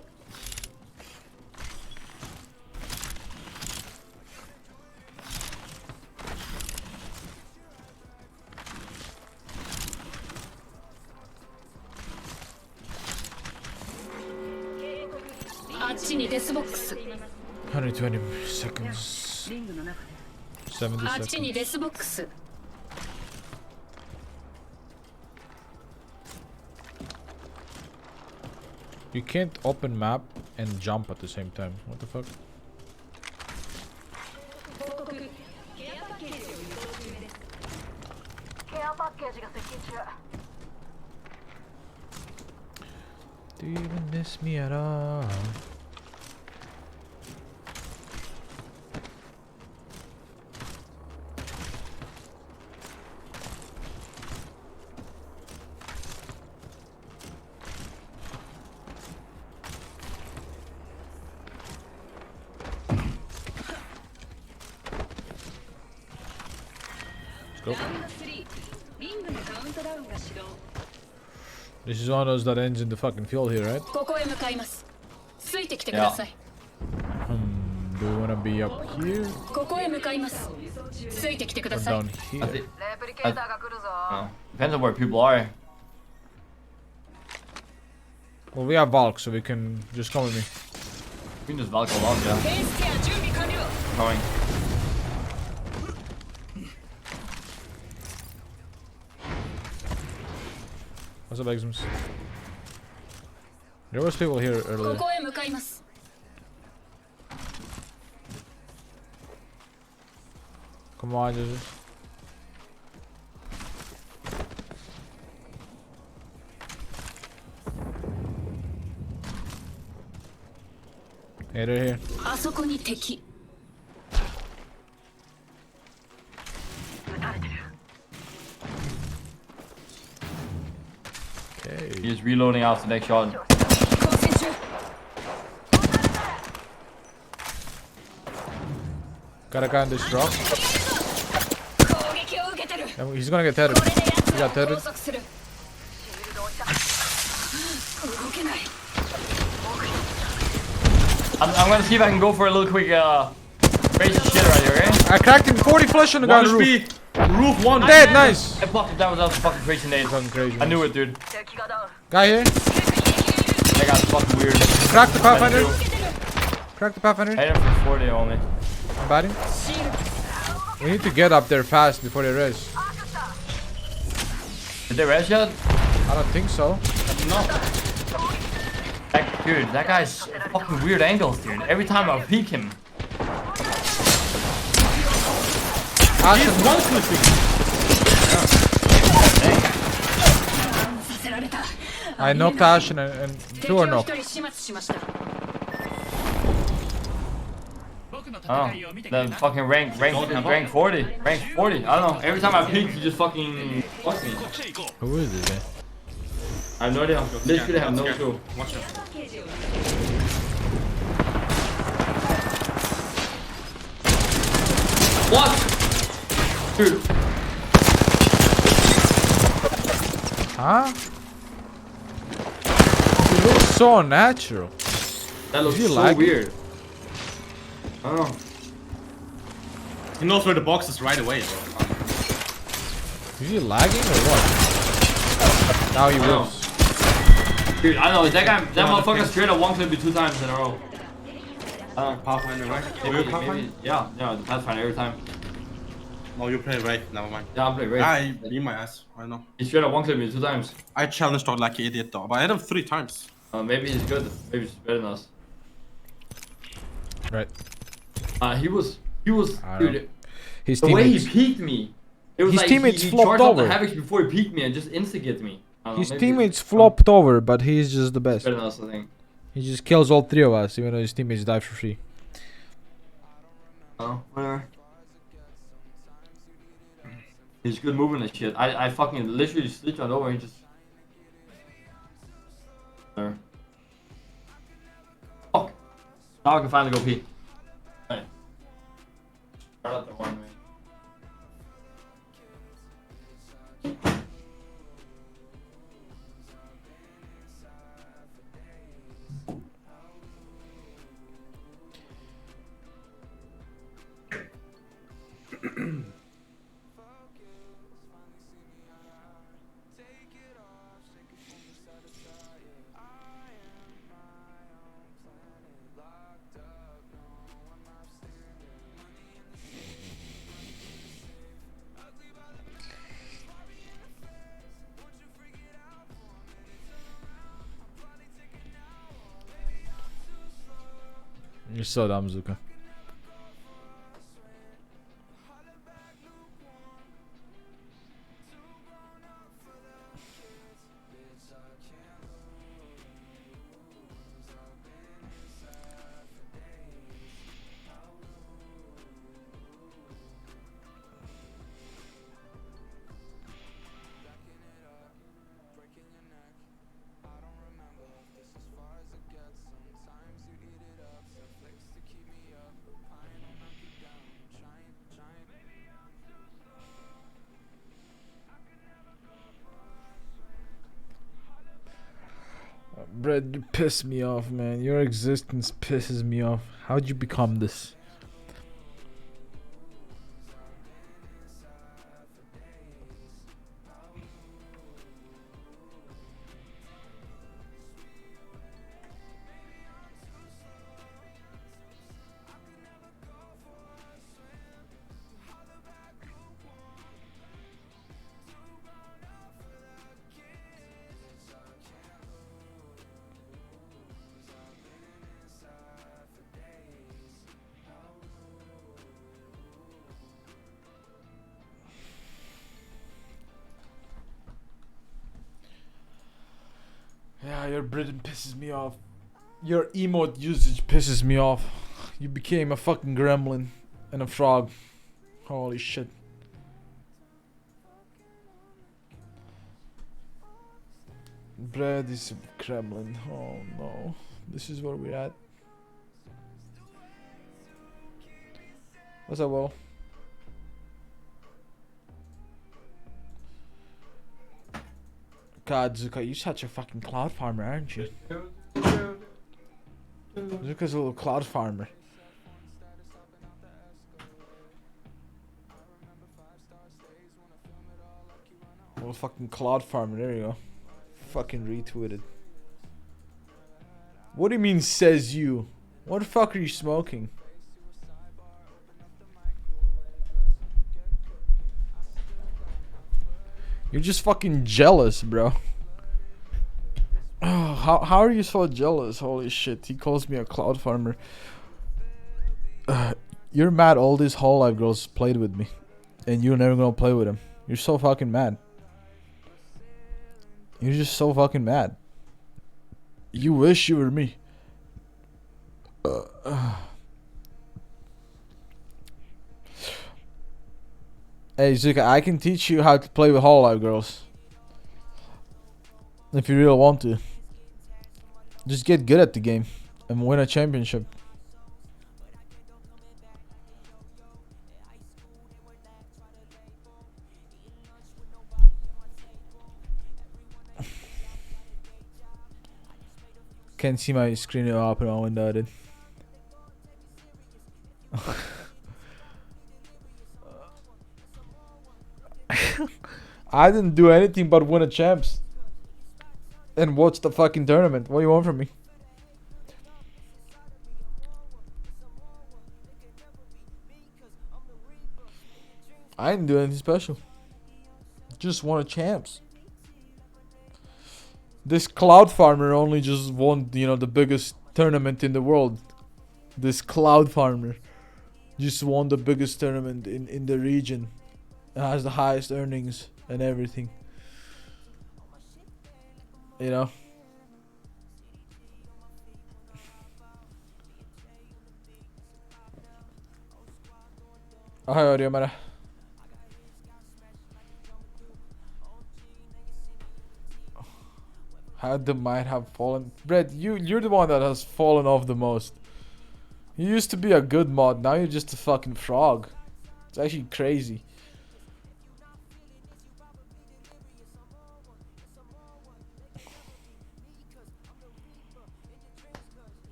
$120 seconds. 70 seconds. You can't open map and jump at the same time. What the fuck? Do you even miss me at all? This is one of those that ends in the fucking field here, right? Yeah. Do we wanna be up here? Or down here? Depends on where people are. Well, we have Valk, so we can just come with me. We can just Valk along, yeah. Going. What's up, Exums? There was people here earlier. Come on, Jesus. Hey, they're here. Okay. He's reloading after the next shot. Got a guy on this rock. He's gonna get tethered. He got tethered. I'm gonna see if I can go for a little quick crazy shit right here, okay? I cracked him 40 flesh on the guy on the roof. Roof one. Dead, nice. I popped it. That was fucking crazy nade. Fucking crazy. I knew it, dude. Guy here. That guy's fucking weird. Crack the Pathfinder. Crack the Pathfinder. I hit him for 40 only. I'm batting. We need to get up there fast before they res. Did they res yet? I don't think so. No. Dude, that guy's fucking weird angles, dude. Every time I peek him. He's one clipping. I knocked Ashen and two are knocked. Oh, the fucking rank 40. Rank 40. I don't know. Every time I peek, he just fucking fucks me. Who is it, man? I have no idea. Literally have no clue. Watch it. What? Dude. Huh? It looks so unnatural. That looks so like weird. I don't know. He knows where the box is right away, bro. Is he lagging or what? Now he will. Dude, I know. That motherfucker straight up one clip me 2 times in a row. Pathfinder, right? Maybe, yeah, the Pathfinder every time. Oh, you play Wraith, never mind. Yeah, I play Wraith. I leave my ass, I know. He straight up one clip me 2 times. I challenged out like an idiot though, but I hit him 3 times. Maybe he's good. Maybe he's better than us. Right. He was, dude. His the way he peeked me, it was his like teammates he flopped charged up over. the Havocs before he peeked me and just instigated me. His teammates flopped over, but he's just the best. Better than us, I think. He just kills all 3 of us, even though his teammates die for free. Oh, whatever. He's good moving and shit. I fucking literally sleep on over and just. There. Fuck. Now I can finally go pee. Hey. Start out the one, man. You're so dumb, Zuka. Brad, you piss me off, man. Your existence pisses me off. How'd you become this? Yeah, your breathing pisses me off. Your emote usage pisses me off. You became a fucking gremlin and a frog. Holy shit. Brad is a gremlin. Oh no. This is where we're at. What's up, Will? God, Zuka, you're such a fucking cloud farmer, aren't you? Zuka's a little cloud farmer. Little fucking cloud farmer, there you go. Fucking retweeted. What do you mean, says you? What the fuck are you smoking? You're just fucking jealous, bro. Oh, how are you so jealous? Holy shit, he calls me a cloud farmer. You're mad all these whole life girls played with me. And you're never gonna play with them. You're so fucking mad. You're just so fucking mad. You wish you were me. Hey Zuka, I can teach you how to play with whole life girls. If you really want to. Just get good at the game and win a championship. Can't see my screen open on window, dude. I didn't do anything but win a champs and watch the fucking tournament. What do you want from me? I didn't do anything special. Just won a champs. This cloud farmer only just won, you know, the biggest tournament in the world. This cloud farmer just won the biggest tournament in the region. It has the highest earnings and everything. You know? Hi, audio mara. How the might have fallen. Brett, you're the one that has fallen off the most. You used to be a good mod, now you're just a fucking frog. It's actually crazy.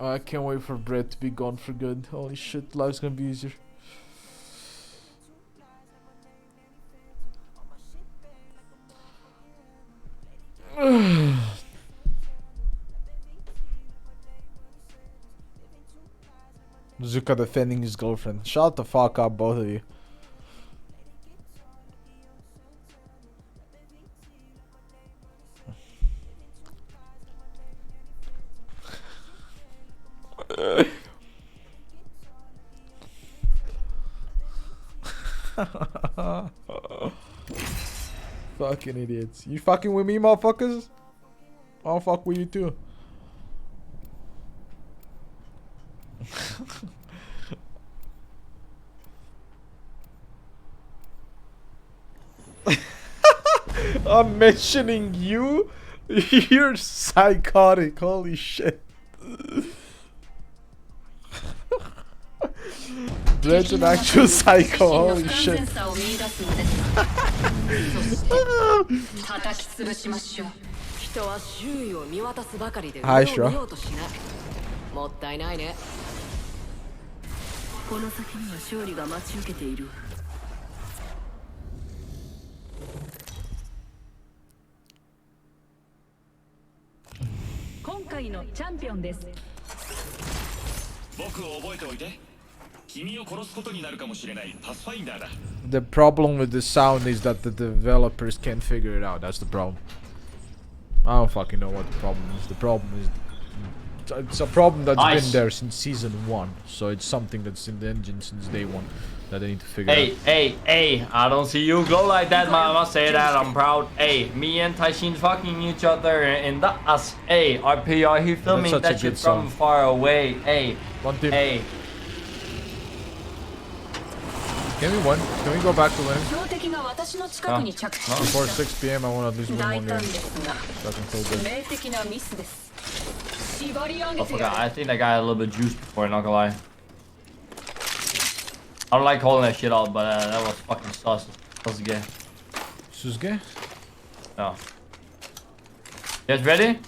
I can't wait for Brett to be gone for good. Holy shit, life's gonna be easier. Zuka defending his girlfriend. Shut the fuck up, both of you. Fucking idiots. You fucking with me, motherfuckers? I'll fuck with you too. I'm mentioning you? You're psychotic. Holy shit. Brett's an actual psycho. Holy shit. Hi, Shra. もったいないね。この先には勝利が待ち受けている。今回のチャンピオンです。僕を覚えておいて。君を殺すことになるかもしれないパスファインダーだ。The problem with the sound is that the developers can't figure it out. That's the problem. I don't fucking know what the problem is. The problem is it's a problem that's been there since season 1. So it's something that's in the engine since day 1 that they need to figure out. Hey, I don't see you go like that, man. I must say that. I'm proud. Hey, me and Taishin fucking each other in the ass. Hey, RPR, he filming that shit from far away. Hey, one team. Hey. Can we win? Can we go back to winning? 標的が私の近くに着地 Before 6 p.m. I want to at least win 大 one 胆 game. ですが So I can feel good. 致命的なミスです。縛り上げ Oh, て fuck, やる I think that guy had a little bit juiced before, not gonna lie. I don't like calling that shit out, but that was fucking sus. That was gay. Suzuki? Yeah. You guys ready?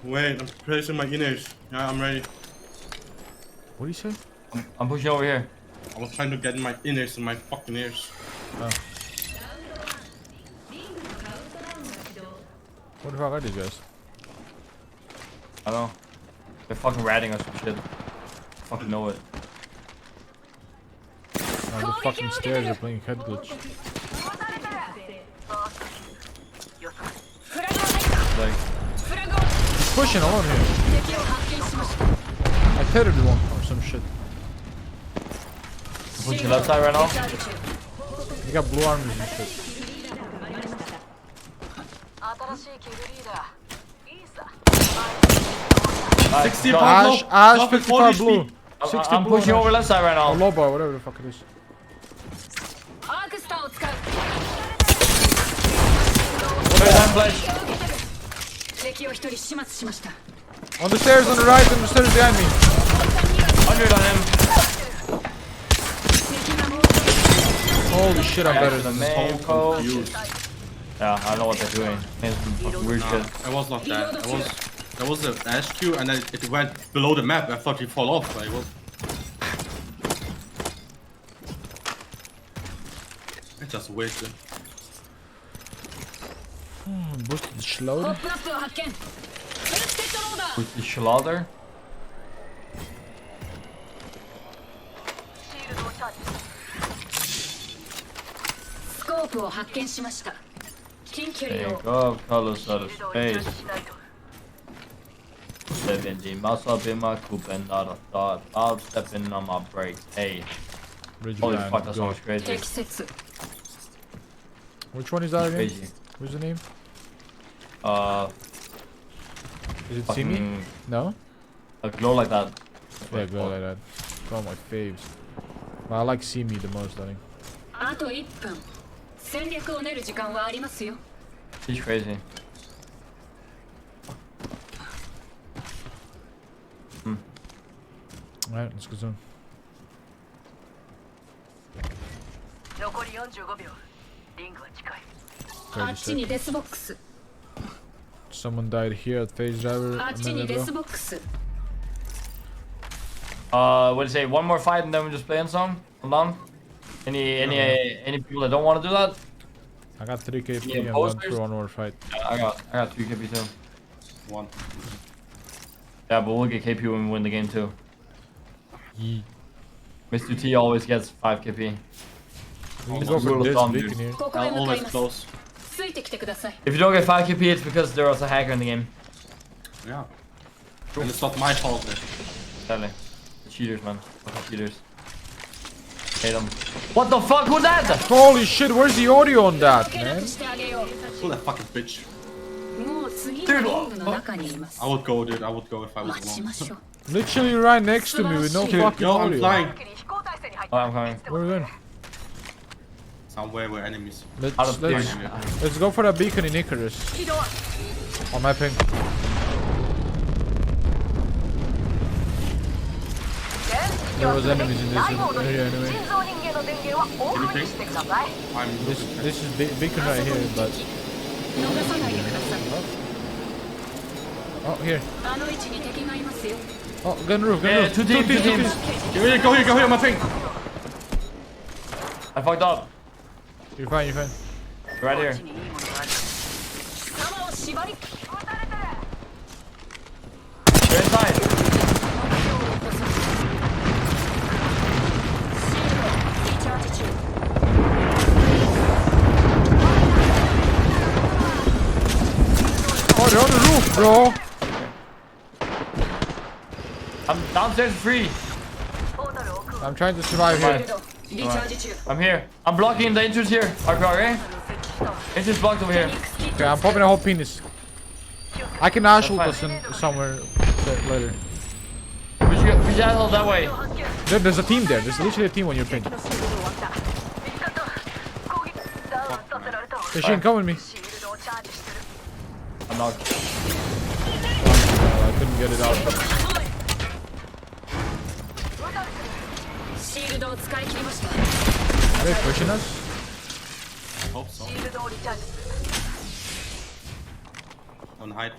Wait, I'm placing my inners. Yeah, I'm ready. What do you say? I'm pushing over here. I was trying to get my inners in my fucking ears. Oh. What the fuck are these guys? I don't know. They're fucking ratting us some shit. Fucking know it. On the fucking stairs, they're playing head glitch. Like, He's pushing alone here. I tethered one or some shit. pushing left side right now. You got blue armors and shit. Nice. 60 Go. Ash, Pablo. Ash, Drop it 55 40 blue. speed. 60 I'm blue. pushing over left side right Or now. low bar, whatever the fuck it is. アークスターを使う Where's that flash? 敵を一人始末しました On the stairs on the right, on the stairs behind me. 100 on him. Holy shit, I'm better The than main So coach. confused. Yeah, I know what they're doing. It's some fucking weird shit. It was not that. There was an HQ and then it went below the map. I thought he fall off. Like, what? I just wasted. Boosted ポ slowed. ップアップを発見フルステッドローダー With the slaughter. スコープを発見しました近距離 Think を of colors of space. 70 must up in my coupe and not a thought about stepping on my brakes. Hey, Bridge holy ban, fuck, that go. song was crazy. 適切 Which one is that again? Crazy. What's the name? Is it Simi? Fucking No? a glow like that. Yeah, go like that. It's one of my faves. But I like Simi the most, I think. あと1分戦略を練る時間はありますよ He's crazy. Alright, let's go soon. 残り45秒リングは近い 30あっちに seconds. デスボックス Someone died here at Phase Driver あ a っちに minute デス ago. ボックス What do you say? One more fight and then we just play in some? Hold on. Any people that don't want to do that? I got 3 KP Yeah, and posters? went through one more fight. I got 3 KP too. One. Yeah, but we'll get KP when we win the game too. Yee. Mr. T always gets 5 KP. We can go for Rule of this thumb, beacon dude. here. ここへ I'll 向かい always ます close. ついてきてください If you don't get 5 KP, it's because there was a hacker in the game. Yeah. And it's not my fault. Then. Sadly. The cheaters, man. Fucking cheaters. Hate them. What the fuck? Who's that? Holy shit, where's the audio on that, 受け立 man? てしてあげよ Kill that fucking bitch. うもう次のリングの中にいます I would go, dude. I would go if I was 待ち alone. ましょう Literally right next to me with no fucking Yo, I'm audio. flying. Oh, I'm coming. Where are we going? Somewhere where enemies. Out of Let's go for that beacon in Icarus. On my ping. There was enemies in this area anyway. Anything? I'm This is beacon right here, but 逃さないでください oh here. あの位置に敵がいますよ Oh, gun roof, gun Yeah, roof. two teams, two teams. Go here, my ping. I fucked up. You're fine, you're fine. Right here. 弾を縛り You're inside. リチャージ中 Oh, they're on the roof, bro. I'm downstairs for free. I'm trying to survive here. リチャージ中 I'm here. I'm blocking the entrance here. Okay? Entrance blocked over here. Okay, I'm popping a whole penis. I can Ash ult us in somewhere later. We should asshole that way. There's a team there. There's literally a team on your ping. Machine, come with me. I'm not. I couldn't get it out. Are they pushing us? I hope so. Don't hide.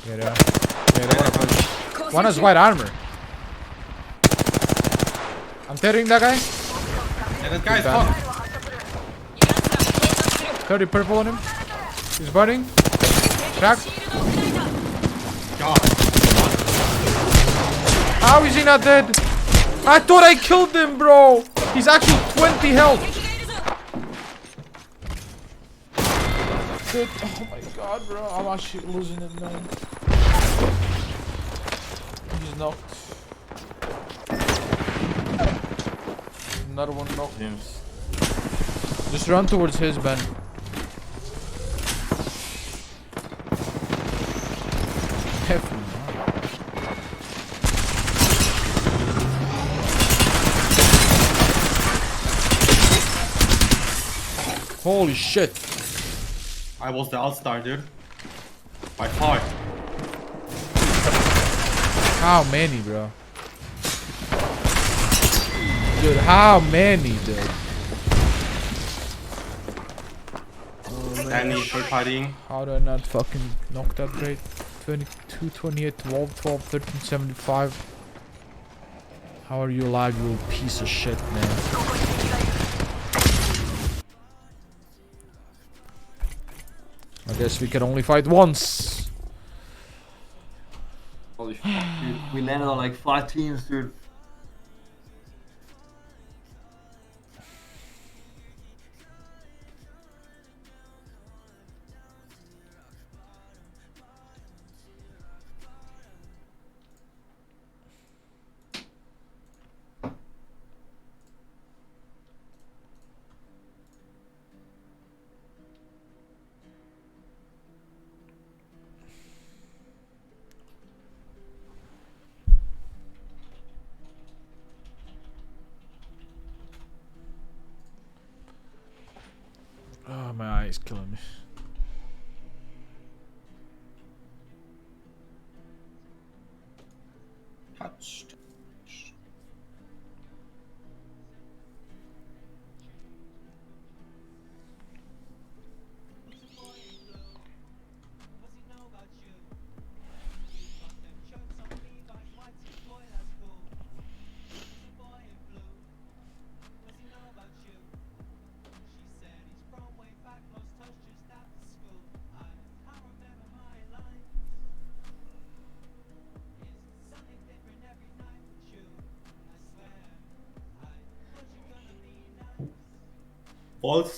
Yeah, they wanna push. One has white armor. I'm tearing that guy. Yeah, that guy's fucked. 30 purple on him. He's burning. Cracked. God. How is he not dead? I thought I killed him, bro. He's actually 20 health. Dude, oh my god, bro. I'm actually losing it, man. He's knocked. Another one knocked. Yes. Just run towards his, Ben. Definitely not. Holy shit. I was the all-star, dude. By far. How many, bro? Dude, how many, dude? Danny for partying. How did I not fucking knock that great? 22, 28, 12, 12, 13, 75. How are you alive, you little piece of shit, man? I guess we can only fight once. Holy fuck, dude. We landed on like 5 teams, dude. Oh, my eye is killing me. Touched.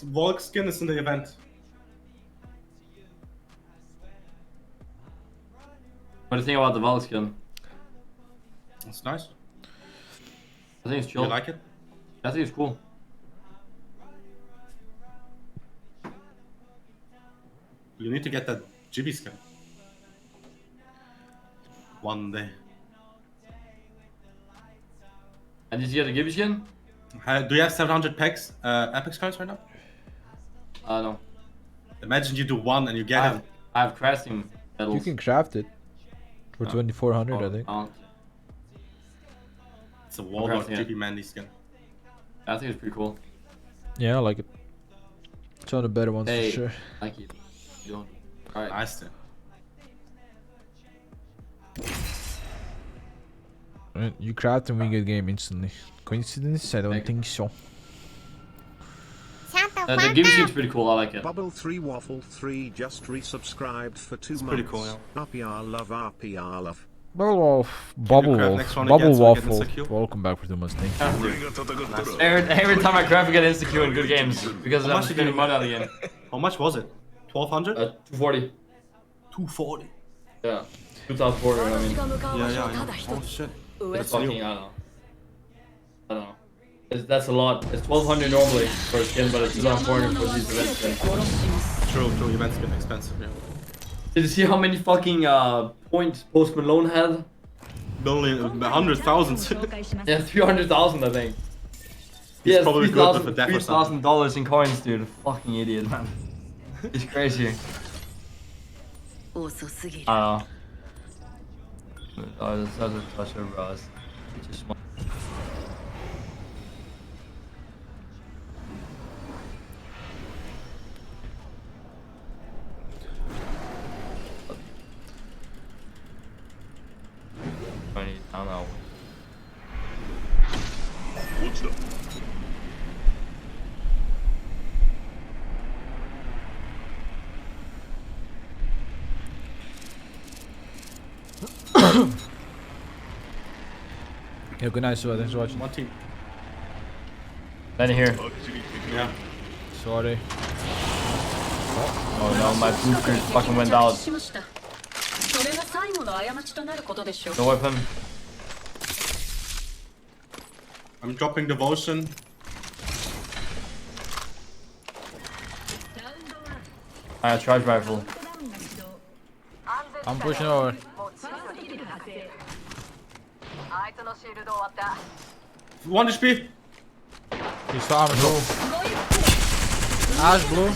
Volk skin is in the event. What do you think about the Valk skin? It's nice. I think it's chill. You like it? I think it's cool. You need to get that Jibby skin. One day. And did you get the Gibby skin? Do you have 700 packs, Apex cards right now? No. Imagine you do one and you get it. I have crafting medals. You can craft it. For 2400, I think. It's a Warlord Jibby Mandy skin. I think it's pretty cool. Yeah, I like it. It's one of the better ones Hey, for sure. I like it. You don't. Alright. Nice then. You craft and we get game instantly. Coincidence? I don't think so. The Gibby skin's pretty cool, I like it. Bubble 3 Waffle 3 just resubscribed for 2 months. Pretty cool, yeah. RPR love, RPR love. Bubble Wolf. Bubble Wolf. Bubble Waffle. Welcome back for 2 months, thank you. Every time I craft, I get insecure in good games. Because I'm spending money on the game. How much was it? 1200? 240. 240? Yeah. 2040, I mean. Yeah. Oh shit. It's fucking, I don't know. That's a lot. It's 1200 normally for a skin, but it's 2400 for these event skins. True, event skin expensive, yeah. Did you see how many fucking points Post Malone had? Only 100,000. Yeah, 300,000 I think. He's probably good with a death or $3,000 in coins, dude. Fucking idiot, man. He's crazy. I don't know. Oh, this other toucher, bro. Just I don't know. Yeah, good night, Suwa. Thanks for watching. One team. Then here. Yeah. Sorry. Oh no, my booster fucking went out. No weapon. I'm dropping devotion. I got a charge rifle. I'm pushing over. One HP. He saw armor blue. Ash blue.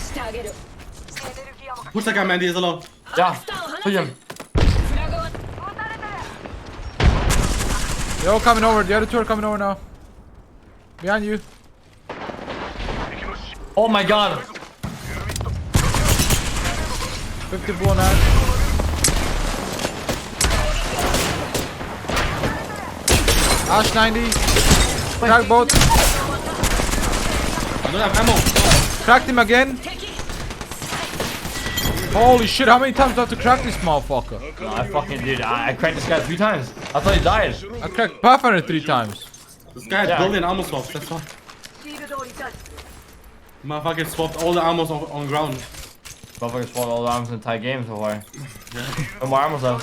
Push that guy, man. He is alone. Yeah, push him. They're all coming over. The other two are coming over now. Behind you. Oh my god. 50 blue on Ash. Ash 90. Crack both. I don't have ammo. Cracked him again. Holy shit, how many times do I have to crack this motherfucker? No, I fucking did. I cracked this guy 3 times. I thought he died. I cracked Pathfinder 3 times. This guy had billion ammo swaps, that's why. Motherfucker swapped all the ammos on ground. Motherfucker swapped all the arms in the entire game so far. No more armors though.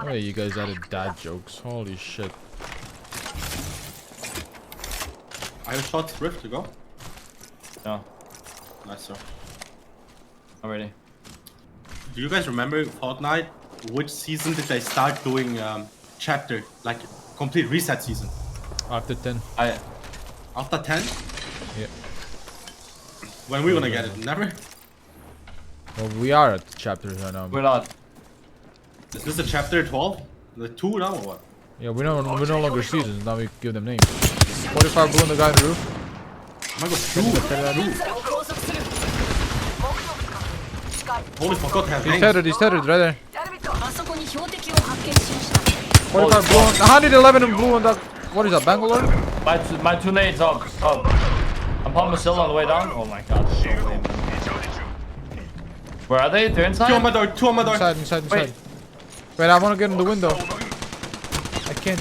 Hey, you guys added dad jokes. Holy shit. I have shot Rift to go. Yeah. Nice, sir. Already. Do you guys remember Fortnite? Which season did they start doing chapter, like complete reset season? After 10. After 10? Yeah. When are we gonna get it? Never? Well, we are at chapters right now. We're not. Is this a chapter 12? The 2 now or what? Yeah, we're no longer seasons. Now we give them names. 45 blue on the guy on the roof. Oh my god, 2! Holy fuck, God, have He's tethered, right there. 45 Holy blue, 111 in blue on that. What is that, Bangalore? My 2 nades up. I'm popping a still on the way down. Oh my god, so lame. Where are they? They're inside? 2 on my door, 2 on my door. Inside. Wait, I wanna get in the window. I can't.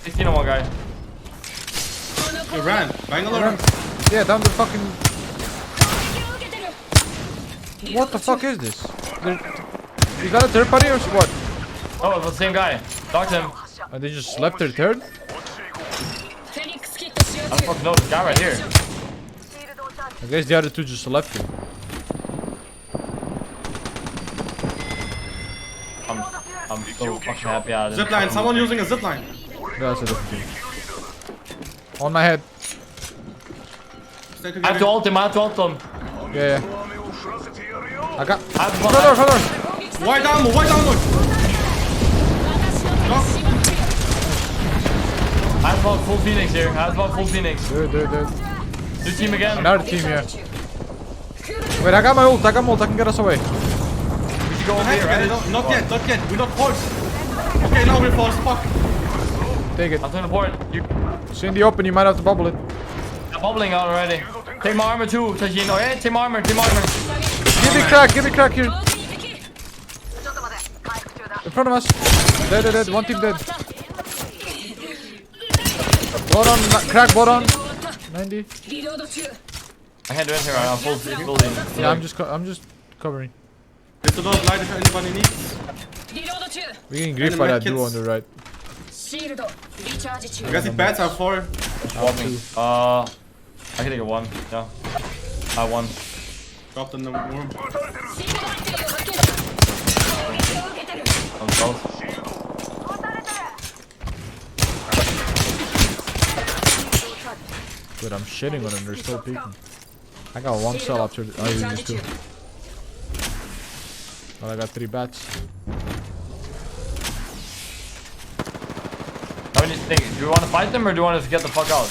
16 on one guy. You ran. Bangalore? Yeah, down the fucking... What the fuck is this? Is that a third party or what? Oh, it's the same guy. Knocked him. And they just left their third? I don't fucking know this guy right here. I guess the other two just left him. I'm so fucking happy I didn't. Zipline, someone using a zipline. Yeah, that's a different thing. On my head. I have to ult him, Yeah. I got... Hold on. White armor. I have about full Phoenix here. Dude. New team again. Another team, yeah. Wait, I got my ult. I can get us away. We should go over here, right? Not yet. We're not forced. Okay, now we're forced. Fuck. Take it. I'm doing the port. It's in the open, you might have to bubble it. I'm bubbling out already. Take my armor too, Tajin. Oh yeah, take my armor. Give me crack here. In front of us. Dead. One team dead. Bottom, crack bottom. 90. I can't do anything right now. Full building. Yeah, I'm just covering. There's a lot of light if anybody needs. We can grief by that duo on the right. I guess the bats are 4. Swapping. I can take a 1. Yeah. I won. Dropped in the room. Close. Dude, I'm shitting on them. They're still peeking. I got one cell after. Oh, you used two. Well, I got 3 bats. Now we need to think. Do you want to fight them or do you want us to get the fuck out?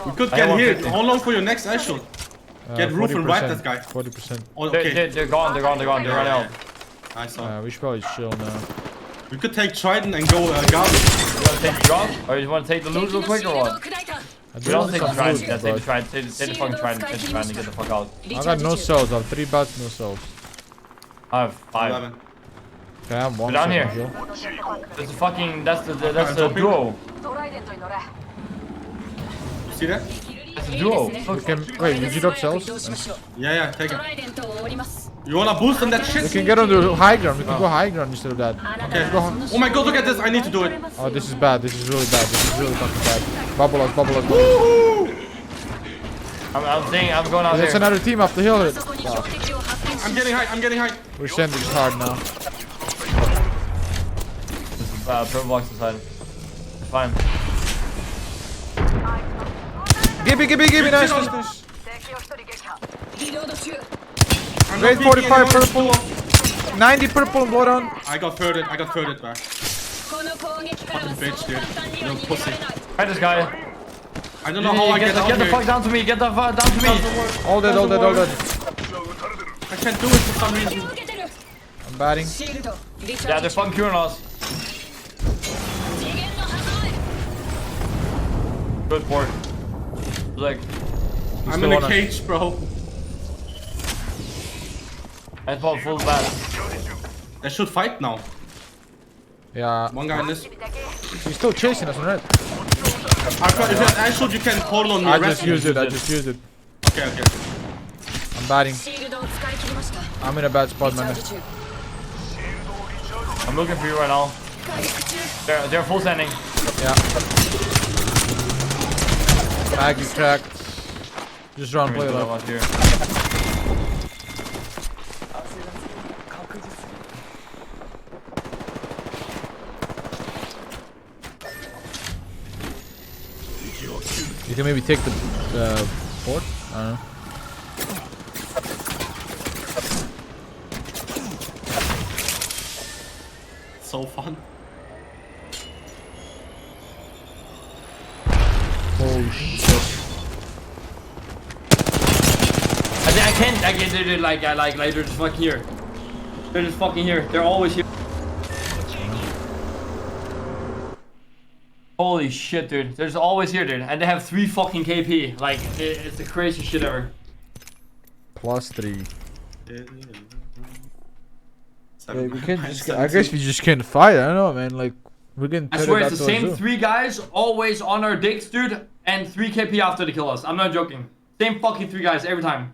We could get here. How long for your next eye shot? Get roof and wipe that guy. 40%. Oh, okay. They're gone. They're running out. I saw. We should probably chill now. We could take Trident and go guard. You want to take the drop? Or you want to take the loot real quick or what? We don't take the Trident. Yeah, take the Trident. Take the fucking Trident. Take the Trident and get the fuck out. I got no cells. I have 3 bats, no cells. I have 5. 11. Okay, I have 1 Down cell. here. There's a fucking. That's the duo. See that? That's the duo. We can, wait, did you drop cells? Yeah, take it. You wanna boost on that shit? We can get on the high ground. We can go high ground instead of that. Okay. Oh my god, look at this. I need to do it. Oh, this is bad. This is really bad. This is really fucking bad. Bubble us, bubble us, bubble us. I'm saying I'm going out There's there. another team up the hill. I'm getting high. I'm getting high. We're sending this hard now. Purple box inside. It's fine. Give me, nice. Great 45 purple. 90 purple and blood on. I got thirded back. Fucking bitch, dude. Little pussy. Fight this guy. I don't know how I get out Get the here. fuck down to me. Get the fuck down to me. All dead. I can't do it for some reason. I'm batting. Yeah, they're fucking curing us. Good port. Like, I'm in a cage, bro. I spawned full bat. They should fight now. Yeah. One guy in this. He's still chasing us on red. If you I should, you can hold on me. I just used it. Okay. I'm batting. I'm in a bad spot, man. I'm looking for you right now. They're full standing. Yeah. Mag, you cracked. Just run, play left. Here. You can maybe take the fort? I don't know. So fun. Oh shit. I can't do it like they're just fucking here. They're just fucking here. They're always here. Holy shit, dude. They're just always here, dude. And they have 3 fucking KP. Like, it's the craziest shit ever. +3. Wait, we can't just, I guess we just can't fight. I don't know, man. Like, we're getting. I swear it's the same 3 guys always on our dicks, dude. And 3 KP after they kill us. I'm not joking. Same fucking 3 guys every time.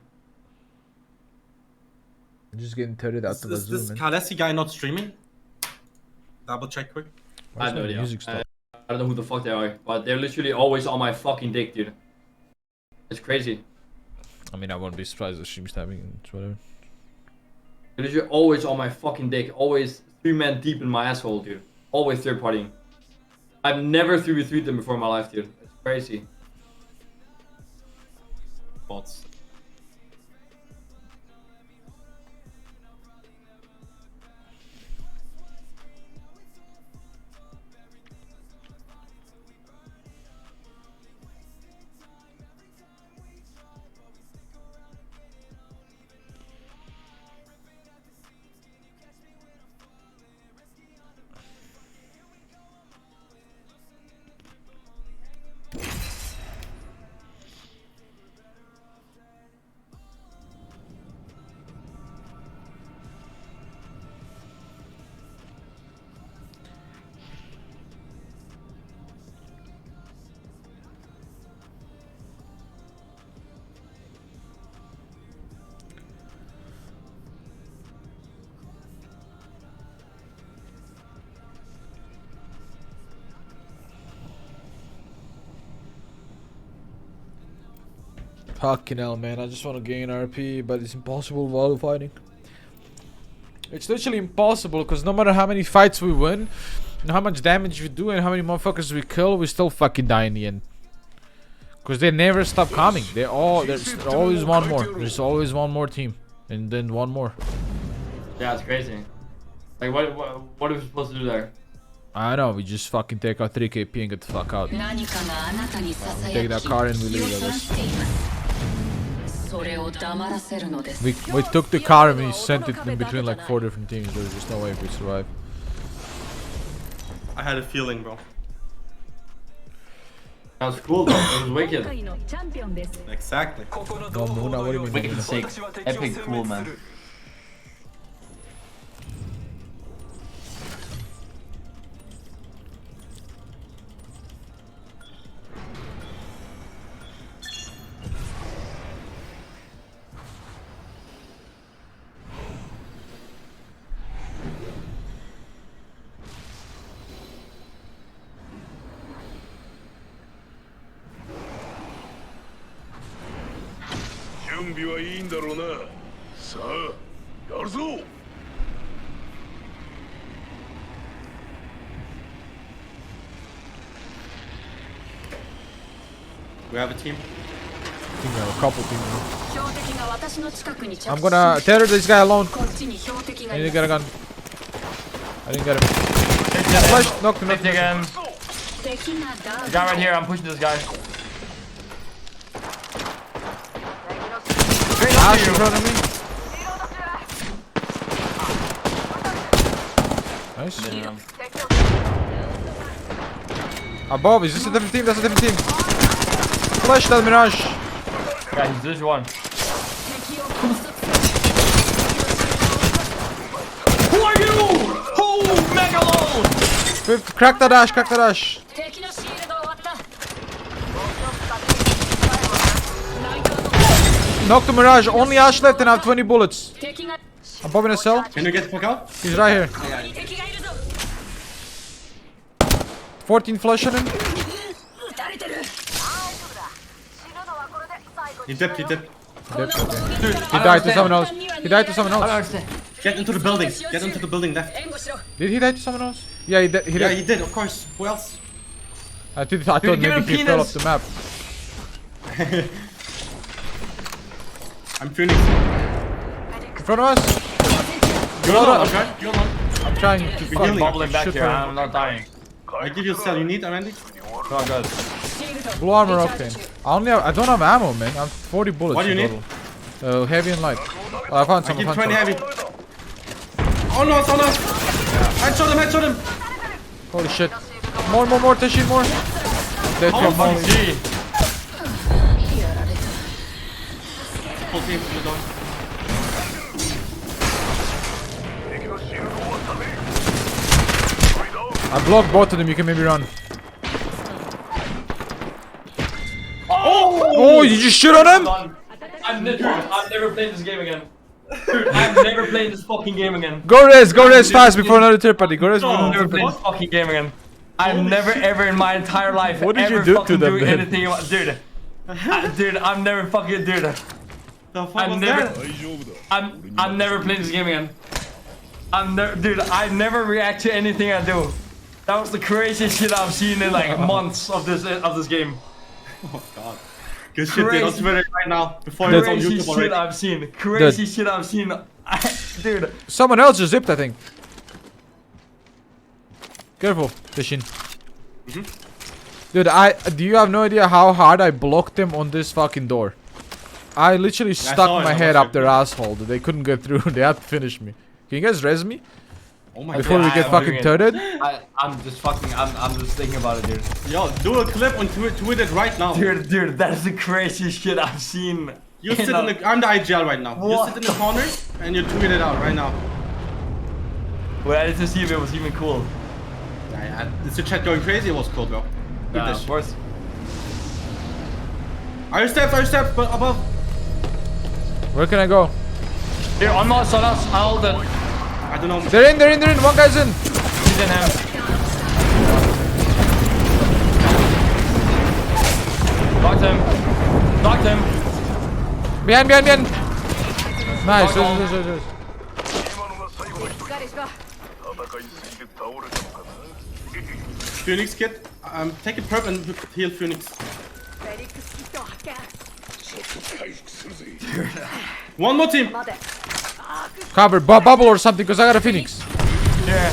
I'm just getting turret out the Is bazoo, this man. Kalesi guy not streaming? Double check quick. I have no idea. I don't know who the fuck they are, but they're literally always on my fucking dick, dude. It's crazy. I mean, I wouldn't be surprised if she's stabbing. It's whatever. They're literally always on my fucking dick. Always 3 men deep in my asshole, dude. Always third partying. I've never 3v3'd them before in my life, dude. It's crazy. Bots. Fucking hell, man. I just want to gain RP, but it's impossible while fighting. It's literally impossible because no matter how many fights we win, and how much damage we do, and how many motherfuckers we kill, we still fucking die in the end. Because they never stop coming. There's always one more. There's always one more team, and then one more. Yeah, it's crazy. Like what are we supposed to do there? I know, we just fucking take our 3 KP and get the fuck out. We take that car and we leave, I guess. We took the car and we sent it in between like 4 different teams. There's just no way we survive. I had a feeling, bro. That was cool though, it was wicked. Exactly. No, Muna, what do you mean? Wicked sick. Epic cool, man. We have a team. I think we have a couple teams. I'm gonna tether this guy alone. I need to get a gun. I didn't get him. Flash, knocked him again. Guy right here, I'm pushing this guy. Ash in front of me. Nice. Damn. Above, is this a different team? That's a different team. Flash that Mirage. Yeah, he's this one. Who are you? Oh, Megalone! Crack that Ash, crack that Ash. Knocked the Mirage, only Ash left and I have 20 bullets. I'm popping a cell. Can you get the fuck out? He's right here. 14 flush on him. He dipped, he dipped. Okay. Dude, he died to someone else. He died to someone else. Get into the building. Get into the building left. Did he die to someone else? Yeah, he did. Yeah, he did, of course. Who else? I thought maybe he fell off the map. I'm Phoenix. In front of us. You're alone, okay? You're alone. I'm trying to healing. Bubbling back here, I'm not dying. I give you a cell. You need, Randy? Oh, good. Blue armor octane. I don't have ammo, man. I'm 40 bullets. What do you need? Heavy and light. Oh, I found some. I give 20 heavy. Oh no, it's on us. Headshot him. Holy shit. More, Teshin, more. Dead from Molly. Full team, you're done. I blocked both of them, you can maybe run. Oh, you just shoot on him? I'm never playing this game again. Dude, I'm never playing this fucking game again. Go res fast before another third party. Go res before I'm another never playing this fucking game again. I've never ever in my entire life What did ever you do fucking to them, do then? anything about, dude. Dude, I'm never fucking dude. I'm never playing this game again. I never react to anything I do. That was the craziest shit I've seen in like months of this game. Oh god. Good shit, dude. I'll Twitter it right now. Before it's on YouTube already. Crazy shit I've seen. Dude. Someone else just zipped, I think. Careful, Tishin. Dude, do you have no idea how hard I blocked them on this fucking door? I literally stuck my head up their asshole. They couldn't get through. They had to finish me. Can you guys res me? Oh my Before god. we get fucking turreted? I'm just thinking about it, dude. Yo, do a clip and tweet it right now. Dude, that is the craziest shit I've seen. You sit in the, I'm the IGL right now. You sit in the corner and you tweet it out right now. Well, I didn't see if it was even cool. Yeah, is the chat going crazy? It was cool, bro. Yeah, of course. Are you steps, but above. Where can I go? Here, on us, I'll hold it. I don't know. They're in. One guy's in. He's in him. Knocked him. Behind. Nice. Phoenix kid, take a perp and heal Phoenix. One more team. Cover bubble or something, cause I got a Phoenix. Yeah.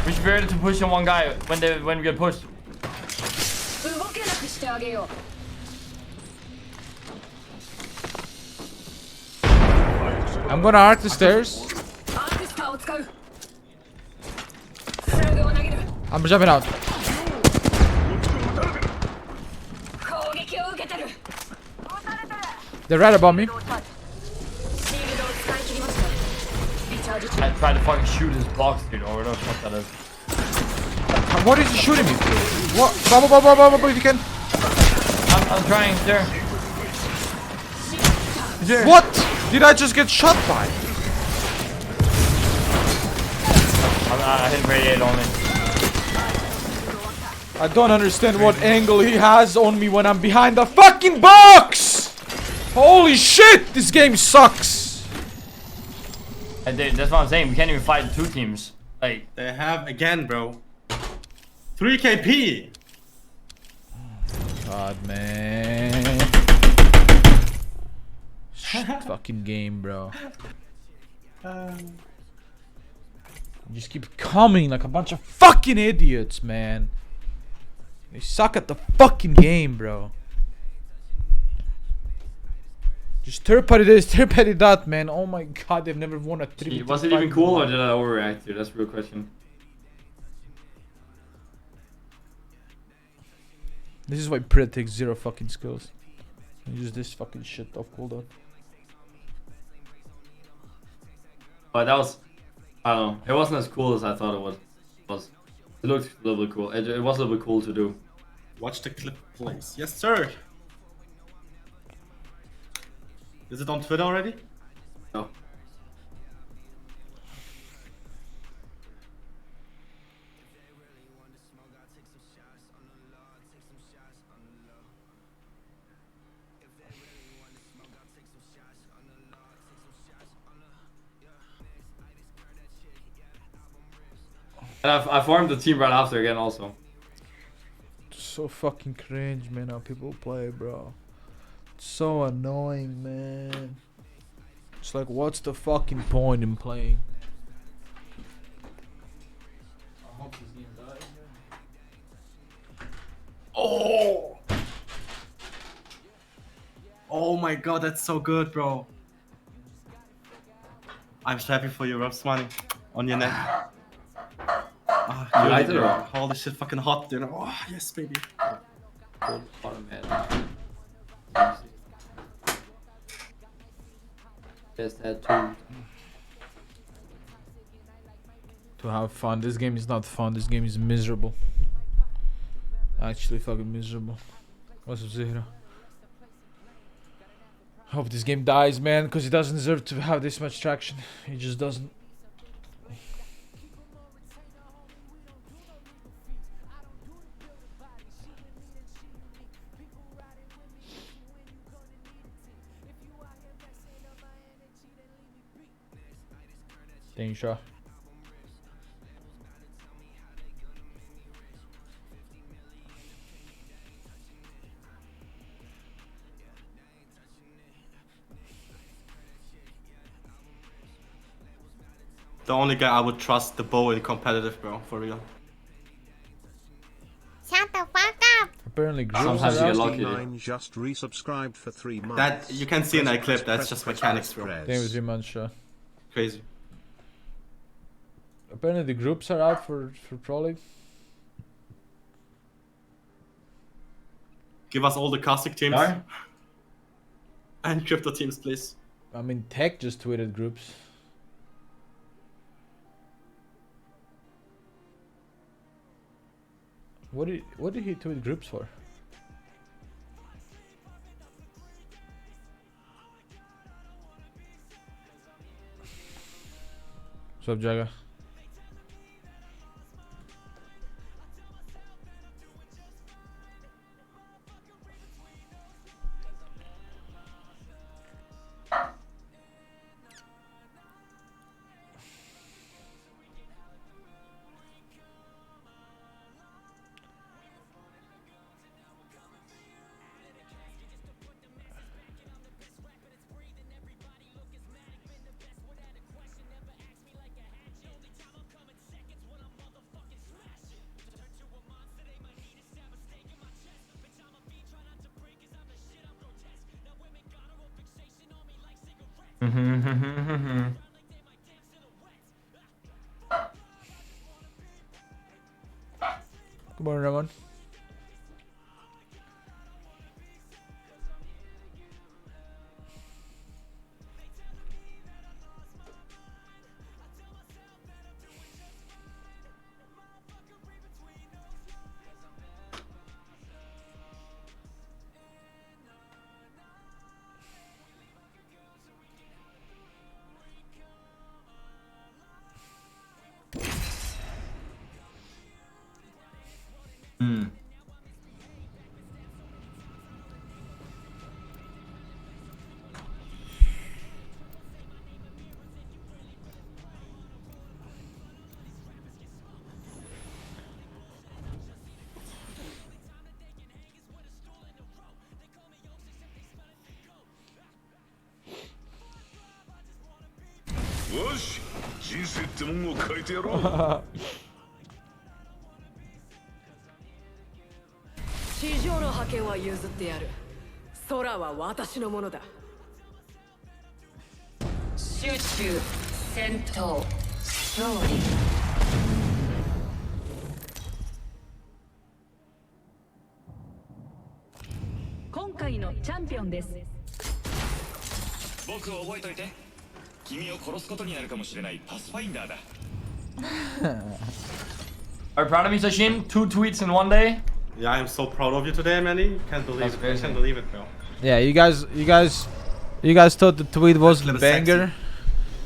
We should be ready to push on one guy when we get pushed. I'm gonna arc the stairs. I'm jumping out. They're right above me. I tried to fucking shoot his box, dude, or whatever the fuck that is. What is he shooting me? What? Bubble, if you can. I'm trying, there. What did I just get shot by? I hit radiate only. I don't understand what angle he has on me when I'm behind the fucking box! Holy shit, this game sucks! And that's what I'm saying, we can't even fight 2 teams. Like, they have again, bro. 3 KP! God, man. Shit, fucking game, bro. You just keep coming like a bunch of fucking idiots, man. They suck at the fucking game, bro. Just third party this, third party that, man. Oh my god, they've never won a 3. was it even cool or did I overreact here? That's the real question. This is why Pred takes 0 fucking skills. Use this fucking shit off cooldown. But that was, I don't know, it wasn't as cool as I thought it was. It looked a little bit cool. It was a little bit cool to do. Watch the clip, please. Yes, sir. Is it on Twitter already? No. And I formed the team right after again also. So fucking cringe, man, how people play, bro. So annoying, man. It's like, what's the fucking point in playing? Oh! Oh my god, that's so good, bro. I'm so happy for you, Rob Swanning. On your neck. Oh, You liked it, or? Holy shit, fucking hot, you know. Oh, yes, baby. Cold bottom man. Yes, that too. To have fun. This game is not fun. This game is miserable. Actually fucking miserable. What's up, Zehra? Hope this game dies, man, because it doesn't deserve to have this much traction. It just doesn't. Danger. The only guy I would trust the bow in competitive, bro, for real. Shut the fuck up! Apparently, Sometimes you get lucky. Just resubscribed for 3 months. That you can see in that clip. That's just mechanics, bro. Thank you very much. Crazy. Apparently, the groups are out for Pro League. Give us all the classic teams. Yeah. And crypto teams, please. I mean, Tech just tweeted groups. What did he tweet groups for? What's up, Jaga? Come on, Ramon. Are you proud of me, Sashin? 2 tweets in 1 day? Yeah, I am so proud of you today, Manny. Can't believe it. I can't believe it, bro. Yeah, you guys thought the tweet wasn't banger.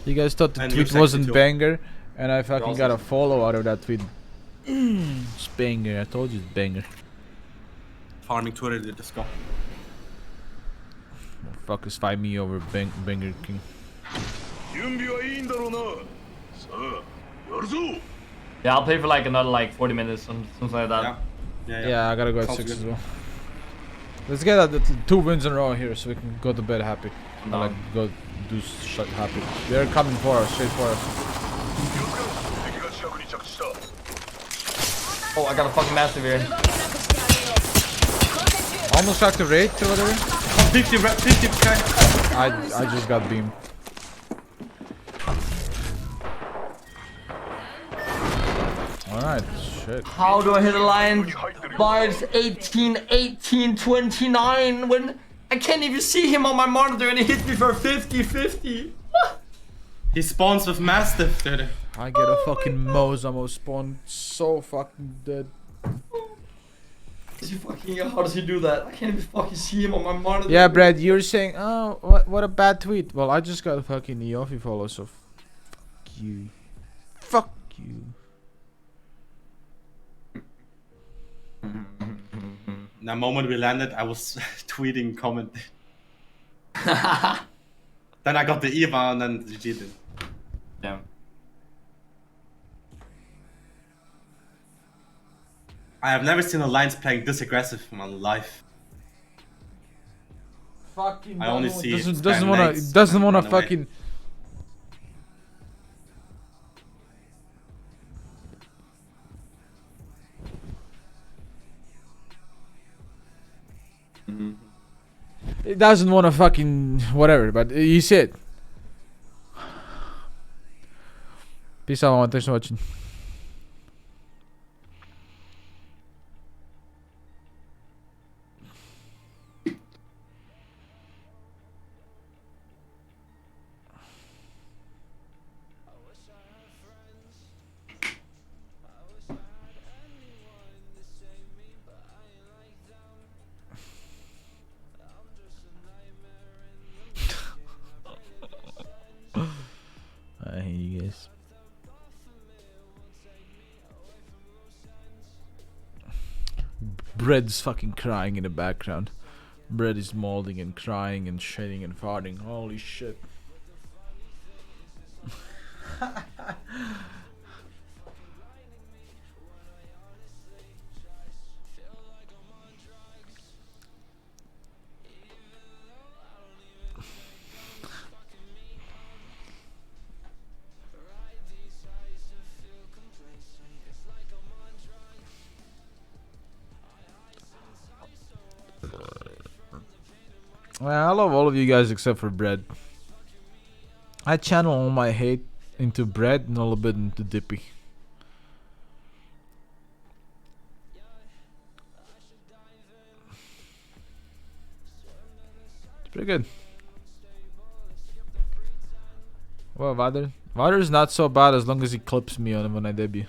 You guys thought the tweet wasn't banger, and I fucking got a follow out of that tweet. It's banger. I told you it's banger. Farming Twitter did this go. Fuckers fight me over Banger King. Yeah, I'll play for like another like 40 minutes, something like that. Yeah, I gotta go at 6 as well. Let's get 2 wins in a row here so we can go to bed happy. No. Like go do shit happy. They're coming for us, straight for us. Oh, I got a fucking massive here. Almost got the rate or whatever. 50k. I just got beamed. Alright, shit. How do I hit a lion? Bars 18, 18, 29 when I can't even see him on my monitor and he hit me for 50, 50. He spawns with Mastiff, dude. I get a fucking Mozamo spawn so fucking dead. Is he fucking, how does he do that? I can't even fucking see him on my monitor. Yeah, Brad, you're saying, oh, what a bad tweet. Well, I just got a fucking Neofi follow, so fuck you. Fuck you. In that moment we landed, I was tweeting, comment. Then I got the Eva and then GG did. Yeah. I have never seen Alliance playing this aggressive in my life. Fucking I only see doesn't wanna fucking. It doesn't want to fucking whatever, but you see it. Peace out, man. Thanks for watching. I hate you guys. Bread's fucking crying in the background. Bread is molding and crying and shitting and farting. Holy shit. Well, I love all of you guys except for Bread. I channel all my hate into bread and a little bit into Dippy. It's pretty good. Well, Vader's not so bad as long as he clips me on him when I debut.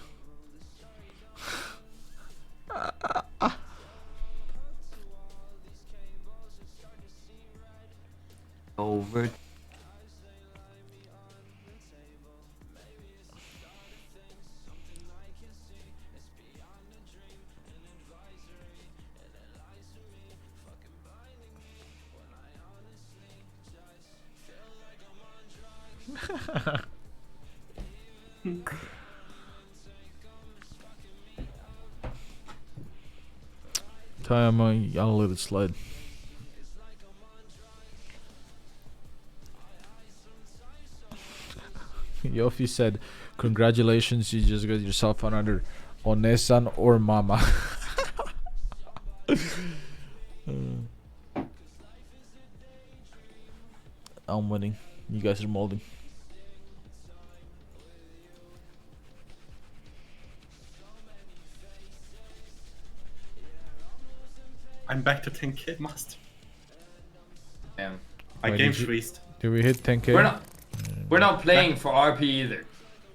Over. Tell him I'll let it slide. Yofi said, "Congratulations, you just got yourself another Onesan or Mama." I'm winning. You guys are molding. I'm back to 10k master. Damn. My Wait, game did you- freezed. Did we hit 10k? We're not playing for RP either.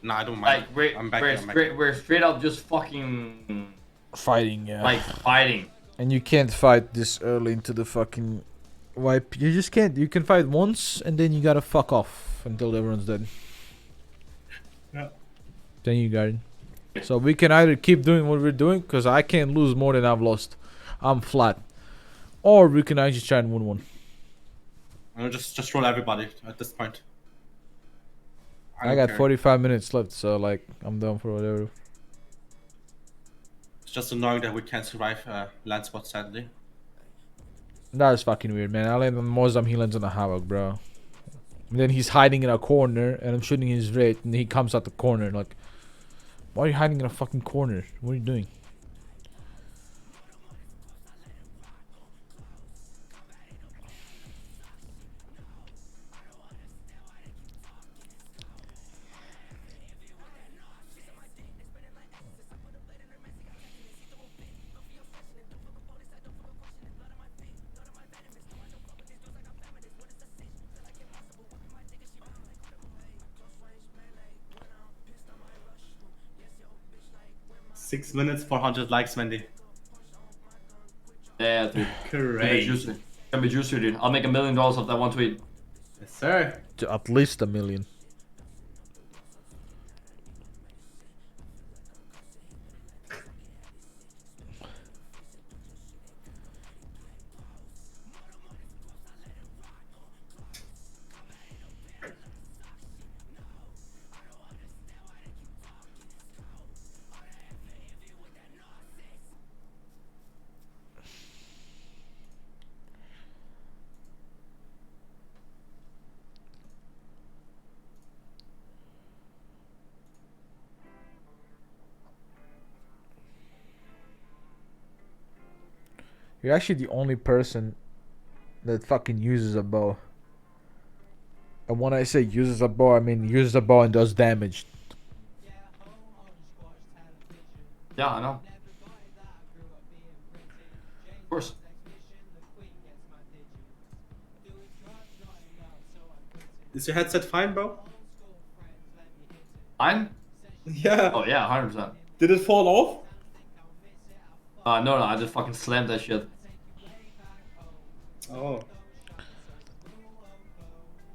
No, I don't mind. Like I'm back. we're straight up just fucking Fighting, yeah. like fighting. And you can't fight this early into the fucking wipe. You just can't. You can fight once and then you gotta fuck off until everyone's dead. Yeah. Then you got it. So we can either keep doing what we're doing, because I can't lose more than I've lost. I'm flat. Or we can actually try and win one. I'll just roll everybody at this point. I don't got care. 45 minutes left, so like I'm down for whatever. It's just annoying that we can't survive land spot sadly. That is fucking weird, man. I land on Mozam, he lands on the Havoc, bro. And then he's hiding in a corner, and I'm shooting his rate, and he comes out the corner. Like, why are you hiding in a fucking corner? What are you doing? Six minutes, 400 likes, Mandy. Yeah, dude. Great. Can be juicy, dude. I'll make $1 million off that one tweet. Yes, sir. At least 1 million. You're actually the only person that fucking uses a bow. And when I say uses a bow, I mean uses a bow and does damage. Yeah, I know. Of course. Is your headset fine, bro? Fine? Yeah. Oh yeah, 100%. Did it fall off? No, I just fucking slammed that shit. Oh.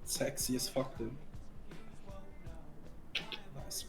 Sexy as fuck, dude. Nice.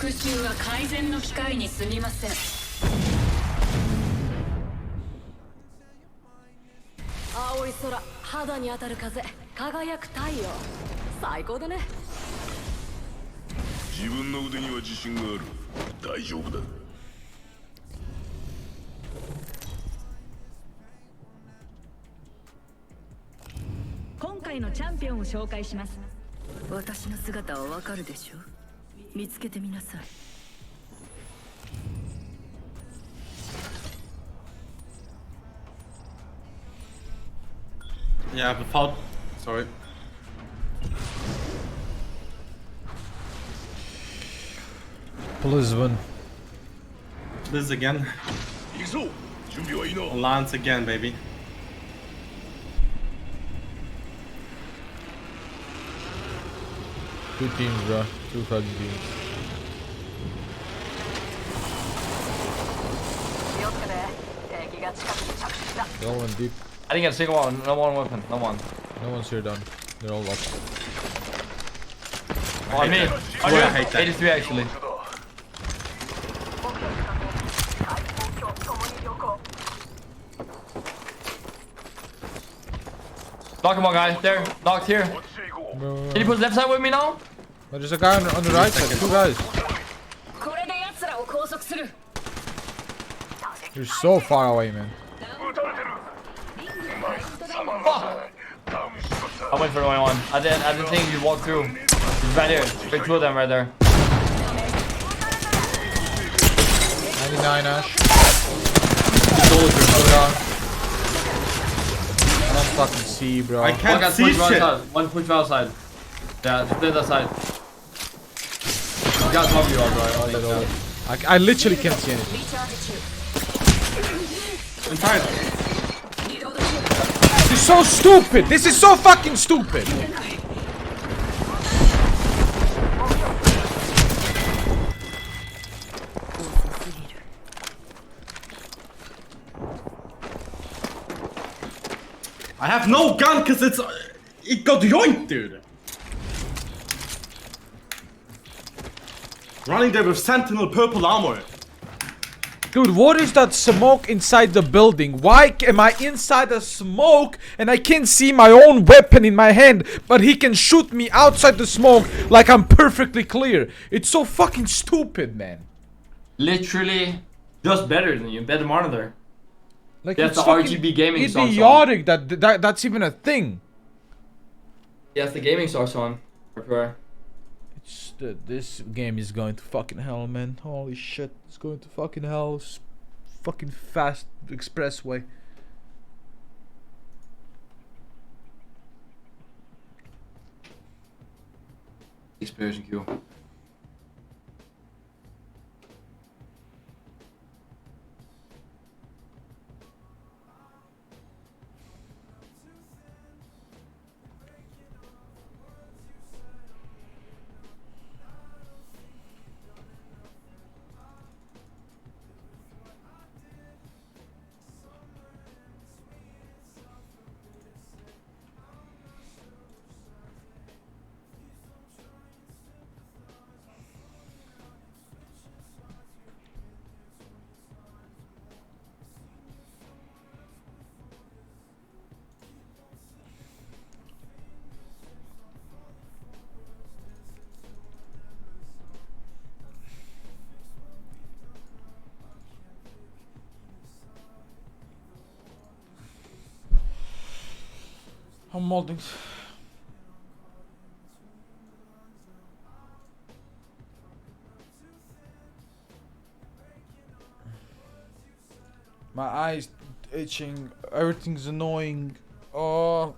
復讐は改善の機会に過ぎません。青い空、肌に当たる風、輝く太陽。最高だね。自分の腕には自信がある。大丈夫だ。今回のチャンピオンを紹介します。私の姿はわかるでしょ。見つけてみなさい。Yeah, without. Sorry. Lisbon. This again. Lance again, baby. Two teams, bro. Two fucking teams. They all went deep. I didn't get a single one. No one weapon. No one. No one's here done. They're all up. Oh, on me. On you. I hate that. 83 actually. Knock him on, guy. There. Knocked here. Can you put left side with me now? Oh, there's a guy on the right side. Two guys. You're so far away, man. I went for the only one. I didn't think you'd walk through. He's right here. There's two of them right there. 99 Ash. I don't fucking see, bro. I can't see shit. One push outside. Yeah, split that side. You guys love you all, bro. I literally can't see anything. I'm tired. This is so stupid. This is so fucking stupid. I have no gun because it got yoinked, dude. Running there with Sentinel purple armor. Dude, what is that smoke inside the building? Why am I inside the smoke and I can't see my own weapon in my hand, but he can shoot me outside the smoke like I'm perfectly clear? It's so fucking stupid, man. Literally, just better than you. Better monitor. Like, that's the RGB gaming song. Idiotic that's even a thing. Yes, the gaming source on. This game is going to fucking hell, man. Holy shit, it's going to fucking hell. Fucking fast expressway. Explosion Q. I'm molding. My eyes itching. Everything's annoying. Oh,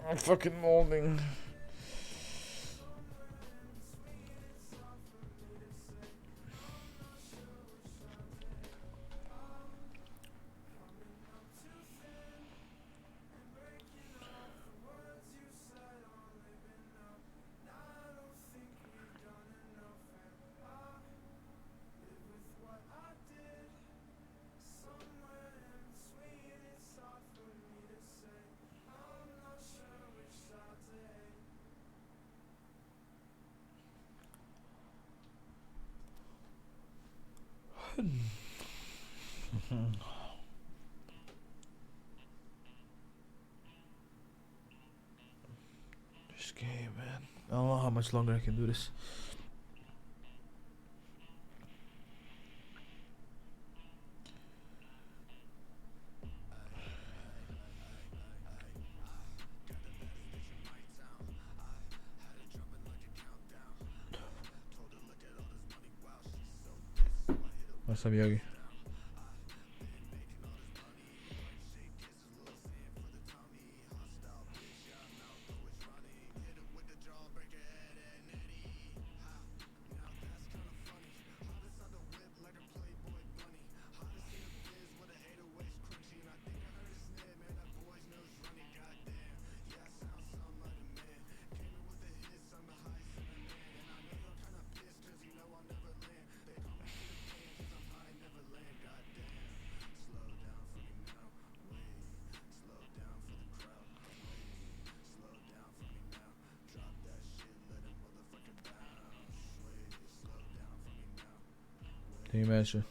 I'm fucking molding. This game, man. I don't know how much longer I can do this. What's up, Yogi? Can you imagine?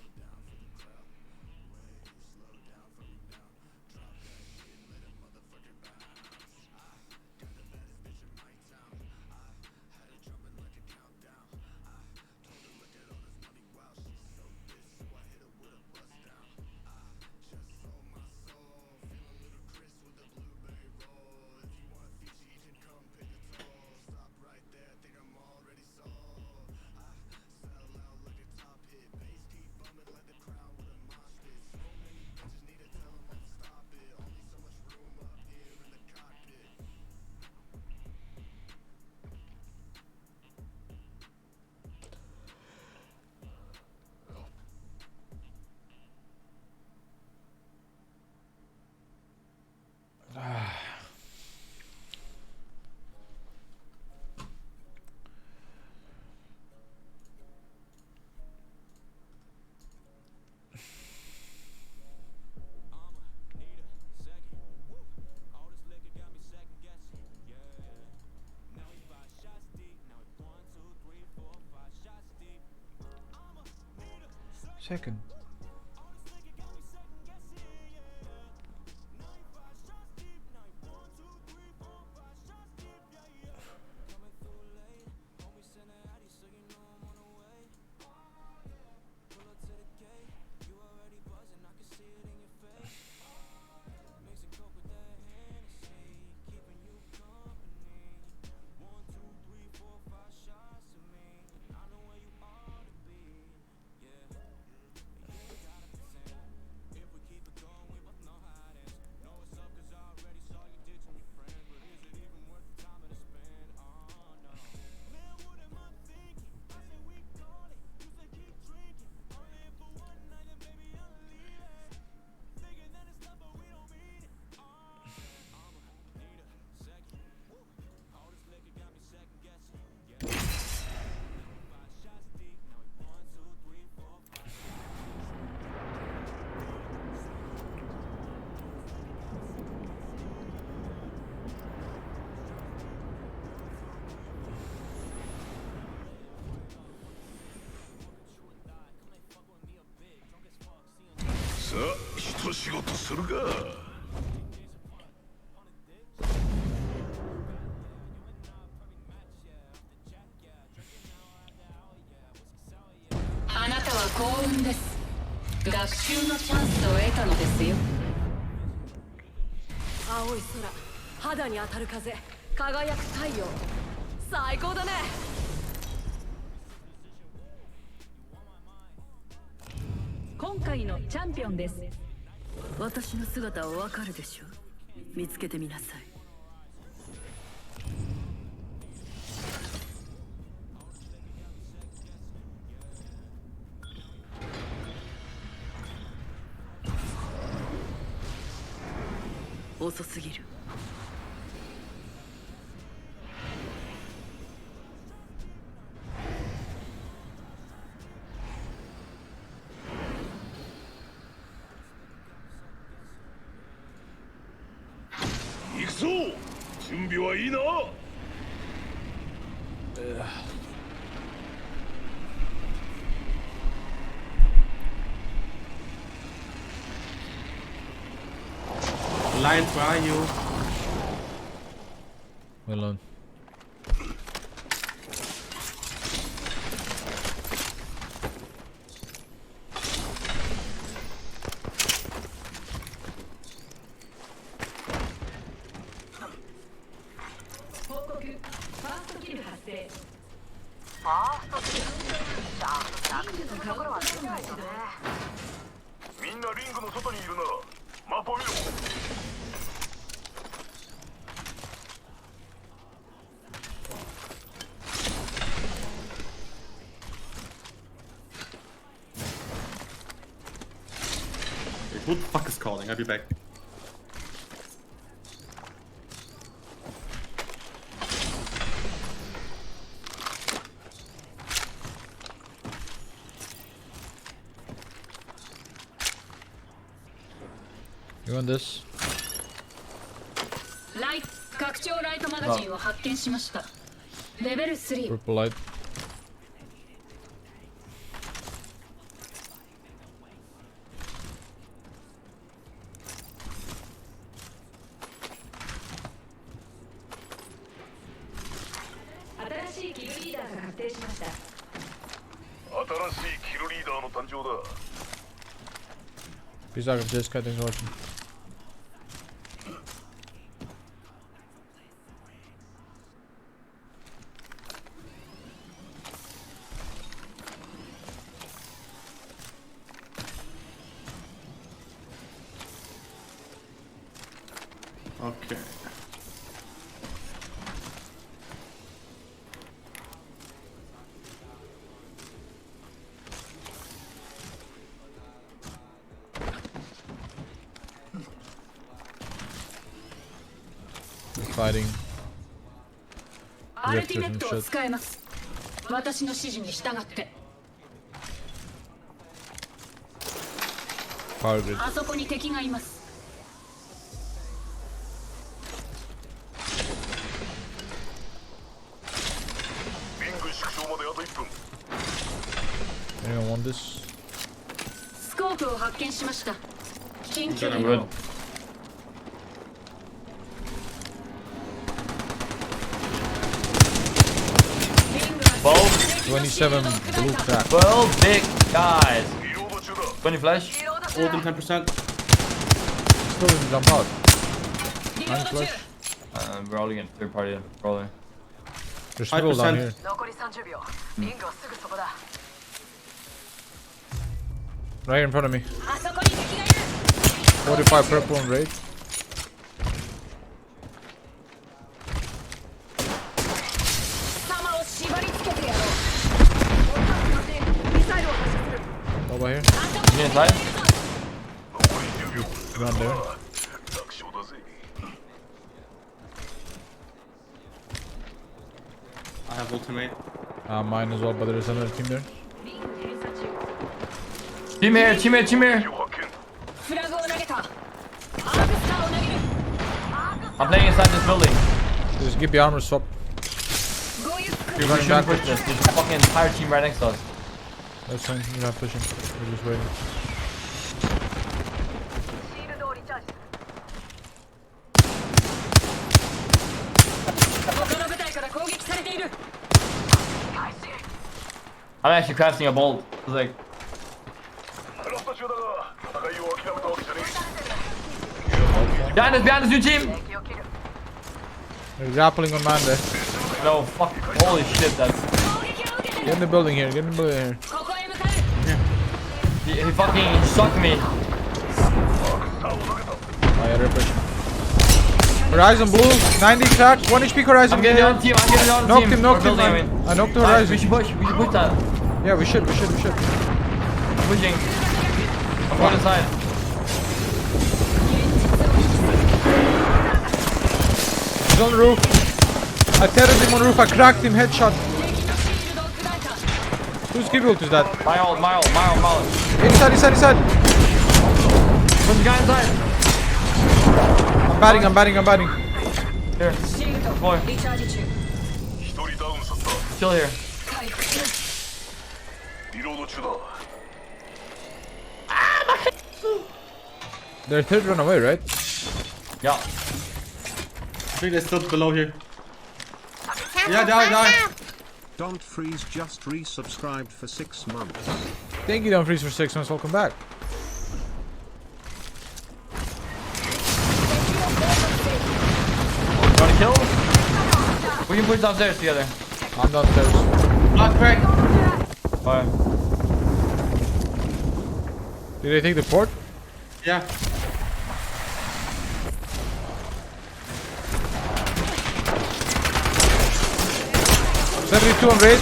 Second.あなたは幸運です。学習のチャンスを得たのですよ。青い空、肌に当たる風、輝く太陽。最高だね。今回のチャンピオンです。私の姿はわかるでしょ。見つけてみなさい。遅すぎる。行くぞ。準備はいいな。Giant, where are you? Hold on. Who the fuck is calling? I'll be back. You want this? 拡張ライトマガジンを発見しました。レベル3。 Purple light. 新しいキルリーダーが確定しました。新しいキルリーダーの誕生だ。 Peace out, Jessica. Thanks for watching. Okay. Fighting. アルティメットを使えます。私の指示に従って。 Power grid. あそこに敵がいます。 Anyone want this? スコープを発見しました。緊急 Good. 移動。 27 blue crack. 12 big guys. 20 flash. Hold them 10%. Still didn't jump out. 9 flash. We're all against third party. Rolling. There's people down here. 残り30秒。リングはすぐそこだ。 Right here in front of me. あそこに敵がいる。 45 purple and red. 弾を縛り付けてやろう。 Over here. You inside? Run there. I have ultimate. Mine as well, but there's another team there. Team here, team here, team here. フラグを投げた。アークスターを投げる。 I'm playing inside this building. Just give me armor swap. You're running shouldn't back. push this. There's a fucking entire team right next to us. That's fine. You're not pushing. We're just waiting. I'm actually casting a bolt. It's like, behind us, new team! They're grappling on man there. No, fuck. Holy shit, that's. Get in the building here. Get in the building here. He fucking sucked me. Oh yeah, they're pushing. Horizon blue, 90 crack, 1 HP Horizon. I'm getting on the team, I'm getting on the knocked team. him, knocked We're him. building, I mean. I knocked the Alright, Horizon. we should push that. Yeah, we should. I'm pushing. I'm going inside. He's on the roof. I tethered him on the roof, I cracked him, headshot. Whose give ult is that? My ult. Inside. Put the guy inside. I'm batting. Here. Boy. Chill here. They're third run away, right? Yeah. I think they're still below here. Yeah, die. Don't Freeze just resubscribed for 6 months. Thank you, Don't Freeze, for 6 months. Welcome back. You wanna kill? We can push downstairs together. I'm downstairs. Block crack. Alright. Did they take the port? Yeah. $72 on raid.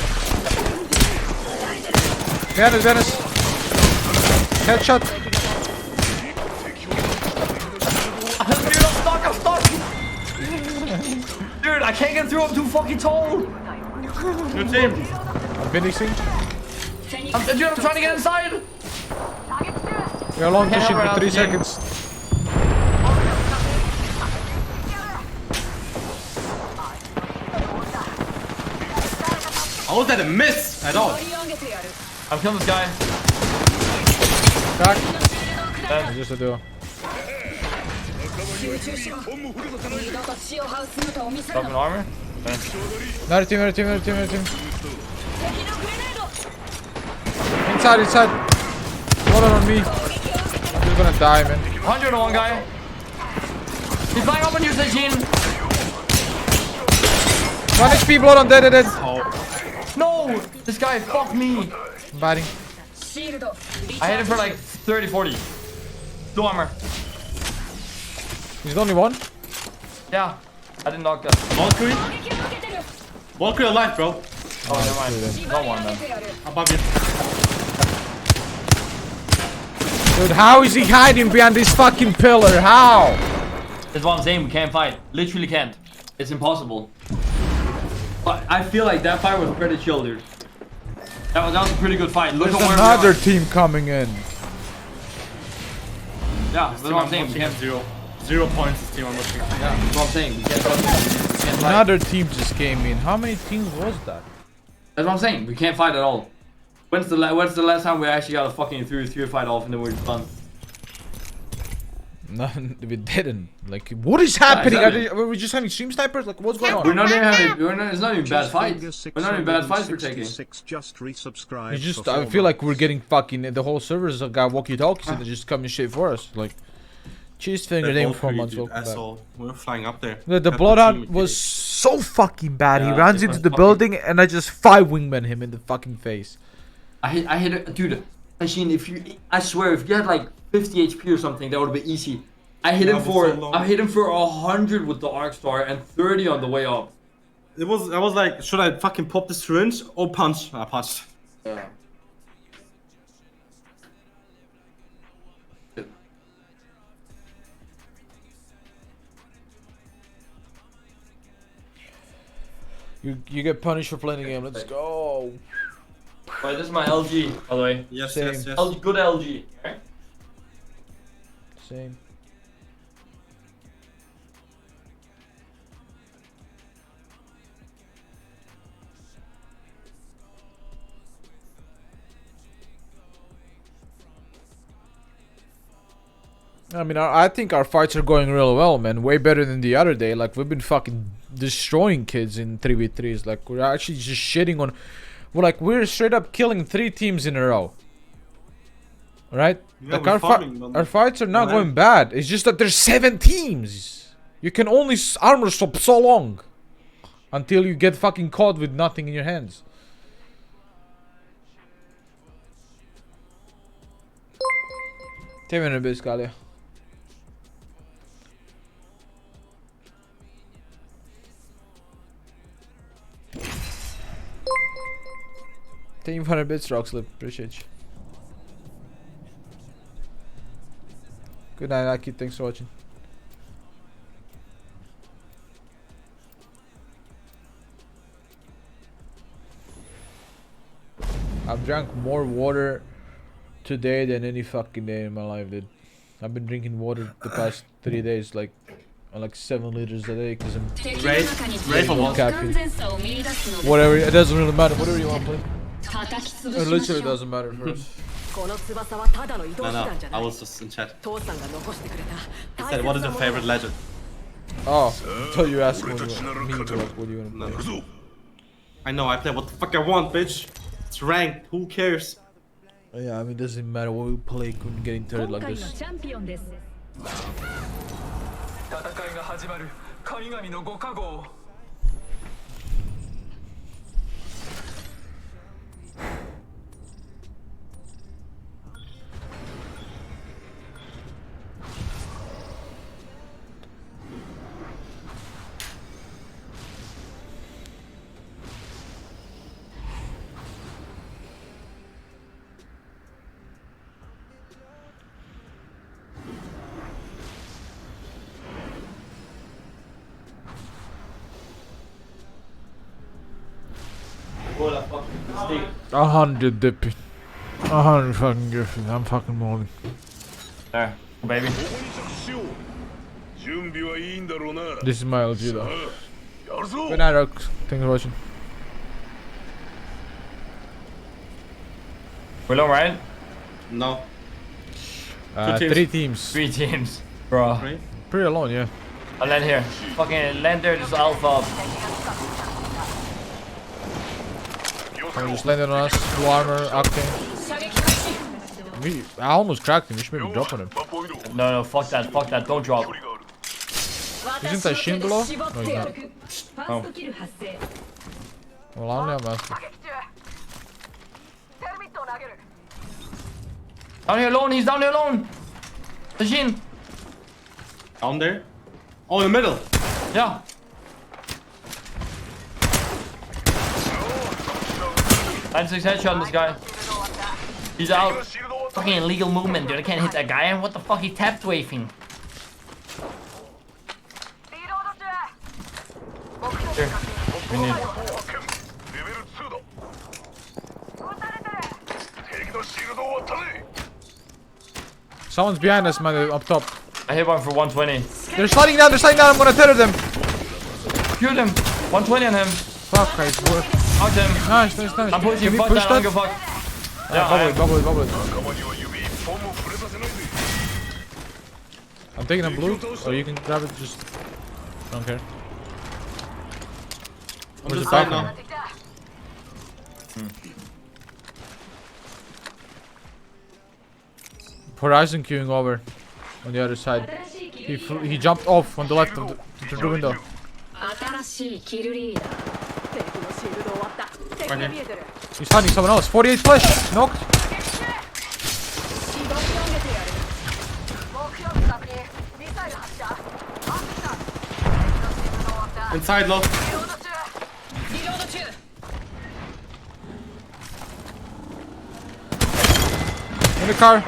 Dennis. Headshot. I'm stuck. Dude, I can't get through. I'm too fucking tall. Good team. I'm finishing. I'm trying to get inside. You're alone to shoot for 3 seconds. How was that a miss at all? I'm killing this guy. Back. That's just a duo. Dropping armor. Another team. Inside. Hold on me. I'm just gonna die, man. 101 guy. He's flying up on you, Sejin. 1 HP, blood on dead. No! This guy fucked me. I'm biting. I hit him for like 30, 40. 2 armor. He's the only one? Yeah. I didn't knock that. Valkyrie alive, bro. Oh, never mind. No one then. Above you. Dude, how is he hiding behind this fucking pillar? How? That's what I'm saying. We can't fight. Literally can't. It's impossible. But I feel like that fight was pretty chill, dude. That was a pretty good fight. Look There's at where another team coming in. Yeah, that's what I'm saying. We can't. 0 points this team I'm looking at. Yeah, that's what I'm saying. We can't fight. Another team just came in. How many teams was that? That's what I'm saying. We can't fight at all. When's the last time we actually got a fucking 3v3 fight off and then we're done? No, we didn't. Like, what is happening? Yeah, exactly. Were we just having stream snipers? Like, what's going on? We're not even having. It's not even bad fights. We're not even bad fights we're taking. I feel like we're getting fucking. The whole servers got walkie-talkies and they're just coming shit for us. Like, cheese finger, name 4 months. Asshole. We're flying up there. The Bloodhound was so fucking bad. He runs into the building and I just 5 wingman him in the fucking face. I hit it, dude. I swear, if you had like 50 HP or something, that would have been easy. I hit him for 100 with the arc star and 30 on the way up. I was like, should I fucking pop the syringe or punch? I punched. Yeah. You get punished for playing the game. Let's go. Right, this is my LG, by the way. Yes. LG, good LG. Okay. Same. I mean, I think our fights are going real well, man. Way better than the other day. Like, we've been fucking destroying kids in 3v3s. Like, we're actually just shitting on... We're straight up killing 3 teams in a row. Right? Yeah, like, our fights are not going bad. It's just that there's 7 teams. You can only armor swap so long. Until you get fucking caught with nothing in your hands. Tell me bir skala. Thank you for 100 bits, Roxlip. Appreciate you. Good night, Aki. Thanks for watching. I've drank more water today than any fucking day in my life, dude. I've been drinking water the past 3 days, like 7 liters a day, because I'm Ray for what? caffeine. Whatever, it doesn't really matter. Whatever you want to play. It literally doesn't matter for us. No, I was just in chat. He said, what is your favorite legend? Oh, I thought you asked me what do you want to play. I know, I play what the fuck I want, bitch. It's ranked, who cares? Yeah, I mean, it doesn't matter what we play, couldn't get into it like this. 戦いが始まる神々のご加護を 100 dipping. 100 fucking Griffin. I'm fucking moving. There, baby. This is my LG though. Good night, Rock. Thanks for watching. We're low, right? No. 3 teams. 3 teams. Bro. Pretty alone, yeah. I'll land here. Fucking land there, just alpha. Just landed on us. Full armor, octane. I almost cracked him. You should maybe drop on him. No, fuck that, don't drop. Isn't that Shin below? No, he's not. Oh. Well, I only have master. Down here alone, he's down here alone. The Shin. Down there? Oh, in the middle. Yeah. And 6 headshot on this guy. He's out. Fucking illegal movement, dude. I can't hit that guy. What the fuck? He tapped waving. Here. We need. Someone's behind us, man, up top. I hit one for 120. They're sliding down, I'm gonna tether them. Shoot him. 120 on him. Fuck, guys. Out him. Nice. I'm pushing. Fuck that. I don't give a fuck. Yeah, bubble it. I'm taking a blue, so you can grab it. Just don't care. Where's the back now? Horizon queuing over on the other side. He jumped off on the left of the window. Right here. He's hunting someone else. 48 flash. Knocked. Inside, low. In the car.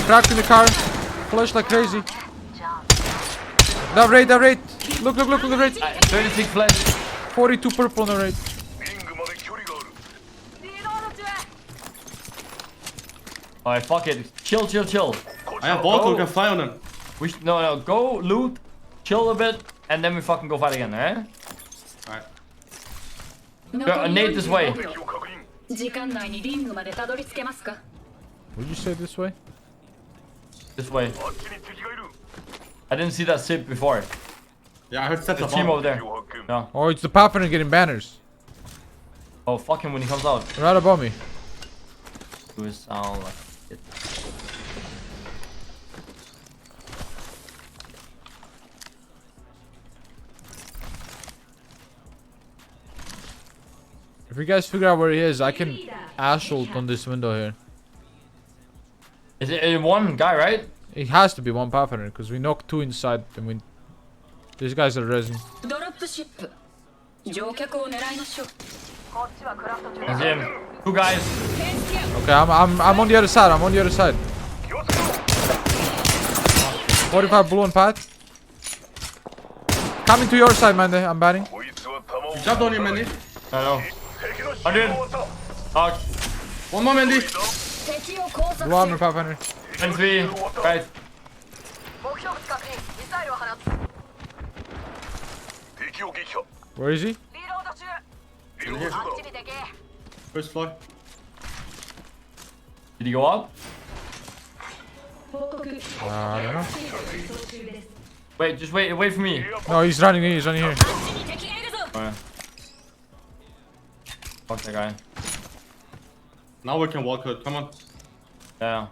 Cracked in the car. Flash like crazy. That raid. Look at the raid. 36 flash. 42 purple on the raid. Alright, fuck it. Chill. I have Volko, we can fly on him. No, go loot, chill a bit, and then we fucking go fight again, alright? Alright. Nate this way. Would you say this way? This way. I didn't see that sip before. Yeah, I heard set the up team over there. Yeah. Oh, it's the Pathfinder getting banners. Oh, fuck him when he comes out. Right above me. Do it sound like it. If you guys figure out where he is, I can ash ult on this window here. Is it one guy, right? It has to be one Pathfinder because we knocked 2 inside and we. These guys are resin. That's him. 2 guys. Okay, I'm on the other side. 45 blue on path. Coming to your side, man. I'm batting. You jumped on him, Mandy. I know. 100. One more, Mandy. Blue armor, Pathfinder. 3. Right. Where is he? In here. First floor. Did he go up? I don't know. Wait, just wait for me. No, he's running here. Alright. Fuck that guy. Now we can walk out. Come on. Yeah.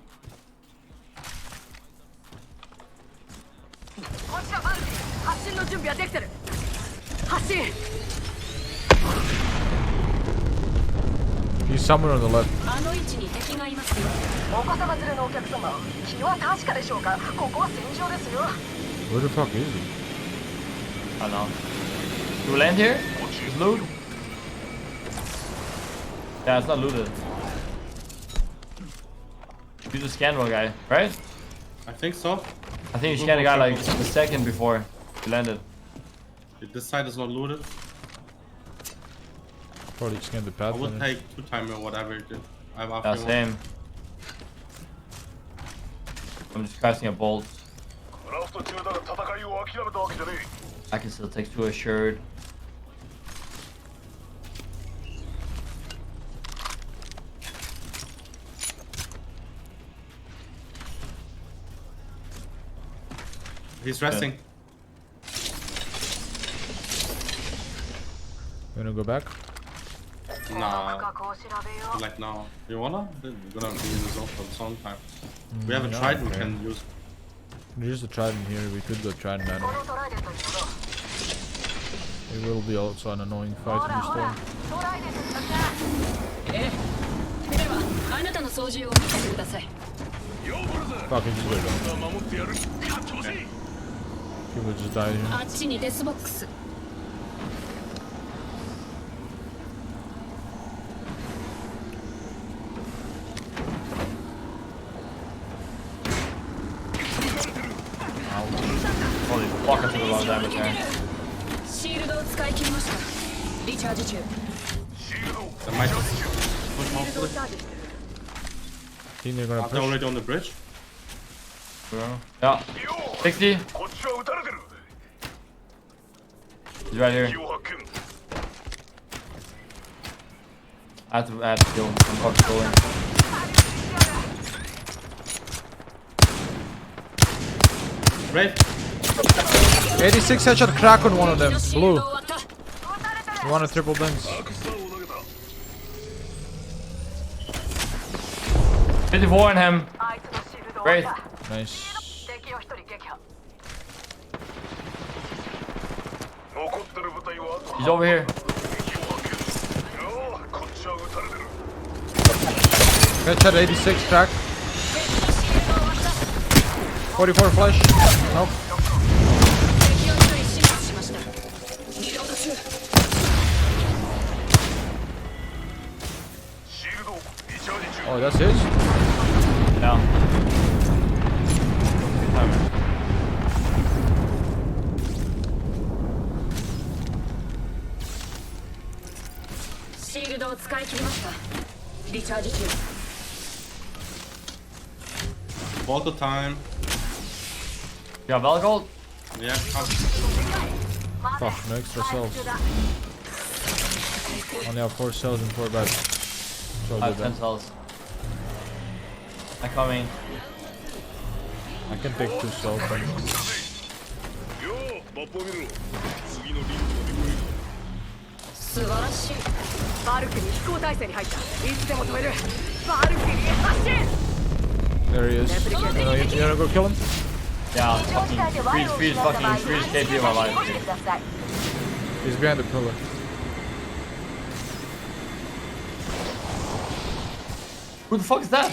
He's somewhere on the left. Where the fuck is he? I don't know. Do we land here? Is loot? Yeah, it's not looted. You just scanned one guy, right? I think so. I think you scanned a guy like a second before you landed. This side is not looted. Probably scanned the path. I would take 2 timer or whatever it did. Yeah, same. I'm just casting a bolt. I can still take 2 assured. He's resting. You wanna go back? Nah. Like now. You wanna? We're gonna be in the zone for some time. We have a trident we can use. There's a trident here. We could go trident at him. It will be also an annoying fight in the storm. Fucking just wait on. He will just die here. Holy fuck, I took a lot of damage there. That might just push hopefully. Think they're gonna Are they push? already on the bridge? Yeah. 60. He's right here. I have to kill him. I'm fucking going. Brave. 86 headshot crack on one of them. Blue. You want a triple bends? 54 on him. Great. Nice. He's over here. Headshot 86 crack. 44 flash. Nope. Oh, that's his? Yeah. Volta time. You got Valgold? Yeah, come. Fuck, no extra cells. Only have 4 cells and 4 beds. So I have 10 cells. I'm coming. I can take 2 cells. But... There he is. You wanna go kill him? Yeah, fucking freeze KP of my life, dude. He's behind the pillar. Who the fuck is that?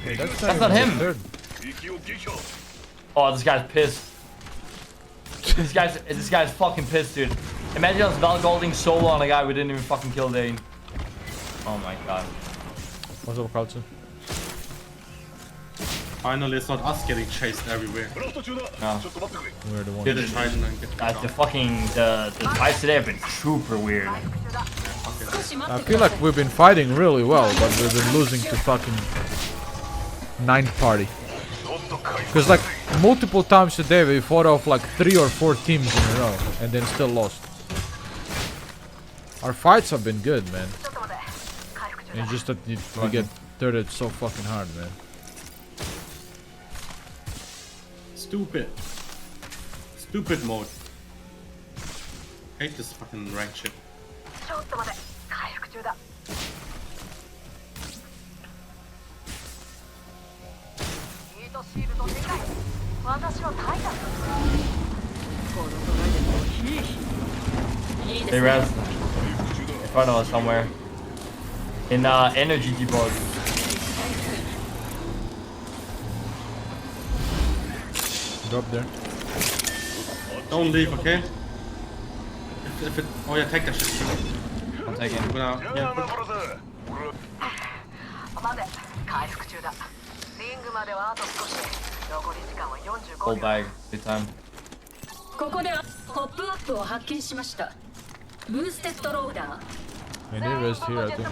Hey, that's not him. Third. Oh, this guy's pissed. this guy's fucking pissed, dude. Imagine us Valgolding solo on a guy we didn't even fucking kill Dane. Oh my god. What's up, Carlton? Finally, it's not us getting chased everywhere. No. We're the ones. Dude, the fucking the fights today have been super weird. I feel like we've been fighting really well, but we've been losing to fucking ninth party. Because like multiple times today we fought off like 3 or 4 teams in a row and then still lost. Our fights have been good, man. It's just that we get dirted so fucking hard, man. Stupid. Stupid mode. Hate this fucking rank shit. They rest in front of us somewhere. In energy depot. Drop there. Don't leave, okay? If it, oh yeah, take that shit. I'm taking. Go now. Yeah. Full bag, big time. ここでポップアップを発見しました。ブーステッドローダー。 And they rest here, I think.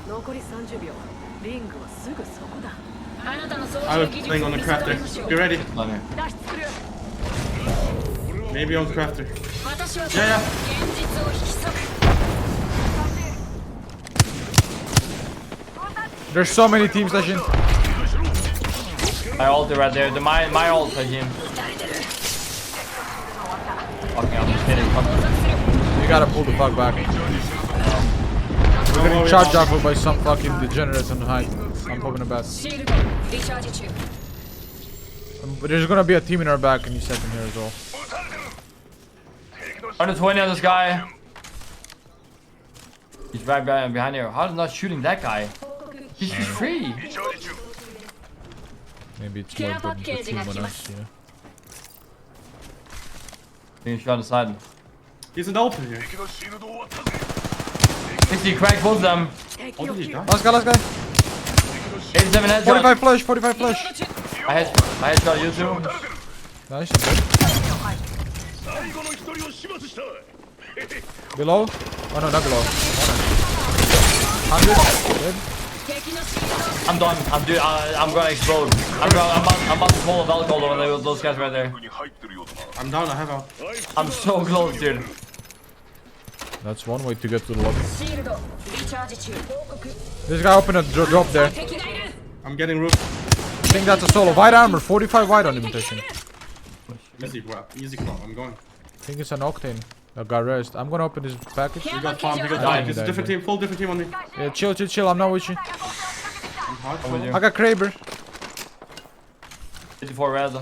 残り30秒。リングはすぐそこだ。 I was playing on the crafter. Be ready. Maybe on the crafter. Yeah, yeah. There's so many teams, Legend. My ult right there. My ult, Hajim. Fucking, I'm just kidding. You gotta pull the fuck back. We're getting charged off by some fucking degenerates on the height. I'm hoping the best. But there's gonna be a team in our back any second here as well. 120 on this guy. He's right behind here. How is not shooting that guy? He's free. Maybe it's more important for team on us, yeah. Being shot on the side. He's an open here. 60 crack both of them. Oh, did he die? Last guy. 87 headshot. 45 flash, 45 flash. I headshot you too. Nice, good. Below? Oh no, not below. 100. Dead. I'm done. I'm gonna explode. I'm about to pull a Velcro over those guys right there. I'm down, I have out. I'm so close, dude. That's one way to get to the lobby. This guy opened a drop there. I'm getting roof. I think that's a solo. White armor, 45 white on imitation. Easy grab, easy claw, I'm going. I think it's an octane. That got rest. I'm gonna open this package. You got farm, you got die. It's a different team, full different team on me. Yeah, chill. I'm not with you. I'm hard. I'm with you. I got Kraber. 54 res.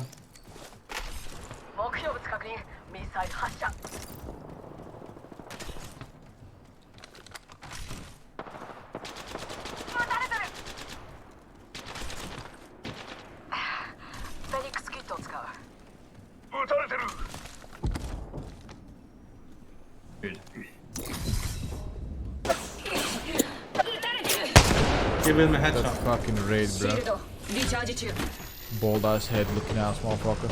Give him a headshot. That fucking raid, bro. Bald ass head looking ass motherfucker.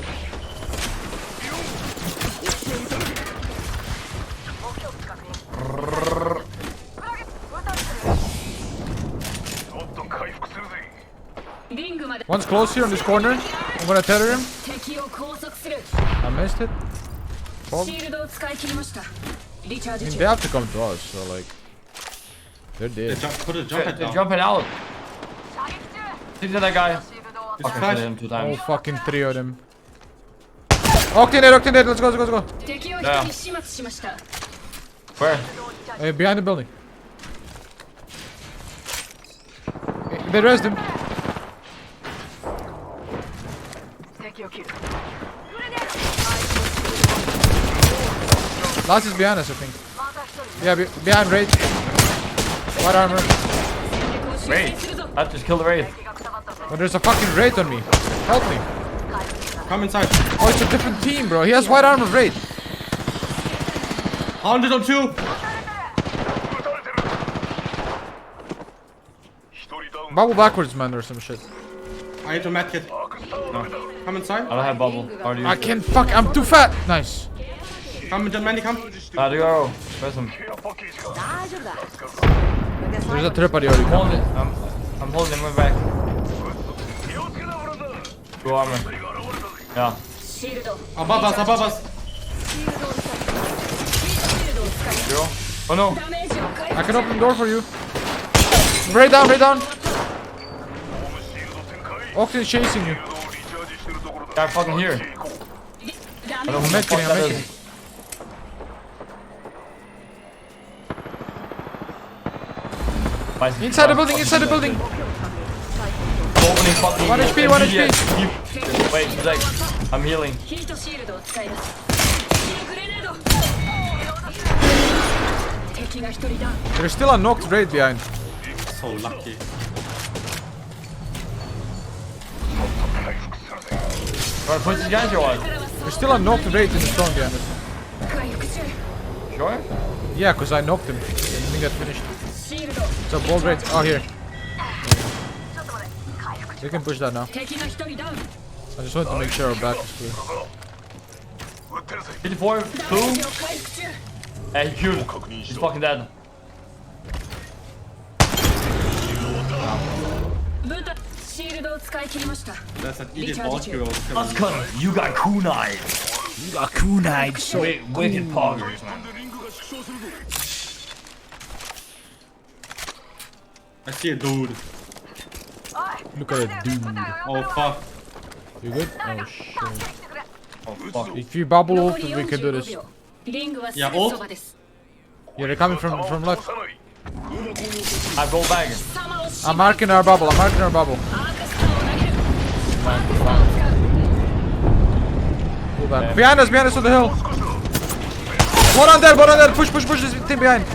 One's close here on this corner. I'm gonna tether him. I missed it. Hold. I mean, they have to come to us, so like, they're dead. They're jumping out. Think that guy. Fucking hit him 2 times. Oh, fucking 3 of them. Octane dead. Let's go. Yeah. Where? Hey, behind the building. They raised him. Last is behind us, I think. Yeah, behind Raid. White armor. Raid. I just killed the Raid. Oh, there's a fucking Raid on me. Help me. Come inside. Oh, it's a different team, bro. He has white armor Raid. 100 on 2. Bubble backwards, man, or some shit. I need to medkit. No. Come inside. I don't have bubble. I can't fuck. I'm too fat. Nice. Come, Mandy, come. How'd you go? Where's him? There's a trip already. I'm holding him back. Go armor. Yeah. Above us. Zero. Oh no. I can open the door for you. Right down, right down. Octane's chasing you. Guy fucking here. I'm making it. Inside the building, inside the building. Fucking 1 HP, 1 HP. Wait, like, I'm healing. There's still a knocked raid behind. So lucky. Wanna push these guys or what? There's still a knocked raid in the stone behind us. Sure? Yeah, because I knocked him. And he got finished. It's a bold raid. Oh, here. We can push that now. I just want to make sure our back is clear. 54, 2. Hey, he queued. He's fucking dead. That's an idiot ball hero. Let's cut him. You got kunai. You got kunai. So wicked poggers, man. I see a dude. Look at that dude. Oh fuck. You good? Oh shit. Oh fuck. If you bubble ult, we can do this. Yeah, ult? Yeah, they're coming from left. I go back. I'm marking our bubble. Fine. Pull back. Behind us on the hill. One on there. Push this thing behind.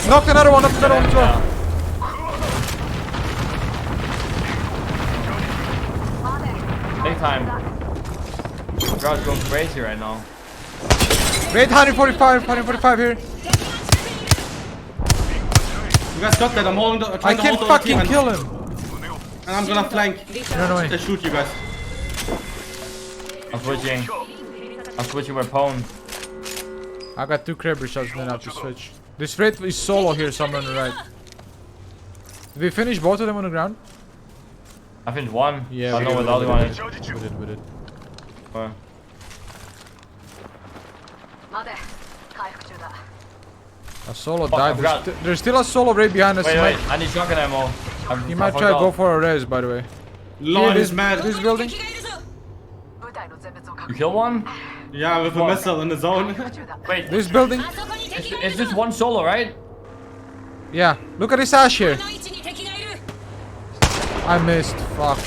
Knocked another one as well. Big time. Crowd's going crazy right now. Raid 145 here. You guys got that. I'm holding the. I can't fucking kill him. And I'm gonna flank. Run away. They shoot you guys. I'm switching my pawn. I got 2 crabber shots, then I have to switch. This raid is solo here somewhere on the right. Did we finish both of them on the ground? I finished one. Yeah, I don't know what the other one is. We did. Alright. A solo Fuck, I died. There's still a solo raid behind us. Wait, I need shotgun ammo. He might try to go for a res, by the way. Lord is mad. This building. You kill one? Yeah, with a missile in the zone. Wait, This building. it's just one solo, right? Yeah. Look at this ash here. I missed. Fuck.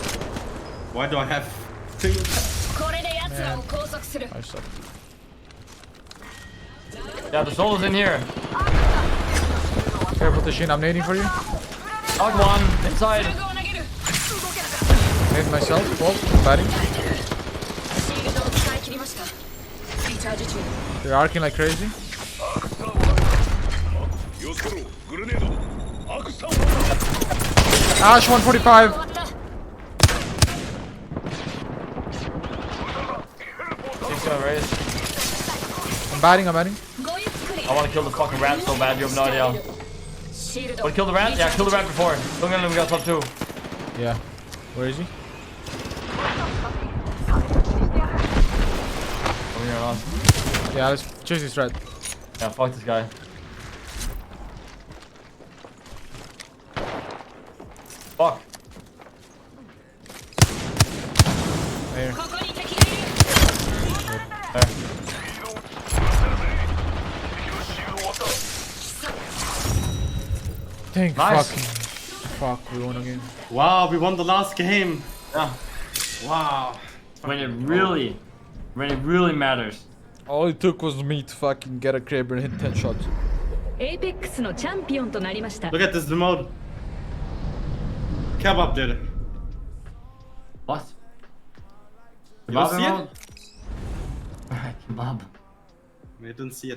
Why do I have things? I suck. Yeah, the solo's in here. Careful, Tashin. I'm nading for you. Knock one, inside. Nade myself. Well, batting. They're arcing like crazy. Ash 145. He's gonna raise. I'm batting. I wanna kill the fucking rat so bad, you have no idea. Wanna kill the rat? Yeah, kill the rat before. Look at him, we got top 2. Yeah. Where is he? Over here, on. Yeah, let's chase this rat. Yeah, fuck this guy. Fuck. There. There. Thank Nice. fuck, we won again. Wow, we won the last game. Yeah. Wow. When it really matters. All it took was me to fucking get a crab and hit 10 shots. Apex のチャンピオンとなりました。 Look at this remote. Kebab did it. What? You don't see it? Kebab. You didn't see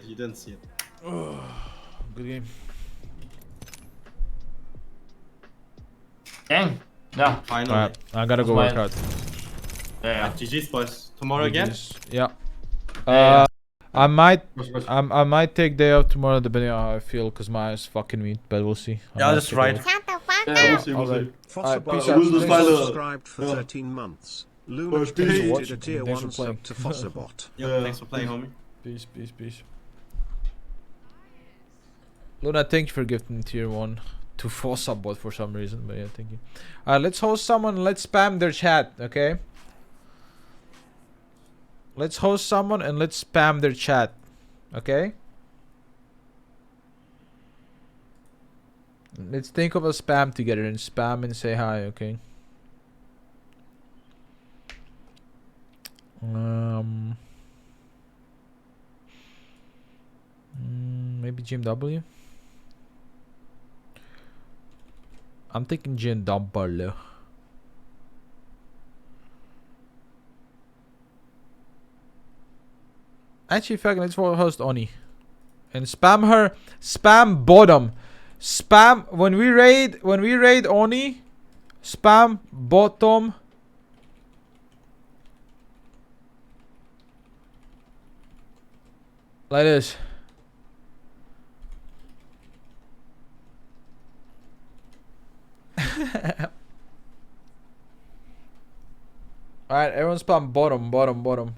it. Good game. Dang. Yeah. Finally. Alright, I gotta go work out. Yeah. GG's boys. Tomorrow again? Yeah. I might take day off tomorrow depending on how I feel because my eyes fucking meat, but we'll see. Yeah, that's right. Yeah, we'll see. Peace out. Subscribed for 13 months. Luna did a tier 1 sub to Fosserbot. Yeah, thanks for playing, homie. Peace. Luna, thank you for gifting tier 1 to Fossa bot for some reason, but yeah, thank you. Let's host someone, let's spam their chat, okay? Let's host someone and let's spam their chat, okay? Let's think of a spam together and spam and say hi, okay? Maybe GMW. I'm thinking GMW. Actually, fucking let's host Oni and spam her. Spam bottom. Spam when we raid Oni. Spam bottom. Like this. Alright, everyone spam bottom.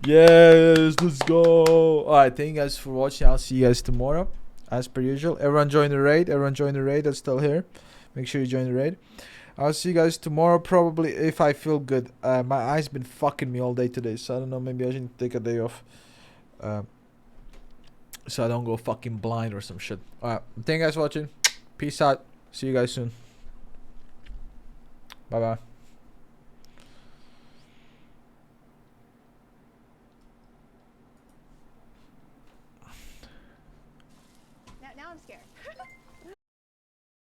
Yes, let's go. Alright, thank you guys for watching. I'll see you guys tomorrow. As per usual. Everyone join the raid. That's still here. Make sure you join the raid. I'll see you guys tomorrow, probably, if I feel good. My eyes been fucking me all day today, so I don't know, maybe I should take a day off. So I don't go fucking blind or some shit. Alright, thank you guys for watching. Peace out. See you guys soon. Bye bye.